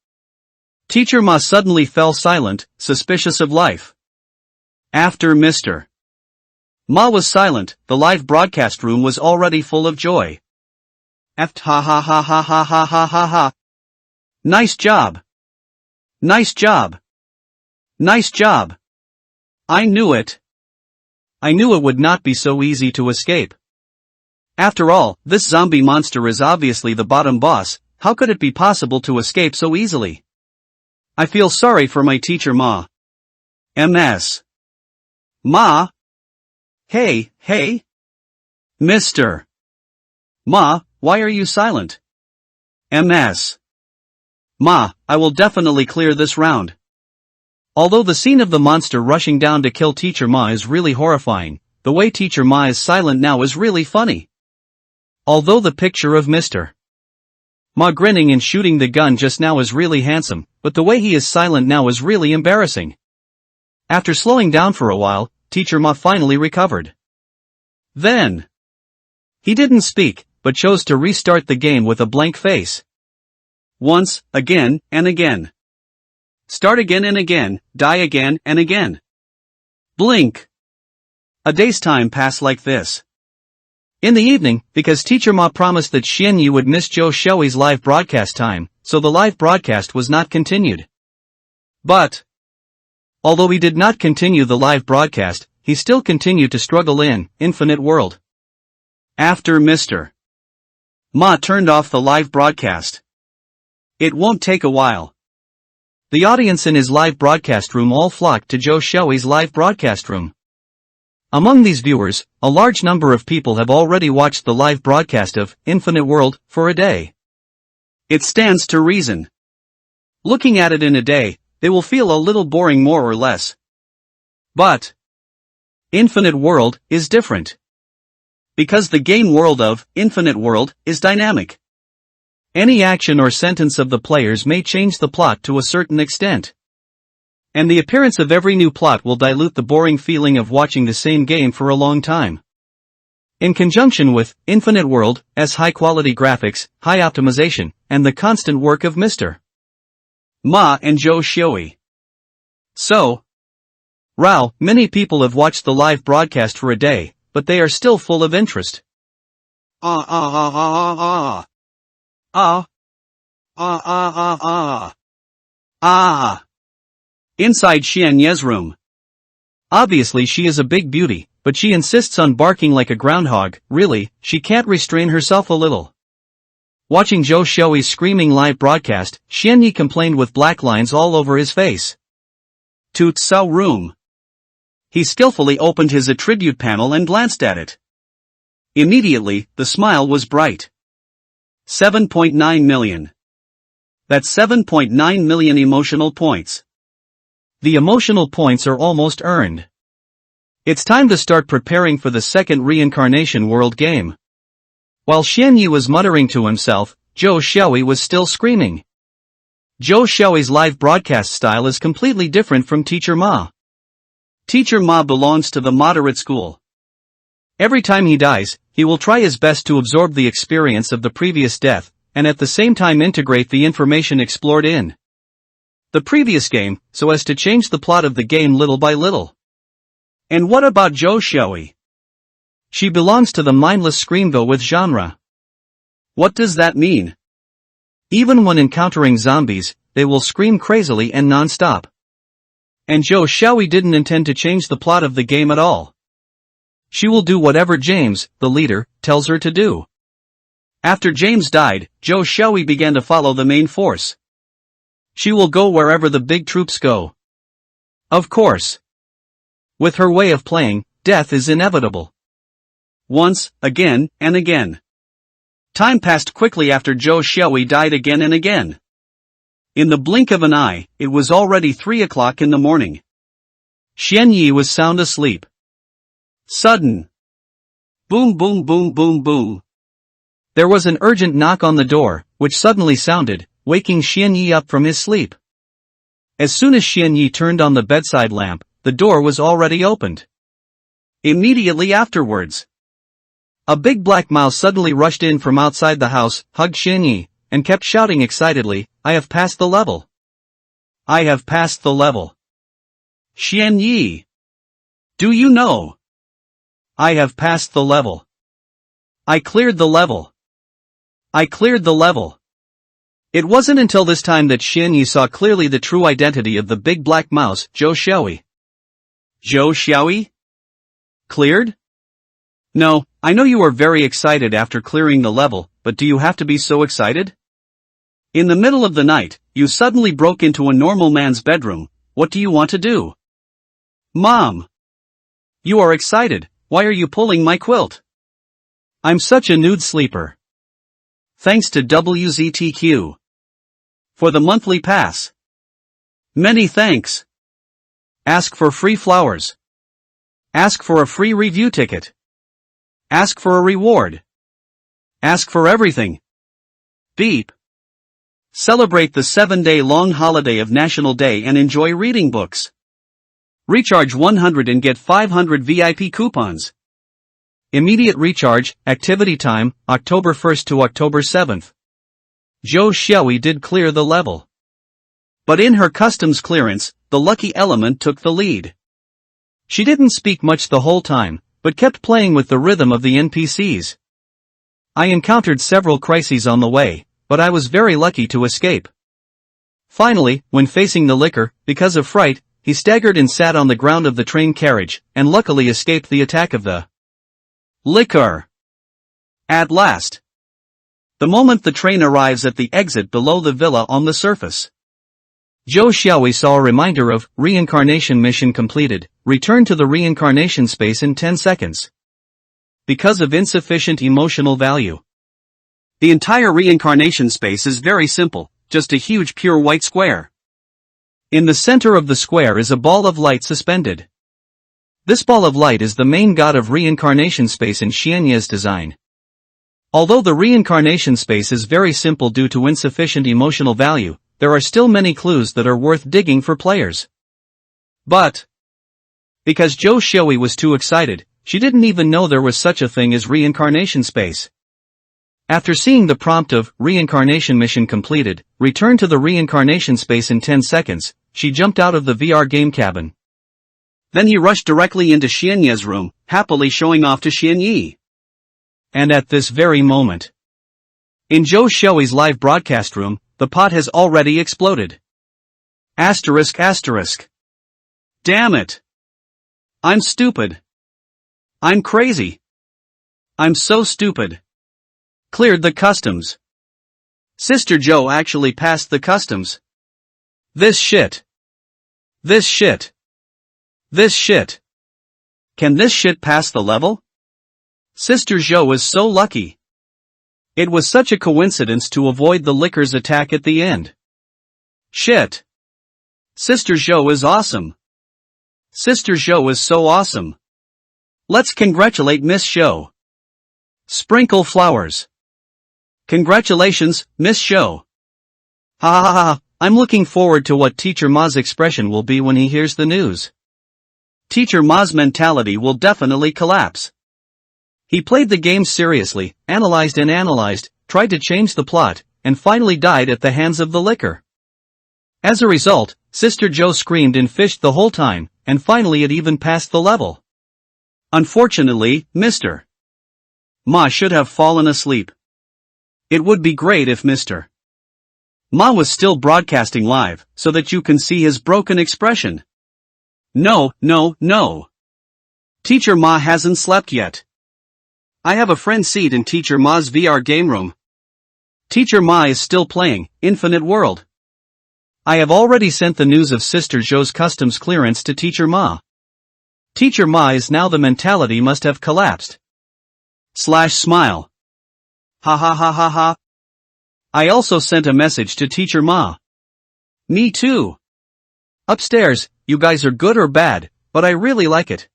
Teacher Ma suddenly fell silent, suspicious of life. After Mr. Ma was silent, the live broadcast room was already full of joy. Ha ha ha ha ha ha ha ha ha ha. Nice job. Nice job. Nice job. I knew it. I knew it would not be so easy to escape. After all, this zombie monster is obviously the bottom boss, how could it be possible to escape so easily? I feel sorry for my Teacher Ma. MS. Ma? Hey, hey? Mr. Ma, why are you silent? MS. Ma, I will definitely clear this round. Although the scene of the monster rushing down to kill Teacher Ma is really horrifying, the way Teacher Ma is silent now is really funny. Although the picture of Mr. Ma grinning and shooting the gun just now is really handsome, but the way he is silent now is really embarrassing. After slowing down for a while, Teacher Ma finally recovered. Then, he didn't speak, but chose to restart the game with a blank face. Once, again, and again. Start again and again, die again and again. Blink. A day's time passed like this. In the evening, because Teacher Ma promised that Xianyu would miss Zhou Shui's live broadcast time, so the live broadcast was not continued. But, although he did not continue the live broadcast, he still continued to struggle in Infinite World. After Mr. Ma turned off the live broadcast. It won't take a while. The audience in his live broadcast room all flocked to Zhou Shui's live broadcast room. Among these viewers, a large number of people have already watched the live broadcast of Infinite World for a day. It stands to reason. Looking at it in a day, they will feel a little boring more or less. But Infinite World is different. Because the game world of Infinite World is dynamic. Any action or sentence of the players may change the plot to a certain extent. And the appearance of every new plot will dilute the boring feeling of watching the same game for a long time. In conjunction with Infinite World's high-quality graphics, high optimization, and the constant work of Mr. Ma and Zhou Shui. So, many people have watched the live broadcast for a day, but they are still full of interest. Inside Xianye's room. Obviously she is a big beauty, but she insists on barking like a groundhog, really, she can't restrain herself a little. Watching Zhou Xiaoyi's screaming live broadcast, Xianyi complained with black lines all over his face. Toot Sao room. He skillfully opened his attribute panel and glanced at it. Immediately, the smile was bright. 7.9 million. That's 7.9 million emotional points. The emotional points are almost earned. It's time to start preparing for the second reincarnation world game. While Xianyi was muttering to himself, Zhou Xiaoyi was still screaming. Zhou Xiaoyi's live broadcast style is completely different from Teacher Ma. Teacher Ma belongs to the moderate school. Every time he dies, he will try his best to absorb the experience of the previous death, and at the same time integrate the information explored in the previous game, so as to change the plot of the game little by little. And what about Zhou Xiaoyi? She belongs to the mindless Screamville with genre. What does that mean? Even when encountering zombies, they will scream crazily and non-stop. And Zhou Xiaoyi didn't intend to change the plot of the game at all. She will do whatever James, the leader, tells her to do. After James died, Zhou Xiaoyi began to follow the main force. She will go wherever the big troops go. Of course. With her way of playing, death is inevitable. Once, again, and again. Time passed quickly after Zhou Xiaoyi died again and again. In the blink of an eye, it was already 3 o'clock in the morning. Xianyi was sound asleep. Sudden. Boom boom boom boom boom. There was an urgent knock on the door, which suddenly sounded, waking Xianyi up from his sleep. As soon as Xianyi turned on the bedside lamp, the door was already opened. Immediately afterwards, a big black mouse suddenly rushed in from outside the house, hugged Xianyi, and kept shouting excitedly, "I have passed the level! I have passed the level! Xianyi! Do you know? I have passed the level! I cleared the level! I cleared the level!" It wasn't until this time that Xianyi saw clearly the true identity of the big black mouse, Zhou Xiaoyi. Zhou Xiaoyi? Cleared? No, I know you are very excited after clearing the level, but do you have to be so excited? In the middle of the night, you suddenly broke into a normal man's bedroom. What do you want to do? Mom! You are excited, why are you pulling my quilt? I'm such a nude sleeper. Thanks to WZTQ. For the monthly pass. Many thanks. Ask for free flowers. Ask for a free review ticket. Ask for a reward. Ask for everything. Beep. Celebrate the 7-day-long holiday of National Day and enjoy reading books. Recharge 100 and get 500 VIP coupons. Immediate recharge, activity time, October 1st to October 7th. Zhou Xiaoyi did clear the level. But in her customs clearance, the lucky element took the lead. She didn't speak much the whole time, but kept playing with the rhythm of the NPCs. I encountered several crises on the way, but I was very lucky to escape. Finally, when facing the liquor, because of fright, he staggered and sat on the ground of the train carriage, and luckily escaped the attack of the liquor. At last. The moment the train arrives at the exit below the villa on the surface. Zhou Xiaoyi saw a reminder of reincarnation mission completed, return to the reincarnation space in 10 seconds. Because of insufficient emotional value. The entire reincarnation space is very simple, just a huge pure white square. In the center of the square is a ball of light suspended. This ball of light is the main god of reincarnation space in Xianyi's design. Although the reincarnation space is very simple due to insufficient emotional value, there are still many clues that are worth digging for players. But because Zhou Xiaoyi was too excited, she didn't even know there was such a thing as reincarnation space. After seeing the prompt of reincarnation mission completed, return to the reincarnation space in 10 seconds, she jumped out of the VR game cabin. Then he rushed directly into Xianyi's room, happily showing off to Xianyi. And at this very moment, in Zhou Xiaoyi's live broadcast room, the pot has already exploded. Asterisk asterisk. Damn it. I'm stupid. I'm crazy. I'm so stupid. Cleared the customs. Sister Joe actually passed the customs. This shit. This shit. This shit. Can this shit pass the level? Sister Joe is so lucky. It was such a coincidence to avoid the licker's attack at the end. Shit. Sister Joe is awesome. Sister Joe is so awesome. Let's congratulate Miss Joe. Sprinkle flowers. Congratulations, Miss Joe. Ha ha ha, I'm looking forward to what Teacher Ma's expression will be when he hears the news. Teacher Ma's mentality will definitely collapse. He played the game seriously, analyzed and analyzed, tried to change the plot, and finally died at the hands of the licker. As a result, Sister Joe screamed and fished the whole time, and finally it even passed the level. Unfortunately, Mr. Ma should have fallen asleep. It would be great if Mr. Ma was still broadcasting live, so that you can see his broken expression. No, no, no. Teacher Ma hasn't slept yet. I have a friend seat in Teacher Ma's VR game room. Teacher Ma is still playing Infinite World. I have already sent the news of Sister Joe's customs clearance to Teacher Ma. Teacher Ma is now the mentality must have collapsed. Smile. Ha ha ha ha ha. I also sent a message to Teacher Ma. Me too. Upstairs, you guys are good or bad, but I really like it.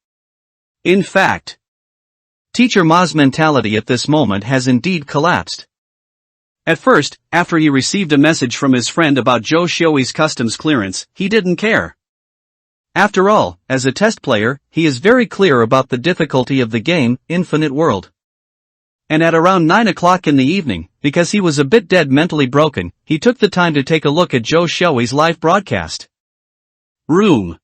In fact, Teacher Ma's mentality at this moment has indeed collapsed. At first, after he received a message from his friend about Joe Shioi's customs clearance, he didn't care. After all, as a test player, he is very clear about the difficulty of the game, Infinite World. And at around 9 o'clock in the evening, because he was a bit dead mentally broken, he took the time to take a look at Joe Shioi's live broadcast. Room.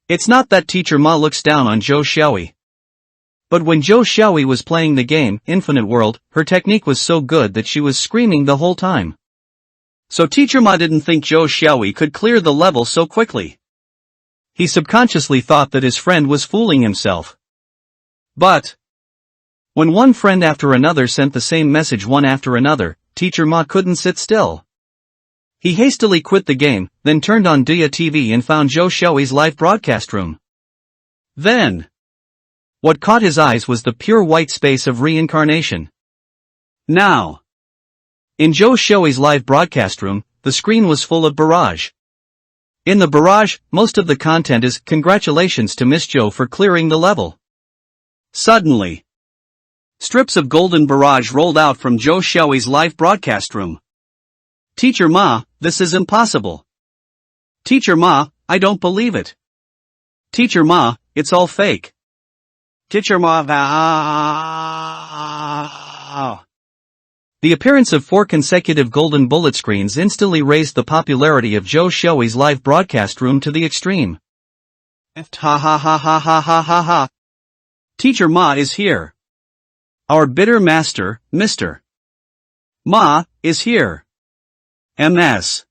It's not that Teacher Ma looks down on Joe Shioi. But when Joe Shioi was playing the game, Infinite World, her technique was so good that she was screaming the whole time. So Teacher Ma didn't think Joe Shioi could clear the level so quickly. He subconsciously thought that his friend was fooling himself. But when one friend after another sent the same message one after another, Teacher Ma couldn't sit still. He hastily quit the game, then turned on Dia TV and found Joe Shioi's live broadcast room. Then, what caught his eyes was the pure white space of reincarnation. Now, in Joe Shioi's live broadcast room, the screen was full of barrage. In the barrage, most of the content is congratulations to Miss Joe for clearing the level. Suddenly, strips of golden barrage rolled out from Joe Shioi's live broadcast room. Teacher Ma, this is impossible. Teacher Ma, I don't believe it. Teacher Ma, it's all fake. Teacher Ma, The appearance of 4 consecutive golden bullet screens instantly raised the popularity of Joe Shioi's live broadcast room to the extreme. Ha ha ha ha ha ha ha ha. Teacher Ma is here. Our bitter master, Mr. Ma, is here. MS.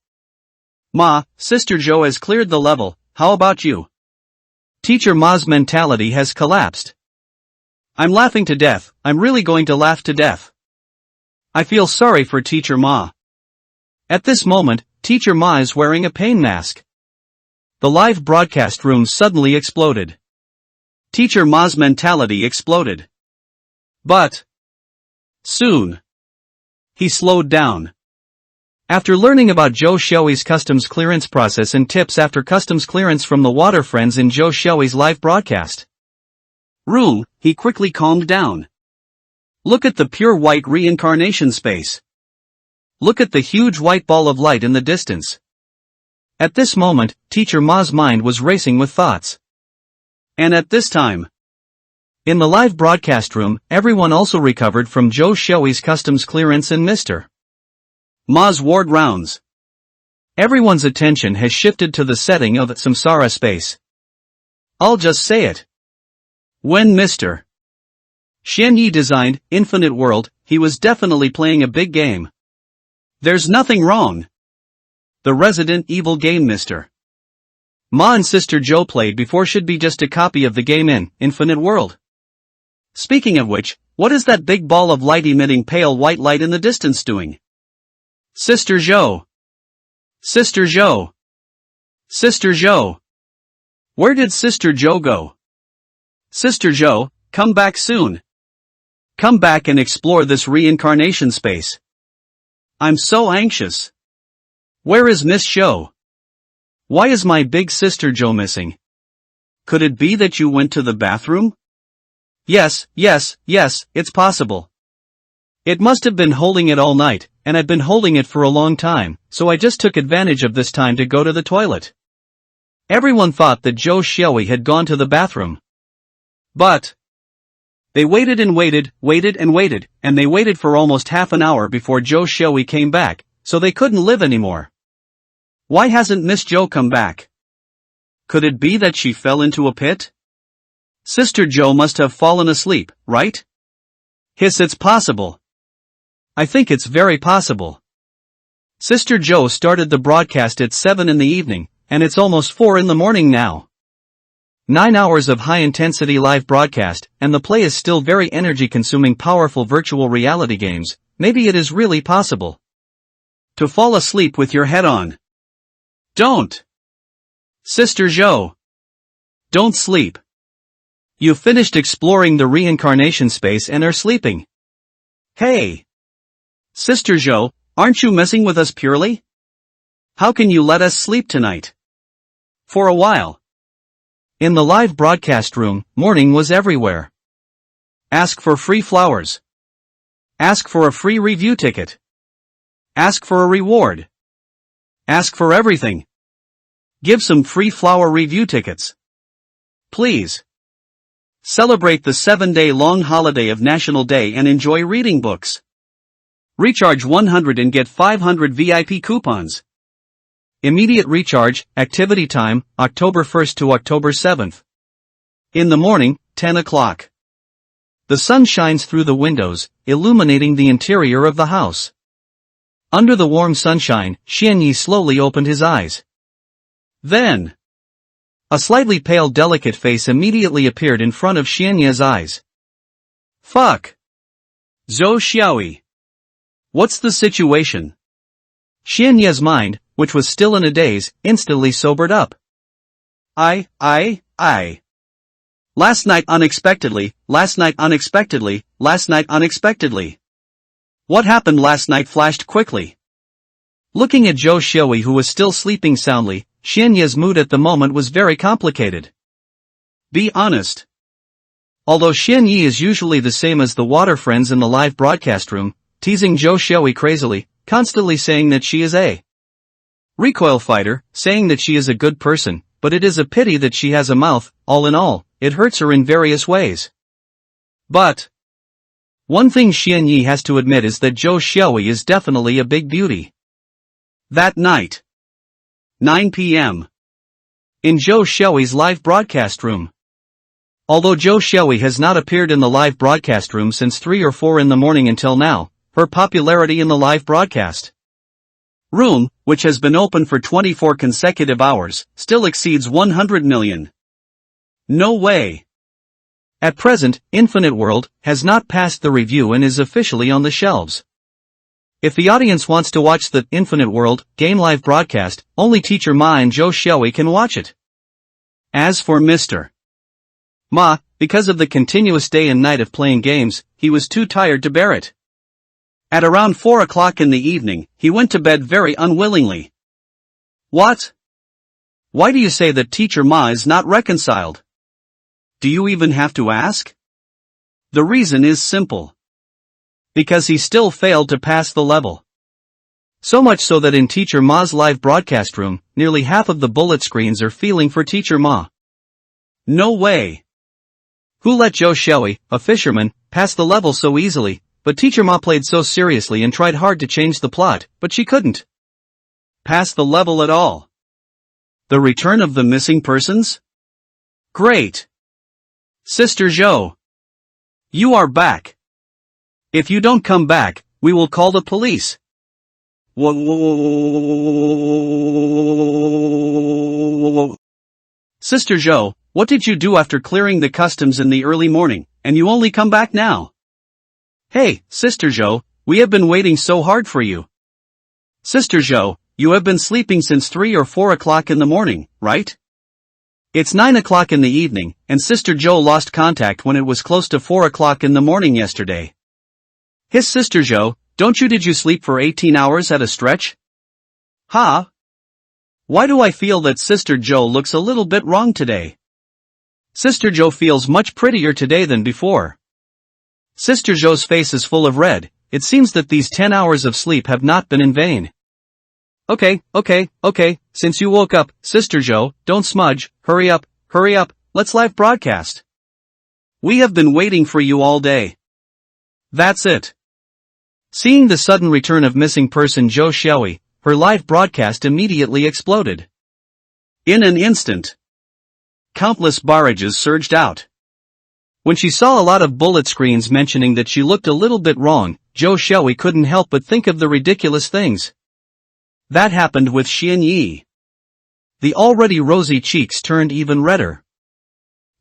Ma, Sister Joe has cleared the level, how about you? Teacher Ma's mentality has collapsed. I'm laughing to death, I'm really going to laugh to death. I feel sorry for Teacher Ma. At this moment, Teacher Ma is wearing a pain mask. The live broadcast room suddenly exploded. Teacher Ma's mentality exploded. But soon, he slowed down. After learning about Joe Shioi's customs clearance process and tips after customs clearance from the water friends in Joe Shioi's live broadcast room, he quickly calmed down. Look at the pure white reincarnation space. Look at the huge white ball of light in the distance. At this moment, Teacher Ma's mind was racing with thoughts. And at this time, in the live broadcast room, everyone also recovered from Joe Shioi's customs clearance and Mr. Ma's ward rounds. Everyone's attention has shifted to the setting of Samsara space. I'll just say it. When Mr. Xianyi designed Infinite World, he was definitely playing a big game. There's nothing wrong. The Resident Evil game Mr. Ma and Sister Joe played before should be just a copy of the game in Infinite World. Speaking of which, what is that big ball of light emitting pale white light in the distance doing? Sister Zhou. Sister Zhou. Sister Zhou. Where did Sister Zhou go? Sister Zhou, come back soon. Come back and explore this reincarnation space. I'm so anxious. Where is Miss Zhou? Why is my big sister Zhou missing? Could it be that you went to the bathroom? Yes, it's possible. It must have been holding it all night, and I've been holding it for a long time, so I just took advantage of this time to go to the toilet. Everyone thought that Zhou Xiaoyi had gone to the bathroom. But they waited and waited, and they waited for almost half an hour before Zhou Xiaoyi came back, so they couldn't live anymore. Why hasn't Miss Zhou come back? Could it be that she fell into a pit? Sister Zhou must have fallen asleep, right? Hiss, it's possible. I think it's very possible. Sister Zhou started the broadcast at 7 in the evening, and it's almost 4 in the morning now. 9 hours of high-intensity live broadcast, and the play is still very energy-consuming powerful virtual reality games. Maybe it is really possible to fall asleep with your head on. Don't! Sister Zhou! Don't sleep. You finished exploring the reincarnation space and are sleeping. Hey! Sister Zhou, aren't you messing with us purely? How can you let us sleep tonight? For a while. In the live broadcast room, mourning was everywhere. Ask for free flowers. Ask for a free review ticket. Ask for a reward. Ask for everything. Give some free flower review tickets. Please. Celebrate the 7-day-long holiday of National Day and enjoy reading books. Recharge 100 and get 500 VIP coupons. Immediate recharge, activity time, October 1st to October 7th. In the morning, 10 o'clock. The sun shines through the windows, illuminating the interior of the house. Under the warm sunshine, Xianyi slowly opened his eyes. Then, a slightly pale delicate face immediately appeared in front of Xianyi's eyes. Fuck! Zhou Xiaoyi. What's the situation? Xianyi's mind, which was still in a daze, instantly sobered up. Last night unexpectedly. What happened last night flashed quickly. Looking at Zhou Xiaoyi who was still sleeping soundly, Xianyi's mood at the moment was very complicated. Be honest. Although Xianyi is usually the same as the water friends in the live broadcast room, teasing Zhou Xiaoyi crazily, constantly saying that she is a recoil fighter, saying that she is a good person, but it is a pity that she has a mouth. All in all, it hurts her in various ways. But one thing Xianyi has to admit is that Zhou Xiaoyi is definitely a big beauty. That night, 9 p.m. in Zhou Xiaoyi's live broadcast room. Although Zhou Xiaoyi has not appeared in the live broadcast room since 3 or 4 in the morning until now, her popularity in the live broadcast room, which has been open for 24 consecutive hours, still exceeds 100 million. No way. At present, Infinite World has not passed the review and is officially on the shelves. If the audience wants to watch the Infinite World game live broadcast, only Teacher Ma and Zhou Xiaoyi can watch it. As for Mr. Ma, because of the continuous day and night of playing games, he was too tired to bear it. At around 4 o'clock in the evening, he went to bed very unwillingly. What? Why do you say that Teacher Ma is not reconciled? Do you even have to ask? The reason is simple. Because he still failed to pass the level. So much so that in Teacher Ma's live broadcast room, nearly half of the bullet screens are feeling for Teacher Ma. No way. Who let Zhou Xiaoyi, a fisherman, pass the level so easily? But Teacher Ma played so seriously and tried hard to change the plot, but she couldn't pass the level at all. The return of the missing persons? Great. Sister Zhou. You are back. If you don't come back, we will call the police. Sister Zhou, what did you do after clearing the customs in the early morning, and you only come back now? Hey, Sister Zhou, we have been waiting so hard for you. Sister Jo, you have been sleeping since 3 or 4 o'clock in the morning, right? It's 9 o'clock in the evening, and Sister Jo lost contact when it was close to 4 o'clock in the morning yesterday. His Sister Jo, did you sleep for 18 hours at a stretch? Huh? Why do I feel that Sister Jo looks a little bit wrong today? Sister Jo feels much prettier today than before. Sister Jo's face is full of red. It seems that these 10 hours of sleep have not been in vain. Okay, since you woke up, Sister Jo, don't smudge, hurry up, let's live broadcast. We have been waiting for you all day. That's it. Seeing the sudden return of missing person Jo Xiaoi, her live broadcast immediately exploded. In an instant, countless barrages surged out. When she saw a lot of bullet screens mentioning that she looked a little bit wrong, Jo Xiaoi couldn't help but think of the ridiculous things that happened with Xian Yi. The already rosy cheeks turned even redder.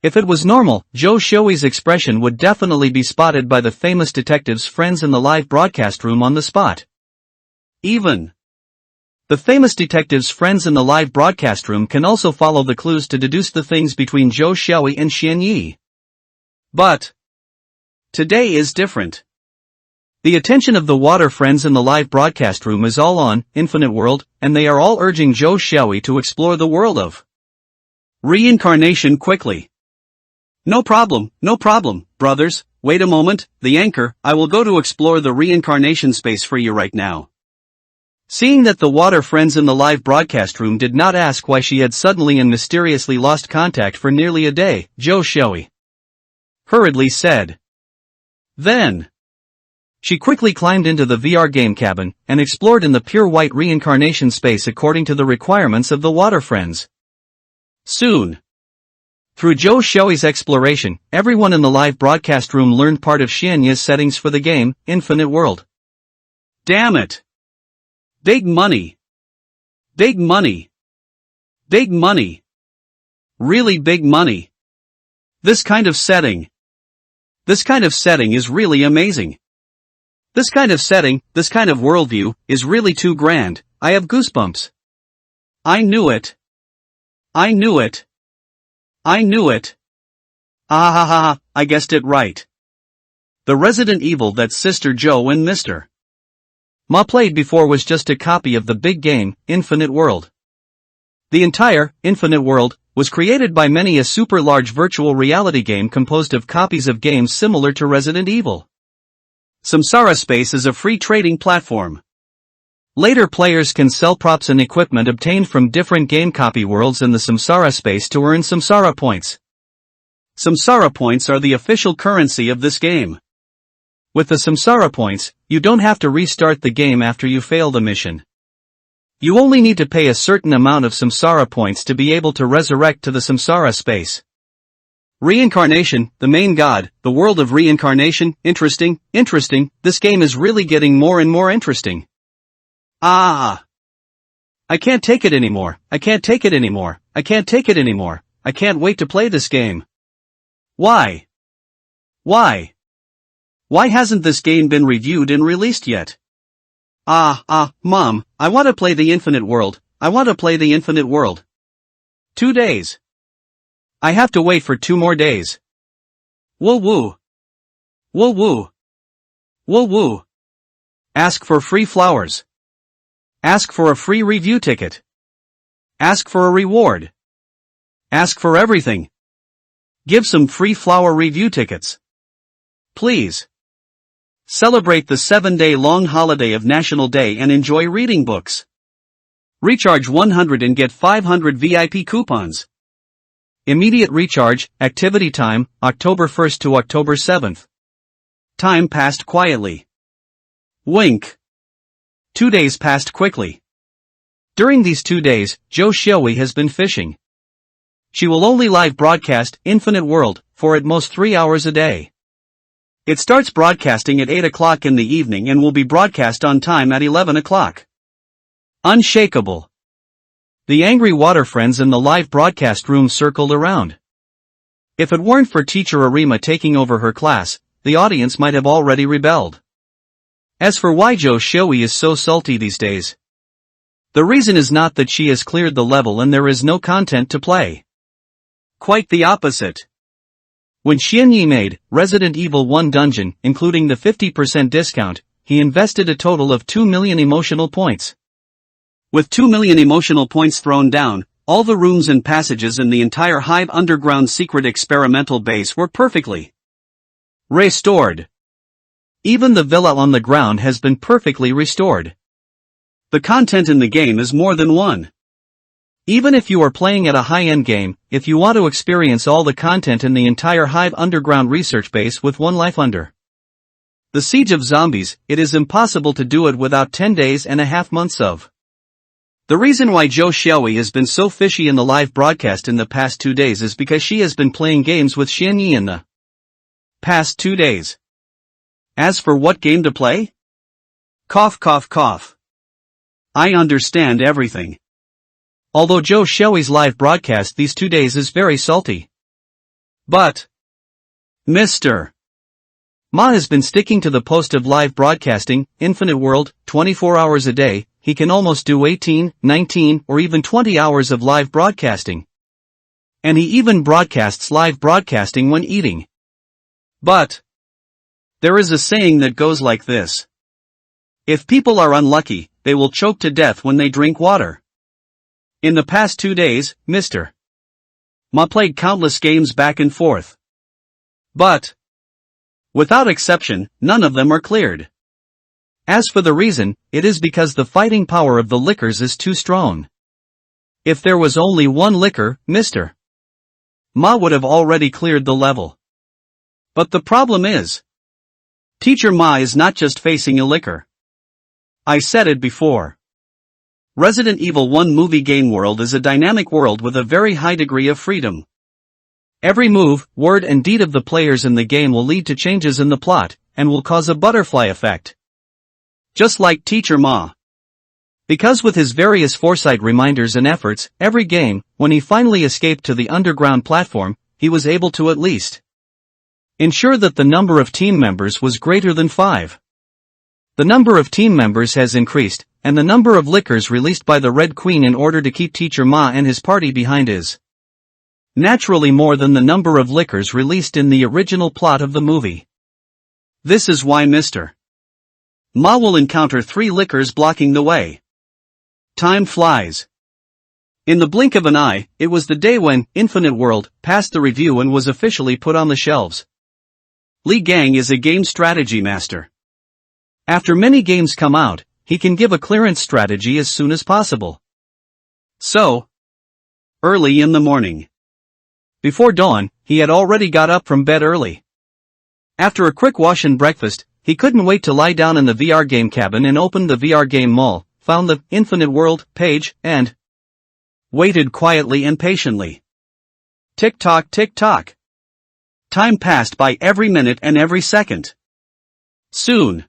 If it was normal, Jo Xiaoi's expression would definitely be spotted by the famous detective's friends in the live broadcast room on the spot. Even the famous detective's friends in the live broadcast room can also follow the clues to deduce the things between Jo Xiaoi and Xian Yi. But today is different. The attention of the water friends in the live broadcast room is all on Infinite World, and they are all urging Jo Xiaoi to explore the world of reincarnation quickly. No problem, brothers, wait a moment, the anchor, I will go to explore the reincarnation space for you right now. Seeing that the water friends in the live broadcast room did not ask why she had suddenly and mysteriously lost contact for nearly a day, Jo Xiaoi hurriedly said. Then she quickly climbed into the VR game cabin, and explored in the pure white reincarnation space according to the requirements of the water friends. Soon, through Jo Xiaoi's exploration, everyone in the live broadcast room learned part of Xianya's settings for the game, Infinite World. Damn it! Big money! Big money! Big money! Really big money! This kind of setting is really amazing. This kind of setting, this kind of worldview, is really too grand. I have goosebumps. I knew it. I knew it. I knew it. Ah ha ha ha, I guessed it right. The Resident Evil that Sister Jo and Mr. Ma played before was just a copy of the big game, Infinite World. The entire Infinite World was created by many a super large virtual reality game composed of copies of games similar to Resident Evil. Samsara Space is a free trading platform. Later players can sell props and equipment obtained from different game copy worlds in the Samsara Space to earn Samsara points. Samsara points are the official currency of this game. With the Samsara points, you don't have to restart the game after you fail the mission. You only need to pay a certain amount of Samsara points to be able to resurrect to the Samsara Space. Reincarnation, the main god, the world of reincarnation, interesting, this game is really getting more and more interesting. I can't take it anymore, I can't wait to play this game. Why? Why hasn't this game been reviewed and released yet? Mom, I want to play the Infinite World, 2 days. I have to wait for 2 more days. Woo woo. Ask for free flowers. Ask for a free review ticket. Ask for a reward. Ask for everything. Give some free flower review tickets. Please. Celebrate the 7-day long holiday of National Day and enjoy reading books. Recharge 100 and get 500 VIP coupons. Immediate recharge, activity time, October 1st to October 7th. Time passed quietly. Wink. 2 days passed quickly. During these 2 days, Jo Xiaoi has been fishing. She will only live broadcast Infinite World for at most 3 hours a day. It starts broadcasting at 8 o'clock in the evening and will be broadcast on time at 11 o'clock. Unshakable. The angry water friends in the live broadcast room circled around. If it weren't for teacher Arima taking over her class, the audience might have already rebelled. As for why Jo Xiaoi is so salty these days, The reason is not that she has cleared the level and there is no content to play. Quite the opposite. When Xianyi made Resident Evil 1 Dungeon, including the 50% discount, he invested a total of 2 million emotional points. With 2 million emotional points thrown down, all the rooms and passages in the entire Hive underground secret experimental base were perfectly restored. Even the villa on the ground has been perfectly restored. The content in the game is more than one. Even if you are playing at a high-end game, if you want to experience all the content in the entire Hive underground research base with one life under the siege of zombies, it is impossible to do it without 10 days and a half months of. The reason why Zhou Xiaoyi has been so fishy in the live broadcast in the past 2 days is because she has been playing games with Xianyi in the past 2 days. As for what game to play? Cough cough cough. I understand everything. Although Zhou Xiaoyi's live broadcast these 2 days is very salty. But Mr. Ma has been sticking to the post of live broadcasting, Infinite World, 24 hours a day. He can almost do 18, 19, or even 20 hours of live broadcasting. And he even broadcasts live broadcasting when eating. But there is a saying that goes like this. If people are unlucky, they will choke to death when they drink water. In the past 2 days, Mr. Ma played countless games back and forth. But without exception, none of them are cleared. As for the reason, it is because the fighting power of the liquors is too strong. If there was only one liquor, Mr. Ma would have already cleared the level. But the problem is, Teacher Ma is not just facing a liquor. I said it before. Resident Evil 1 movie game world is a dynamic world with a very high degree of freedom. Every move, word and deed of the players in the game will lead to changes in the plot, and will cause a butterfly effect. Just like Teacher Ma. Because with his various foresight reminders and efforts, every game, when he finally escaped to the underground platform, he was able to at least ensure that the number of team members was greater than 5. The number of team members has increased, and the number of liquors released by the Red Queen in order to keep Teacher Ma and his party behind is naturally more than the number of liquors released in the original plot of the movie. This is why Mr. Ma will encounter 3 liquors blocking the way. Time flies. In the blink of an eye, it was the day when Infinite World passed the review and was officially put on the shelves. Li Gang is a game strategy master. After many games come out, he can give a clearance strategy as soon as possible. So, early in the morning. Before dawn, he had already got up from bed early. After a quick wash and breakfast, he couldn't wait to lie down in the VR game cabin and open the VR game mall, found the Infinite World page, and waited quietly and patiently. Tick-tock, tick-tock. Time passed by every minute and every second. Soon.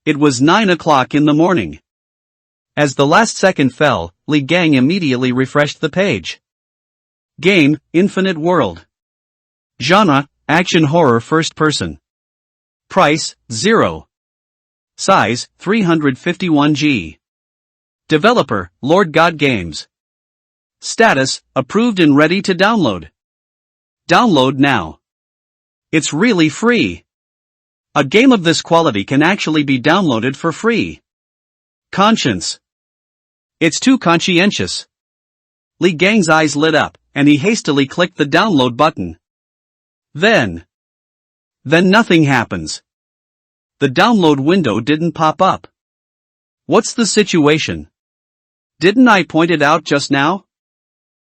It was 9 o'clock in the morning. As the last second fell, Li Gang immediately refreshed the page. Game, Infinite World. Genre, action horror first person. Price, 0. Size, 351G. Developer, Lord God Games. Status, approved and ready to download. Download now. It's really free. A game of this quality can actually be downloaded for free. Conscience. It's too conscientious. Li Gang's eyes lit up, and he hastily clicked the download button. Then nothing happens. The download window didn't pop up. What's the situation? Didn't I point it out just now?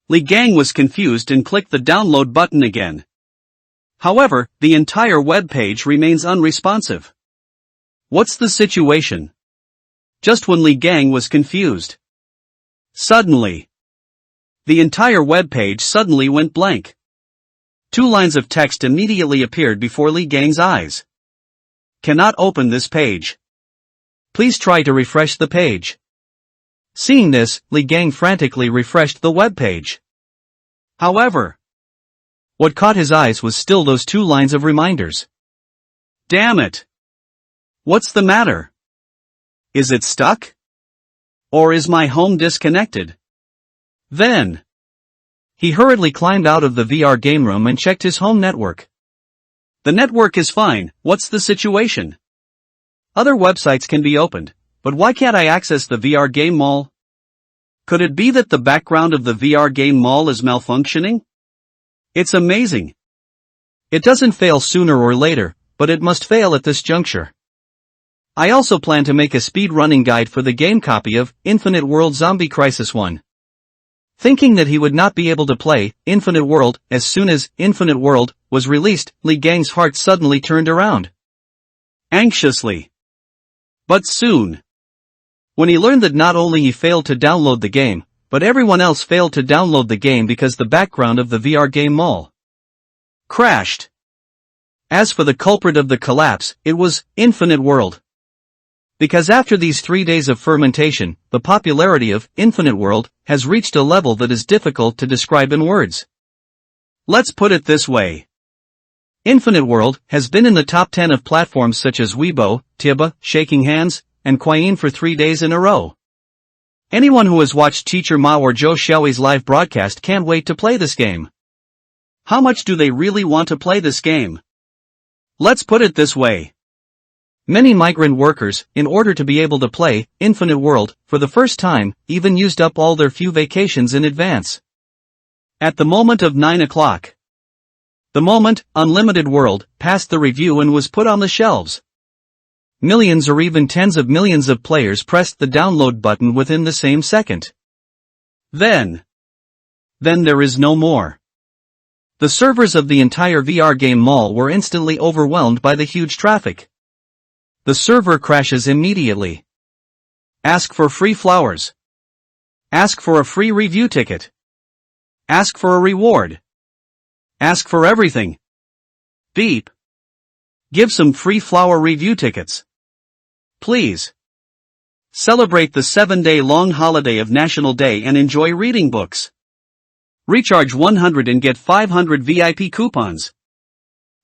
Li Gang was confused and clicked the download button again. However, the entire web page remains unresponsive. What's the situation? Just when Li Gang was confused, suddenly, the entire web page suddenly went blank. 2 lines of text immediately appeared before Li Gang's eyes. Cannot open this page. Please try to refresh the page. Seeing this, Li Gang frantically refreshed the web page. However, what caught his eyes was still those 2 lines of reminders. Damn it! What's the matter? Is it stuck? Or is my home disconnected? Then He hurriedly climbed out of the VR game room and checked his home network. the network is fine, what's the situation? Other websites can be opened, but why can't I access the VR game mall? Could it be that the background of the VR game mall is malfunctioning? It's amazing. It doesn't fail sooner or later, but it must fail at this juncture. I also plan to make a speed-running guide for the game copy of Infinite World Zombie Crisis 1. Thinking that he would not be able to play Infinite World as soon as Infinite World was released, Li Gang's heart suddenly turned around. Anxiously. But soon. When he learned that not only he failed to download the game, but everyone else failed to download the game because the background of the VR game mall crashed. As for the culprit of the collapse, it was Infinite World. Because after these 3 days of fermentation, the popularity of Infinite World has reached a level that is difficult to describe in words. Let's put it this way. Infinite World has been in the top 10 of platforms such as Weibo, Tiba, Shaking Hands, and Quyin for 3 days in a row. Anyone who has watched Teacher Ma or Zhou Xiaoyi's live broadcast can't wait to play this game. How much do they really want to play this game? Let's put it this way. Many migrant workers, in order to be able to play Infinite World for the first time, even used up all their few vacations in advance. At the moment of 9 o'clock. The moment Unlimited World passed the review and was put on the shelves. Millions or even tens of millions of players pressed the download button within the same second. Then there is no more. The servers of the entire VR game mall were instantly overwhelmed by the huge traffic. The server crashes immediately. Ask for free flowers. Ask for a free review ticket. Ask for a reward. Ask for everything. Beep. Give some free flower review tickets. Please. Celebrate the 7-day long holiday of National Day and enjoy reading books. Recharge 100 and get 500 VIP coupons.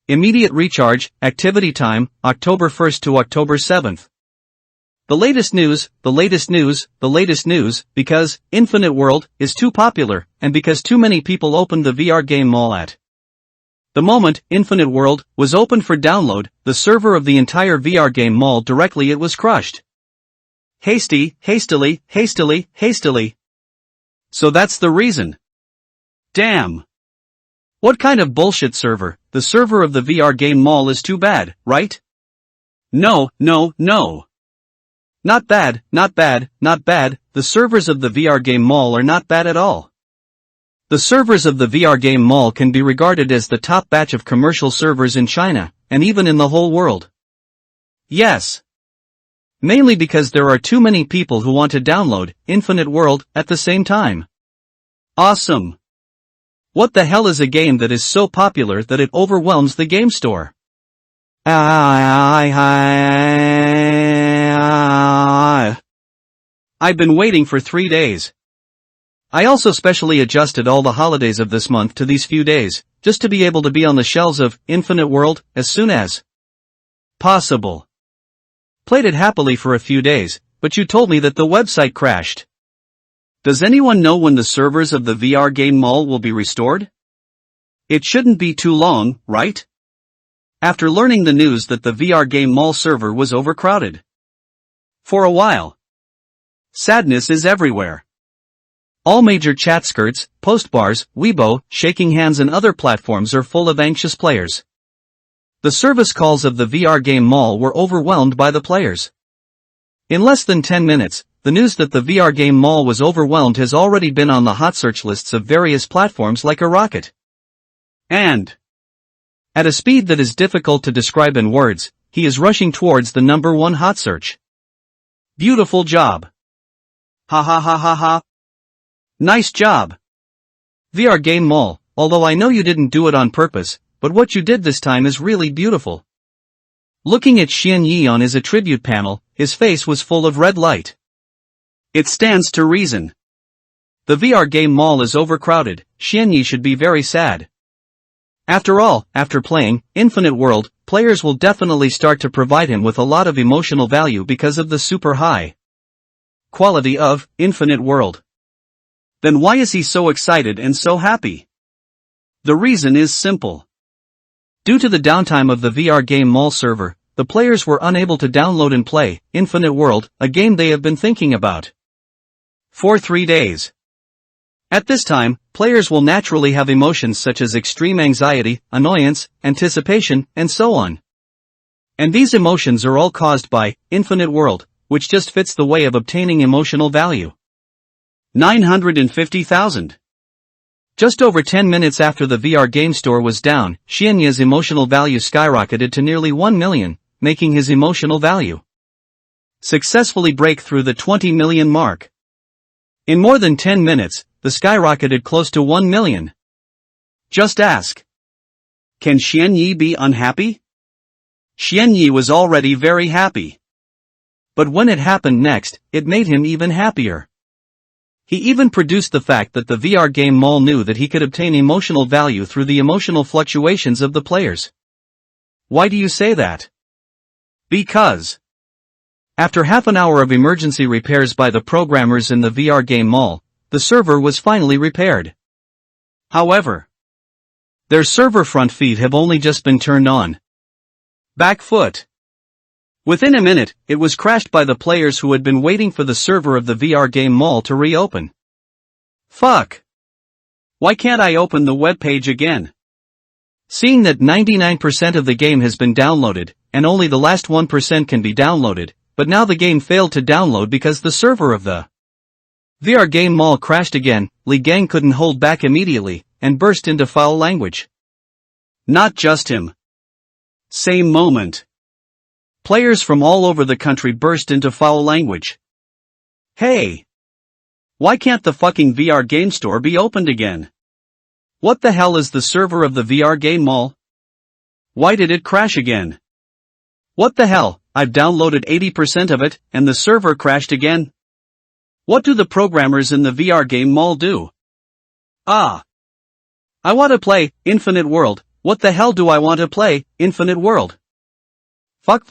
Immediate recharge, activity time, October 1st to October 7th. The latest news, the latest news, the latest news, because Infinite World is too popular, and because too many people opened the VR game mall at the moment Infinite World was opened for download, the server of the entire VR game mall directly it was crushed. Hastily. So that's the reason. Damn. What kind of bullshit server? The server of the VR game mall is too bad, right? No. Not bad. The servers of the VR game mall are not bad at all. The servers of the VR game mall can be regarded as the top batch of commercial servers in China, and even in the whole world. Yes. Mainly because there are too many people who want to download Infinite World at the same time. Awesome. What the hell is a game that is so popular that it overwhelms the game store? I've been waiting for 3 days. I also specially adjusted all the holidays of this month to these few days, just to be able to be on the shelves of Infinite World as soon as possible. Played it happily for a few days, but you told me that the website crashed. Does anyone know when the servers of the VR game mall will be restored? It shouldn't be too long, right? After learning the news that the VR game mall server was overcrowded. For a while. Sadness is everywhere. All major chat skirts, post bars, Weibo, Shaking Hands and other platforms are full of anxious players. The service calls of the VR game mall were overwhelmed by the players. In less than 10 minutes, the news that the VR game mall was overwhelmed has already been on the hot search lists of various platforms like a rocket. And at a speed that is difficult to describe in words, he is rushing towards the #1 hot search. Beautiful job. Ha. Nice job. VR game mall, although I know you didn't do it on purpose, but what you did this time is really beautiful. Looking at Xian Yi on his attribute panel, his face was full of red light. It stands to reason. The VR game mall is overcrowded, Xian Yi should be very sad. After all, after playing Infinite World, players will definitely start to provide him with a lot of emotional value because of the super high quality of, infinite world. Then why is he so excited and so happy? The reason is simple. Due to the downtime of the VR game mall server, the players were unable to download and play Infinite World, a game they have been thinking about for 3 days. At this time, players will naturally have emotions such as extreme anxiety, annoyance, anticipation, and so on. And these emotions are all caused by Infinite World, which just fits the way of obtaining emotional value. 950,000. Just over 10 minutes after the VR game store was down, Xianya's emotional value skyrocketed to nearly 1 million, making his emotional value successfully break through the 20 million mark. In more than 10 minutes, the skyrocketed close to 1 million. Just ask. Can Xianyi be unhappy? Xianyi was already very happy. But when it happened next, it made him even happier. He even produced the fact that the VR game mall knew that he could obtain emotional value through the emotional fluctuations of the players. Why do you say that? Because after half an hour of emergency repairs by the programmers in the VR game mall, the server was finally repaired. However, their server front feed have only just been turned on. Back foot. Within a minute, it was crashed by the players who had been waiting for the server of the VR game mall to reopen. Fuck. Why can't I open the web page again? Seeing that 99% of the game has been downloaded, and only the last 1% can be downloaded, but now the game failed to download because the server of the VR game mall crashed again, Li Gang couldn't hold back immediately, and burst into foul language. Not just him. Same moment. Players from all over the country burst into foul language. Hey! Why can't the fucking VR game store be opened again? What the hell is the server of the VR game mall? Why did it crash again? What the hell, I've downloaded 80% of it, and the server crashed again? What do the programmers in the VR game mall do? I want to play Infinite World. What the hell do I want to play Infinite World? Fuck.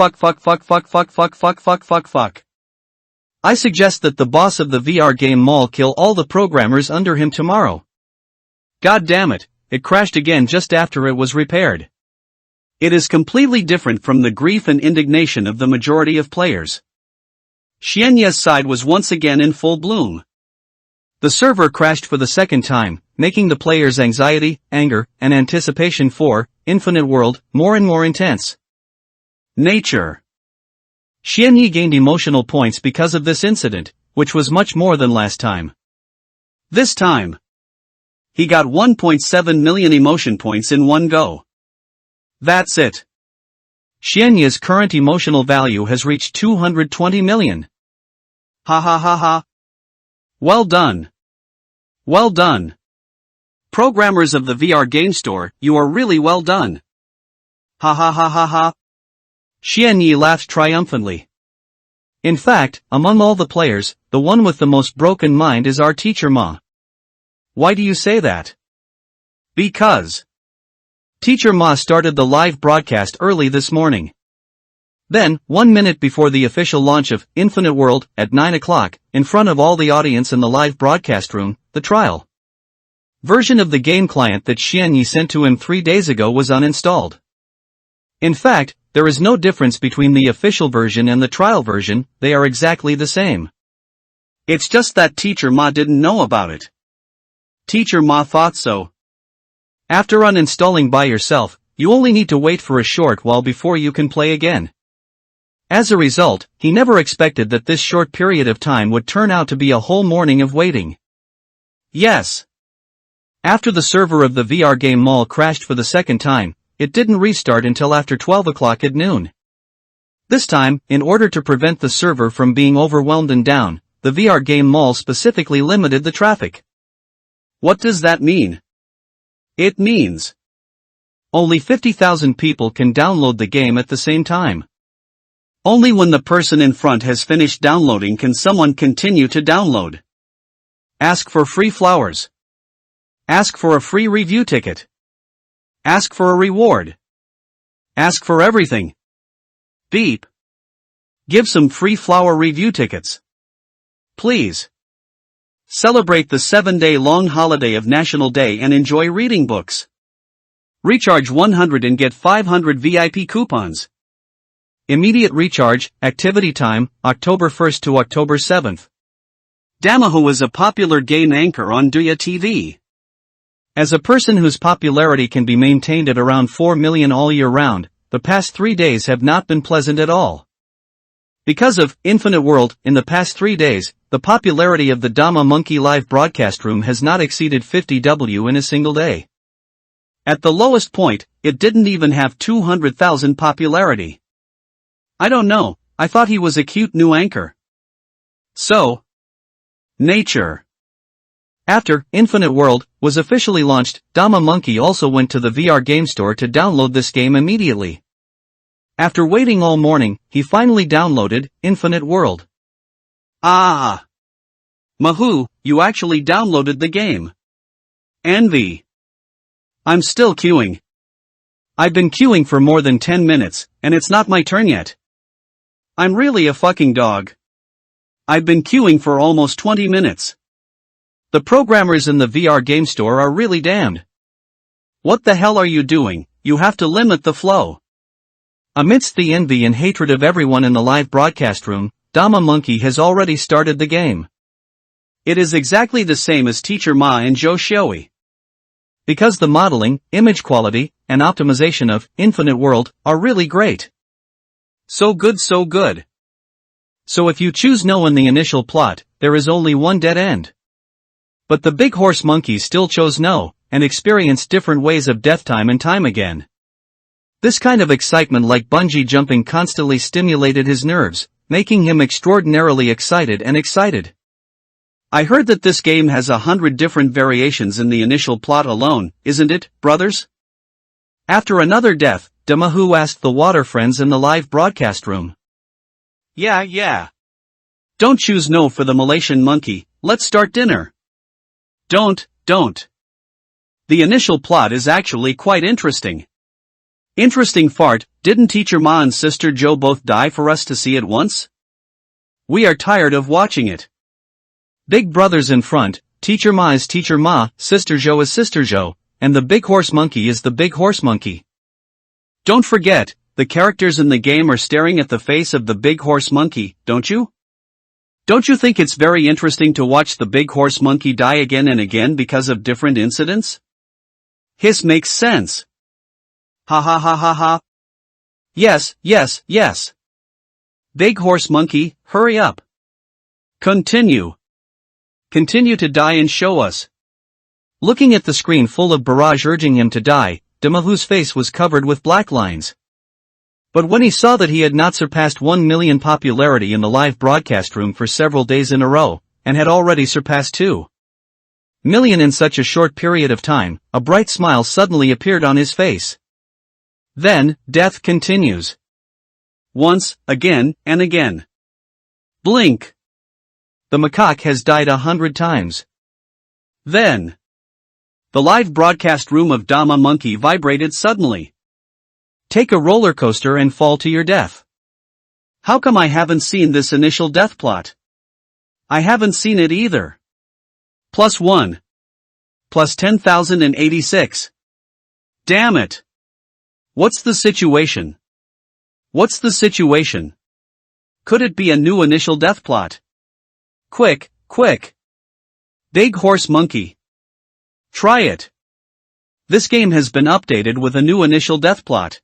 I suggest that the boss of the VR game mall kill all the programmers under him tomorrow. God damn it, it crashed again just after it was repaired. It is completely different from the grief and indignation of the majority of players. Xianya's side was once again in full bloom. The server crashed for the second time, making the players' anxiety, anger, and anticipation for Infinite World more and more intense. Nature. Xianyi gained emotional points because of this incident, which was much more than last time. This time, he got 1.7 million emotion points in one go. That's it. Xianya's current emotional value has reached 220 million. Ha. Well done. Well done. Programmers of the VR game store, you are really well done. Ha. Xianyi laughed triumphantly. In fact, among all the players, the one with the most broken mind is our teacher Ma. Why do you say that? Because Teacher Ma started the live broadcast early this morning. Then, 1 minute before the official launch of Infinite World, at 9 o'clock, in front of all the audience in the live broadcast room, the trial version of the game client that Xianyi sent to him 3 days ago was uninstalled. In fact, there is no difference between the official version and the trial version, they are exactly the same. It's just that Teacher Ma didn't know about it. Teacher Ma thought so. After uninstalling by yourself, you only need to wait for a short while before you can play again. As a result, he never expected that this short period of time would turn out to be a whole morning of waiting. Yes. After the server of the VR game mall crashed for the second time, it didn't restart until after 12 o'clock at noon. This time, in order to prevent the server from being overwhelmed and down, the VR game mall specifically limited the traffic. What does that mean? It means only 50,000 people can download the game at the same time. Only when the person in front has finished downloading can someone continue to download. Ask for free flowers. Ask for a free review ticket. Ask for a reward. Ask for everything. Beep. Give some free flower review tickets. please. Celebrate the 7-day-long holiday of National Day and enjoy reading books. Recharge 100 and get 500 VIP coupons. Immediate recharge, activity time, October 1st to October 7th. Damahu is a popular game anchor on Duya TV. As a person whose popularity can be maintained at around 4 million all year round, the past 3 days have not been pleasant at all. Because of Infinite World, in the past 3 days, the popularity of the Dama Monkey live broadcast room has not exceeded 50W in a single day. At the lowest point, it didn't even have 200,000 popularity. I don't know, I thought he was a cute new anchor. So, nature. After Infinite World was officially launched, Dama Monkey also went to the VR game store to download this game immediately. After waiting all morning, he finally downloaded Infinite World. Ah! Mahu, you actually downloaded the game. Envy. I'm still queuing. I've been queuing for more than 10 minutes, and it's not my turn yet. I'm really a fucking dog. I've been queuing for almost 20 minutes. The programmers in the VR game store are really damned. What the hell are you doing? You have to limit the flow. Amidst the envy and hatred of everyone in the live broadcast room, Dama Monkey has already started the game. It is exactly the same as Teacher Ma and Joe Shoei. Because the modeling, image quality, and optimization of Infinite World are really great. So good, so good. So if you choose no in the initial plot, there is only one dead end. But the big horse monkey still chose no, and experienced different ways of death time and time again. This kind of excitement like bungee jumping constantly stimulated his nerves, making him extraordinarily excited and excited. I heard that this game has 100 different variations in the initial plot alone, isn't it, brothers? After another death, Damahu asked the water friends in the live broadcast room. Yeah. Don't choose no for the Malaysian monkey, let's start dinner. Don't. The initial plot is actually quite interesting. Interesting fart, didn't Teacher Ma and Sister Joe both die for us to see it once? We are tired of watching it. Big brothers in front, Teacher Ma is Teacher Ma, Sister Joe is Sister Joe, and the big horse monkey is the big horse monkey. Don't forget, the characters in the game are staring at the face of the big horse monkey, don't you? Don't you think it's very interesting to watch the big horse monkey die again and again because of different incidents? His makes sense. Ha. Yes. Big horse monkey, hurry up. Continue to die and show us. Looking at the screen full of barrage urging him to die, Damahu's face was covered with black lines. But when he saw that he had not surpassed 1 million popularity in the live broadcast room for several days in a row, and had already surpassed 2 million in such a short period of time, a bright smile suddenly appeared on his face. Then, death continues. Once, again, and again. Blink. The macaque has died 100 times. Then, the live broadcast room of Dama Monkey vibrated suddenly. Take a roller coaster and fall to your death. How come I haven't seen this initial death plot? I haven't seen it either. +1. Plus 10,086. Damn it. What's the situation? Could it be a new initial death plot? Quick. Big horse monkey. Try it. This game has been updated with a new initial death plot.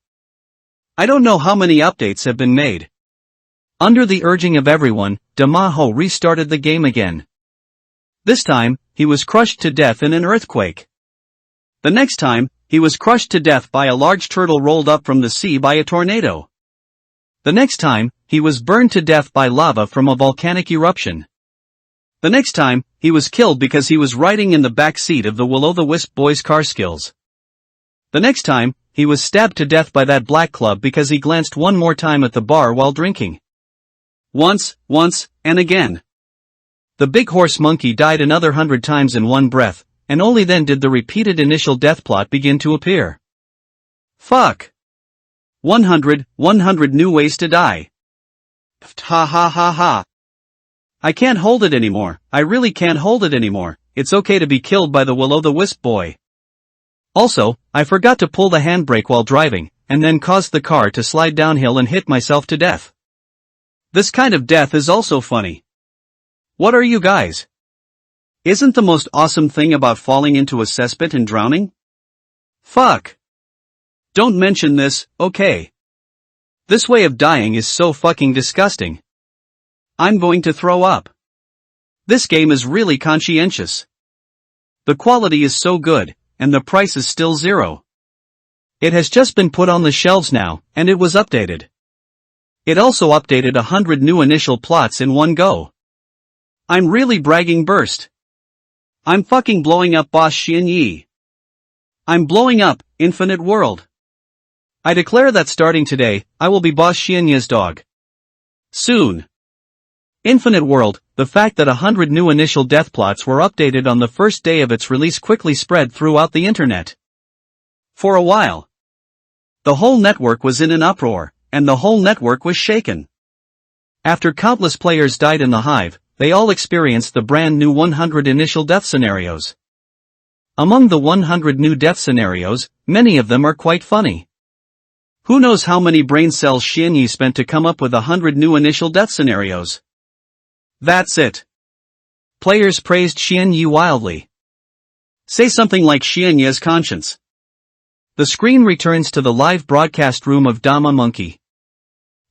I don't know how many updates have been made. Under the urging of everyone, Damahu restarted the game again. This time, he was crushed to death in an earthquake. The next time, he was crushed to death by a large turtle rolled up from the sea by a tornado. The next time, he was burned to death by lava from a volcanic eruption. The next time, he was killed because he was riding in the back seat of the Will-O-the-Wisp boy's car skills. The next time, he was stabbed to death by that black club because he glanced one more time at the bar while drinking. Once, and again. The big horse monkey died another 100 times in one breath, and only then did the repeated initial death plot begin to appear. Fuck. 100 new ways to die. Ha. I can't hold it anymore, I really can't hold it anymore, it's okay to be killed by the will-o'-the-wisp boy. Also, I forgot to pull the handbrake while driving, and then caused the car to slide downhill and hit myself to death. This kind of death is also funny. What are you guys? Isn't the most awesome thing about falling into a cesspit and drowning? Fuck. Don't mention this, okay? This way of dying is so fucking disgusting. I'm going to throw up. This game is really conscientious. The quality is so good, and the price is still $0. It has just been put on the shelves now, and it was updated. It also updated 100 new initial plots in one go. I'm really bragging burst. I'm fucking blowing up Boss Xianyi. I'm blowing up, Infinite World. I declare that starting today, I will be Boss Xianyi's dog. Soon. Infinite World, the fact that 100 new initial death plots were updated on the first day of its release quickly spread throughout the internet. For a while, the whole network was in an uproar, and the whole network was shaken. After countless players died in the hive, they all experienced the brand new 100 initial death scenarios. Among the 100 new death scenarios, many of them are quite funny. Who knows how many brain cells Xianyi spent to come up with 100 new initial death scenarios? That's it. Players praised Xianyi wildly. Say something like Xianyi's conscience. The screen returns to the live broadcast room of Dama Monkey.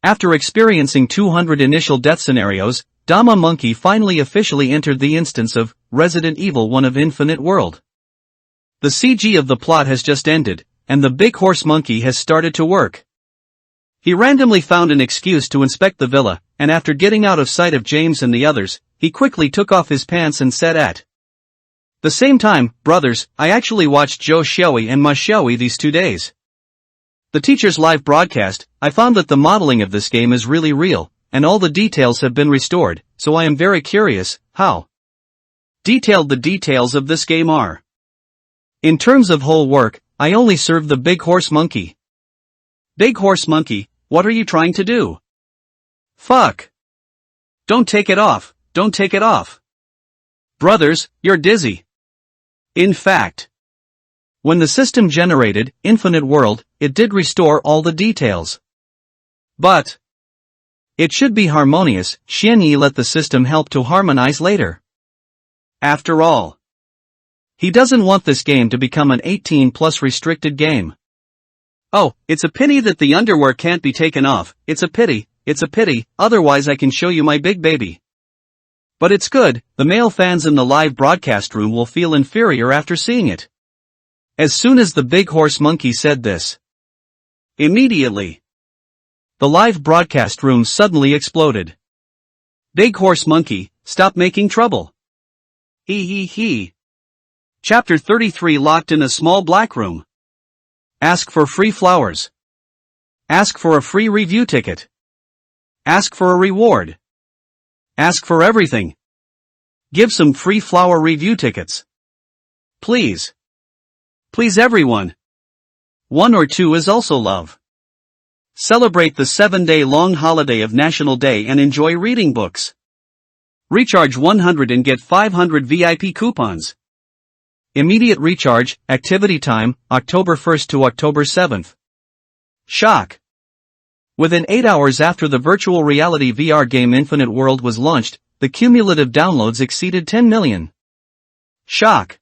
After experiencing 200 initial death scenarios, Dama Monkey finally officially entered the instance of Resident Evil 1 of Infinite World. The CG of the plot has just ended, and the big horse monkey has started to work. He randomly found an excuse to inspect the villa, and after getting out of sight of James and the others, he quickly took off his pants and said at the same time, brothers, I actually watched Zhou Xiaoyi and Ma Xiaoyi these 2 days. The teacher's live broadcast, I found that the modeling of this game is really real, and all the details have been restored, so I am very curious, how detailed the details of this game are. In terms of whole work, I only serve the big horse monkey. Big horse monkey, what are you trying to do? Fuck. Don't take it off, don't take it off. Brothers, you're dizzy. In fact, when the system generated Infinite World, it did restore all the details. But it should be harmonious. Xianyi let the system help to harmonize later. After all, he doesn't want this game to become an 18+ restricted game. Oh, it's a pity that the underwear can't be taken off, it's a pity, otherwise I can show you my big baby. But it's good, the male fans in the live broadcast room will feel inferior after seeing it. As soon as the big horse monkey said this, immediately, the live broadcast room suddenly exploded. Big horse monkey, stop making trouble. He. Chapter 33 Locked in a small black room. Ask for free flowers. Ask for a free review ticket. Ask for a reward. Ask for everything. Give some free flower review tickets. Please. Please everyone. 1 or 2 is also love. Celebrate the 7-day long holiday of National Day and enjoy reading books. Recharge 100 and get 500 VIP coupons. Immediate recharge, activity time, October 1st to October 7th. Shock. Within 8 hours after the virtual reality VR game Infinite World was launched, the cumulative downloads exceeded 10 million. Shock.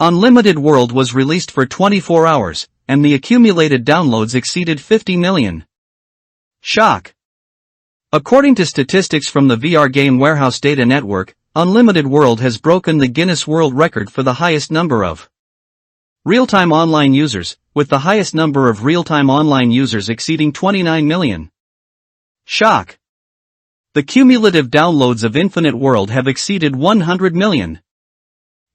Unlimited World was released for 24 hours, and the accumulated downloads exceeded 50 million. Shock. According to statistics from the VR Game Warehouse Data Network, Unlimited World has broken the Guinness World Record for the highest number of real-time online users, with the highest number of real-time online users exceeding 29 million. Shock. The cumulative downloads of Infinite World have exceeded 100 million.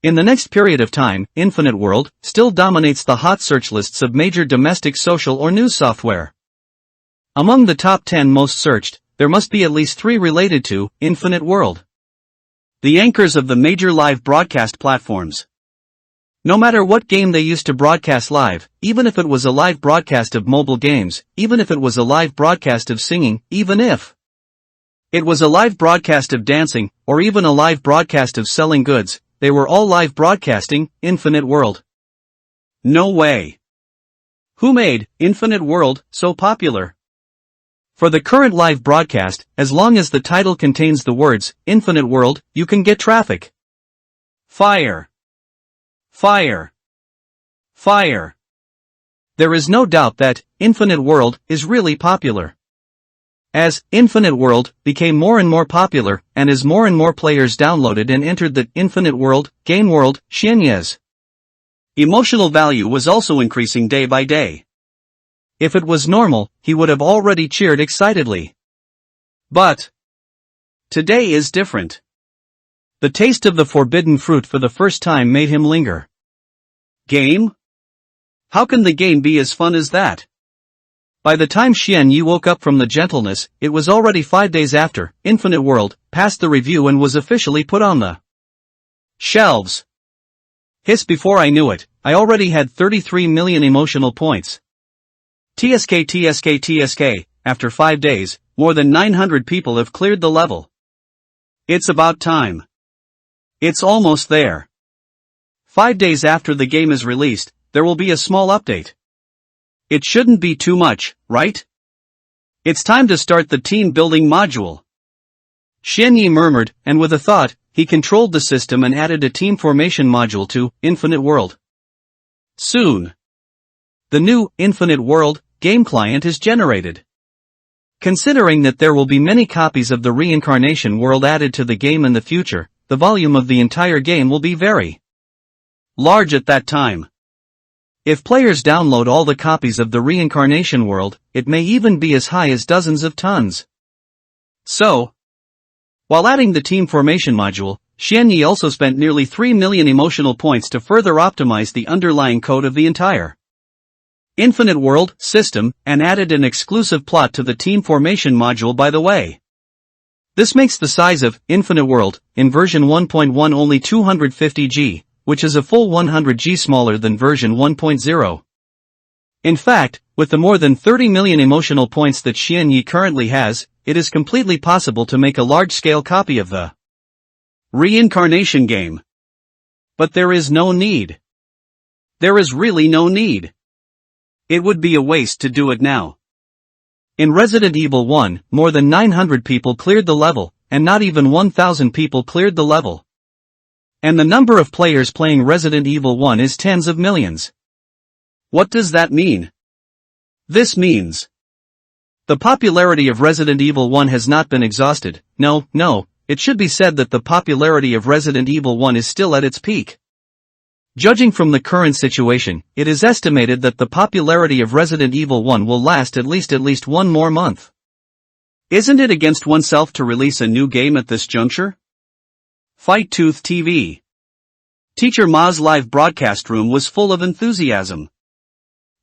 In the next period of time, Infinite World still dominates the hot search lists of major domestic social or news software. Among the top 10 most searched, there must be at least 3 related to Infinite World. The anchors of the major live broadcast platforms. No matter what game they used to broadcast live, even if it was a live broadcast of mobile games, even if it was a live broadcast of singing, even if It was a live broadcast of dancing, or even a live broadcast of selling goods. They were all live broadcasting, Infinite World. No way. Who made Infinite World so popular? For the current live broadcast, as long as the title contains the words Infinite World, you can get traffic. Fire. Fire. Fire. There is no doubt that Infinite World is really popular. As Infinite World became more and more popular, and as more and more players downloaded and entered the Infinite World game world, Xianye's emotional value was also increasing day by day. If it was normal, he would have already cheered excitedly. But today is different. The taste of the forbidden fruit for the first time made him linger. Game? How can the game be as fun as that? By the time Xianyi woke up from the gentleness, it was already 5 days after Infinite World passed the review and was officially put on the shelves. Hiss, before I knew it, I already had 33 million emotional points. TSK, after 5 days, more than 900 people have cleared the level. It's about time. It's almost there. 5 days after the game is released, there will be a small update. It shouldn't be too much, right? It's time to start the team building module. Xianyi murmured, and with a thought, he controlled the system and added a team formation module to Infinite World. Soon, the new Infinite World game client is generated. Considering that there will be many copies of the reincarnation world added to the game in the future, the volume of the entire game will be very large at that time. If players download all the copies of the reincarnation world, it may even be as high as dozens of tons. So, while adding the team formation module, Xianyi also spent nearly 3 million emotional points to further optimize the underlying code of the entire Infinite World system, and added an exclusive plot to the team formation module by the way. This makes the size of Infinite World in version 1.1 only 250 GB, which is a full 100 GB smaller than version 1.0. In fact, with the more than 30 million emotional points that Xianyi currently has, it is completely possible to make a large-scale copy of the reincarnation game. But there is no need. There is really no need. It would be a waste to do it now. In Resident Evil 1, more than 900 people cleared the level, and not even 1,000 people cleared the level. And the number of players playing Resident Evil 1 is tens of millions. What does that mean? This means the popularity of Resident Evil 1 has not been exhausted. No, it should be said that the popularity of Resident Evil 1 is still at its peak. Judging from the current situation, it is estimated that the popularity of Resident Evil 1 will last at least 1 more month. Isn't it against oneself to release a new game at this juncture? Fight Tooth TV. Teacher Ma's live broadcast room was full of enthusiasm.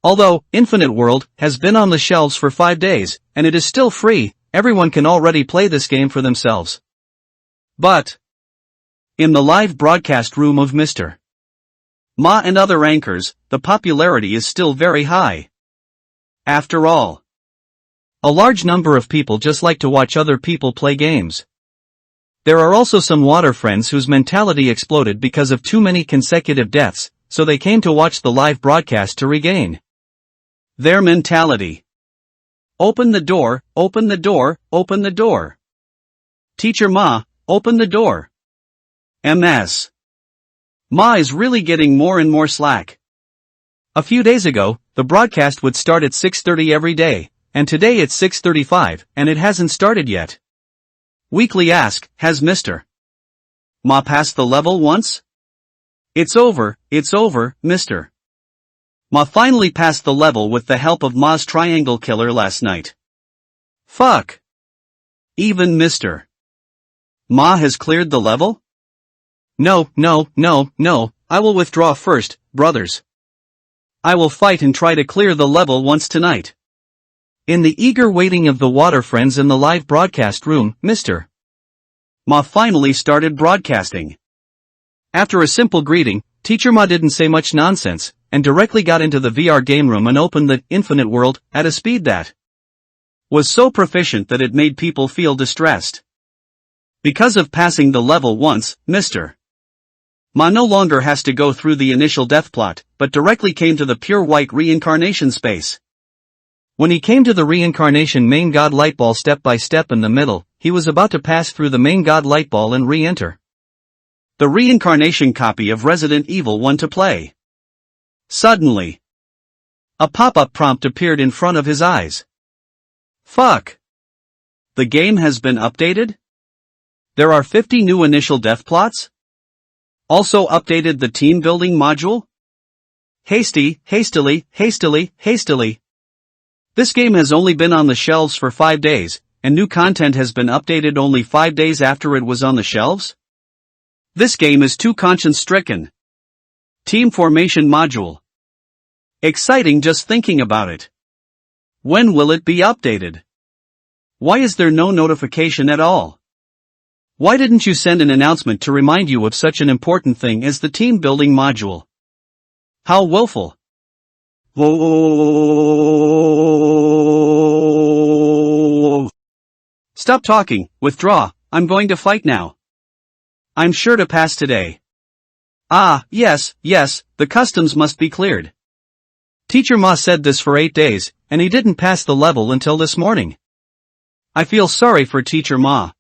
Although Infinite World has been on the shelves for 5 days, and it is still free, everyone can already play this game for themselves. But in the live broadcast room of Mr. Ma and other anchors, the popularity is still very high. After all, a large number of people just like to watch other people play games. There are also some water friends whose mentality exploded because of too many consecutive deaths, so they came to watch the live broadcast to regain their mentality. Open the door, open the door, open the door. Teacher Ma, open the door. MS. Ma is really getting more and more slack. A few days ago, the broadcast would start at 6:30 every day, and today it's 6:35, and it hasn't started yet. Weekly ask, has Mr. Ma passed the level once? It's over, Mr. Ma finally passed the level with the help of Ma's triangle killer last night. Fuck. Even Mr. Ma has cleared the level? No, I will withdraw first, brothers. I will fight and try to clear the level once tonight. In the eager waiting of the water friends in the live broadcast room, Mr. Ma finally started broadcasting. After a simple greeting, Teacher Ma didn't say much nonsense, and directly got into the VR game room and opened the Infinite World at a speed that was so proficient that it made people feel distressed. Because of passing the level once, Mr. Ma no longer has to go through the initial death plot, but directly came to the pure white reincarnation space. When he came to the reincarnation main god lightball step by step in the middle, he was about to pass through the main god lightball and re-enter the reincarnation copy of Resident Evil 1 to play. Suddenly, a pop-up prompt appeared in front of his eyes. Fuck! The game has been updated? There are 50 new initial death plots? Also updated the team building module? Hastily. This game has only been on the shelves for 5 days, and new content has been updated only 5 days after it was on the shelves? This game is too conscience-stricken. Team formation module. Exciting just thinking about it. When will it be updated? Why is there no notification at all? Why didn't you send an announcement to remind you of such an important thing as the team building module? How woeful. Stop talking, withdraw, I'm going to fight now. I'm sure to pass today. Ah, yes, the customs must be cleared. Teacher Ma said this for 8 days, and he didn't pass the level until this morning. I feel sorry for Teacher Ma.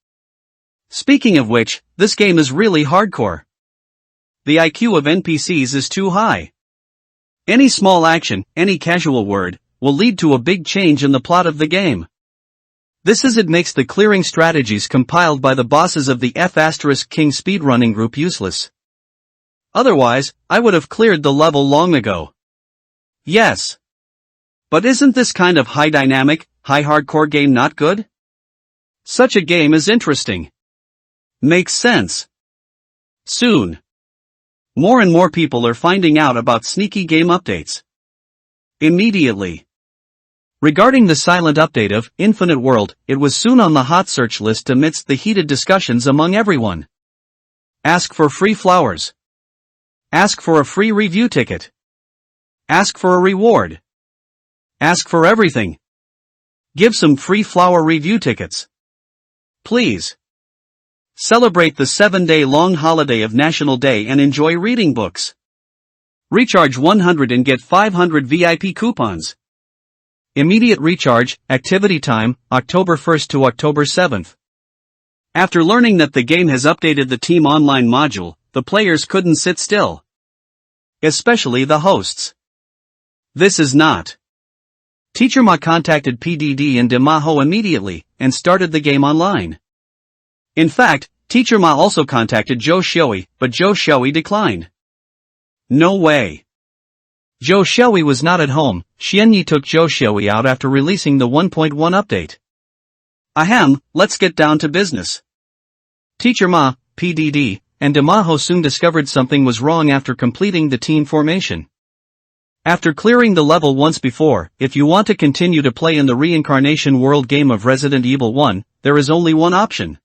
Speaking of which, this game is really hardcore. The IQ of NPCs is too high. Any small action, any casual word, will lead to a big change in the plot of the game. This is it makes the clearing strategies compiled by the bosses of the F*King speedrunning group useless. Otherwise, I would have cleared the level long ago. Yes. But isn't this kind of high dynamic, high hardcore game not good? Such a game is interesting. Makes sense. Soon. More and more people are finding out about sneaky game updates. Immediately. Regarding the silent update of Infinite World, it was soon on the hot search list amidst the heated discussions among everyone. Ask for free flowers. Ask for a free review ticket. Ask for a reward. Ask for everything. Give some free flower review tickets. Please. Celebrate the 7-day-long holiday of National Day and enjoy reading books. Recharge 100 and get 500 VIP coupons. Immediate recharge, activity time, October 1st to October 7th. After learning that the game has updated the Team Online module, the players couldn't sit still. Especially the hosts. This is not. Teacher Ma contacted PDD and Demaho immediately, and started the game online. In fact, Teacher Ma also contacted Joe Xiaoyi, but Joe Xiaoyi declined. No way. Joe Xiaoyi was not at home. Xianyi took Joe Xiaoyi out after releasing the 1.1 update. Ahem, let's get down to business. Teacher Ma, PDD, and Demaho soon discovered something was wrong after completing the team formation. After clearing the level once before, if you want to continue to play in the reincarnation world game of Resident Evil 1, there is only one option.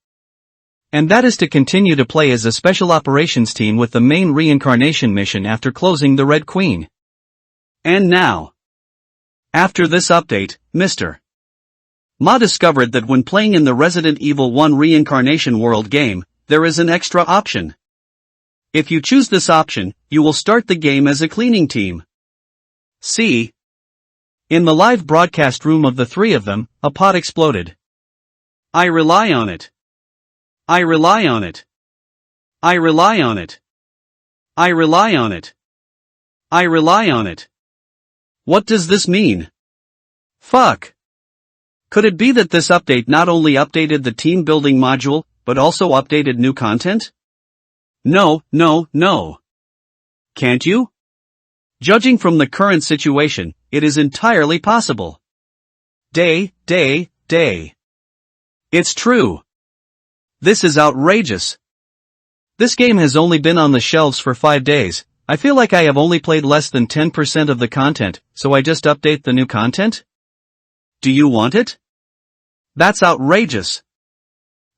And that is to continue to play as a special operations team with the main reincarnation mission after closing the Red Queen. And now, after this update, Mr. Ma discovered that when playing in the Resident Evil 1 reincarnation world game, there is an extra option. If you choose this option, you will start the game as a cleaning team. See? In the live broadcast room of the three of them, a pot exploded. I rely on it. I rely on it. I rely on it. I rely on it. I rely on it. What does this mean? Fuck. Could it be that this update not only updated the team building module, but also updated new content? No. Can't you? Judging from the current situation, it is entirely possible. Day. It's true. This is outrageous. This game has only been on the shelves for 5 days. I feel like I have only played less than 10% of the content, so I just update the new content? Do you want it? That's outrageous.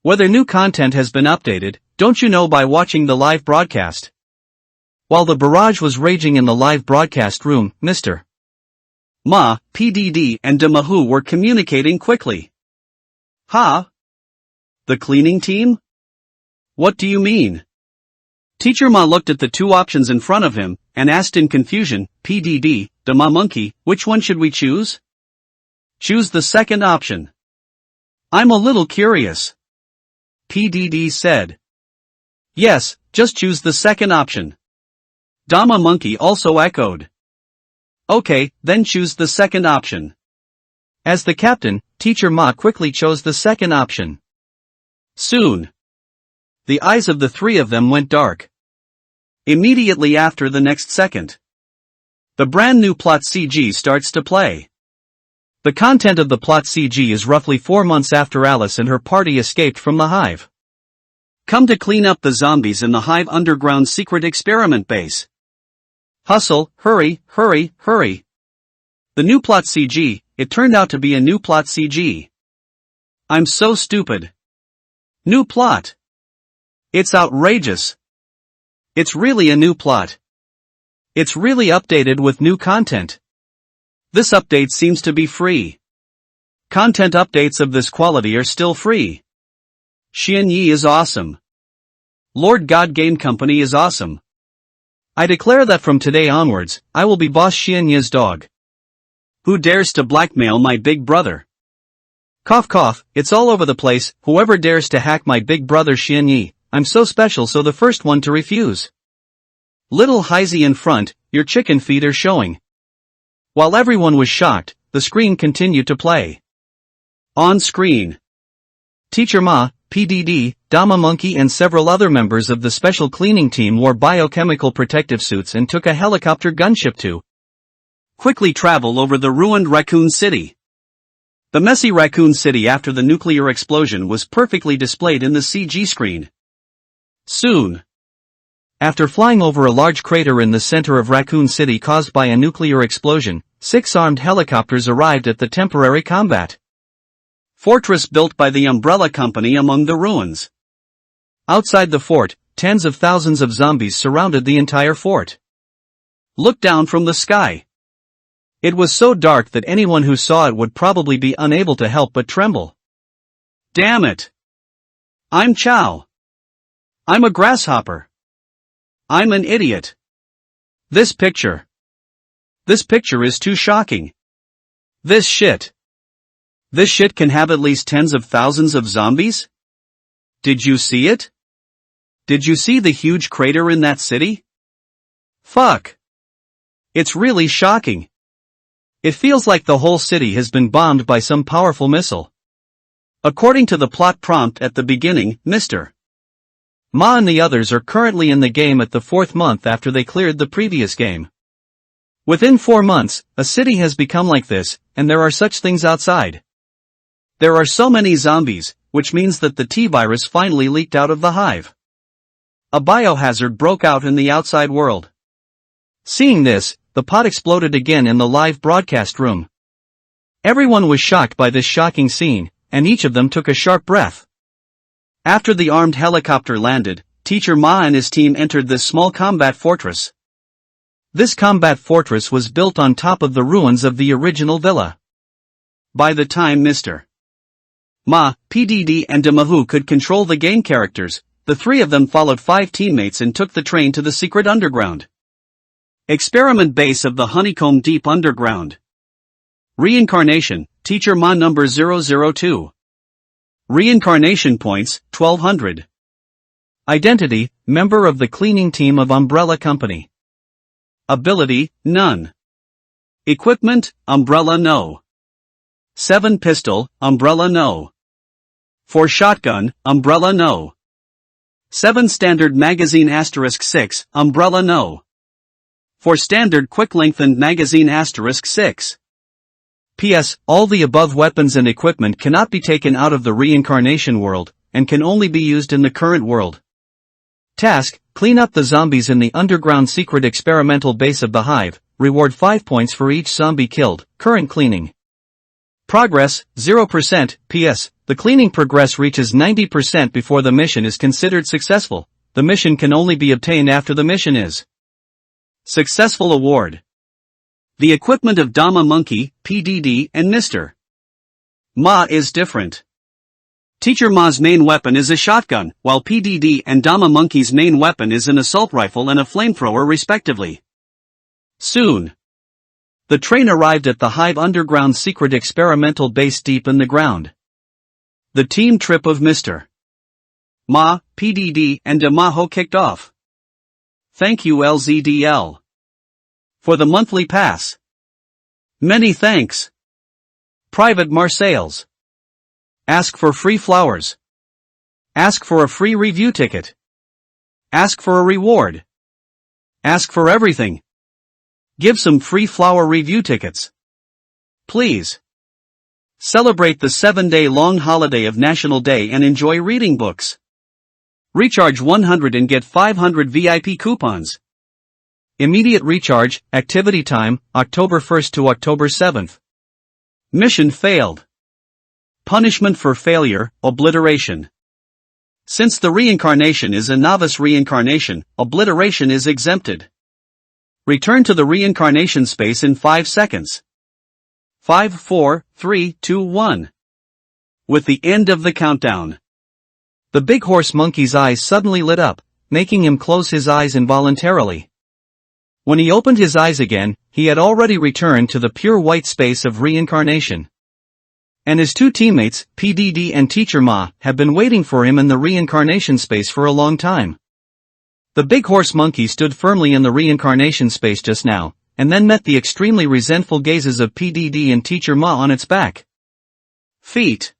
Whether new content has been updated, don't you know by watching the live broadcast? While the barrage was raging in the live broadcast room, Mr. Ma, PDD and Demahu were communicating quickly. Huh? The cleaning team? What do you mean? Teacher Ma looked at the two options in front of him, and asked in confusion, PDD, Dema monkey, which one should we choose? Choose the second option. I'm a little curious. PDD said. Yes, just choose the second option. Dama monkey also echoed. Okay, then choose the second option. As the captain, Teacher Ma quickly chose the second option. Soon, the eyes of the three of them went dark. Immediately after the next second, the brand new plot CG starts to play. The content of the plot CG is roughly 4 months after Alice and her party escaped from the hive. Come to clean up the zombies in the hive underground secret experiment base. Hustle, hurry, hurry, hurry. The new plot CG, it turned out to be a new plot CG. I'm so stupid. New plot. It's outrageous. It's really a new plot. It's really updated with new content. This update seems to be free. Content updates of this quality are still free. Xian Yi is awesome. Lord God Game Company is awesome. I declare that from today onwards, I will be Boss Xian Yi's dog. Who dares to blackmail my big brother? Cough cough, it's all over the place, whoever dares to hack my big brother Xian Yi, I'm so special so the first one to refuse. Little Heisey in front, your chicken feet are showing. While everyone was shocked, the screen continued to play. On screen, Teacher Ma, PDD, Dama Monkey and several other members of the special cleaning team wore biochemical protective suits and took a helicopter gunship to quickly travel over the ruined Raccoon City. The messy Raccoon City after the nuclear explosion was perfectly displayed in the CG screen. Soon, after flying over a large crater in the center of Raccoon City caused by a nuclear explosion, 6 armed helicopters arrived at the temporary combat fortress built by the Umbrella Company among the ruins. Outside the fort, tens of thousands of zombies surrounded the entire fort. Looked down from the sky. It was so dark that anyone who saw it would probably be unable to help but tremble. Damn it! I'm Chow. I'm a grasshopper. I'm an idiot. This picture is too shocking. This shit can have at least tens of thousands of zombies? Did you see it? Did you see the huge crater in that city? Fuck. It's really shocking. It feels like the whole city has been bombed by some powerful missile. According to the plot prompt at the beginning, Mr. Ma and the others are currently in the game at the 4th month after they cleared the previous game. Within 4 months, a city has become like this, and there are such things outside. There are so many zombies, which means that the T-virus finally leaked out of the hive. A biohazard broke out in the outside world. Seeing this, the pot exploded again in the live broadcast room. Everyone was shocked by this shocking scene, and each of them took a sharp breath. After the armed helicopter landed, Teacher Ma and his team entered this small combat fortress. This combat fortress was built on top of the ruins of the original villa. By the time Mr. Ma, PDD and Demahu could control the game characters, the three of them followed 5 teammates and took the train to the secret underground experiment base of the Honeycomb Deep Underground. Reincarnation, Teacher Ma number 002. Reincarnation points, 1200. Identity, member of the cleaning team of Umbrella Company. Ability, none. Equipment, Umbrella no. 7 pistol, Umbrella no. 4 shotgun, Umbrella no. 7 standard magazine *6, Umbrella no. 4 standard quick lengthened magazine *6. P.S. All the above weapons and equipment cannot be taken out of the reincarnation world, and can only be used in the current world. Task, clean up the zombies in the underground secret experimental base of the hive, reward 5 points for each zombie killed, current cleaning. Progress, 0%, P.S. The cleaning progress reaches 90% before the mission is considered successful. The mission can only be obtained after the mission is successful. Award. The equipment of Dama Monkey, PDD, and Mr. Ma is different. Teacher Ma's main weapon is a shotgun, while PDD and Dama Monkey's main weapon is an assault rifle and a flamethrower respectively. Soon, the train arrived at the Hive underground secret experimental base deep in the ground. The team trip of Mr. Ma, PDD, and Damaho kicked off. Thank you LZDL for the monthly pass. Many thanks. Private Marseilles. Ask for free flowers. Ask for a free review ticket. Ask for a reward. Ask for everything. Give some free flower review tickets. Please. Celebrate the 7-day long holiday of National Day and enjoy reading books. Recharge 100 and get 500 VIP coupons. Immediate recharge, activity time, October 1st to October 7th. Mission failed. Punishment for failure, obliteration. Since the reincarnation is a novice reincarnation, obliteration is exempted. Return to the reincarnation space in 5 seconds. 5, 4, 3, 2, 1. With the end of the countdown. The big horse monkey's eyes suddenly lit up, making him close his eyes involuntarily. When he opened his eyes again, he had already returned to the pure white space of reincarnation. And his two teammates, PDD and Teacher Ma, have been waiting for him in the reincarnation space for a long time. The big horse monkey stood firmly in the reincarnation space just now, and then met the extremely resentful gazes of PDD and Teacher Ma on its back feet.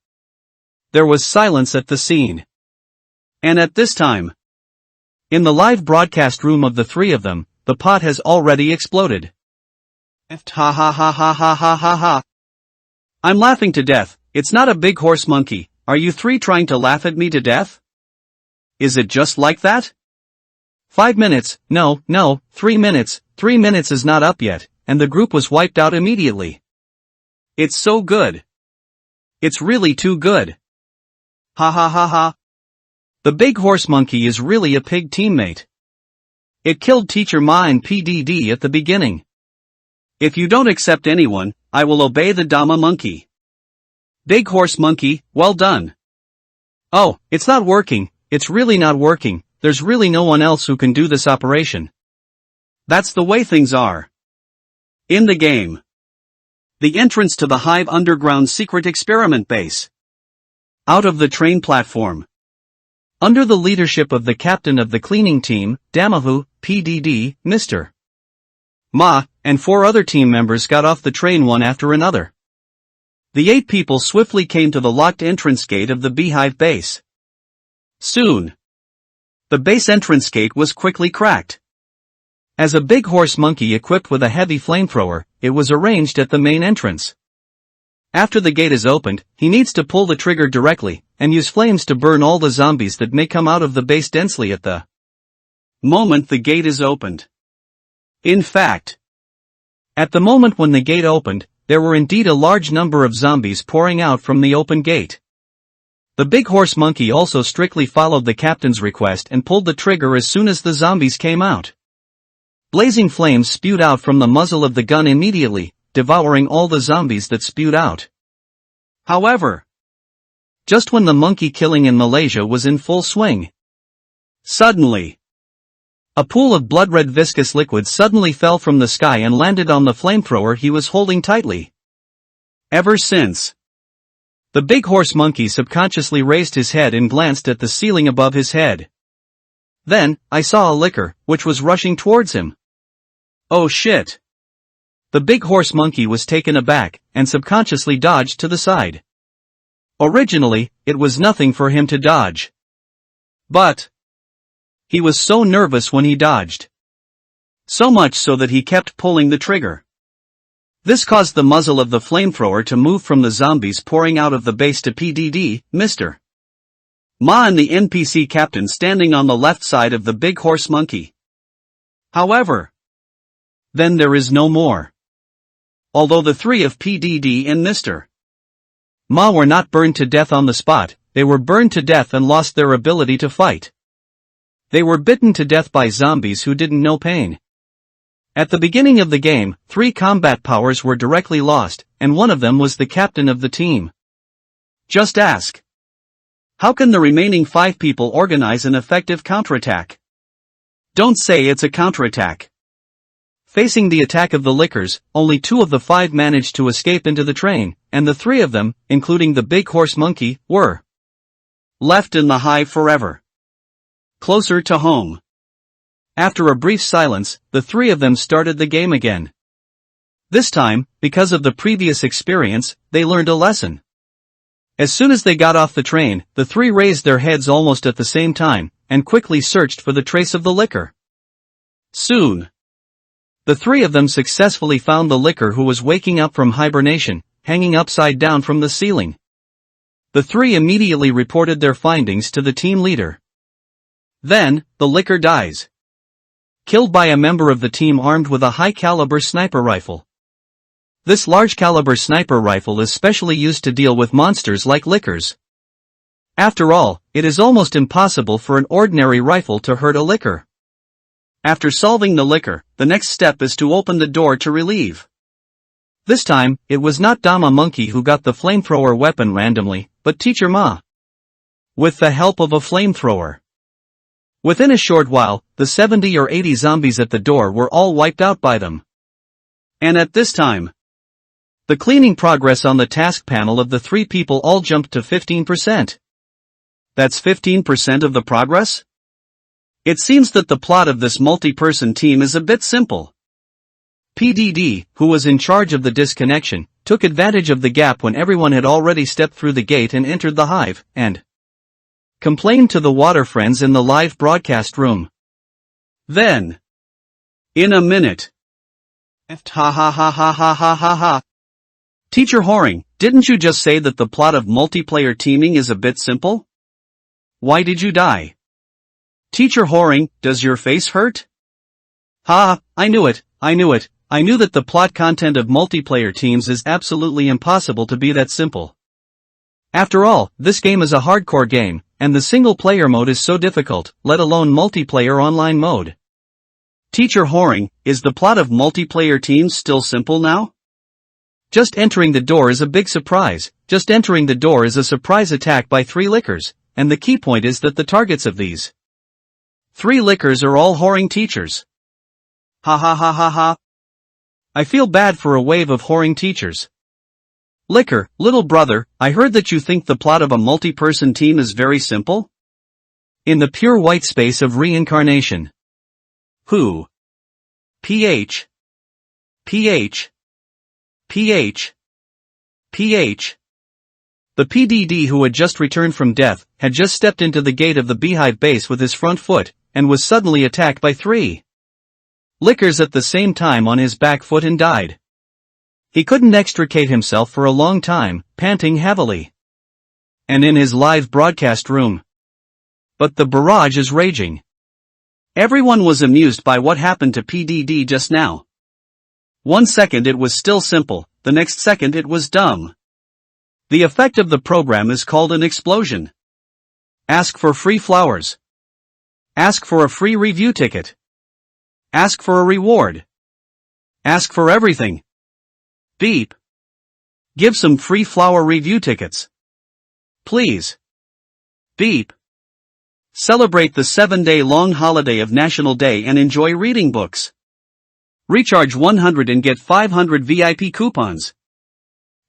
There was silence at the scene. And at this time, in the live broadcast room of the three of them, the pot has already exploded. Ha ha ha ha ha ha ha ha. I'm laughing to death. It's not a big horse monkey. Are you three trying to laugh at me to death? Is it just like that? 5 minutes, no, 3 minutes, 3 minutes is not up yet, and the group was wiped out immediately. It's so good. It's really too good. Ha ha ha ha. The big horse monkey is really a pig teammate. It killed Teacher Ma and PDD at the beginning. If you don't accept anyone, I will obey the Dama monkey. Big horse monkey, well done. Oh, it's not working, it's really not working, there's really no one else who can do this operation. That's the way things are. In the game. The entrance to the Hive underground secret experiment base. Out of the train platform. Under the leadership of the captain of the cleaning team, Damahu, PDD, Mr. Ma, and 4 other team members got off the train one after another. The 8 people swiftly came to the locked entrance gate of the beehive base. Soon, the base entrance gate was quickly cracked. As a big horse monkey equipped with a heavy flamethrower, it was arranged at the main entrance. After the gate is opened, he needs to pull the trigger directly, and use flames to burn all the zombies that may come out of the base densely at the moment the gate is opened. In fact, at the moment when the gate opened, there were indeed a large number of zombies pouring out from the open gate. The big horse monkey also strictly followed the captain's request and pulled the trigger as soon as the zombies came out. Blazing flames spewed out from the muzzle of the gun immediately, devouring all the zombies that spewed out. However, just when the monkey killing in Malaysia was in full swing, suddenly, a pool of blood-red viscous liquid suddenly fell from the sky and landed on the flamethrower he was holding tightly. Ever since, the big horse monkey subconsciously raised his head and glanced at the ceiling above his head. Then, I saw a liquor, which was rushing towards him. Oh shit! The big horse monkey was taken aback, and subconsciously dodged to the side. Originally, it was nothing for him to dodge. But he was so nervous when he dodged. So much so that he kept pulling the trigger. This caused the muzzle of the flamethrower to move from the zombies pouring out of the base to PDD, Mr. Ma and the NPC captain standing on the left side of the big horse monkey. However, then there is no more. Although the 3 of PDD and Mr. Ma were not burned to death on the spot, they were burned to death and lost their ability to fight. They were bitten to death by zombies who didn't know pain. At the beginning of the game, 3 combat powers were directly lost, and one of them was the captain of the team. Just ask. How can the remaining 5 people organize an effective counterattack? Don't say it's a counterattack. Facing the attack of the lickers, only 2 of the 5 managed to escape into the train, and the 3 of them, including the big horse monkey, were left in the hive forever. Closer to home. After a brief silence, the 3 of them started the game again. This time, because of the previous experience, they learned a lesson. As soon as they got off the train, the 3 raised their heads almost at the same time, and quickly searched for the trace of the licker. Soon, the 3 of them successfully found the licker, who was waking up from hibernation, hanging upside down from the ceiling. The 3 immediately reported their findings to the team leader. Then, the licker dies. Killed by a member of the team armed with a high-caliber sniper rifle. This large-caliber sniper rifle is specially used to deal with monsters like lickers. After all, it is almost impossible for an ordinary rifle to hurt a licker. After solving the licker, the next step is to open the door to relieve. This time, it was not Dama Monkey who got the flamethrower weapon randomly, but Teacher Ma. With the help of a flamethrower. Within a short while, the 70 or 80 zombies at the door were all wiped out by them. And at this time, the cleaning progress on the task panel of the 3 people all jumped to 15%. That's 15% of the progress? It seems that the plot of this multi-person team is a bit simple. PDD, who was in charge of the disconnection, took advantage of the gap when everyone had already stepped through the gate and entered the hive, and complained to the water friends in the live broadcast room. Then, in a minute, ha ha ha ha ha ha ha ha. Teacher Horing, didn't you just say that the plot of multiplayer teaming is a bit simple? Why did you die? Teacher Horing, does your face hurt? Ha, I knew it. I knew that the plot content of multiplayer teams is absolutely impossible to be that simple. After all, this game is a hardcore game, and the single-player mode is so difficult, let alone multiplayer online mode. Teacher Horing, is the plot of multiplayer teams still simple now? Just entering the door is a big surprise. Just entering the door is a surprise attack by 3 lickers, and the key point is that the targets of these 3 lickers are all Horing teachers. Ha ha ha ha ha. I feel bad for a wave of Horing teachers. Licker, little brother, I heard that you think the plot of a multi-person team is very simple? In the pure white space of reincarnation. Who? PH. PH. PH. PH. The PDD, who had just returned from death, had just stepped into the gate of the beehive base with his front foot, and was suddenly attacked by 3 lickers at the same time on his back foot and died. He couldn't extricate himself for a long time, panting heavily. And in his live broadcast room. But the barrage is raging. Everyone was amused by what happened to PDD just now. 1 second it was still simple, the next second it was dumb. The effect of the program is called an explosion. Ask for free flowers. Ask for a free review ticket. Ask for a reward. Ask for everything. Beep. Give some free flower review tickets. Please. Beep. Celebrate the 7-day-long holiday of National Day and enjoy reading books. Recharge 100 and get 500 VIP coupons.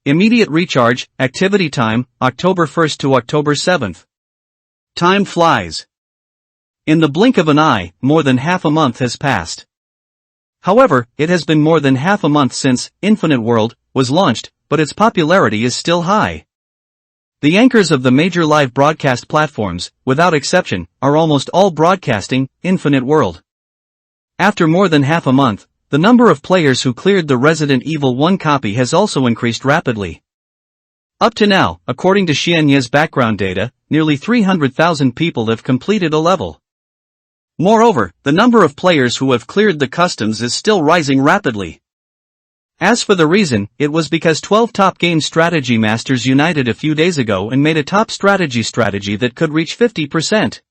Immediate recharge, activity time, October 1st to October 7th. Time flies. In the blink of an eye, more than half a month has passed. However, it has been more than half a month since Infinite World was launched, but its popularity is still high. The anchors of the major live broadcast platforms, without exception, are almost all broadcasting Infinite World. After more than half a month, the number of players who cleared the Resident Evil 1 copy has also increased rapidly. Up to now, according to Xianye's background data, nearly 300,000 people have completed a level. Moreover, the number of players who have cleared the customs is still rising rapidly. As for the reason, it was because 12 top game strategy masters united a few days ago and made a top strategy that could reach 50%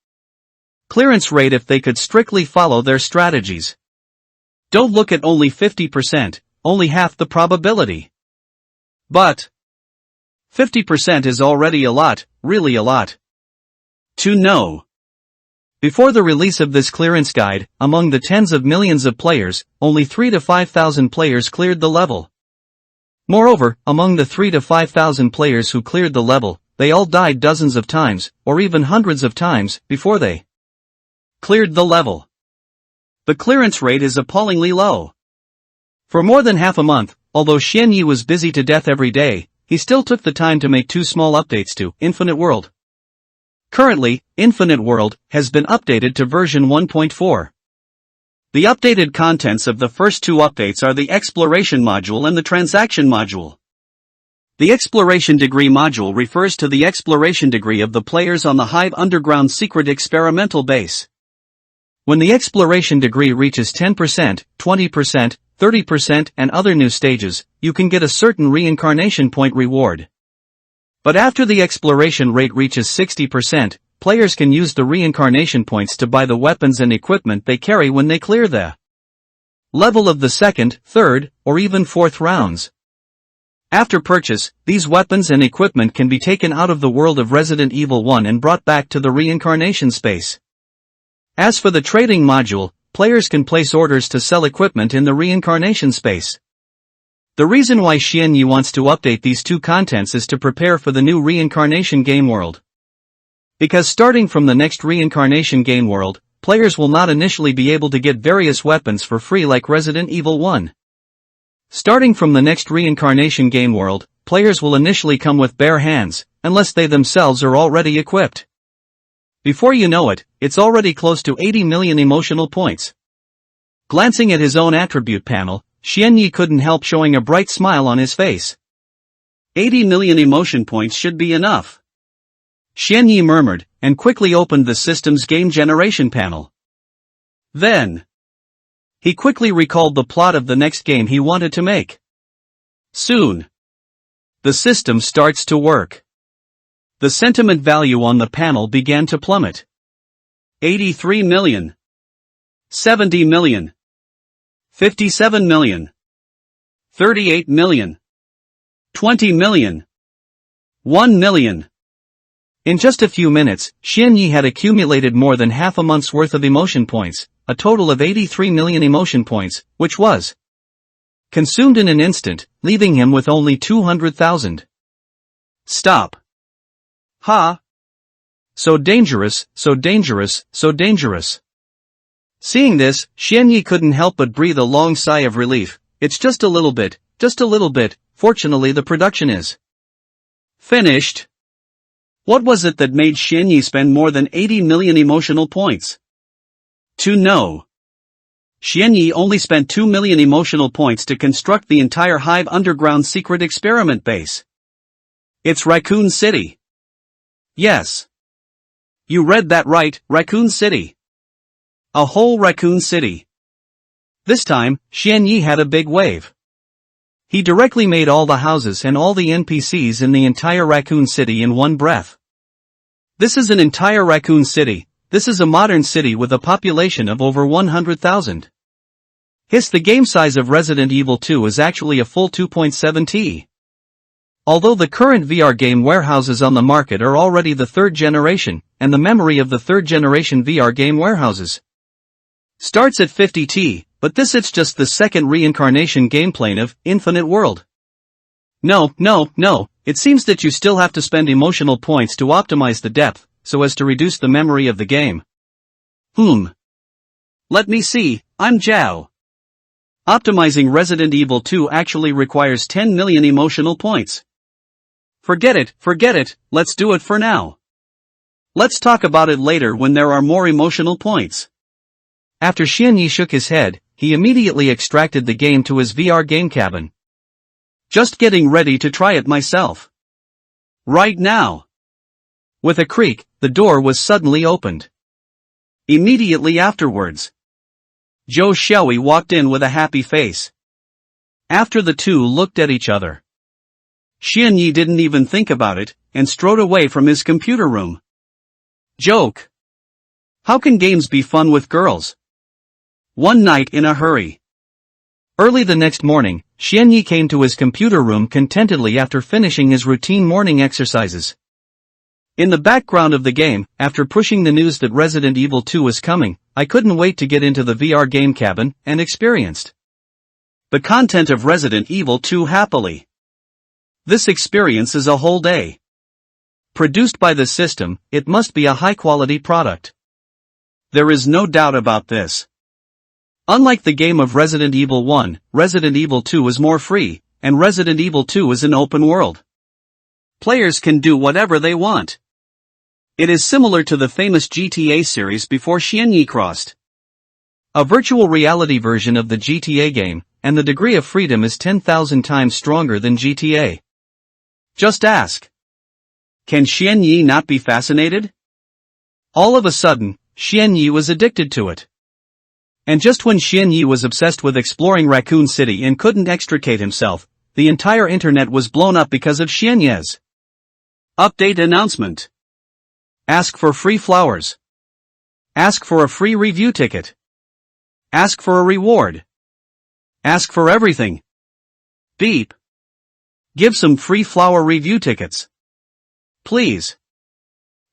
clearance rate if they could strictly follow their strategies. Don't look at only 50%, only half the probability. But 50% is already a lot, really a lot. To know. Before the release of this clearance guide, among the tens of millions of players, only 3 to 5,000 players cleared the level. Moreover, among the 3 to 5,000 players who cleared the level, they all died dozens of times, or even hundreds of times, before they cleared the level. The clearance rate is appallingly low. For more than half a month, although Xianyi was busy to death every day, he still took the time to make 2 small updates to Infinite World. Currently, Infinite World has been updated to version 1.4. The updated contents of the first 2 updates are the Exploration module and the Transaction module. The Exploration Degree module refers to the exploration degree of the players on the Hive Underground Secret Experimental Base. When the exploration degree reaches 10%, 20%, 30% and other new stages, you can get a certain reincarnation point reward. But after the exploration rate reaches 60%, players can use the reincarnation points to buy the weapons and equipment they carry when they clear the level of the 2nd, 3rd, or even 4th rounds. After purchase, these weapons and equipment can be taken out of the world of Resident Evil 1 and brought back to the reincarnation space. As for the trading module, players can place orders to sell equipment in the reincarnation space. The reason why Xianyi wants to update these 2 contents is to prepare for the new reincarnation game world. Because starting from the next reincarnation game world, players will not initially be able to get various weapons for free like Resident Evil 1. Starting from the next reincarnation game world, players will initially come with bare hands, unless they themselves are already equipped. Before you know it, it's already close to 80 million emotional points. Glancing at his own attribute panel, Xianyi couldn't help showing a bright smile on his face. 80 million emotion points should be enough. Xianyi murmured, and quickly opened the system's game generation panel. Then, he quickly recalled the plot of the next game he wanted to make. Soon, the system starts to work. The sentiment value on the panel began to plummet. 83 million. 70 million. 57 million. 38 million. 20 million. 1 million. In just a few minutes, Xianyi had accumulated more than half a month's worth of emotion points, a total of 83 million emotion points, which was consumed in an instant, leaving him with only 200,000. Stop. Ha! So dangerous, so dangerous, so dangerous. Seeing this, Xianyi couldn't help but breathe a long sigh of relief. It's just a little bit, fortunately the production is finished. What was it that made Xianyi spend more than 80 million emotional points? To know. Xianyi only spent 2 million emotional points to construct the entire Hive Underground Secret Experiment Base. It's Raccoon City. Yes. You read that right, Raccoon City. A whole Raccoon City. This time, Xianyi had a big wave. He directly made all the houses and all the NPCs in the entire Raccoon City in one breath. This is an entire Raccoon City. This is a modern city with a population of over 100,000. The game size of Resident Evil 2 is actually a full 2.7 T. Although the current VR game warehouses on the market are already the 3rd generation, and the memory of the 3rd generation VR game warehouses starts at 50 T, but it's just the 2nd reincarnation game plane of Infinite World. No, it seems that you still have to spend emotional points to optimize the depth, so as to reduce the memory of the game. Let me see, I'm Zhao. Optimizing Resident Evil 2 actually requires 10 million emotional points. Forget it, let's do it for now. Let's talk about it later when there are more emotional points. After Xianyi shook his head, he immediately extracted the game to his VR game cabin. Just getting ready to try it myself. Right now. With a creak, the door was suddenly opened. Immediately afterwards, Zhou Xiaoyi walked in with a happy face. After the two looked at each other, Xianyi didn't even think about it, and strode away from his computer room. Joke. How can games be fun with girls? One night in a hurry. Early the next morning, Xianyi came to his computer room contentedly after finishing his routine morning exercises. In the background of the game, after pushing the news that Resident Evil 2 was coming, I couldn't wait to get into the VR game cabin and experienced the content of Resident Evil 2 happily. This experience is a whole day. Produced by the system, it must be a high-quality product. There is no doubt about this. Unlike the game of Resident Evil 1, Resident Evil 2 is more free, and Resident Evil 2 is an open world. Players can do whatever they want. It is similar to the famous GTA series before Xianyi crossed a virtual reality version of the GTA game, and the degree of freedom is 10,000 times stronger than GTA. Just ask. Can Xianyi not be fascinated? All of a sudden, Xianyi was addicted to it. And just when Xianyi was obsessed with exploring Raccoon City and couldn't extricate himself, the entire internet was blown up because of Xianyi's update announcement. Ask for free flowers. Ask for a free review ticket. Ask for a reward. Ask for everything. Beep. Give some free flower review tickets. Please.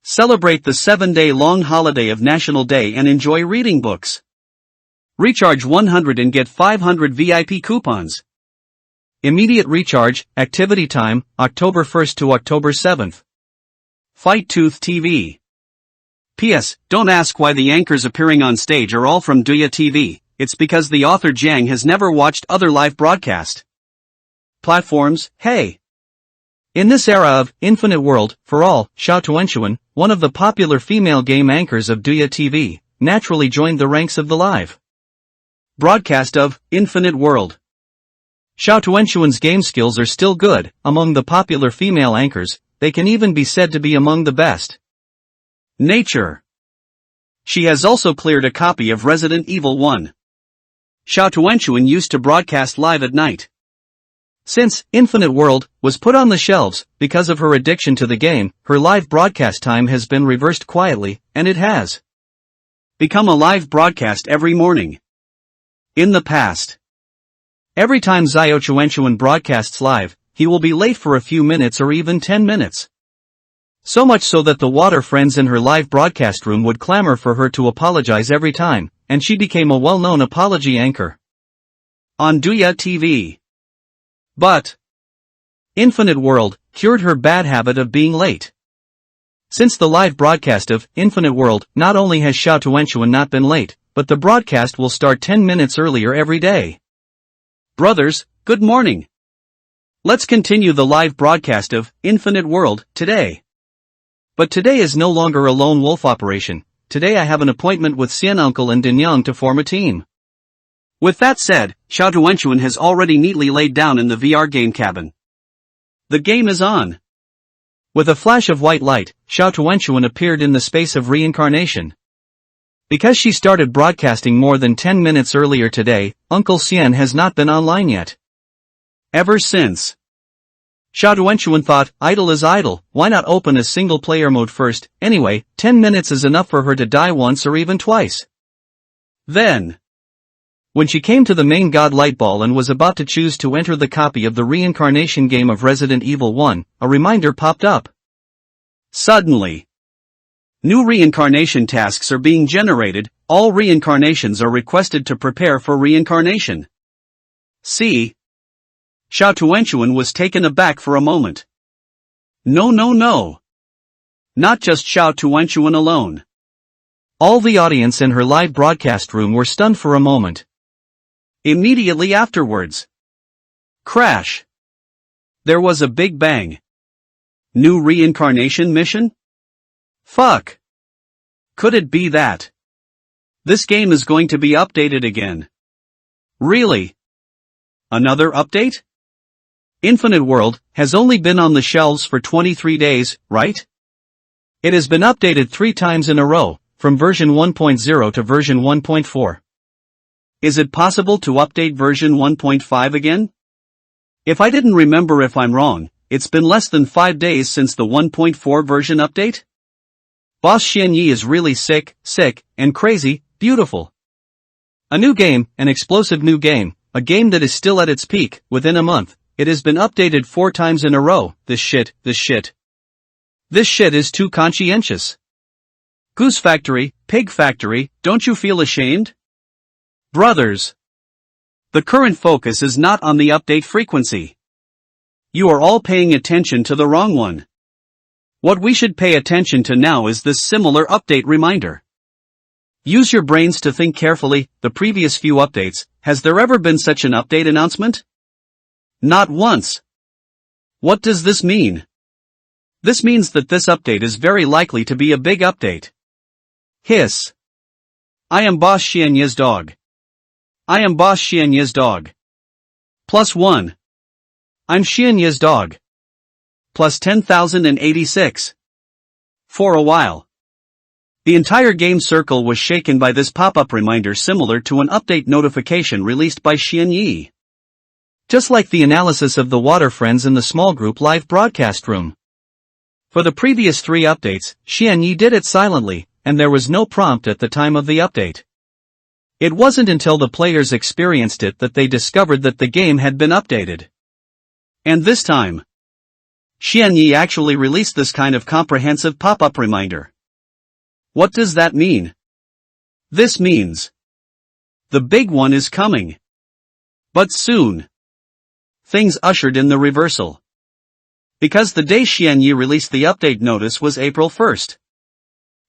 Celebrate the 7-day long holiday of National Day and enjoy reading books. Recharge 100 and get 500 VIP coupons. Immediate recharge, activity time, October 1st to October 7th. Fight Tooth TV. P.S. Don't ask why the anchors appearing on stage are all from Douya TV, it's because the author Jiang has never watched other live broadcast platforms. Hey! In this era of Infinite World, for all, Xiao Tuanxuan, one of the popular female game anchors of Douya TV, naturally joined the ranks of the live broadcast of Infinite World. Xiao Tuanxuan's game skills are still good. Among the popular female anchors, they can even be said to be among the best. Nature. She has also cleared a copy of Resident Evil 1. Xiao Tuanxuan used to broadcast live at night. Since Infinite World was put on the shelves because of her addiction to the game, her live broadcast time has been reversed quietly, and it has become a live broadcast every morning. In the past, every time Xiao Tuanxuan broadcasts live, he will be late for a few minutes or even 10 minutes. So much so that the water friends in her live broadcast room would clamor for her to apologize every time, and she became a well-known apology anchor on Douya TV. But Infinite World cured her bad habit of being late. Since the live broadcast of Infinite World, not only has Xiao Tuanxuan not been late, but the broadcast will start 10 minutes earlier every day. Brothers, good morning. Let's continue the live broadcast of Infinite World today. But today is no longer a lone wolf operation. Today I have an appointment with Xian Uncle and Dinyang to form a team. With that said, Xiao Tuanxuan has already neatly laid down in the VR game cabin. The game is on. With a flash of white light, Xiao Tuanxuan appeared in the space of reincarnation. Because she started broadcasting more than 10 minutes earlier today, Uncle Xian has not been online yet. Ever since. Xiao Tuanxuan thought, idle is idle, why not open a single-player mode first? Anyway, 10 minutes is enough for her to die once or even twice. Then, when she came to the main god light ball and was about to choose to enter the copy of the reincarnation game of Resident Evil 1, a reminder popped up. Suddenly, new reincarnation tasks are being generated. All reincarnations are requested to prepare for reincarnation. See? Xiao Tuanxuan was taken aback for a moment. No. Not just Xiao Tuanxuan alone. All the audience in her live broadcast room were stunned for a moment. Immediately afterwards. Crash. There was a big bang. New reincarnation mission? Fuck. Could it be that this game is going to be updated again? Really? Another update? Infinite World has only been on the shelves for 23 days, right? It has been updated 3 times in a row, from version 1.0 to version 1.4. Is it possible to update version 1.5 again? If I didn't remember, if I'm wrong, it's been less than 5 days since the 1.4 version update? Boss Xianyi is really sick, and crazy, beautiful. A new game, an explosive new game, a game that is still at its peak. Within a month, it has been updated 4 times in a row. This shit is too conscientious. Goose Factory, Pig Factory, don't you feel ashamed? Brothers. The current focus is not on the update frequency. You are all paying attention to the wrong one. What we should pay attention to now is this similar update reminder. Use your brains to think carefully. The previous few updates, has there ever been such an update announcement? Not once. What does this mean? This means that this update is very likely to be a big update. Hiss. I am Boss Xianye's dog. I am Boss Xianye's dog. +1. I'm Xianye's dog. Plus 10,086. For a while, the entire game circle was shaken by this pop-up reminder similar to an update notification released by Xianye. Just like the analysis of the Water Friends in the small group live broadcast room. For the previous 3 updates, Xianye did it silently, and there was no prompt at the time of the update. It wasn't until the players experienced it that they discovered that the game had been updated. And this time, Xianye actually released this kind of comprehensive pop-up reminder. What does that mean? This means the big one is coming. But soon, things ushered in the reversal. Because the day Xianye released the update notice was April 1st.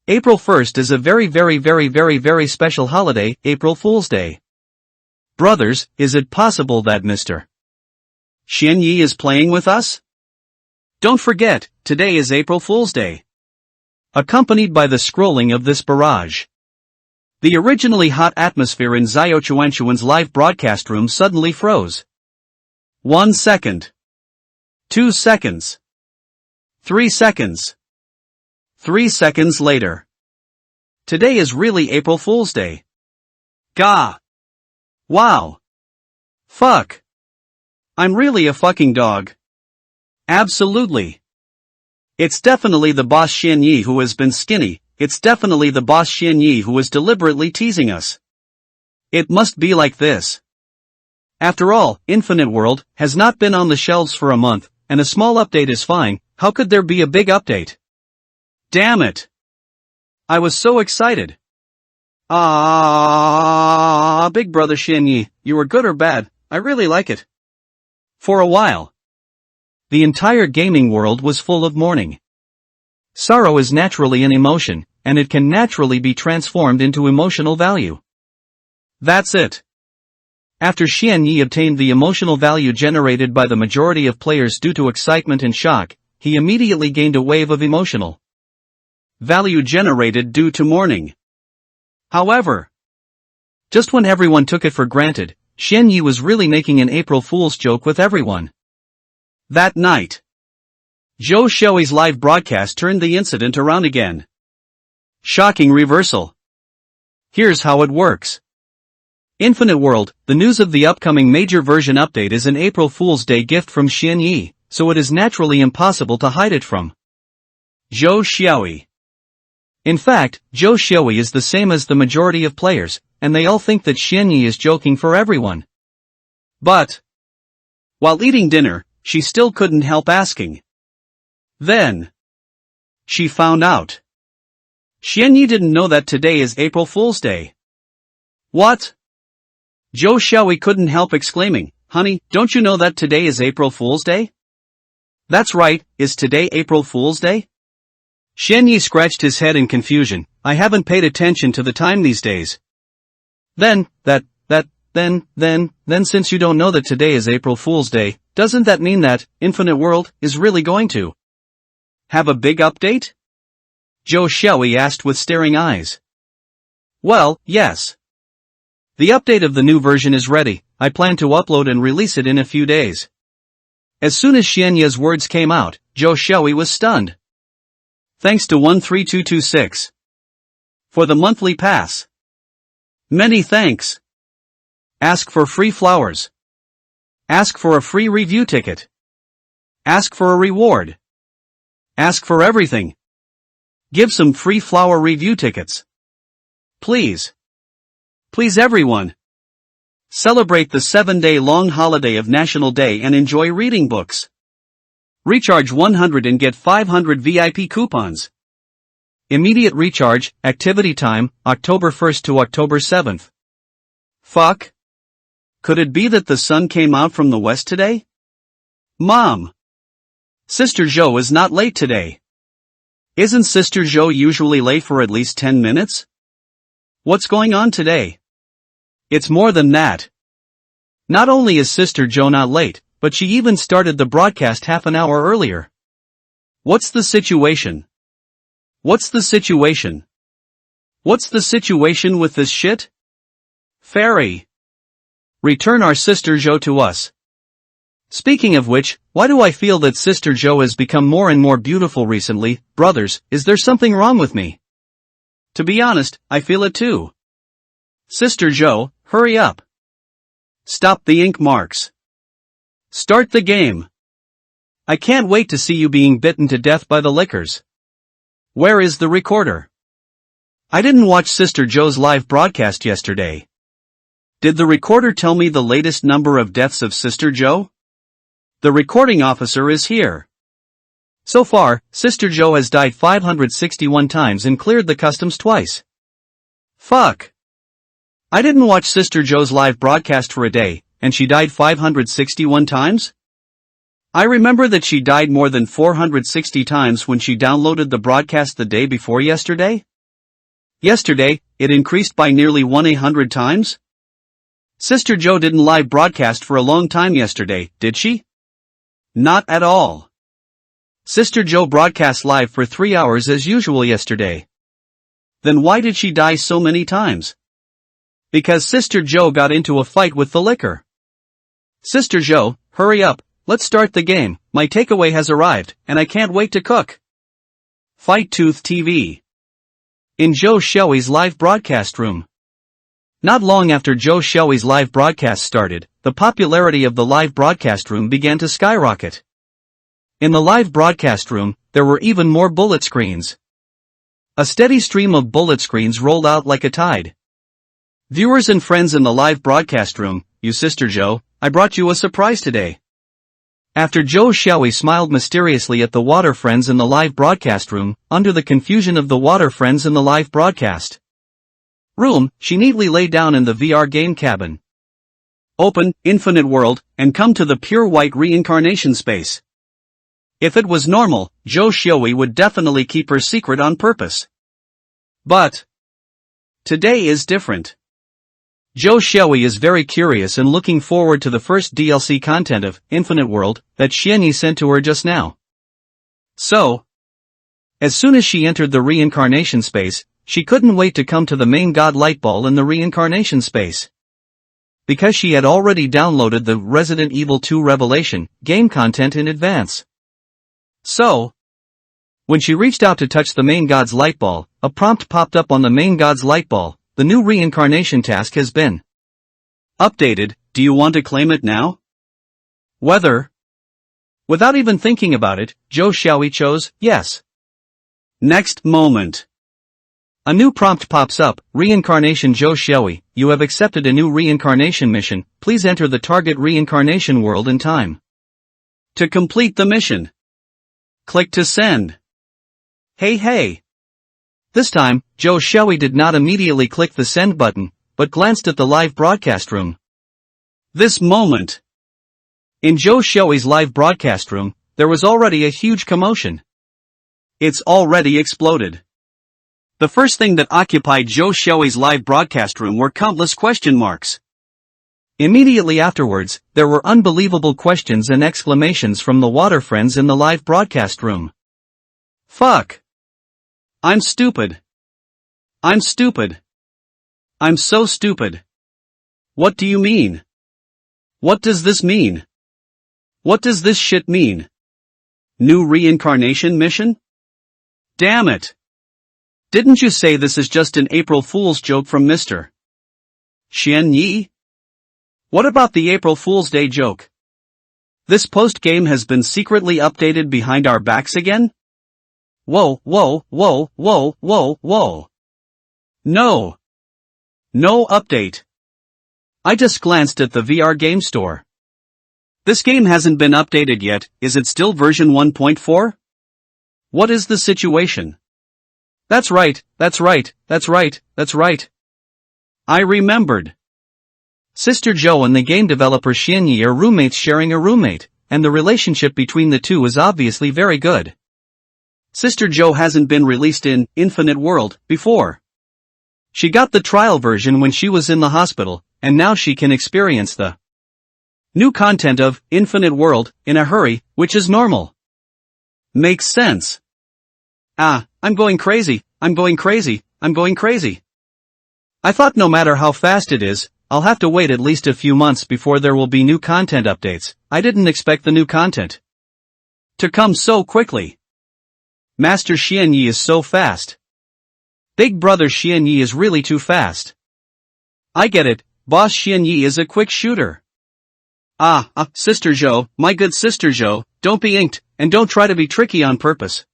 April 1st is a very special holiday, April Fool's Day. Brothers, is it possible that Mr. Xianye is playing with us? Don't forget, today is April Fool's Day. Accompanied by the scrolling of this barrage. The originally hot atmosphere in Xiao Chuanchuan's live broadcast room suddenly froze. 1 second. 2 seconds. 3 seconds. 3 seconds later. Today is really April Fool's Day. Gah. Wow. Fuck. I'm really a fucking dog. Absolutely. It's definitely the Boss Xianye who has been skinny, it's definitely the Boss Xianye who is deliberately teasing us. It must be like this. After all, Infinite World has not been on the shelves for a month, and a small update is fine. How could there be a big update? Damn it. I was so excited. Big brother Xianye, you were good or bad, I really like it. For a while, the entire gaming world was full of mourning. Sorrow is naturally an emotion, and it can naturally be transformed into emotional value. That's it. After Xianye obtained the emotional value generated by the majority of players due to excitement and shock, he immediately gained a wave of emotional value generated due to mourning. However, just when everyone took it for granted, Xianye was really making an April Fool's joke with everyone. That night, Zhou Xiaoyi's live broadcast turned the incident around again. Shocking reversal. Here's how it works. Infinite World, the news of the upcoming major version update is an April Fool's Day gift from Xianye, so it is naturally impossible to hide it from Zhou Xiaoyi. In fact, Zhou Xiaoyi is the same as the majority of players, and they all think that Xianye is joking for everyone. But, while eating dinner, she still couldn't help asking. Then, she found out. Xianye didn't know that today is April Fool's Day. What? Zhou Xiaoyi couldn't help exclaiming, honey, don't you know that today is April Fool's Day? That's right, is today April Fool's Day? Xianye scratched his head in confusion, I haven't paid attention to the time these days. Then since you don't know that today is April Fool's Day, doesn't that mean that Infinite World is really going to have a big update? Zhou Xiaoyi asked with staring eyes. Well, yes. The update of the new version is ready, I plan to upload and release it in a few days. As soon as Xianye's words came out, Zhou Xiaoyi was stunned. Thanks to 13226 for the monthly pass. Many thanks. Ask for free flowers. Ask for a free review ticket. Ask for a reward. Ask for everything. Give some free flower review tickets. Please. Please everyone. Celebrate the 7-day long holiday of National Day and enjoy reading books. Recharge 100 and get 500 VIP coupons. Immediate recharge, activity time, October 1st to October 7th. Fuck. Could it be that the sun came out from the west today? Mom. Sister Jo is not late today. Isn't Sister Jo usually late for at least 10 minutes? What's going on today? It's more than that. Not only is Sister Jo not late, but she even started the broadcast half an hour earlier. What's the situation? What's the situation? What's the situation with this shit? Fairy. Return our Sister Jo to us. Speaking of which, why do I feel that Sister Jo has become more and more beautiful recently? Brothers, is there something wrong with me? To be honest, I feel it too. Sister Jo, hurry up. Stop the ink marks. Start the game. I can't wait to see you being bitten to death by the lickers. Where is the recorder? I didn't watch Sister Jo's live broadcast yesterday. Did the recorder tell me the latest number of deaths of Sister Jo? The recording officer is here. So far, Sister Jo has died 561 times and cleared the customs twice. Fuck. I didn't watch Sister Jo's live broadcast for a day, and she died 561 times? I remember that she died more than 460 times when she downloaded the broadcast the day before yesterday? Yesterday, it increased by nearly 100 times? Sister Jo didn't live broadcast for a long time yesterday, did she? Not at all. Sister Jo broadcast live for 3 hours as usual yesterday. Then why did she die so many times? Because Sister Jo got into a fight with the licker. Sister Jo, hurry up, let's start the game, my takeaway has arrived, and I can't wait to cook. Fight Tooth TV. In Joe Shelly's live broadcast room. Not long after Joe Shelly's live broadcast started, the popularity of the live broadcast room began to skyrocket. In the live broadcast room, there were even more bullet screens. A steady stream of bullet screens rolled out like a tide. Viewers and friends in the live broadcast room, you Sister Jo, I brought you a surprise today. After Joe Shelly smiled mysteriously at the water friends in the live broadcast room, under the confusion of the water friends in the live broadcast room, she neatly lay down in the VR game cabin. Open, infinite world, and come to the pure white reincarnation space. If it was normal, Joe Shelly would definitely keep her secret on purpose. But today is different. Joe Shelly is very curious and looking forward to the first DLC content of Infinite World that Xianyi sent to her just now. So, as soon as she entered the reincarnation space, she couldn't wait to come to the main god Lightball in the reincarnation space. Because she had already downloaded the Resident Evil 2 Revelation game content in advance. So, when she reached out to touch the main god's Lightball, a prompt popped up on the main god's Lightball. The new reincarnation task has been updated, do you want to claim it now? Whether? Without even thinking about it, Joe Shelly chose, yes. Next moment. A new prompt pops up, Reincarnation Joe Shelly, you have accepted a new reincarnation mission, please enter the target reincarnation world in time. To complete the mission, click to send. Hey. This time, Joe Shelly did not immediately click the send button, but glanced at the live broadcast room. This moment. In Joe Shelly's live broadcast room, there was already a huge commotion. It's already exploded. The first thing that occupied Joe Shelly's live broadcast room were countless question marks. Immediately afterwards, there were unbelievable questions and exclamations from the water friends in the live broadcast room. Fuck. I'm stupid. I'm stupid. I'm so stupid. What do you mean? What does this mean? What does this shit mean? New reincarnation mission? Damn it. Didn't you say this is just an April Fool's joke from Mr. Xianyi? What about the April Fool's Day joke? This post-game has been secretly updated behind our backs again? Whoa. No. No update. I just glanced at the VR game store. This game hasn't been updated yet, is it still version 1.4? What is the situation? That's right, that's right, that's right, that's right. I remembered. Sister Joe and the game developer Xianyi are roommates sharing a roommate, and the relationship between the two is obviously very good. Sister Joe hasn't been released in Infinite World before. She got the trial version when she was in the hospital, and now she can experience the new content of Infinite World in a hurry, which is normal. Makes sense. I'm going crazy, I'm going crazy, I'm going crazy. I thought no matter how fast it is, I'll have to wait at least a few months before there will be new content updates. I didn't expect the new content to come so quickly. Master Xianyi is so fast. Big brother Xianyi is really too fast. I get it, boss Xianyi is a quick shooter. Sister Zhou, my good Sister Zhou, don't be inked, and don't try to be tricky on purpose.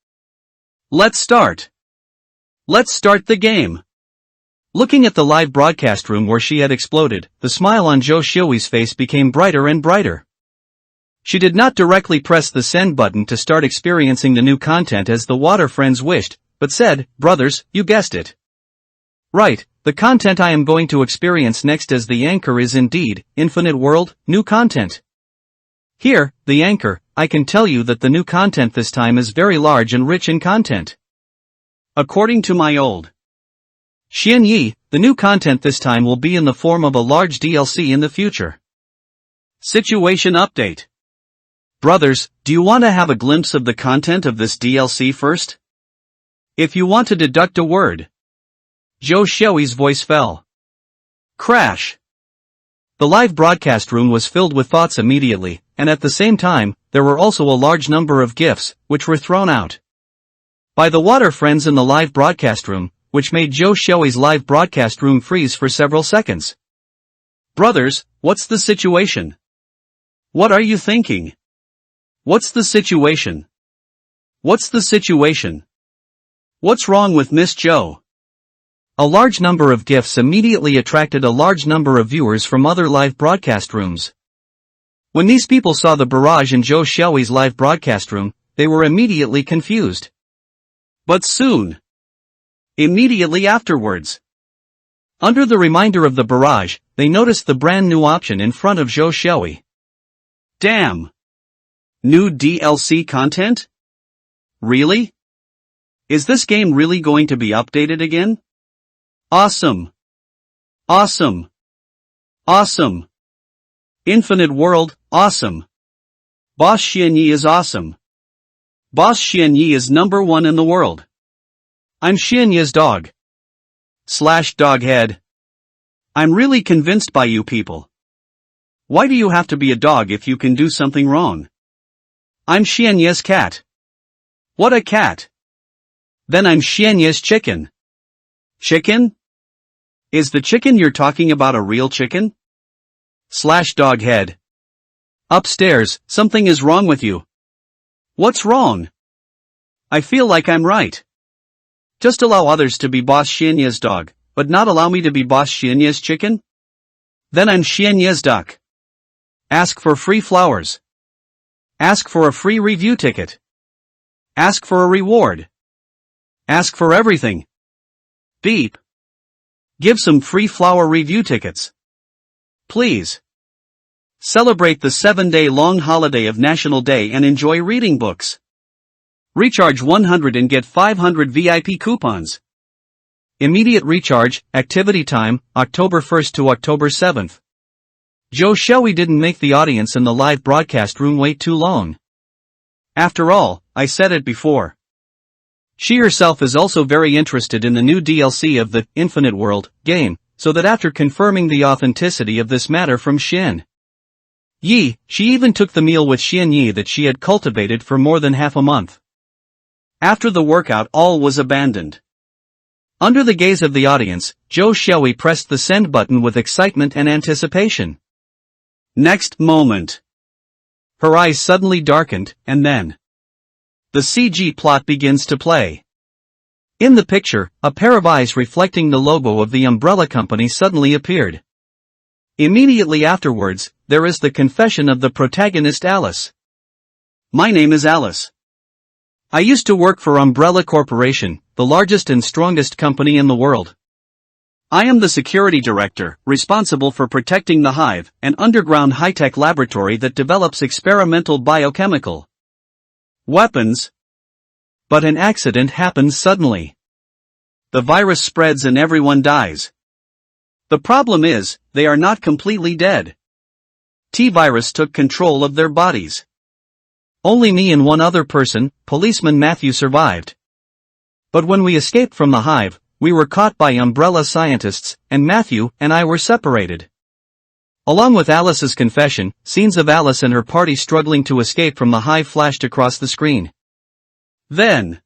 Let's start. Let's start the game. Looking at the live broadcast room where she had exploded, the smile on Zhou Xiui's face became brighter and brighter. She did not directly press the send button to start experiencing the new content as the water friends wished, but said, brothers, you guessed it. Right, the content I am going to experience next as the anchor is indeed, Infinite World, new content. Here, the anchor, I can tell you that the new content this time is very large and rich in content. According to my old Xianyi, the new content this time will be in the form of a large DLC in the future. Situation update. Brothers, do you want to have a glimpse of the content of this DLC first? If you want to deduct a word. Zhou Xiui's voice fell. Crash. The live broadcast room was filled with thoughts immediately, and at the same time, there were also a large number of GIFs, which were thrown out by the water friends in the live broadcast room, which made Zhou Xiui's live broadcast room freeze for several seconds. Brothers, what's the situation? What are you thinking? What's the situation? What's the situation? What's wrong with Miss Zhou? A large number of GIFs immediately attracted a large number of viewers from other live broadcast rooms. When these people saw the barrage in Zhou Xiui's live broadcast room, they were immediately confused. But soon, immediately afterwards, under the reminder of the barrage, they noticed the brand new option in front of Zhou Xiui. Damn! New DLC content? Really? Is this game really going to be updated again? Awesome! Awesome! Awesome! Infinite World, awesome! Boss Xianyi is awesome! Boss Xianyi is #1 in the world! I'm Xianyi's dog. /doghead. I'm really convinced by you people. Why do you have to be a dog if you can do something wrong? I'm Xianyi's cat. What a cat! Then I'm Xianyi's chicken. Chicken? Is the chicken you're talking about a real chicken? /doghead. Upstairs, something is wrong with you. What's wrong? I feel like I'm right. Just allow others to be Boss Xianyi's dog, but not allow me to be Boss Xianyi's chicken? Then I'm Xianyi's duck. Ask for free flowers. Ask for a free review ticket. Ask for a reward. Ask for everything. Beep. Give some free flower review tickets. Please. Celebrate the 7-day long holiday of National Day and enjoy reading books. Recharge 100 and get 500 VIP coupons. Immediate recharge, activity time, October 1st to October 7th. Zhou Xiui didn't make the audience in the live broadcast room wait too long. After all, I said it before. She herself is also very interested in the new DLC of the Infinite World game, so that after confirming the authenticity of this matter from Xian Yi, she even took the meal with Xianyi that she had cultivated for more than half a month. After the workout, all was abandoned. Under the gaze of the audience, Zhou Xiui pressed the send button with excitement and anticipation. Next moment, her eyes suddenly darkened, and then the CG plot begins to play. In the picture, a pair of eyes reflecting the logo of the umbrella company suddenly appeared. Immediately afterwards, there is the confession of the protagonist Alice. My name is Alice. I used to work for Umbrella Corporation, the largest and strongest company in the world. I am the security director, responsible for protecting the Hive, an underground high-tech laboratory that develops experimental biochemical weapons. But an accident happens suddenly. The virus spreads and everyone dies. The problem is, they are not completely dead. T-virus took control of their bodies. Only me and one other person, policeman Matthew, survived. But when we escaped from the Hive, we were caught by Umbrella scientists, and Matthew and I were separated. Along with Alice's confession, scenes of Alice and her party struggling to escape from the Hive flashed across the screen. Then,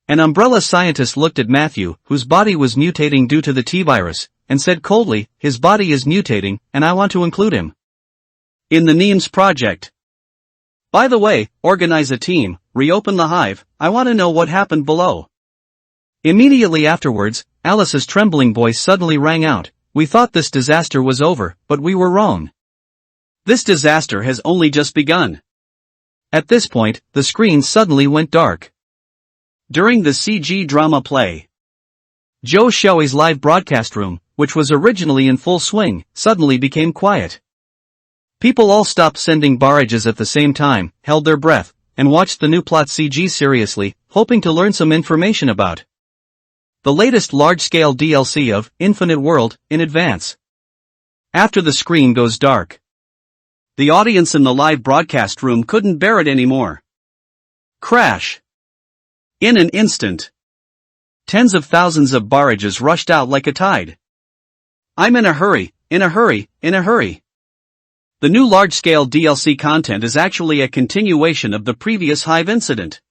an Umbrella scientist looked at Matthew, whose body was mutating due to the T-virus, and said coldly, "His body is mutating, and I want to include him in the NEEMS project. By the way, organize a team, reopen the Hive, I want to know what happened below." Immediately afterwards, Alice's trembling voice suddenly rang out, "We thought this disaster was over, but we were wrong. This disaster has only just begun." At this point, the screen suddenly went dark. During the CG drama play, Joe Shoei's live broadcast room, which was originally in full swing, suddenly became quiet. People all stopped sending barrages at the same time, held their breath, and watched the new plot CG seriously, hoping to learn some information about the latest large-scale DLC of Infinite World in advance. After the screen goes dark, the audience in the live broadcast room couldn't bear it anymore. Crash. In an instant, tens of thousands of barrages rushed out like a tide. I'm in a hurry, in a hurry, in a hurry. The new large-scale DLC content is actually a continuation of the previous Hive incident.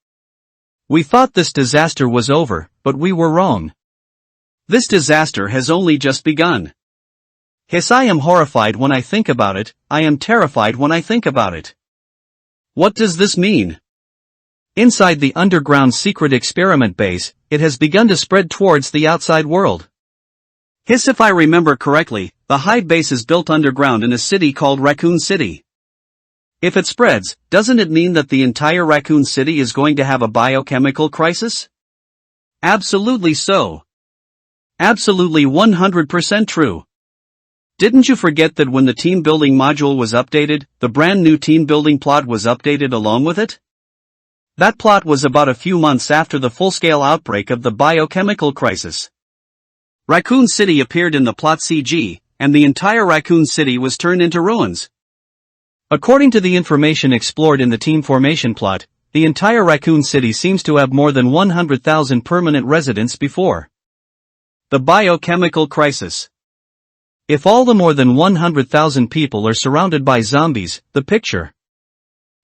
We thought this disaster was over, but we were wrong. This disaster has only just begun. Yes, I am horrified when I think about it, I am terrified when I think about it. What does this mean? Inside the underground secret experiment base, it has begun to spread towards the outside world. Yes, if I remember correctly, the Hive base is built underground in a city called Raccoon City. If it spreads, doesn't it mean that the entire Raccoon City is going to have a biochemical crisis? Absolutely so. Absolutely 100% true. Didn't you forget that when the team building module was updated, the brand new team building plot was updated along with it? That plot was about a few months after the full-scale outbreak of the biochemical crisis. Raccoon City appeared in the plot CG, and the entire Raccoon City was turned into ruins. According to the information explored in the team formation plot, the entire Raccoon City seems to have more than 100,000 permanent residents before the biochemical crisis. If all the more than 100,000 people are surrounded by zombies, the picture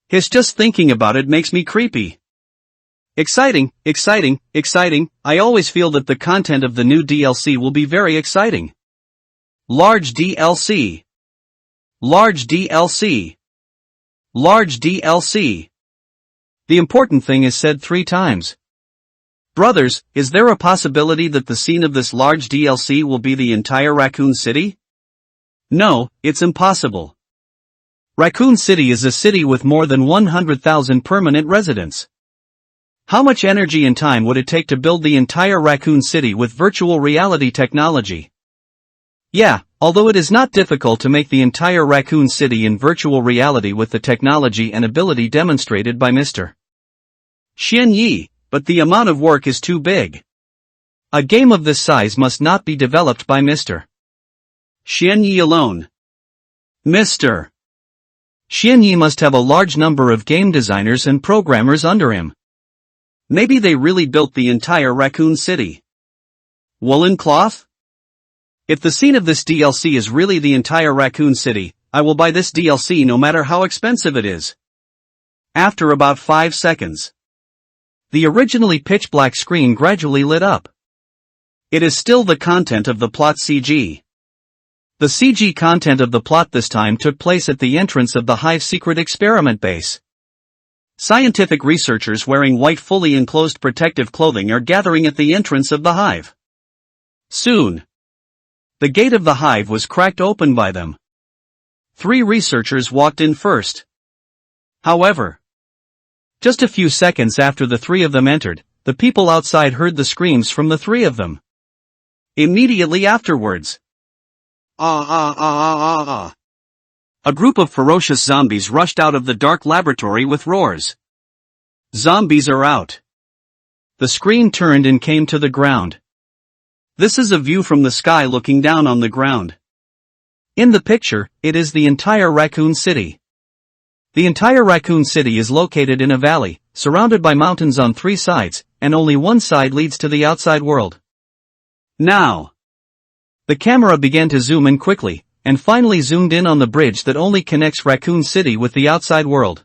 is just thinking about it makes me creepy. Exciting, exciting, exciting. I always feel that the content of the new DLC will be very exciting. Large DLC. Large DLC. Large DLC. The important thing is said 3 times. Brothers, is there a possibility that the scene of this large DLC will be the entire Raccoon City? No, it's impossible. Raccoon City is a city with more than 100,000 permanent residents. How much energy and time would it take to build the entire Raccoon City with virtual reality technology? Yeah, although it is not difficult to make the entire Raccoon City in virtual reality with the technology and ability demonstrated by Mr. Xian Yi, but the amount of work is too big. A game of this size must not be developed by Mr. Xian Yi alone. Mr. Xian Yi must have a large number of game designers and programmers under him. Maybe they really built the entire Raccoon City. Woolen cloth? If the scene of this DLC is really the entire Raccoon City, I will buy this DLC no matter how expensive it is. After about 5 seconds, the originally pitch-black screen gradually lit up. It is still the content of the plot CG. The CG content of the plot this time took place at the entrance of the Hive secret experiment base. Scientific researchers wearing white fully enclosed protective clothing are gathering at the entrance of the Hive. Soon, The gate of the hive was cracked open by them. 3 researchers walked in first. However, just a few seconds after the 3 of them entered, the people outside heard the screams from the 3 of them. Immediately afterwards, a group of ferocious zombies rushed out of the dark laboratory with roars. Zombies are out. The screen turned and came to the ground. This is a view from the sky looking down on the ground. In the picture, it is the entire Raccoon City. The entire Raccoon City is located in a valley, surrounded by mountains on 3 sides, and only one side leads to the outside world. Now, the camera began to zoom in quickly, and finally zoomed in on the bridge that only connects Raccoon City with the outside world.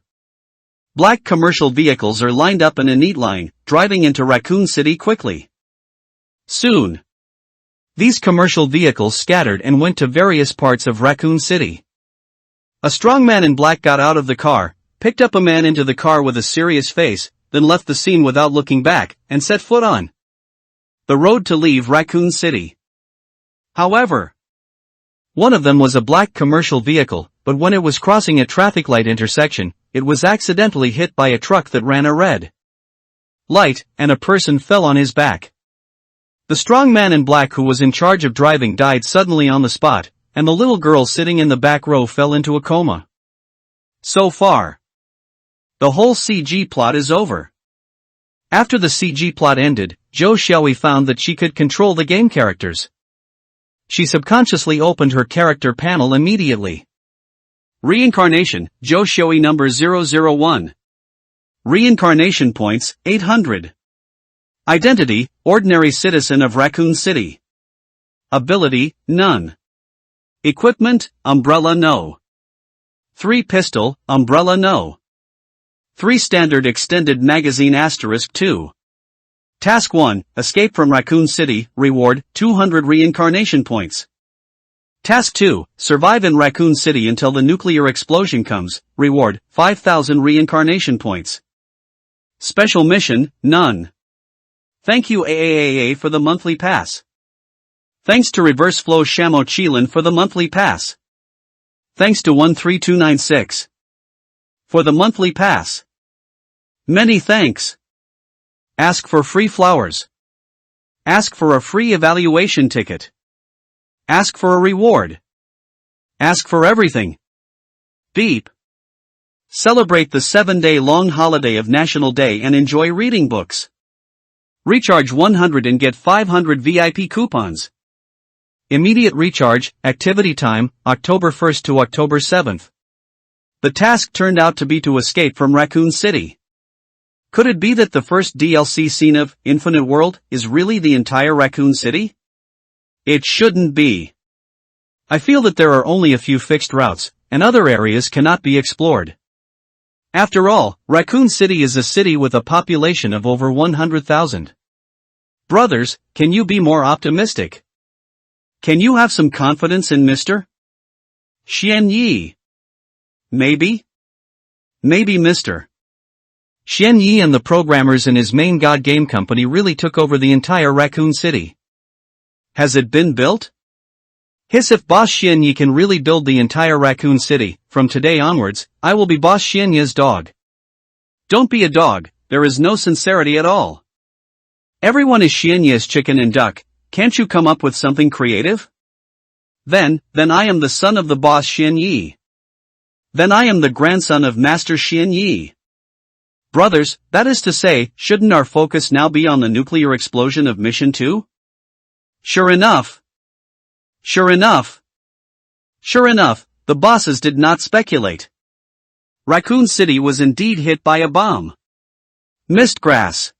Black commercial vehicles are lined up in a neat line, driving into Raccoon City quickly. Soon, these commercial vehicles scattered and went to various parts of Raccoon City. A strong man in black got out of the car, picked up a man into the car with a serious face, then left the scene without looking back, and set foot on the road to leave Raccoon City. However, one of them was a black commercial vehicle, but when it was crossing a traffic light intersection, it was accidentally hit by a truck that ran a red light, and a person fell on his back. The strong man in black who was in charge of driving died suddenly on the spot, and the little girl sitting in the back row fell into a coma. So far, the whole CG plot is over. After the CG plot ended, Zhou Xiaoyi found that she could control the game characters. She subconsciously opened her character panel immediately. Reincarnation, Zhou Xiaoyi number 001. Reincarnation points, 800. Identity, ordinary citizen of Raccoon City. Ability, none. Equipment, umbrella no. 3 pistol, umbrella no. 3 standard extended magazine *2. Task 1, escape from Raccoon City, reward, 200 reincarnation points. Task 2, survive in Raccoon City until the nuclear explosion comes, reward, 5,000 reincarnation points. Special mission, none. Thank you AAAA for the monthly pass. Thanks to Reverse Flow Shamo Chilin for the monthly pass. Thanks to 13296 for the monthly pass. Many thanks. Ask for free flowers. Ask for a free evaluation ticket. Ask for a reward. Ask for everything. Beep. Celebrate the 7-day long holiday of National Day and enjoy reading books. Recharge 100 and get 500 VIP coupons. Immediate recharge, activity time, October 1st to October 7th. The task turned out to be to escape from Raccoon City. Could it be that the first DLC scene of Infinite World is really the entire Raccoon City? It shouldn't be. I feel that there are only a few fixed routes, and other areas cannot be explored. After all, Raccoon City is a city with a population of over 100,000. Brothers, can you be more optimistic? Can you have some confidence in Mr. Xian Yi? Maybe? Maybe Mr. Xian Yi and the programmers in his main God game company really took over the entire Raccoon City. Has it been built? Hiss, if Boss Xian Yi can really build the entire Raccoon City, from today onwards, I will be Boss Xian Yi's dog. Don't be a dog, there is no sincerity at all. Everyone is Xian Yi's chicken and duck, can't you come up with something creative? Then I am the son of the Boss Xian Yi. Then I am the grandson of Master Xian Yi. Brothers, that is to say, shouldn't our focus now be on the nuclear explosion of Mission 2? Sure enough. Sure enough. Sure enough, the bosses did not speculate. Raccoon City was indeed hit by a bomb. Mist grass.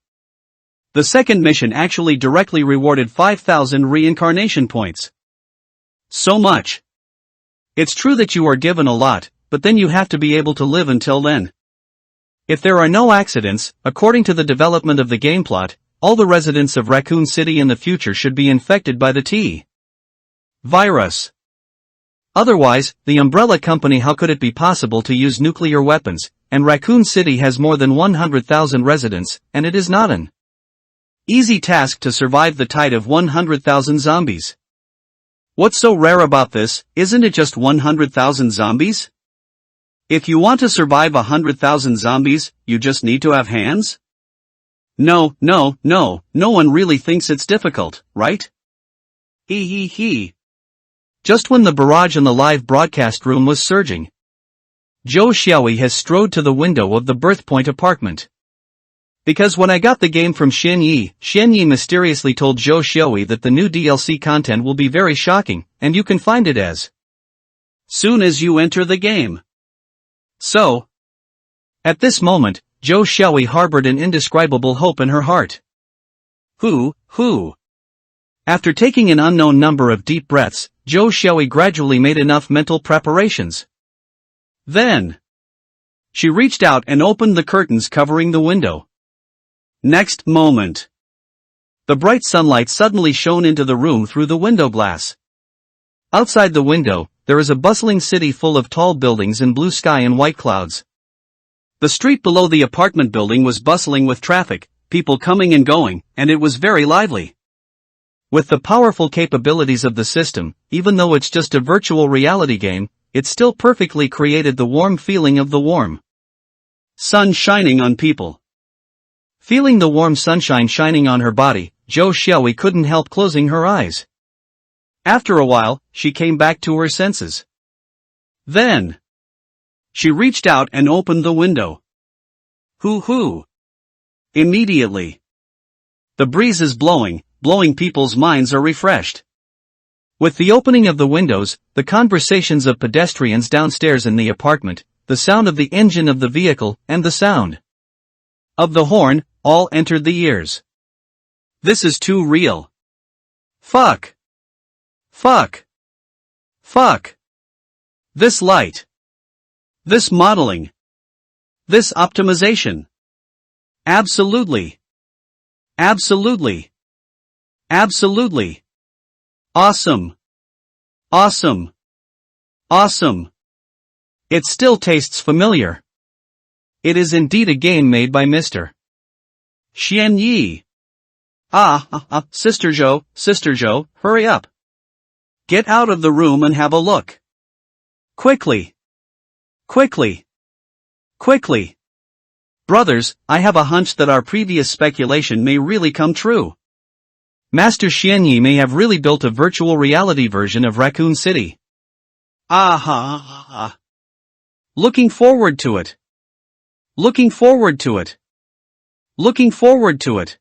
The second mission actually directly rewarded 5,000 reincarnation points. So much. It's true that you are given a lot, but then you have to be able to live until then. If there are no accidents, according to the development of the game plot, all the residents of Raccoon City in the future should be infected by the virus. Otherwise, the Umbrella Company, how could it be possible to use nuclear weapons, and Raccoon City has more than 100,000 residents, and it is not an easy task to survive the tide of 100,000 zombies. What's so rare about this, isn't it just 100,000 zombies? If you want to survive 100,000 zombies, you just need to have hands? No one really thinks it's difficult, right? He. Just when the barrage in the live broadcast room was surging, Zhou Xiaoyi has strode to the window of the Birthpoint apartment. Because when I got the game from Xian Yi mysteriously told Zhou Xiaoyi that the new DLC content will be very shocking, and you can find it as soon as you enter the game. So, at this moment, Zhou Xiaoyi harbored an indescribable hope in her heart. Who? After taking an unknown number of deep breaths, Zhou Xiaoyi gradually made enough mental preparations. Then, she reached out and opened the curtains covering the window. Next moment, the bright sunlight suddenly shone into the room through the window glass. Outside the window, there is a bustling city full of tall buildings and blue sky and white clouds. The street below the apartment building was bustling with traffic, people coming and going, and it was very lively. With the powerful capabilities of the system, even though it's just a virtual reality game, it still perfectly created the warm feeling of the warm sun shining on people. Feeling the warm sunshine shining on her body, Zhou Xiaoyi couldn't help closing her eyes. After a while, she came back to her senses. Then, she reached out and opened the window. Hoo. Immediately, the breeze is blowing people's minds are refreshed. With the opening of the windows, the conversations of pedestrians downstairs in the apartment, the sound of the engine of the vehicle, and the sound of the horn, all entered the ears. This is too real. Fuck. This light. This modeling. This optimization. Absolutely. Awesome. It still tastes familiar. It is indeed a game made by Mr. Xian Yi. Sister Zhou, hurry up. Get out of the room and have a look. Quickly. Brothers, I have a hunch that our previous speculation may really come true. Master Xian Yi may have really built a virtual reality version of Raccoon City. Looking forward to it.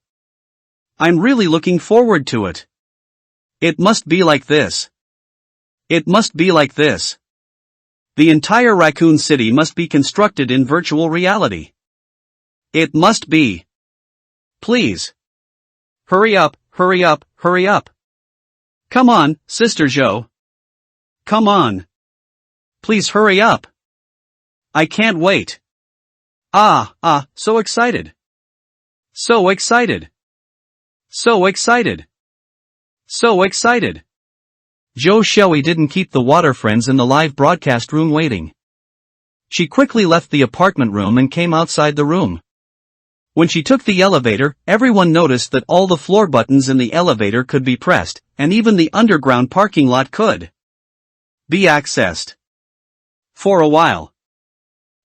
I'm really looking forward to it. It must be like this. The entire Raccoon City must be constructed in virtual reality. It must be. Please. Hurry up. Come on, Sister Zhou. Come on. Please hurry up. I can't wait. So excited. Zhou Xiaoyi didn't keep the water friends in the live broadcast room waiting. She quickly left the apartment room and came outside the room. When she took the elevator, everyone noticed that all the floor buttons in the elevator could be pressed, and even the underground parking lot could be accessed. For a while,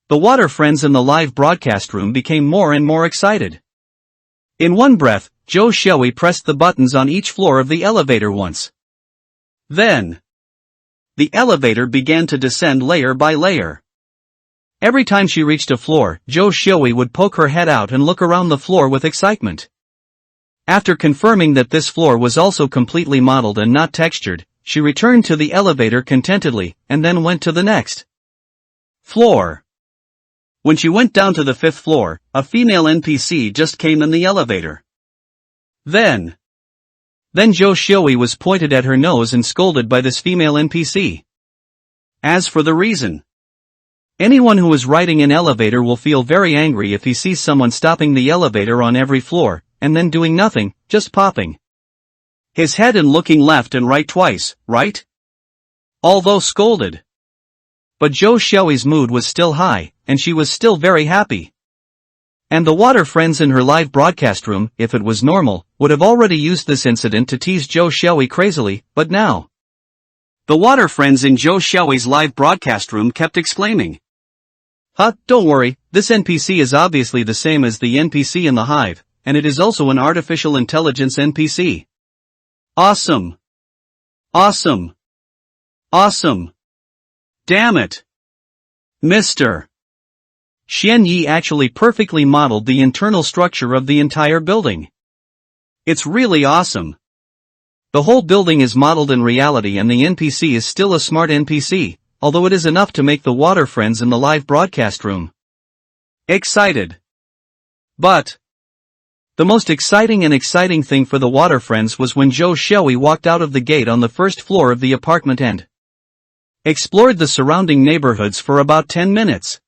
the water friends in the live broadcast room became more and more excited. In one breath, Zhou Xiaoyi pressed the buttons on each floor of the elevator once. Then, the elevator began to descend layer by layer. Every time she reached a floor, Zhou Xiaoyi would poke her head out and look around the floor with excitement. After confirming that this floor was also completely modeled and not textured, she returned to the elevator contentedly, and then went to the next floor. When she went down to the 5th floor, a female NPC just came in the elevator. Then Zhou Xiaoyi was pointed at her nose and scolded by this female NPC. As for the reason, anyone who is riding an elevator will feel very angry if he sees someone stopping the elevator on every floor, and then doing nothing, just popping his head and looking left and right twice, right? Although scolded. But Zhou Xiaoyi's mood was still high, and she was still very happy. And the water friends in her live broadcast room, if it was normal, would have already used this incident to tease Zhou Xiaoyi crazily, but now The water friends in Zhou Xiaowei's live broadcast room kept exclaiming. Don't worry, this NPC is obviously the same as the NPC in the hive, and it is also an artificial intelligence NPC. Awesome! Awesome! Awesome! Damn it! Mr. Xian Yi actually perfectly modeled the internal structure of the entire building. It's really awesome. The whole building is modeled in reality and the NPC is still a smart NPC, although it is enough to make the water friends in the live broadcast room excited. But the most exciting thing for the water friends was when Zhou Xiaowei walked out of the gate on the first floor of the apartment and explored the surrounding neighborhoods for about 10 minutes.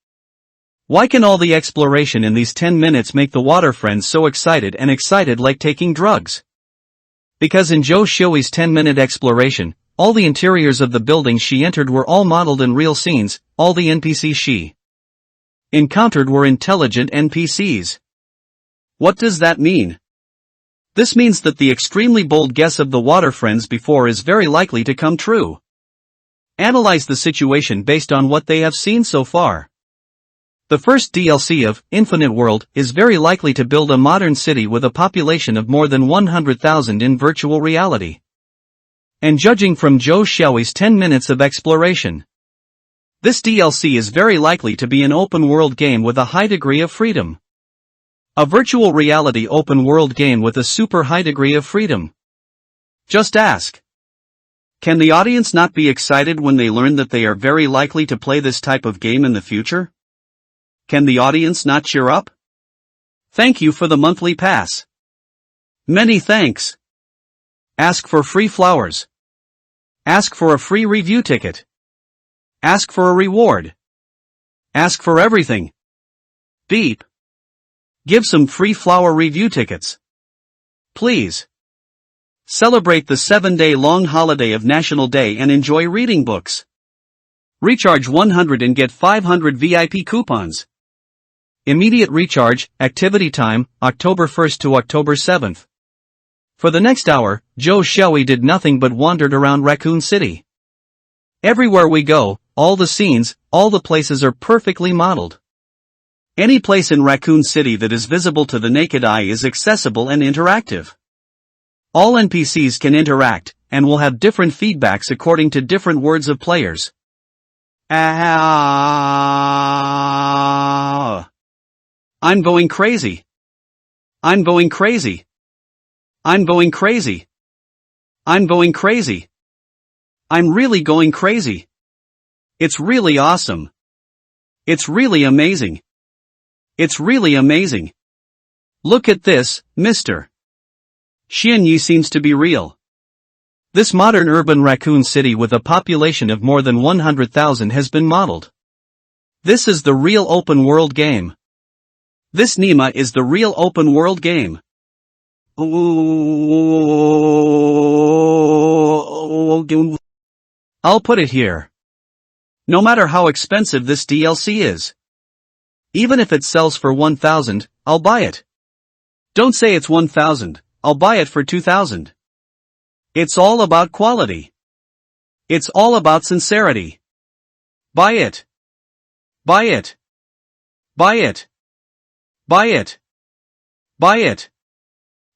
Why can all the exploration in these 10 minutes make the water friends so excited like taking drugs? Because in Zhou Xiaowei's 10-minute exploration, all the interiors of the buildings she entered were all modeled in real scenes, all the NPCs she encountered were intelligent NPCs. What does that mean? This means that the extremely bold guess of the water friends before is very likely to come true. Analyze the situation based on what they have seen so far. The first DLC of Infinite World is very likely to build a modern city with a population of more than 100,000 in virtual reality. And judging from Zhou Xiaowei's 10 minutes of exploration, this DLC is very likely to be an open-world game with a high degree of freedom. A virtual reality open-world game with a super high degree of freedom. Just ask. Can the audience not be excited when they learn that they are very likely to play this type of game in the future? Can the audience not cheer up? Thank you for the monthly pass. Many thanks. Ask for free flowers. Ask for a free review ticket. Ask for a reward. Ask for everything. Beep. Give some free flower review tickets. Please. Celebrate the 7-day long holiday of National Day and enjoy reading books. Recharge 100 and get 500 VIP coupons. Immediate recharge, activity time, October 1st to October 7th. For the next hour, Zhou Xiaowei did nothing but wandered around Raccoon City. Everywhere we go, all the scenes, all the places are perfectly modeled. Any place in Raccoon City that is visible to the naked eye is accessible and interactive. All NPCs can interact, and will have different feedbacks according to different words of players. I'm going crazy. I'm going crazy. I'm going crazy. I'm going crazy. I'm really going crazy. It's really awesome. It's really amazing. It's really amazing. Look at this, Mr. Xian Yi seems to be real. This modern urban raccoon city with a population of more than 100,000 has been modeled. This is the real open world game. This Nima is the real open world game. I'll put it here. No matter how expensive this DLC is. Even if it sells for 1,000, I'll buy it. Don't say it's 1,000, I'll buy it for 2,000. It's all about quality. It's all about sincerity. Buy it. Buy it. Buy it. Buy it. Buy it.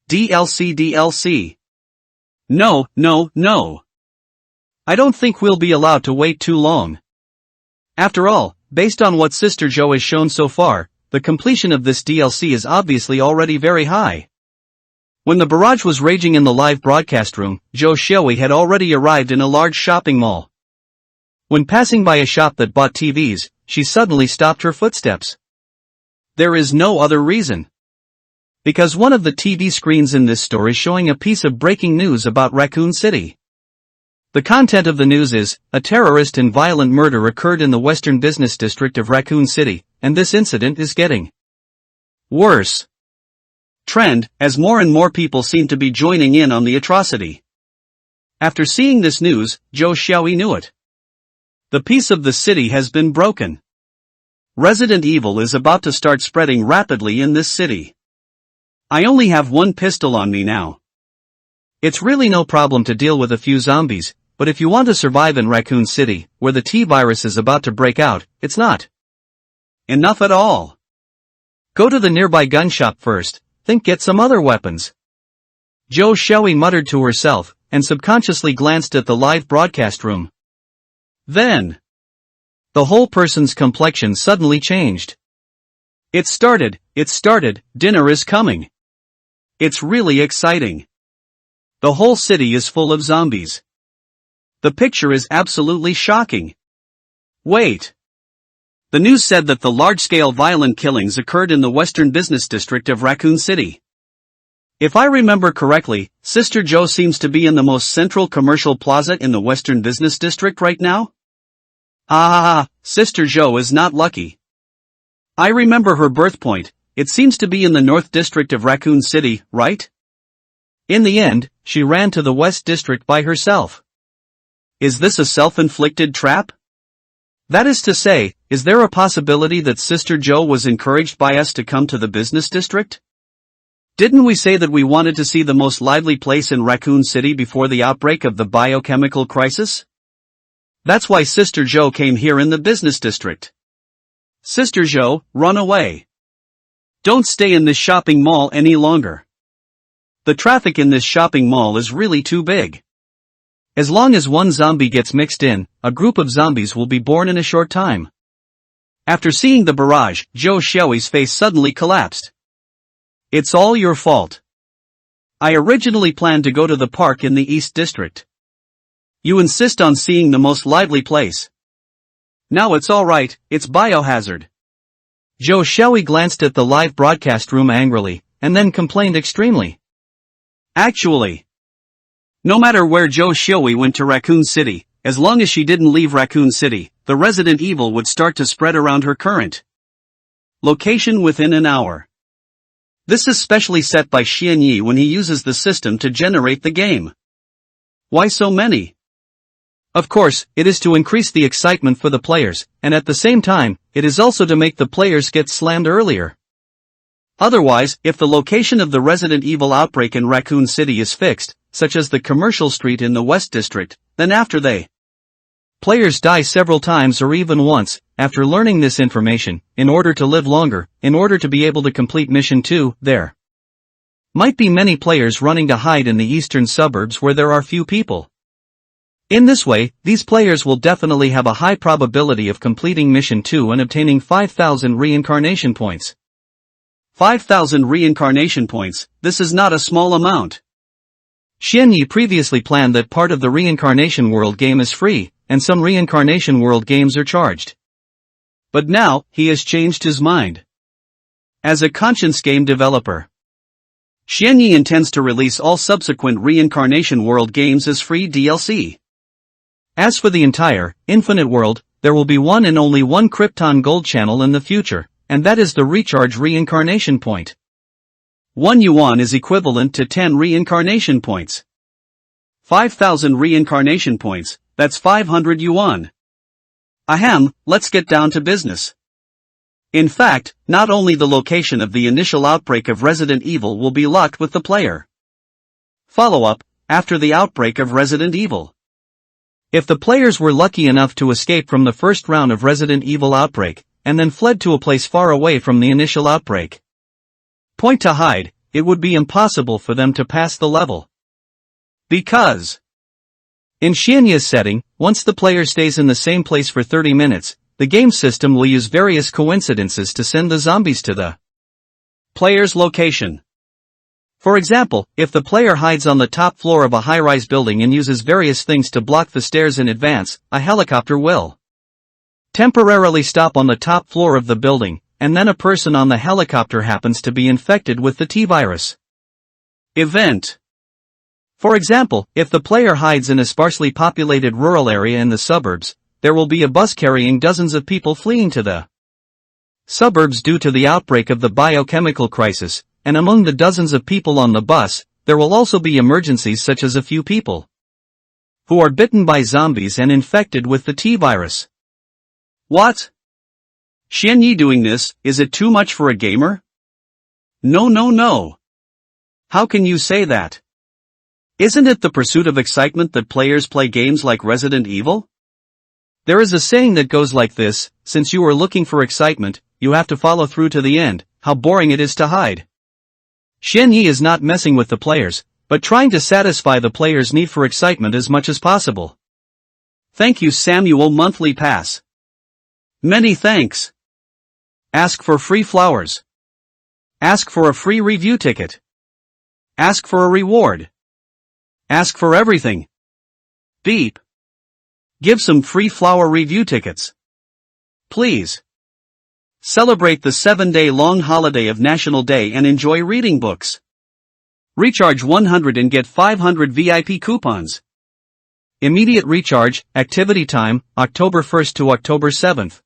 DLC. No. I don't think we'll be allowed to wait too long. After all, based on what Sister Zhou has shown so far, the completion of this DLC is obviously already very high. When the barrage was raging in the live broadcast room, Zhou Xiaowei had already arrived in a large shopping mall. When passing by a shop that bought TVs, she suddenly stopped her footsteps. There is no other reason. Because one of the TV screens in this store is showing a piece of breaking news about Raccoon City. The content of the news is, a terrorist and violent murder occurred in the western business district of Raccoon City, and this incident is getting worse. Trend, as more and more people seem to be joining in on the atrocity. After seeing this news, Zhou Xiaowei knew it. The peace of the city has been broken. Resident Evil is about to start spreading rapidly in this city. I only have one pistol on me now. It's really no problem to deal with a few zombies, but if you want to survive in Raccoon City, where the T-virus is about to break out, it's not enough at all. Go to the nearby gun shop first, think get some other weapons. Zhou Xiaoyi muttered to herself, and subconsciously glanced at the live broadcast room. Then, the whole person's complexion suddenly changed. It started, dinner is coming. It's really exciting. The whole city is full of zombies. The picture is absolutely shocking. Wait. The news said that the large-scale violent killings occurred in the western business district of Raccoon City. If I remember correctly, Sister Joe seems to be in the most central commercial plaza in the western business district right now? Sister Joe is not lucky. I remember her birth point, it seems to be in the north district of Raccoon City, right? In the end, she ran to the west district by herself. Is this a self-inflicted trap? That is to say, is there a possibility that Sister Joe was encouraged by us to come to the business district? Didn't we say that we wanted to see the most lively place in Raccoon City before the outbreak of the biochemical crisis? That's why Sister Joe came here in the business district. Sister Joe, run away. Don't stay in this shopping mall any longer. The traffic in this shopping mall is really too big. As long as one zombie gets mixed in, a group of zombies will be born in a short time. After seeing the barrage, Zhou Xiaoyi's face suddenly collapsed. It's all your fault. I originally planned to go to the park in the East District. You insist on seeing the most lively place. Now it's alright, it's biohazard. Zhou Xiaoyi glanced at the live broadcast room angrily, and then complained extremely. Actually, no matter where Zhou Xiaoyi went to Raccoon City, as long as she didn't leave Raccoon City, the Resident Evil would start to spread around her current location within an hour. This is specially set by Xian Yi when he uses the system to generate the game. Why so many? Of course, it is to increase the excitement for the players, and at the same time, it is also to make the players get slammed earlier. Otherwise, if the location of the Resident Evil outbreak in Raccoon City is fixed, such as the commercial street in the West District, then after players die several times or even once, after learning this information, in order to live longer, in order to be able to complete Mission 2, there might be many players running to hide in the eastern suburbs where there are few people. In this way, these players will definitely have a high probability of completing Mission 2 and obtaining 5,000 reincarnation points. 5,000 reincarnation points, this is not a small amount. Xian Yi previously planned that part of the Reincarnation World game is free, and some Reincarnation World games are charged. But now, he has changed his mind. As a conscience game developer, Xian Yi intends to release all subsequent Reincarnation World games as free DLC. As for the entire, Infinite World, there will be one and only one Krypton Gold channel in the future, and that is the Recharge Reincarnation Point. 1 yuan is equivalent to 10 reincarnation points. 5,000 reincarnation points, that's 500 yuan. Ahem, let's get down to business. In fact, not only the location of the initial outbreak of Resident Evil will be locked with the player. Follow-up, after the outbreak of Resident Evil. If the players were lucky enough to escape from the first round of Resident Evil outbreak, and then fled to a place far away from the initial outbreak point to hide, it would be impossible for them to pass the level. Because in Xianya's setting, once the player stays in the same place for 30 minutes, the game system will use various coincidences to send the zombies to the player's location. For example, if the player hides on the top floor of a high-rise building and uses various things to block the stairs in advance, a helicopter will temporarily stop on the top floor of the building, and then a person on the helicopter happens to be infected with the T-virus event. For example, if the player hides in a sparsely populated rural area in the suburbs, there will be a bus carrying dozens of people fleeing to the suburbs due to the outbreak of the biochemical crisis, and among the dozens of people on the bus, there will also be emergencies such as a few people who are bitten by zombies and infected with the T-virus. What? Xian Yi doing this, is it too much for a gamer? No. How can you say that? Isn't it the pursuit of excitement that players play games like Resident Evil? There is a saying that goes like this: since you are looking for excitement, you have to follow through to the end. How boring it is to hide. Xian Yi is not messing with the players, but trying to satisfy the players' need for excitement as much as possible. Thank you, Samuel. Monthly pass. Many thanks. Ask for free flowers. Ask for a free review ticket. Ask for a reward. Ask for everything. Beep. Give some free flower review tickets. Please. Celebrate the 7-day long holiday of National Day and enjoy reading books. Recharge 100 and get 500 VIP coupons. Immediate recharge, activity time, October 1st to October 7th.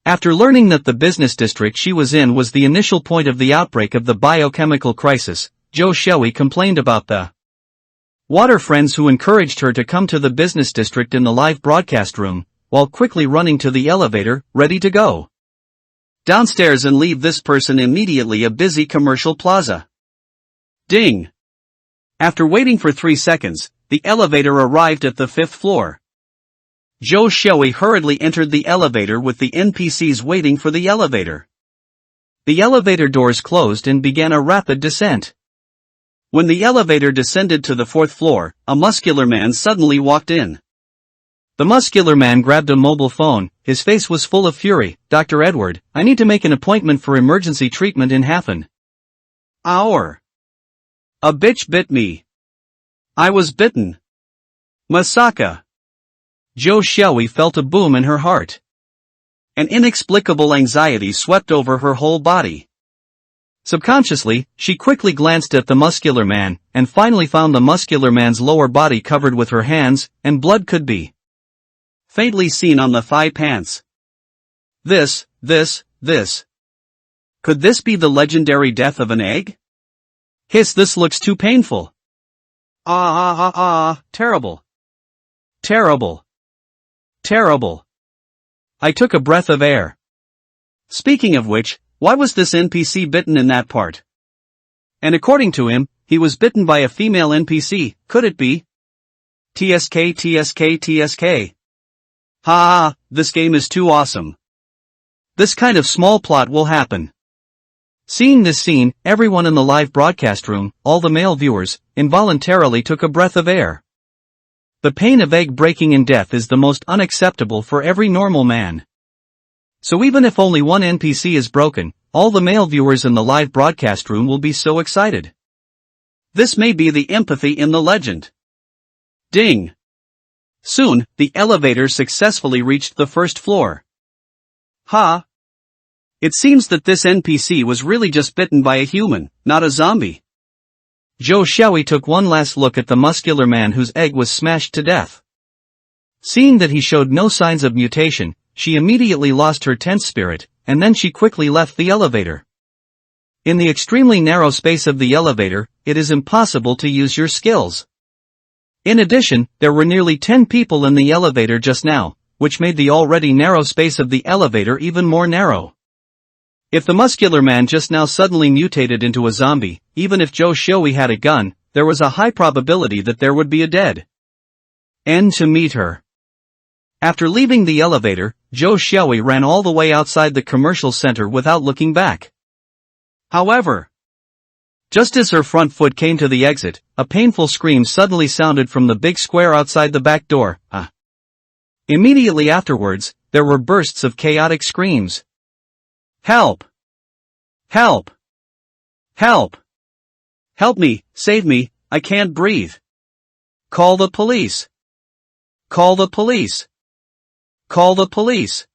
After learning that the business district she was in was the initial point of the outbreak of the biochemical crisis, Zhou Xiaoyi complained about the water friends who encouraged her to come to the business district in the live broadcast room, while quickly running to the elevator, ready to go downstairs and leave this person immediately. A busy commercial plaza. Ding! After waiting for 3 seconds, the elevator arrived at the 5th floor. Zhou Xiaoyi hurriedly entered the elevator with the NPCs waiting for the elevator. The elevator doors closed and began a rapid descent. When the elevator descended to the 4th floor, a muscular man suddenly walked in. The muscular man grabbed a mobile phone. His face was full of fury. "Dr. Edward, I need to make an appointment for emergency treatment in half an hour. A bitch bit me. I was bitten. Masaka." Zhou Xiaoyi felt a boom in her heart. An inexplicable anxiety swept over her whole body. Subconsciously, she quickly glanced at the muscular man, and finally found the muscular man's lower body covered with her hands, and blood could be faintly seen on the thigh pants. This. Could this be the legendary death of an egg? Hiss, this looks too painful. Terrible. I took a breath of air. Speaking of which, why was this NPC bitten in that part? And according to him, he was bitten by a female NPC. Could it be? TSK. Ha, this game is too awesome. This kind of small plot will happen. Seeing this scene, everyone in the live broadcast room, all the male viewers, involuntarily took a breath of air. The pain of egg breaking in death is the most unacceptable for every normal man. So even if only one NPC is broken, all the male viewers in the live broadcast room will be so excited. This may be the empathy in the legend. Ding! Soon, the elevator successfully reached the 1st floor. Ha! It seems that this NPC was really just bitten by a human, not a zombie. Zhou Xiaoyi took one last look at the muscular man whose egg was smashed to death. Seeing that he showed no signs of mutation, she immediately lost her tense spirit, and then she quickly left the elevator. In the extremely narrow space of the elevator, it is impossible to use your skills. In addition, there were nearly 10 people in the elevator just now, which made the already narrow space of the elevator even more narrow. If the muscular man just now suddenly mutated into a zombie, even if Zhou Xiaoyi had a gun, there was a high probability that there would be a dead end to meet her. After leaving the elevator, Zhou Xiaoyi ran all the way outside the commercial center without looking back. However, just as her front foot came to the exit, a painful scream suddenly sounded from the big square outside the back door. Immediately afterwards, there were bursts of chaotic screams. Help! Help! Help! Help me, save me, I can't breathe. Call the police. Call the police. Call the police.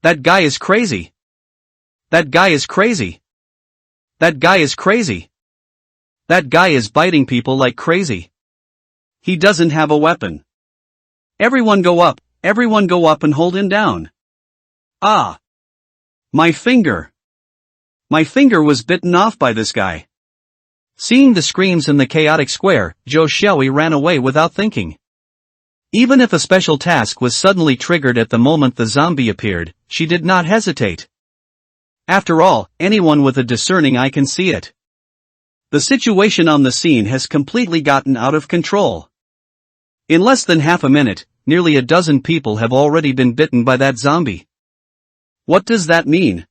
That guy is crazy. That guy is crazy. That guy is crazy. That guy is biting people like crazy. He doesn't have a weapon. Everyone go up and hold him down. Ah! My finger. My finger was bitten off by this guy. Seeing the screams in the chaotic square, Zhou Xiaoyi ran away without thinking. Even if a special task was suddenly triggered at the moment the zombie appeared, she did not hesitate. After all, anyone with a discerning eye can see it. The situation on the scene has completely gotten out of control. In less than half a minute, nearly a dozen people have already been bitten by that zombie. What does that mean?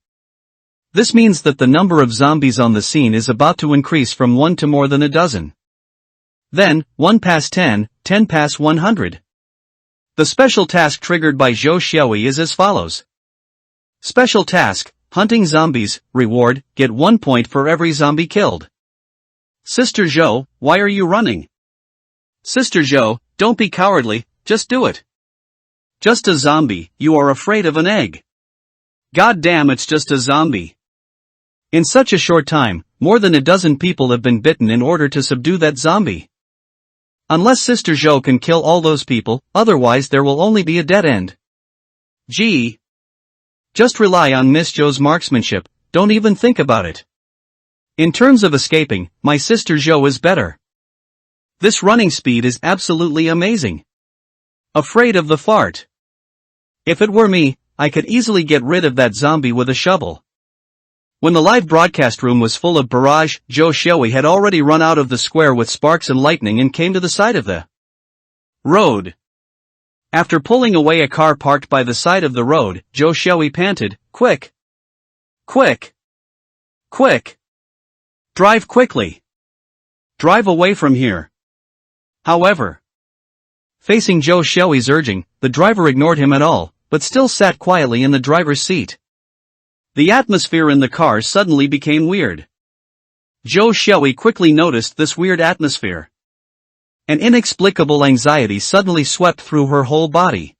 This means that the number of zombies on the scene is about to increase from 1 to more than a dozen. Then, 1 past 10, 10 past 100. The special task triggered by Zhou Xiaoyi is as follows. Special task, hunting zombies, reward, get 1 point for every zombie killed. Sister Zhou, why are you running? Sister Zhou, don't be cowardly, just do it. Just a zombie, you are afraid of an egg. God damn, it's just a zombie. In such a short time, more than a dozen people have been bitten in order to subdue that zombie. Unless Sister Zhou can kill all those people, otherwise there will only be a dead end. Gee. Just rely on Miss Zhou's marksmanship, don't even think about it. In terms of escaping, my Sister Zhou is better. This running speed is absolutely amazing. Afraid of the fart. If it were me, I could easily get rid of that zombie with a shovel. When the live broadcast room was full of barrage, Zhou Xiaoyi had already run out of the square with sparks and lightning and came to the side of the road. After pulling away a car parked by the side of the road, Zhou Xiaoyi panted, "Quick! Quick! Quick! Drive quickly! Drive away from here!" However, facing Zhou Xiaoyi's urging, the driver ignored him at all, but still sat quietly in the driver's seat. The atmosphere in the car suddenly became weird. Zhou Xiaoyi quickly noticed this weird atmosphere. An inexplicable anxiety suddenly swept through her whole body.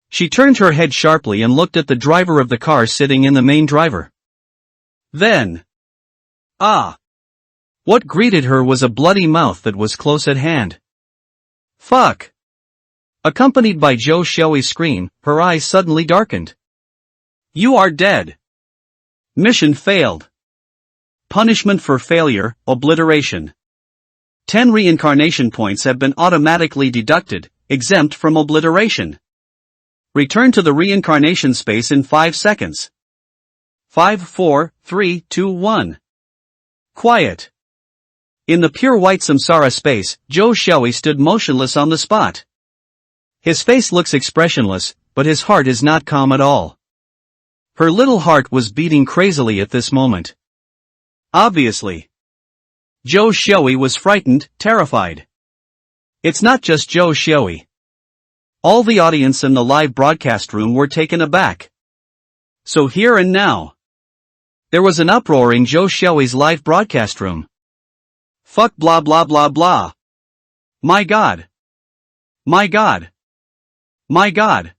She turned her head sharply and looked at the driver of the car sitting in the main driver. Then, what greeted her was a bloody mouth that was close at hand. Fuck! Accompanied by Zhou Xiaoyi's scream, her eyes suddenly darkened. You are dead. Mission failed. Punishment for failure, obliteration. 10 reincarnation points have been automatically deducted, exempt from obliteration. Return to the reincarnation space in 5 seconds. 5, 4, 3, 2, 1. Quiet. In the pure white samsara space, Zhou Xiaoyi stood motionless on the spot. His face looks expressionless, but his heart is not calm at all. Her little heart was beating crazily at this moment. Obviously. Zhou Xiaoyi was frightened, terrified. It's not just Zhou Xiaoyi. All the audience in the live broadcast room were taken aback. So here and now. There was an uproar in Zhou Xiaoyi's live broadcast room. Fuck blah blah blah blah. My God. My God. My God.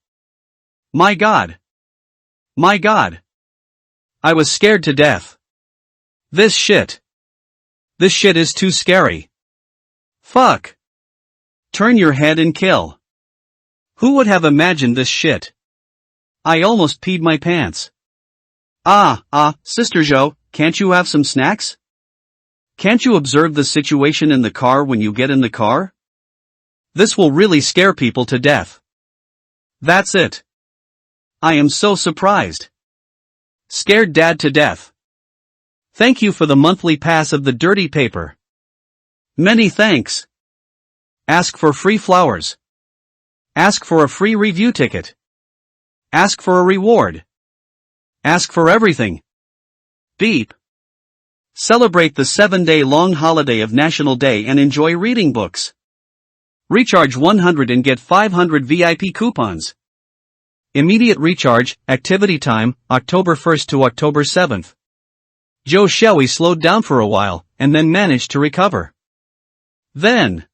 My God. My God. I was scared to death. This shit. This shit is too scary. Fuck. Turn your head and kill. Who would have imagined this shit? I almost peed my pants. Sister Zhou, can't you have some snacks? Can't you observe the situation in the car when you get in the car? This will really scare people to death. That's it. I am so surprised. Scared dad to death. Thank you for the monthly pass of the dirty paper. Many thanks. Ask for free flowers. Ask for a free review ticket. Ask for a reward. Ask for everything. Beep. Celebrate the 7-day long holiday of National Day and enjoy reading books. Recharge 100 and get 500 VIP coupons. Immediate recharge, activity time, October 1st to October 7th. Zhou Xiaoyi slowed down for a while, and then managed to recover. Then,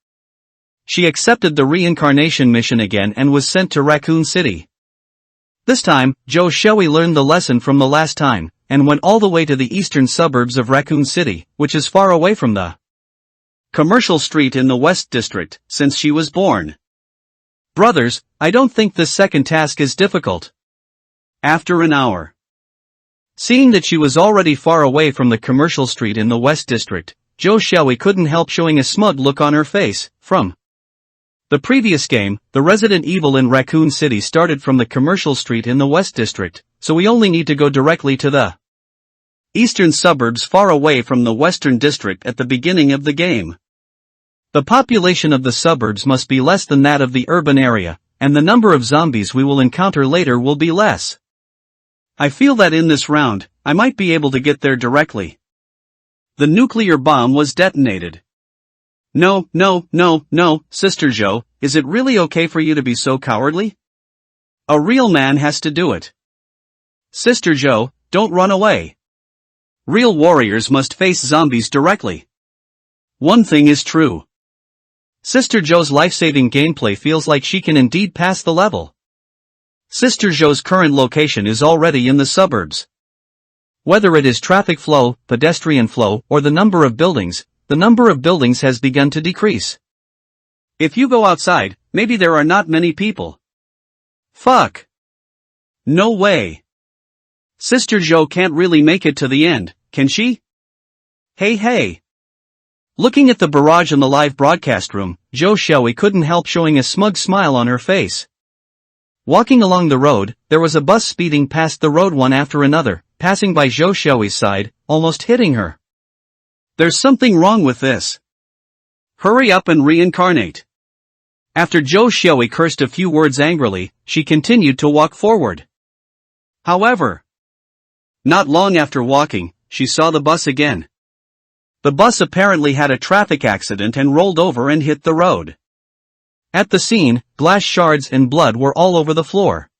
she accepted the reincarnation mission again and was sent to Raccoon City. This time, Zhou Xiaoyi learned the lesson from the last time, and went all the way to the eastern suburbs of Raccoon City, which is far away from the commercial street in the West District, since she was born. Brothers, I don't think this second task is difficult. After an hour. Seeing that she was already far away from the commercial street in the West District, Zhou Xiaoyi couldn't help showing a smug look on her face. From the previous game, the Resident Evil in Raccoon City started from the commercial street in the West District, so we only need to go directly to the eastern suburbs far away from the western district at the beginning of the game. The population of the suburbs must be less than that of the urban area, and the number of zombies we will encounter later will be less. I feel that in this round, I might be able to get there directly. The nuclear bomb was detonated. No, Sister Joe, is it really okay for you to be so cowardly? A real man has to do it. Sister Joe, don't run away. Real warriors must face zombies directly. One thing is true. Sister Joe's life-saving gameplay feels like she can indeed pass the level. Sister Joe's current location is already in the suburbs. Whether it is traffic flow, pedestrian flow, or the number of buildings has begun to decrease. If you go outside, maybe there are not many people. Fuck. No way. Sister Joe can't really make it to the end, can she? Hey. Looking at the barrage in the live broadcast room, Joe Xiaoyi couldn't help showing a smug smile on her face. Walking along the road, there was a bus speeding past the road one after another, passing by Joe Xiaoyi's side, almost hitting her. There's something wrong with this. Hurry up and reincarnate. After Joe Xiaoyi cursed a few words angrily, she continued to walk forward. However, not long after walking, she saw the bus again. The bus apparently had a traffic accident and rolled over and hit the road. At the scene, glass shards and blood were all over the floor.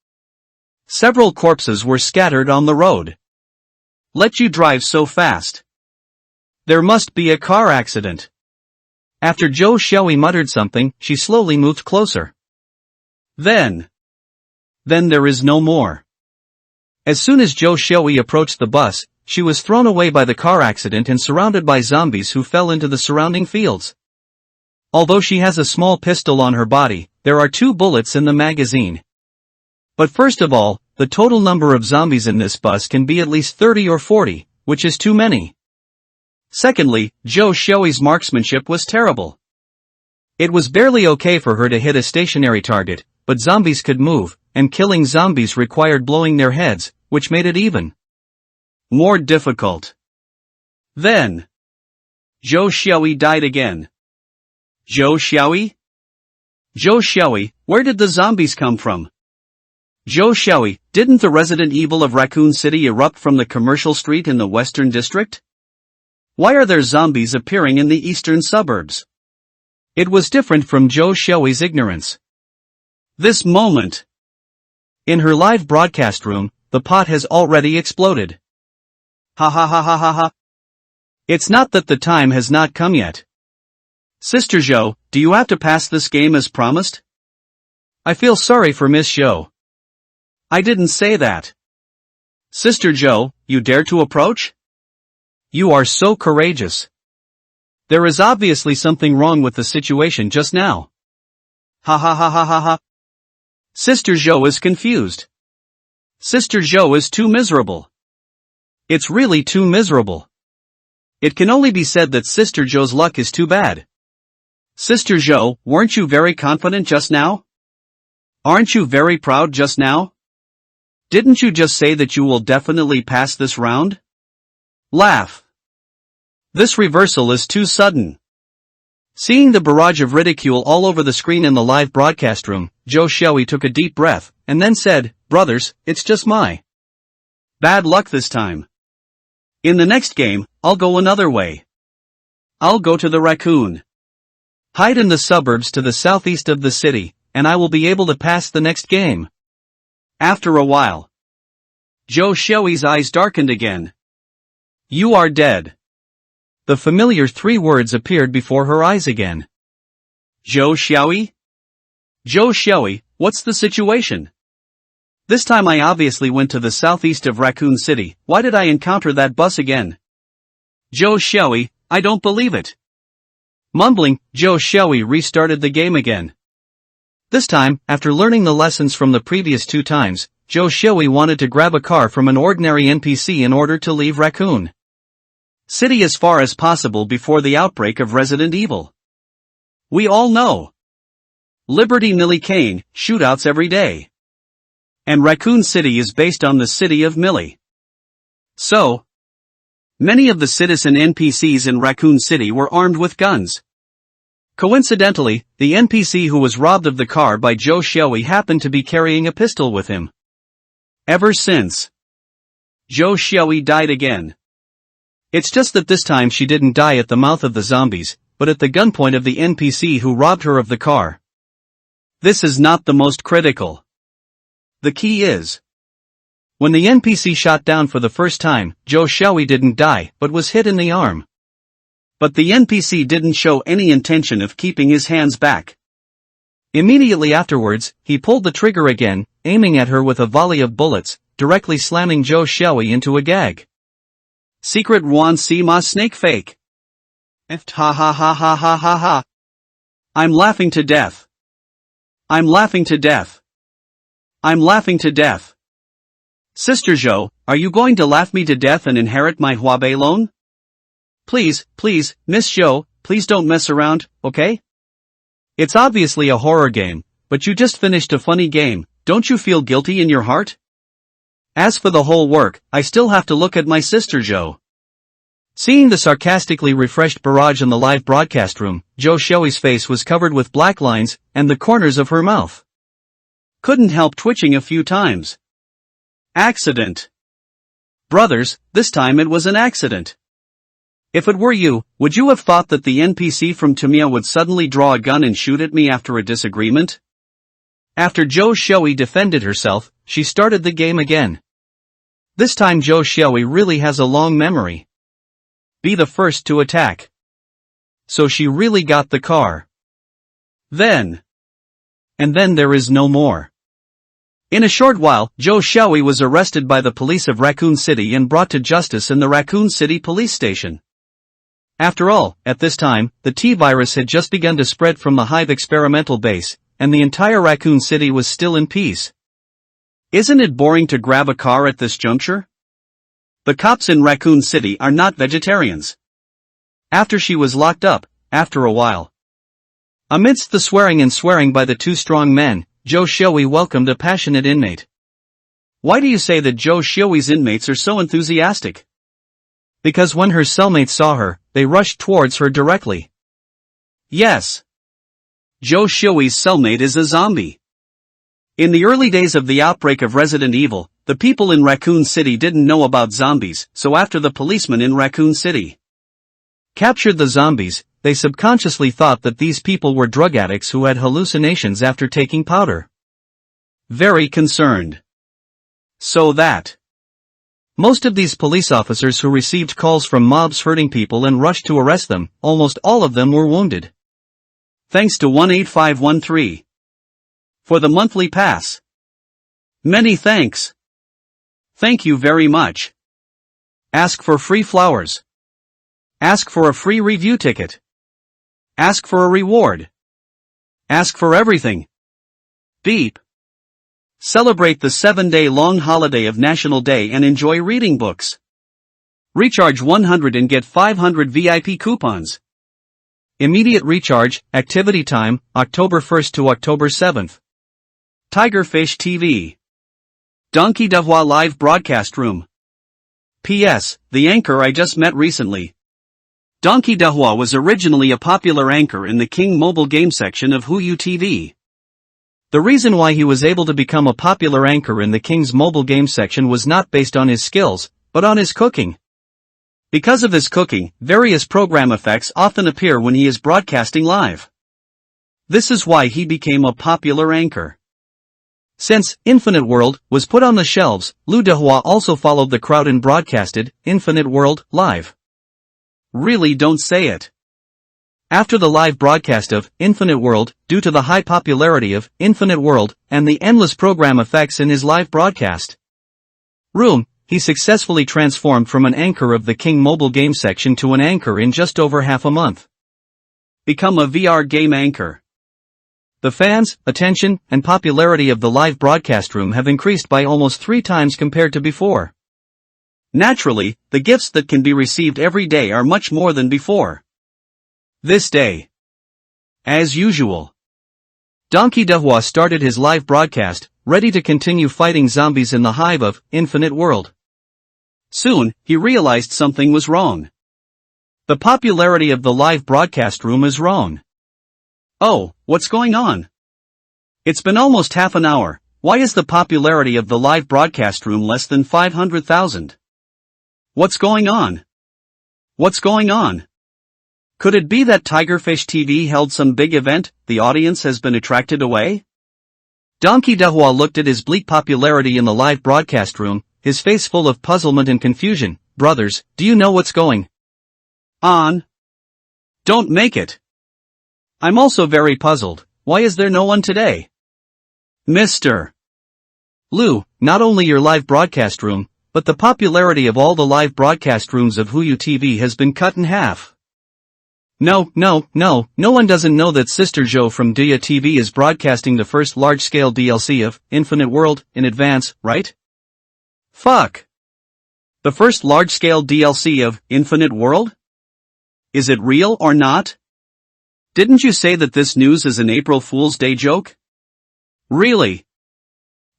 Several corpses were scattered on the road. Let you drive so fast. There must be a car accident. After Joe Xiaoyi muttered something, she slowly moved closer. Then there is no more. As soon as Joe Xiaoyi approached the bus, she was thrown away by the car accident and surrounded by zombies who fell into the surrounding fields. Although she has a small pistol on her body, there are 2 bullets in the magazine. But first of all, the total number of zombies in this bus can be at least 30 or 40, which is too many. Secondly, Joe Xiaoyi's marksmanship was terrible. It was barely okay for her to hit a stationary target, but zombies could move, and killing zombies required blowing their heads, which made it even more difficult. Then Joe Xiaoyi died again. Joe Xiaoyi? Joe Xiaoyi, where did the zombies come from? Joe Xiaoyi, didn't the Resident Evil of Raccoon City erupt from the commercial street in the Western District? Why are there zombies appearing in the eastern suburbs? It was different from Joe Xiaoyi's ignorance. This moment. In her live broadcast room, the pot has already exploded. Ha. It's not that the time has not come yet. Sister Joe, do you have to pass this game as promised? I feel sorry for Miss Joe. I didn't say that. Sister Joe, you dare to approach? You are so courageous. There is obviously something wrong with the situation just now. Ha. Sister Joe is confused. Sister Joe is too miserable. It's really too miserable. It can only be said that Sister Joe's luck is too bad. Sister Joe, weren't you very confident just now? Aren't you very proud just now? Didn't you just say that you will definitely pass this round? Laugh. This reversal is too sudden. Seeing the barrage of ridicule all over the screen in the live broadcast room, Joe Xiaoyi took a deep breath, and then said, "Brothers, it's just my bad luck this time. In the next game, I'll go another way. I'll go to the raccoon. Hide in the suburbs to the southeast of the city, and I will be able to pass the next game." After a while, Joe Xiaoyi's eyes darkened again. You are dead. The familiar 3 words appeared before her eyes again. Joe Xiaoyi? Joe Xiaoyi, what's the situation? This time I obviously went to the southeast of Raccoon City. Why did I encounter that bus again? Joe Xiaoyi, I don't believe it. Mumbling, Joe Xiaoyi restarted the game again. This time, after learning the lessons from the previous 2 times, Joe Xiaoyi wanted to grab a car from an ordinary NPC in order to leave Raccoon City as far as possible before the outbreak of Resident Evil. We all know Liberty Millie Kane, shootouts every day. And Raccoon City is based on the city of Millie. So, Many of the citizen NPCs in Raccoon City were armed with guns. Coincidentally, the NPC who was robbed of the car by Joe Xiaoyi happened to be carrying a pistol with him. Ever since, Joe Xiaoyi died again. It's just that this time she didn't die at the mouth of the zombies, but at the gunpoint of the NPC who robbed her of the car. This is not the most critical. The key is, when the NPC shot down for the first time, Joe Xiaoyi didn't die, but was hit in the arm. But the NPC didn't show any intention of keeping his hands back. Immediately afterwards, he pulled the trigger again, aiming at her with a volley of bullets, directly slamming Joe Xiaoyi into a gag. Secret Wan Si Ma Snake Fake. Ha ha ha ha ha ha ha. I'm laughing to death. I'm laughing to death. I'm laughing to death. Sister Zhou, are you going to laugh me to death and inherit my Huabei loan? Please, Miss Zhou, please don't mess around, okay? It's obviously a horror game, but you just finished a funny game, don't you feel guilty in your heart? As for the whole work, I still have to look at my sister Zhou. Seeing the sarcastically refreshed barrage in the live broadcast room, Joe Xiaoyi's face was covered with black lines, and the corners of her mouth couldn't help twitching a few times. Accident. Brothers, this time it was an accident. If it were you, would you have thought that the NPC from Tamiya would suddenly draw a gun and shoot at me after a disagreement? After Joe Xiaoyi defended herself, she started the game again. This time Joe Xiaoyi really has a long memory. Be the first to attack. So she really got the car. And then there is no more. In a short while, Joe Xiaoyi was arrested by the police of Raccoon City and brought to justice in the Raccoon City police station. After all, at this time, the T-virus had just begun to spread from the Hive experimental base, and the entire Raccoon City was still in peace. Isn't it boring to grab a car at this juncture? The cops in Raccoon City are not vegetarians. After she was locked up, after a while. Amidst the swearing by the two strong men, Joe Xiaoyi welcomed a passionate inmate. Why do you say that Joe Xiaoyi's inmates are so enthusiastic? Because when her cellmates saw her, they rushed towards her directly. Yes. Joe Xiaoyi's cellmate is a zombie. In the early days of the outbreak of Resident Evil, the people in Raccoon City didn't know about zombies, so after the policeman in Raccoon City captured the zombies, they subconsciously thought that these people were drug addicts who had hallucinations after taking powder. Very concerned. So that most of these police officers who received calls from mobs hurting people and rushed to arrest them, almost all of them were wounded. Thanks to 18513 for the monthly pass. Many thanks. Thank you very much. Ask for free flowers. Ask for a free review ticket. Ask for a reward. Ask for everything. Beep. Celebrate the 7-day long holiday of National Day and enjoy reading books. Recharge 100 and get 500 VIP coupons. Immediate recharge, activity time, October 1st to October 7th. Tigerfish TV. Donkey Dehua Live Broadcast Room. P.S. The anchor I just met recently. Donkey Dehua was originally a popular anchor in the King mobile game section of Huyu TV. The reason why he was able to become a popular anchor in the King's mobile game section was not based on his skills, but on his cooking. Because of his cooking, various program effects often appear when he is broadcasting live. This is why he became a popular anchor. Since Infinite World was put on the shelves, Lu Dehua also followed the crowd and broadcasted Infinite World live. Really don't say it. After the live broadcast of Infinite World, due to the high popularity of Infinite World and the endless program effects in his live broadcast room, he successfully transformed from an anchor of the King mobile game section to an anchor in just over half a month. Become a VR game anchor. The fans, attention, and popularity of the live broadcast room have increased by almost 3 times compared to before. Naturally, the gifts that can be received every day are much more than before. This day, as usual, Donkey Dehua started his live broadcast, ready to continue fighting zombies in the hive of Infinite World. Soon, he realized something was wrong. The popularity of the live broadcast room is wrong. Oh, what's going on? It's been almost half an hour. Why is the popularity of the live broadcast room less than 500,000? What's going on? What's going on? Could it be that Tigerfish TV held some big event, the audience has been attracted away? Donkey Dehua looked at his bleak popularity in the live broadcast room, his face full of puzzlement and confusion. Brothers, do you know what's going on? Don't make it. I'm also very puzzled. Why is there no one today? Mr. Lu, not only your live broadcast room, but the popularity of all the live broadcast rooms of Huyu TV has been cut in half. No one doesn't know that Sister Jo from Dia TV is broadcasting the first large-scale DLC of Infinite World in advance, right? Fuck. The first large-scale DLC of Infinite World? Is it real or not? Didn't you say that this news is an April Fool's Day joke? Really?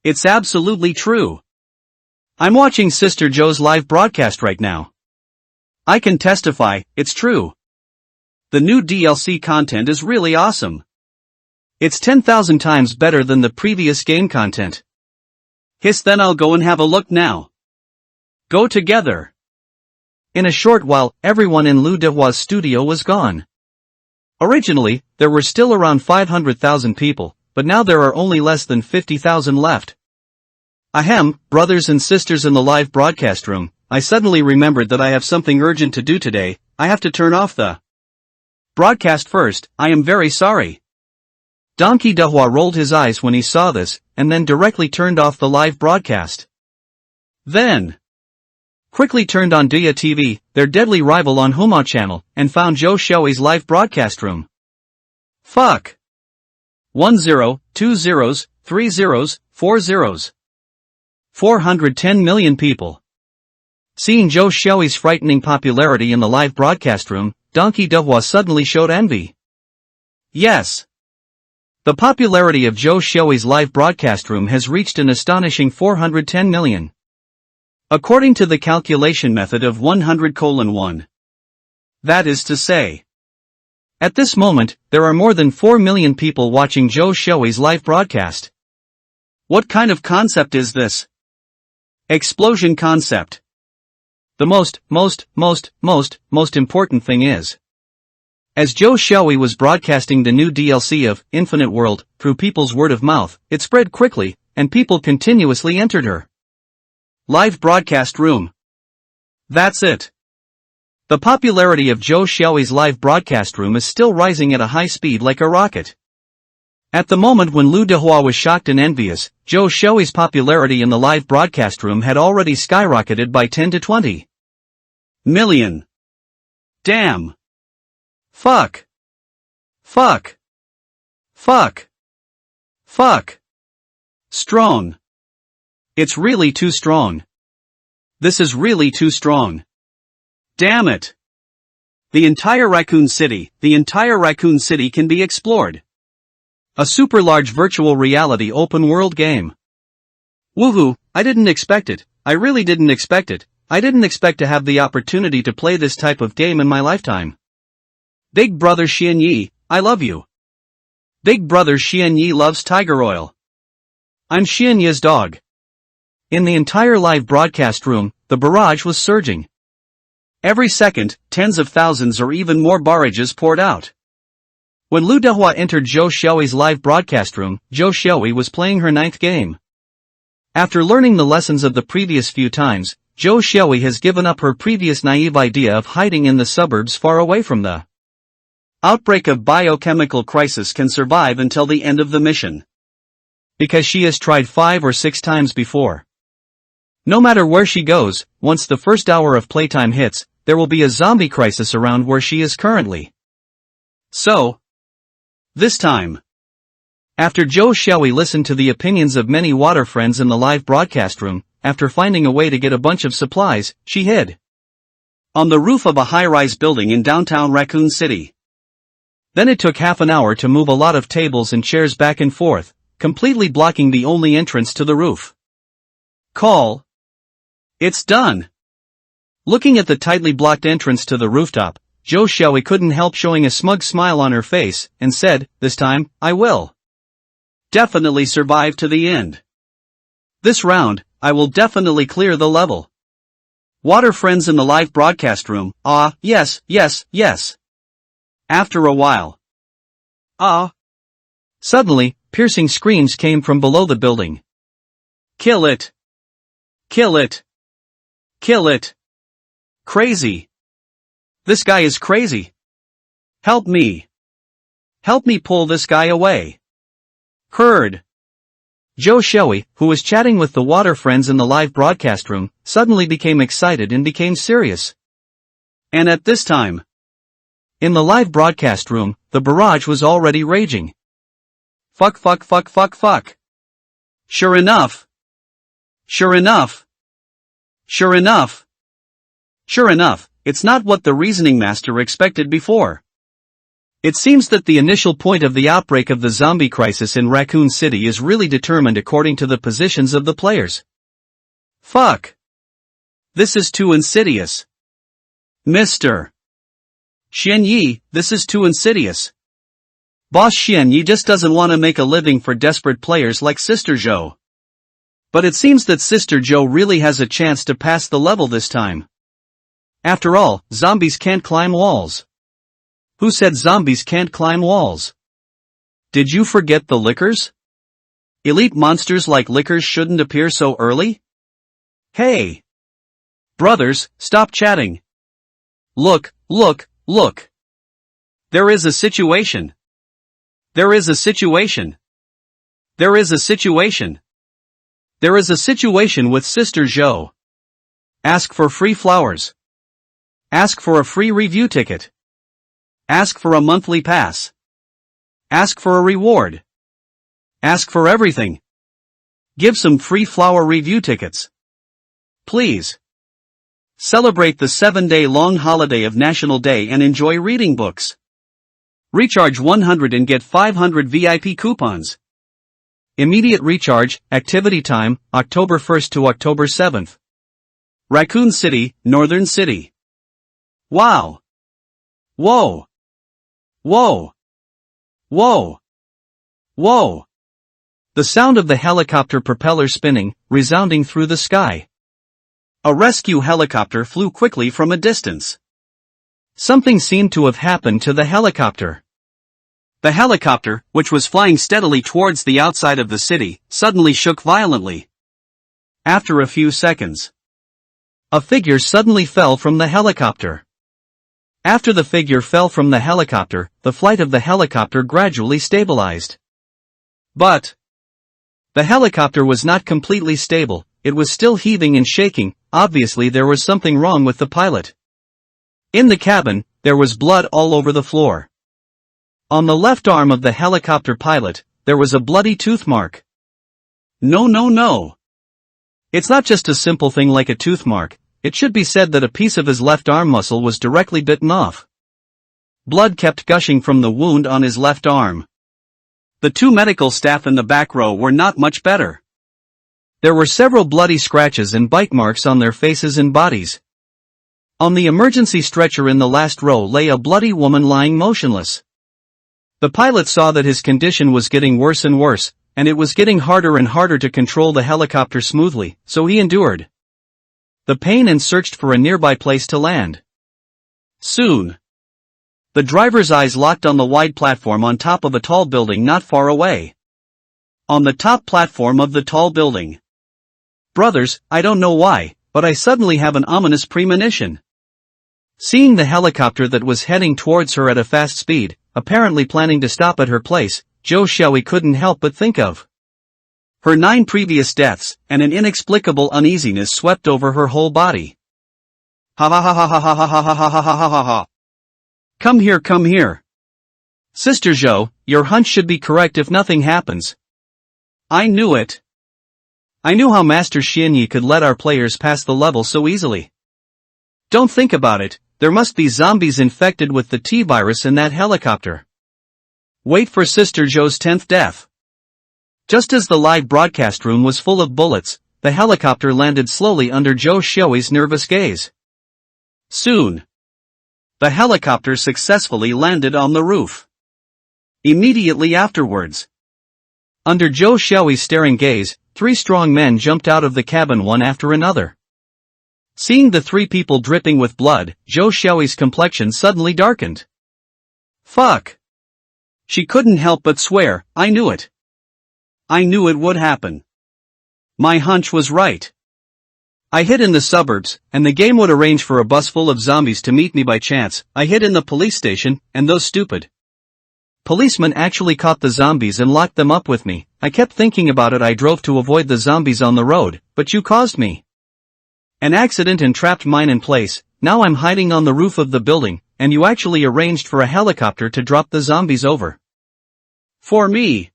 It's absolutely true. I'm watching Sister Jo's live broadcast right now. I can testify, it's true. The new DLC content is really awesome. It's 10,000 times better than the previous game content. Hiss, then I'll go and have a look now. Go together. In a short while, everyone in Lu Dehua's studio was gone. Originally, there were still around 500,000 people, but now there are only less than 50,000 left. Ahem, brothers and sisters in the live broadcast room, I suddenly remembered that I have something urgent to do today. I have to turn off the broadcast first. I am very sorry. Donkey Dehua rolled his eyes when he saw this, and then directly turned off the live broadcast. Then quickly turned on Dia TV, their deadly rival on Huma channel, and found Zhou Xiaoyi's live broadcast room. Fuck. 1 0, 2 zeros, 3 zeros, 4 zeros. 410 million people. Seeing Zhou Xiaoyi's frightening popularity in the live broadcast room, Donkey Dehua suddenly showed envy. Yes. The popularity of Zhou Xiaoyi's live broadcast room has reached an astonishing 410 million. According to the calculation method of 100:1. That is to say, at this moment, there are more than 4 million people watching Zhou Xiaoyi's live broadcast. What kind of concept is this? Explosion concept. The most important thing is, as Zhou Xiaoyi was broadcasting the new DLC of Infinite World through people's word of mouth, it spread quickly, and people continuously entered her live broadcast room. That's it. The popularity of Zhou Xiaoyi's live broadcast room is still rising at a high speed like a rocket. At the moment when Lu Dehua was shocked and envious, Zhou Xiaoyi's popularity in the live broadcast room had already skyrocketed by 10 to 20 million. Damn. Fuck. Fuck. Fuck. Fuck. Strong. It's really too strong. This is really too strong. Damn it. The entire Raccoon City can be explored. A super large virtual reality open world game. Woohoo, I didn't expect it. I really didn't expect it. I didn't expect to have the opportunity to play this type of game in my lifetime. Big brother Xianyi, I love you. Big brother Xianyi loves tiger oil. I'm Xianyi's dog. In the entire live broadcast room, the barrage was surging. Every second, tens of thousands or even more barrages poured out. When Lu Dehua entered Zhou Xiaoyi's live broadcast room, Zhou Xiaoyi was playing her 9th game. After learning the lessons of the previous few times, Zhou Xiaoyi has given up her previous naive idea of hiding in the suburbs far away from the outbreak of biochemical crisis can survive until the end of the mission. Because she has tried 5 or 6 times before. No matter where she goes, once the first hour of playtime hits, there will be a zombie crisis around where she is currently. So, this time, after Zhou Xiaoyi listened to the opinions of many water friends in the live broadcast room, after finding a way to get a bunch of supplies, she hid on the roof of a high-rise building in downtown Raccoon City. Then it took half an hour to move a lot of tables and chairs back and forth, completely blocking the only entrance to the roof. Call. It's done. Looking at the tightly blocked entrance to the rooftop, Zhou Xiaoyi couldn't help showing a smug smile on her face, and said, "This time, I will definitely survive to the end. This round, I will definitely clear the level." Water friends in the live broadcast room, ah, yes, yes, yes. After a while. Ah. Suddenly, piercing screams came from below the building. Kill it. Kill it. Kill it. Crazy. This guy is crazy. Help me. Help me pull this guy away. Heard. Zhou Xiaoyi, who was chatting with the water friends in the live broadcast room, suddenly became excited and became serious. And at this time, in the live broadcast room, the barrage was already raging. Fuck fuck fuck fuck fuck. Sure enough. Sure enough. Sure enough. Sure enough, it's not what the reasoning master expected before. It seems that the initial point of the outbreak of the zombie crisis in Raccoon City is really determined according to the positions of the players. Fuck. This is too insidious. Mr. Xianyi, this is too insidious. Boss Xianyi just doesn't want to make a living for desperate players like Sister Zhou. But it seems that Sister Zhou really has a chance to pass the level this time. After all, zombies can't climb walls. Who said zombies can't climb walls? Did you forget the lickers? Elite monsters like lickers shouldn't appear so early? Hey! Brothers, stop chatting. Look, look, look. There is a situation. There is a situation. There is a situation. There is a situation with Sister Zhou. Ask for free flowers. Ask for a free review ticket. Ask for a monthly pass. Ask for a reward. Ask for everything. Give some free flower review tickets. Please. Celebrate the 7-day long holiday of National Day and enjoy reading books. Recharge 100 and get 500 VIP coupons. Immediate recharge, activity time, October 1st to October 7th. Raccoon City, Northern City. Wow. Whoa. Whoa. Whoa. Whoa. The sound of the helicopter propeller spinning, resounding through the sky. A rescue helicopter flew quickly from a distance. Something seemed to have happened to the helicopter. The helicopter, which was flying steadily towards the outside of the city, suddenly shook violently. After a few seconds, a figure suddenly fell from the helicopter. After the figure fell from the helicopter, the flight of the helicopter gradually stabilized. But the helicopter was not completely stable, it was still heaving and shaking. Obviously there was something wrong with the pilot. In the cabin, there was blood all over the floor. On the left arm of the helicopter pilot, there was a bloody tooth mark. No no no. It's not just a simple thing like a tooth mark. It should be said that a piece of his left arm muscle was directly bitten off. Blood kept gushing from the wound on his left arm. The two medical staff in the back row were not much better. There were several bloody scratches and bite marks on their faces and bodies. On the emergency stretcher in the last row lay a bloody woman lying motionless. The pilot saw that his condition was getting worse and worse, and it was getting harder and harder to control the helicopter smoothly, so he endured the pain and searched for a nearby place to land. Soon, the driver's eyes locked on the wide platform on top of a tall building not far away. On the top platform of the tall building. Brothers, I don't know why, but I suddenly have an ominous premonition. Seeing the helicopter that was heading towards her at a fast speed, apparently planning to stop at her place, Zhou Xiaoyi couldn't help but think of her 9 previous deaths, and an inexplicable uneasiness swept over her whole body. Ha ha ha ha ha ha ha ha ha ha ha ha ha. Come here, come here. Sister Zhou, your hunch should be correct if nothing happens. I knew it. I knew how Master Xianyi could let our players pass the level so easily. Don't think about it, there must be zombies infected with the T-virus in that helicopter. Wait for Sister Zhou's 10th death. Just as the live broadcast room was full of bullets, the helicopter landed slowly under Zhou Xiaoyi's nervous gaze. Soon, the helicopter successfully landed on the roof. Immediately afterwards, under Zhou Xiaoyi's staring gaze, 3 strong men jumped out of the cabin one after another. Seeing the 3 people dripping with blood, Zhou Xiaoyi's complexion suddenly darkened. Fuck! She couldn't help but swear, I knew it. I knew it would happen. My hunch was right. I hid in the suburbs, and the game would arrange for a bus full of zombies to meet me by chance. I hid in the police station, and those stupid policemen actually caught the zombies and locked them up with me. I kept thinking about it. I drove to avoid the zombies on the road, but you caused me an accident and trapped mine in place. Now I'm hiding on the roof of the building, and you actually arranged for a helicopter to drop the zombies over for me.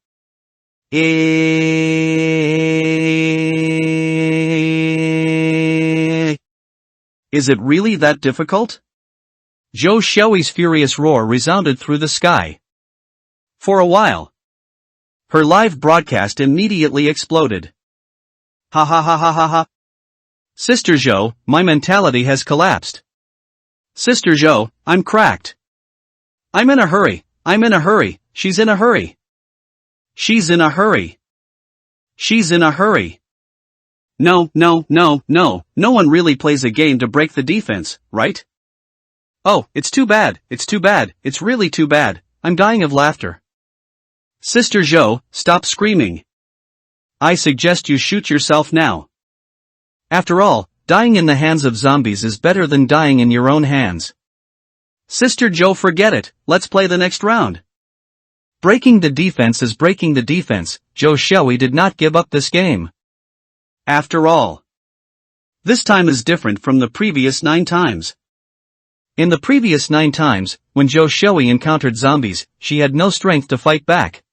Is it really that difficult? Zhou Xiaoyi's furious roar resounded through the sky. For a while, her live broadcast immediately exploded. Ha ha ha ha ha ha. Sister Zhou, my mentality has collapsed. Sister Zhou, I'm cracked. I'm in a hurry, I'm in a hurry, she's in a hurry. She's in a hurry. She's in a hurry. No one really plays a game to break the defense, right? Oh, it's too bad, it's really too bad, I'm dying of laughter. Sister Zhou, stop screaming. I suggest you shoot yourself now. After all, dying in the hands of zombies is better than dying in your own hands. Sister Zhou, forget it, let's play the next round. Breaking the defense is breaking the defense. Zhou Xiaoyi did not give up this game. After all, this time is different from the previous 9 times. In the previous 9 times, when Zhou Xiaoyi encountered zombies, she had no strength to fight back.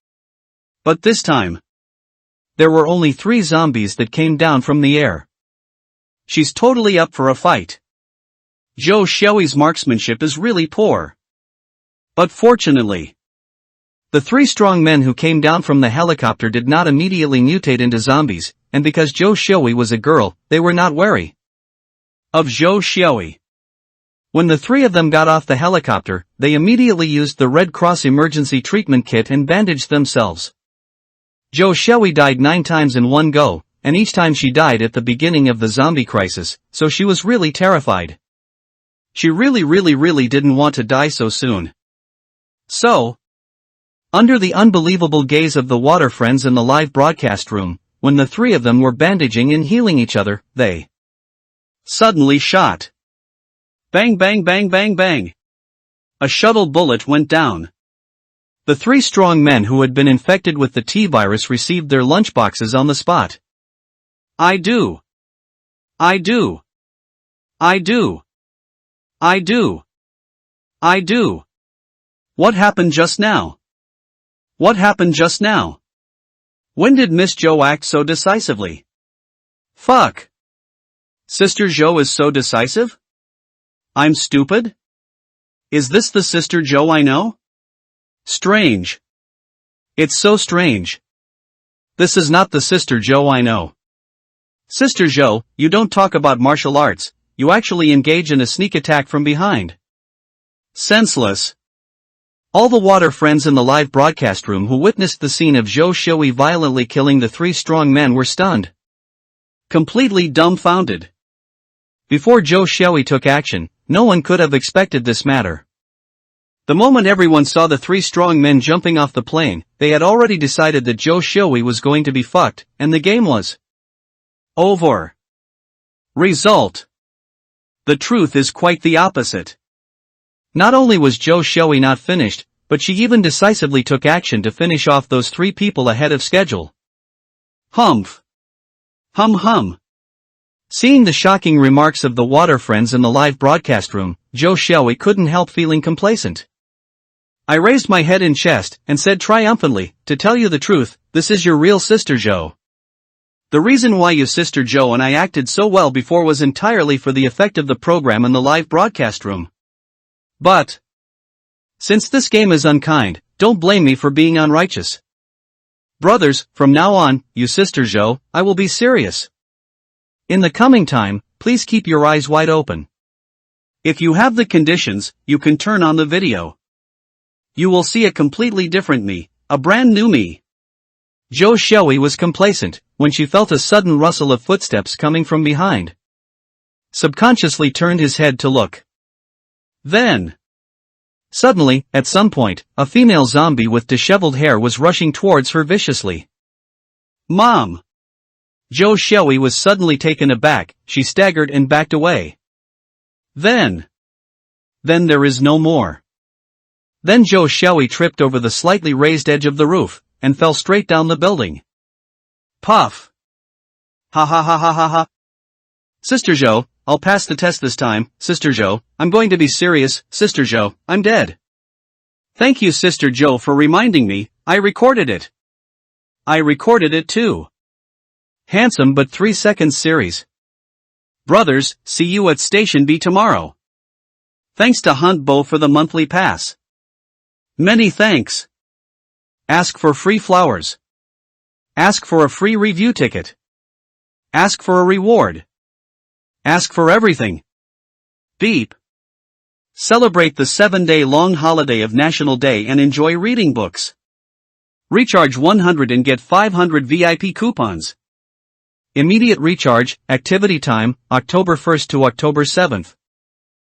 But this time, there were only 3 zombies that came down from the air. She's totally up for a fight. Zhou Xiaoyi's marksmanship is really poor. But fortunately, the 3 strong men who came down from the helicopter did not immediately mutate into zombies, and because Zhou Xiaoyi was a girl, they were not wary of Zhou Xiaoyi. When the 3 of them got off the helicopter, they immediately used the Red Cross emergency treatment kit and bandaged themselves. Zhou Xiaoyi died 9 times in one go, and each time she died at the beginning of the zombie crisis, so she was really terrified. She really didn't want to die so soon. So, under the unbelievable gaze of the water friends in the live broadcast room, when the 3 of them were bandaging and healing each other, they suddenly shot. Bang bang bang bang bang. A shuttle bullet went down. The 3 strong men who had been infected with the T-virus received their lunchboxes on the spot. I do. What happened just now? What happened just now? When did Miss Zhou act so decisively? Fuck. Sister Zhou is so decisive? I'm stupid? Is this the Sister Zhou I know? Strange. It's so strange. This is not the Sister Zhou I know. Sister Zhou, you don't talk about martial arts, you actually engage in a sneak attack from behind. Senseless. All the water friends in the live broadcast room who witnessed the scene of Zhou Xiaoyi violently killing the 3 strong men were stunned. Completely dumbfounded. Before Zhou Xiaoyi took action, no one could have expected this matter. The moment everyone saw the 3 strong men jumping off the plane, they had already decided that Zhou Xiaoyi was going to be fucked, and the game was over. Result. The truth is quite the opposite. Not only was Zhou Xiaoyi not finished, but she even decisively took action to finish off those 3 people ahead of schedule. Humph. Hum. Seeing the shocking remarks of the water friends in the live broadcast room, Zhou Xiaoyi couldn't help feeling complacent. I raised my head and chest, and said triumphantly, to tell you the truth, this is your real Sister Zhou. The reason why you Sister Zhou and I acted so well before was entirely for the effect of the program in the live broadcast room. But, since this game is unkind, don't blame me for being unrighteous. Brothers, from now on, you Sister Zhou, I will be serious. In the coming time, please keep your eyes wide open. If you have the conditions, you can turn on the video. You will see a completely different me, a brand new me. Zhou Xiaoyi was complacent, when she felt a sudden rustle of footsteps coming from behind. Subconsciously turned his head to look. Then, suddenly, at some point, a female zombie with disheveled hair was rushing towards her viciously. Mom! Zhou Xiaoyi was suddenly taken aback, she staggered and backed away. Then there is no more. Then Zhou Xiaoyi tripped over the slightly raised edge of the roof, and fell straight down the building. Puff! Ha ha ha ha ha ha! Sister Zhou, I'll pass the test this time, Sister Zhou, I'm going to be serious, Sister Zhou, I'm dead. Thank you Sister Zhou for reminding me, I recorded it. I recorded it too. Handsome but 3 seconds series. Brothers, see you at Station B tomorrow. Thanks to Hunt Bo for the monthly pass. Many thanks. Ask for free flowers. Ask for a free review ticket. Ask for a reward. Ask for everything. Beep. Celebrate the 7-day long holiday of National Day and enjoy reading books. Recharge 100 and get 500 VIP coupons. Immediate recharge, activity time, October 1st to October 7th.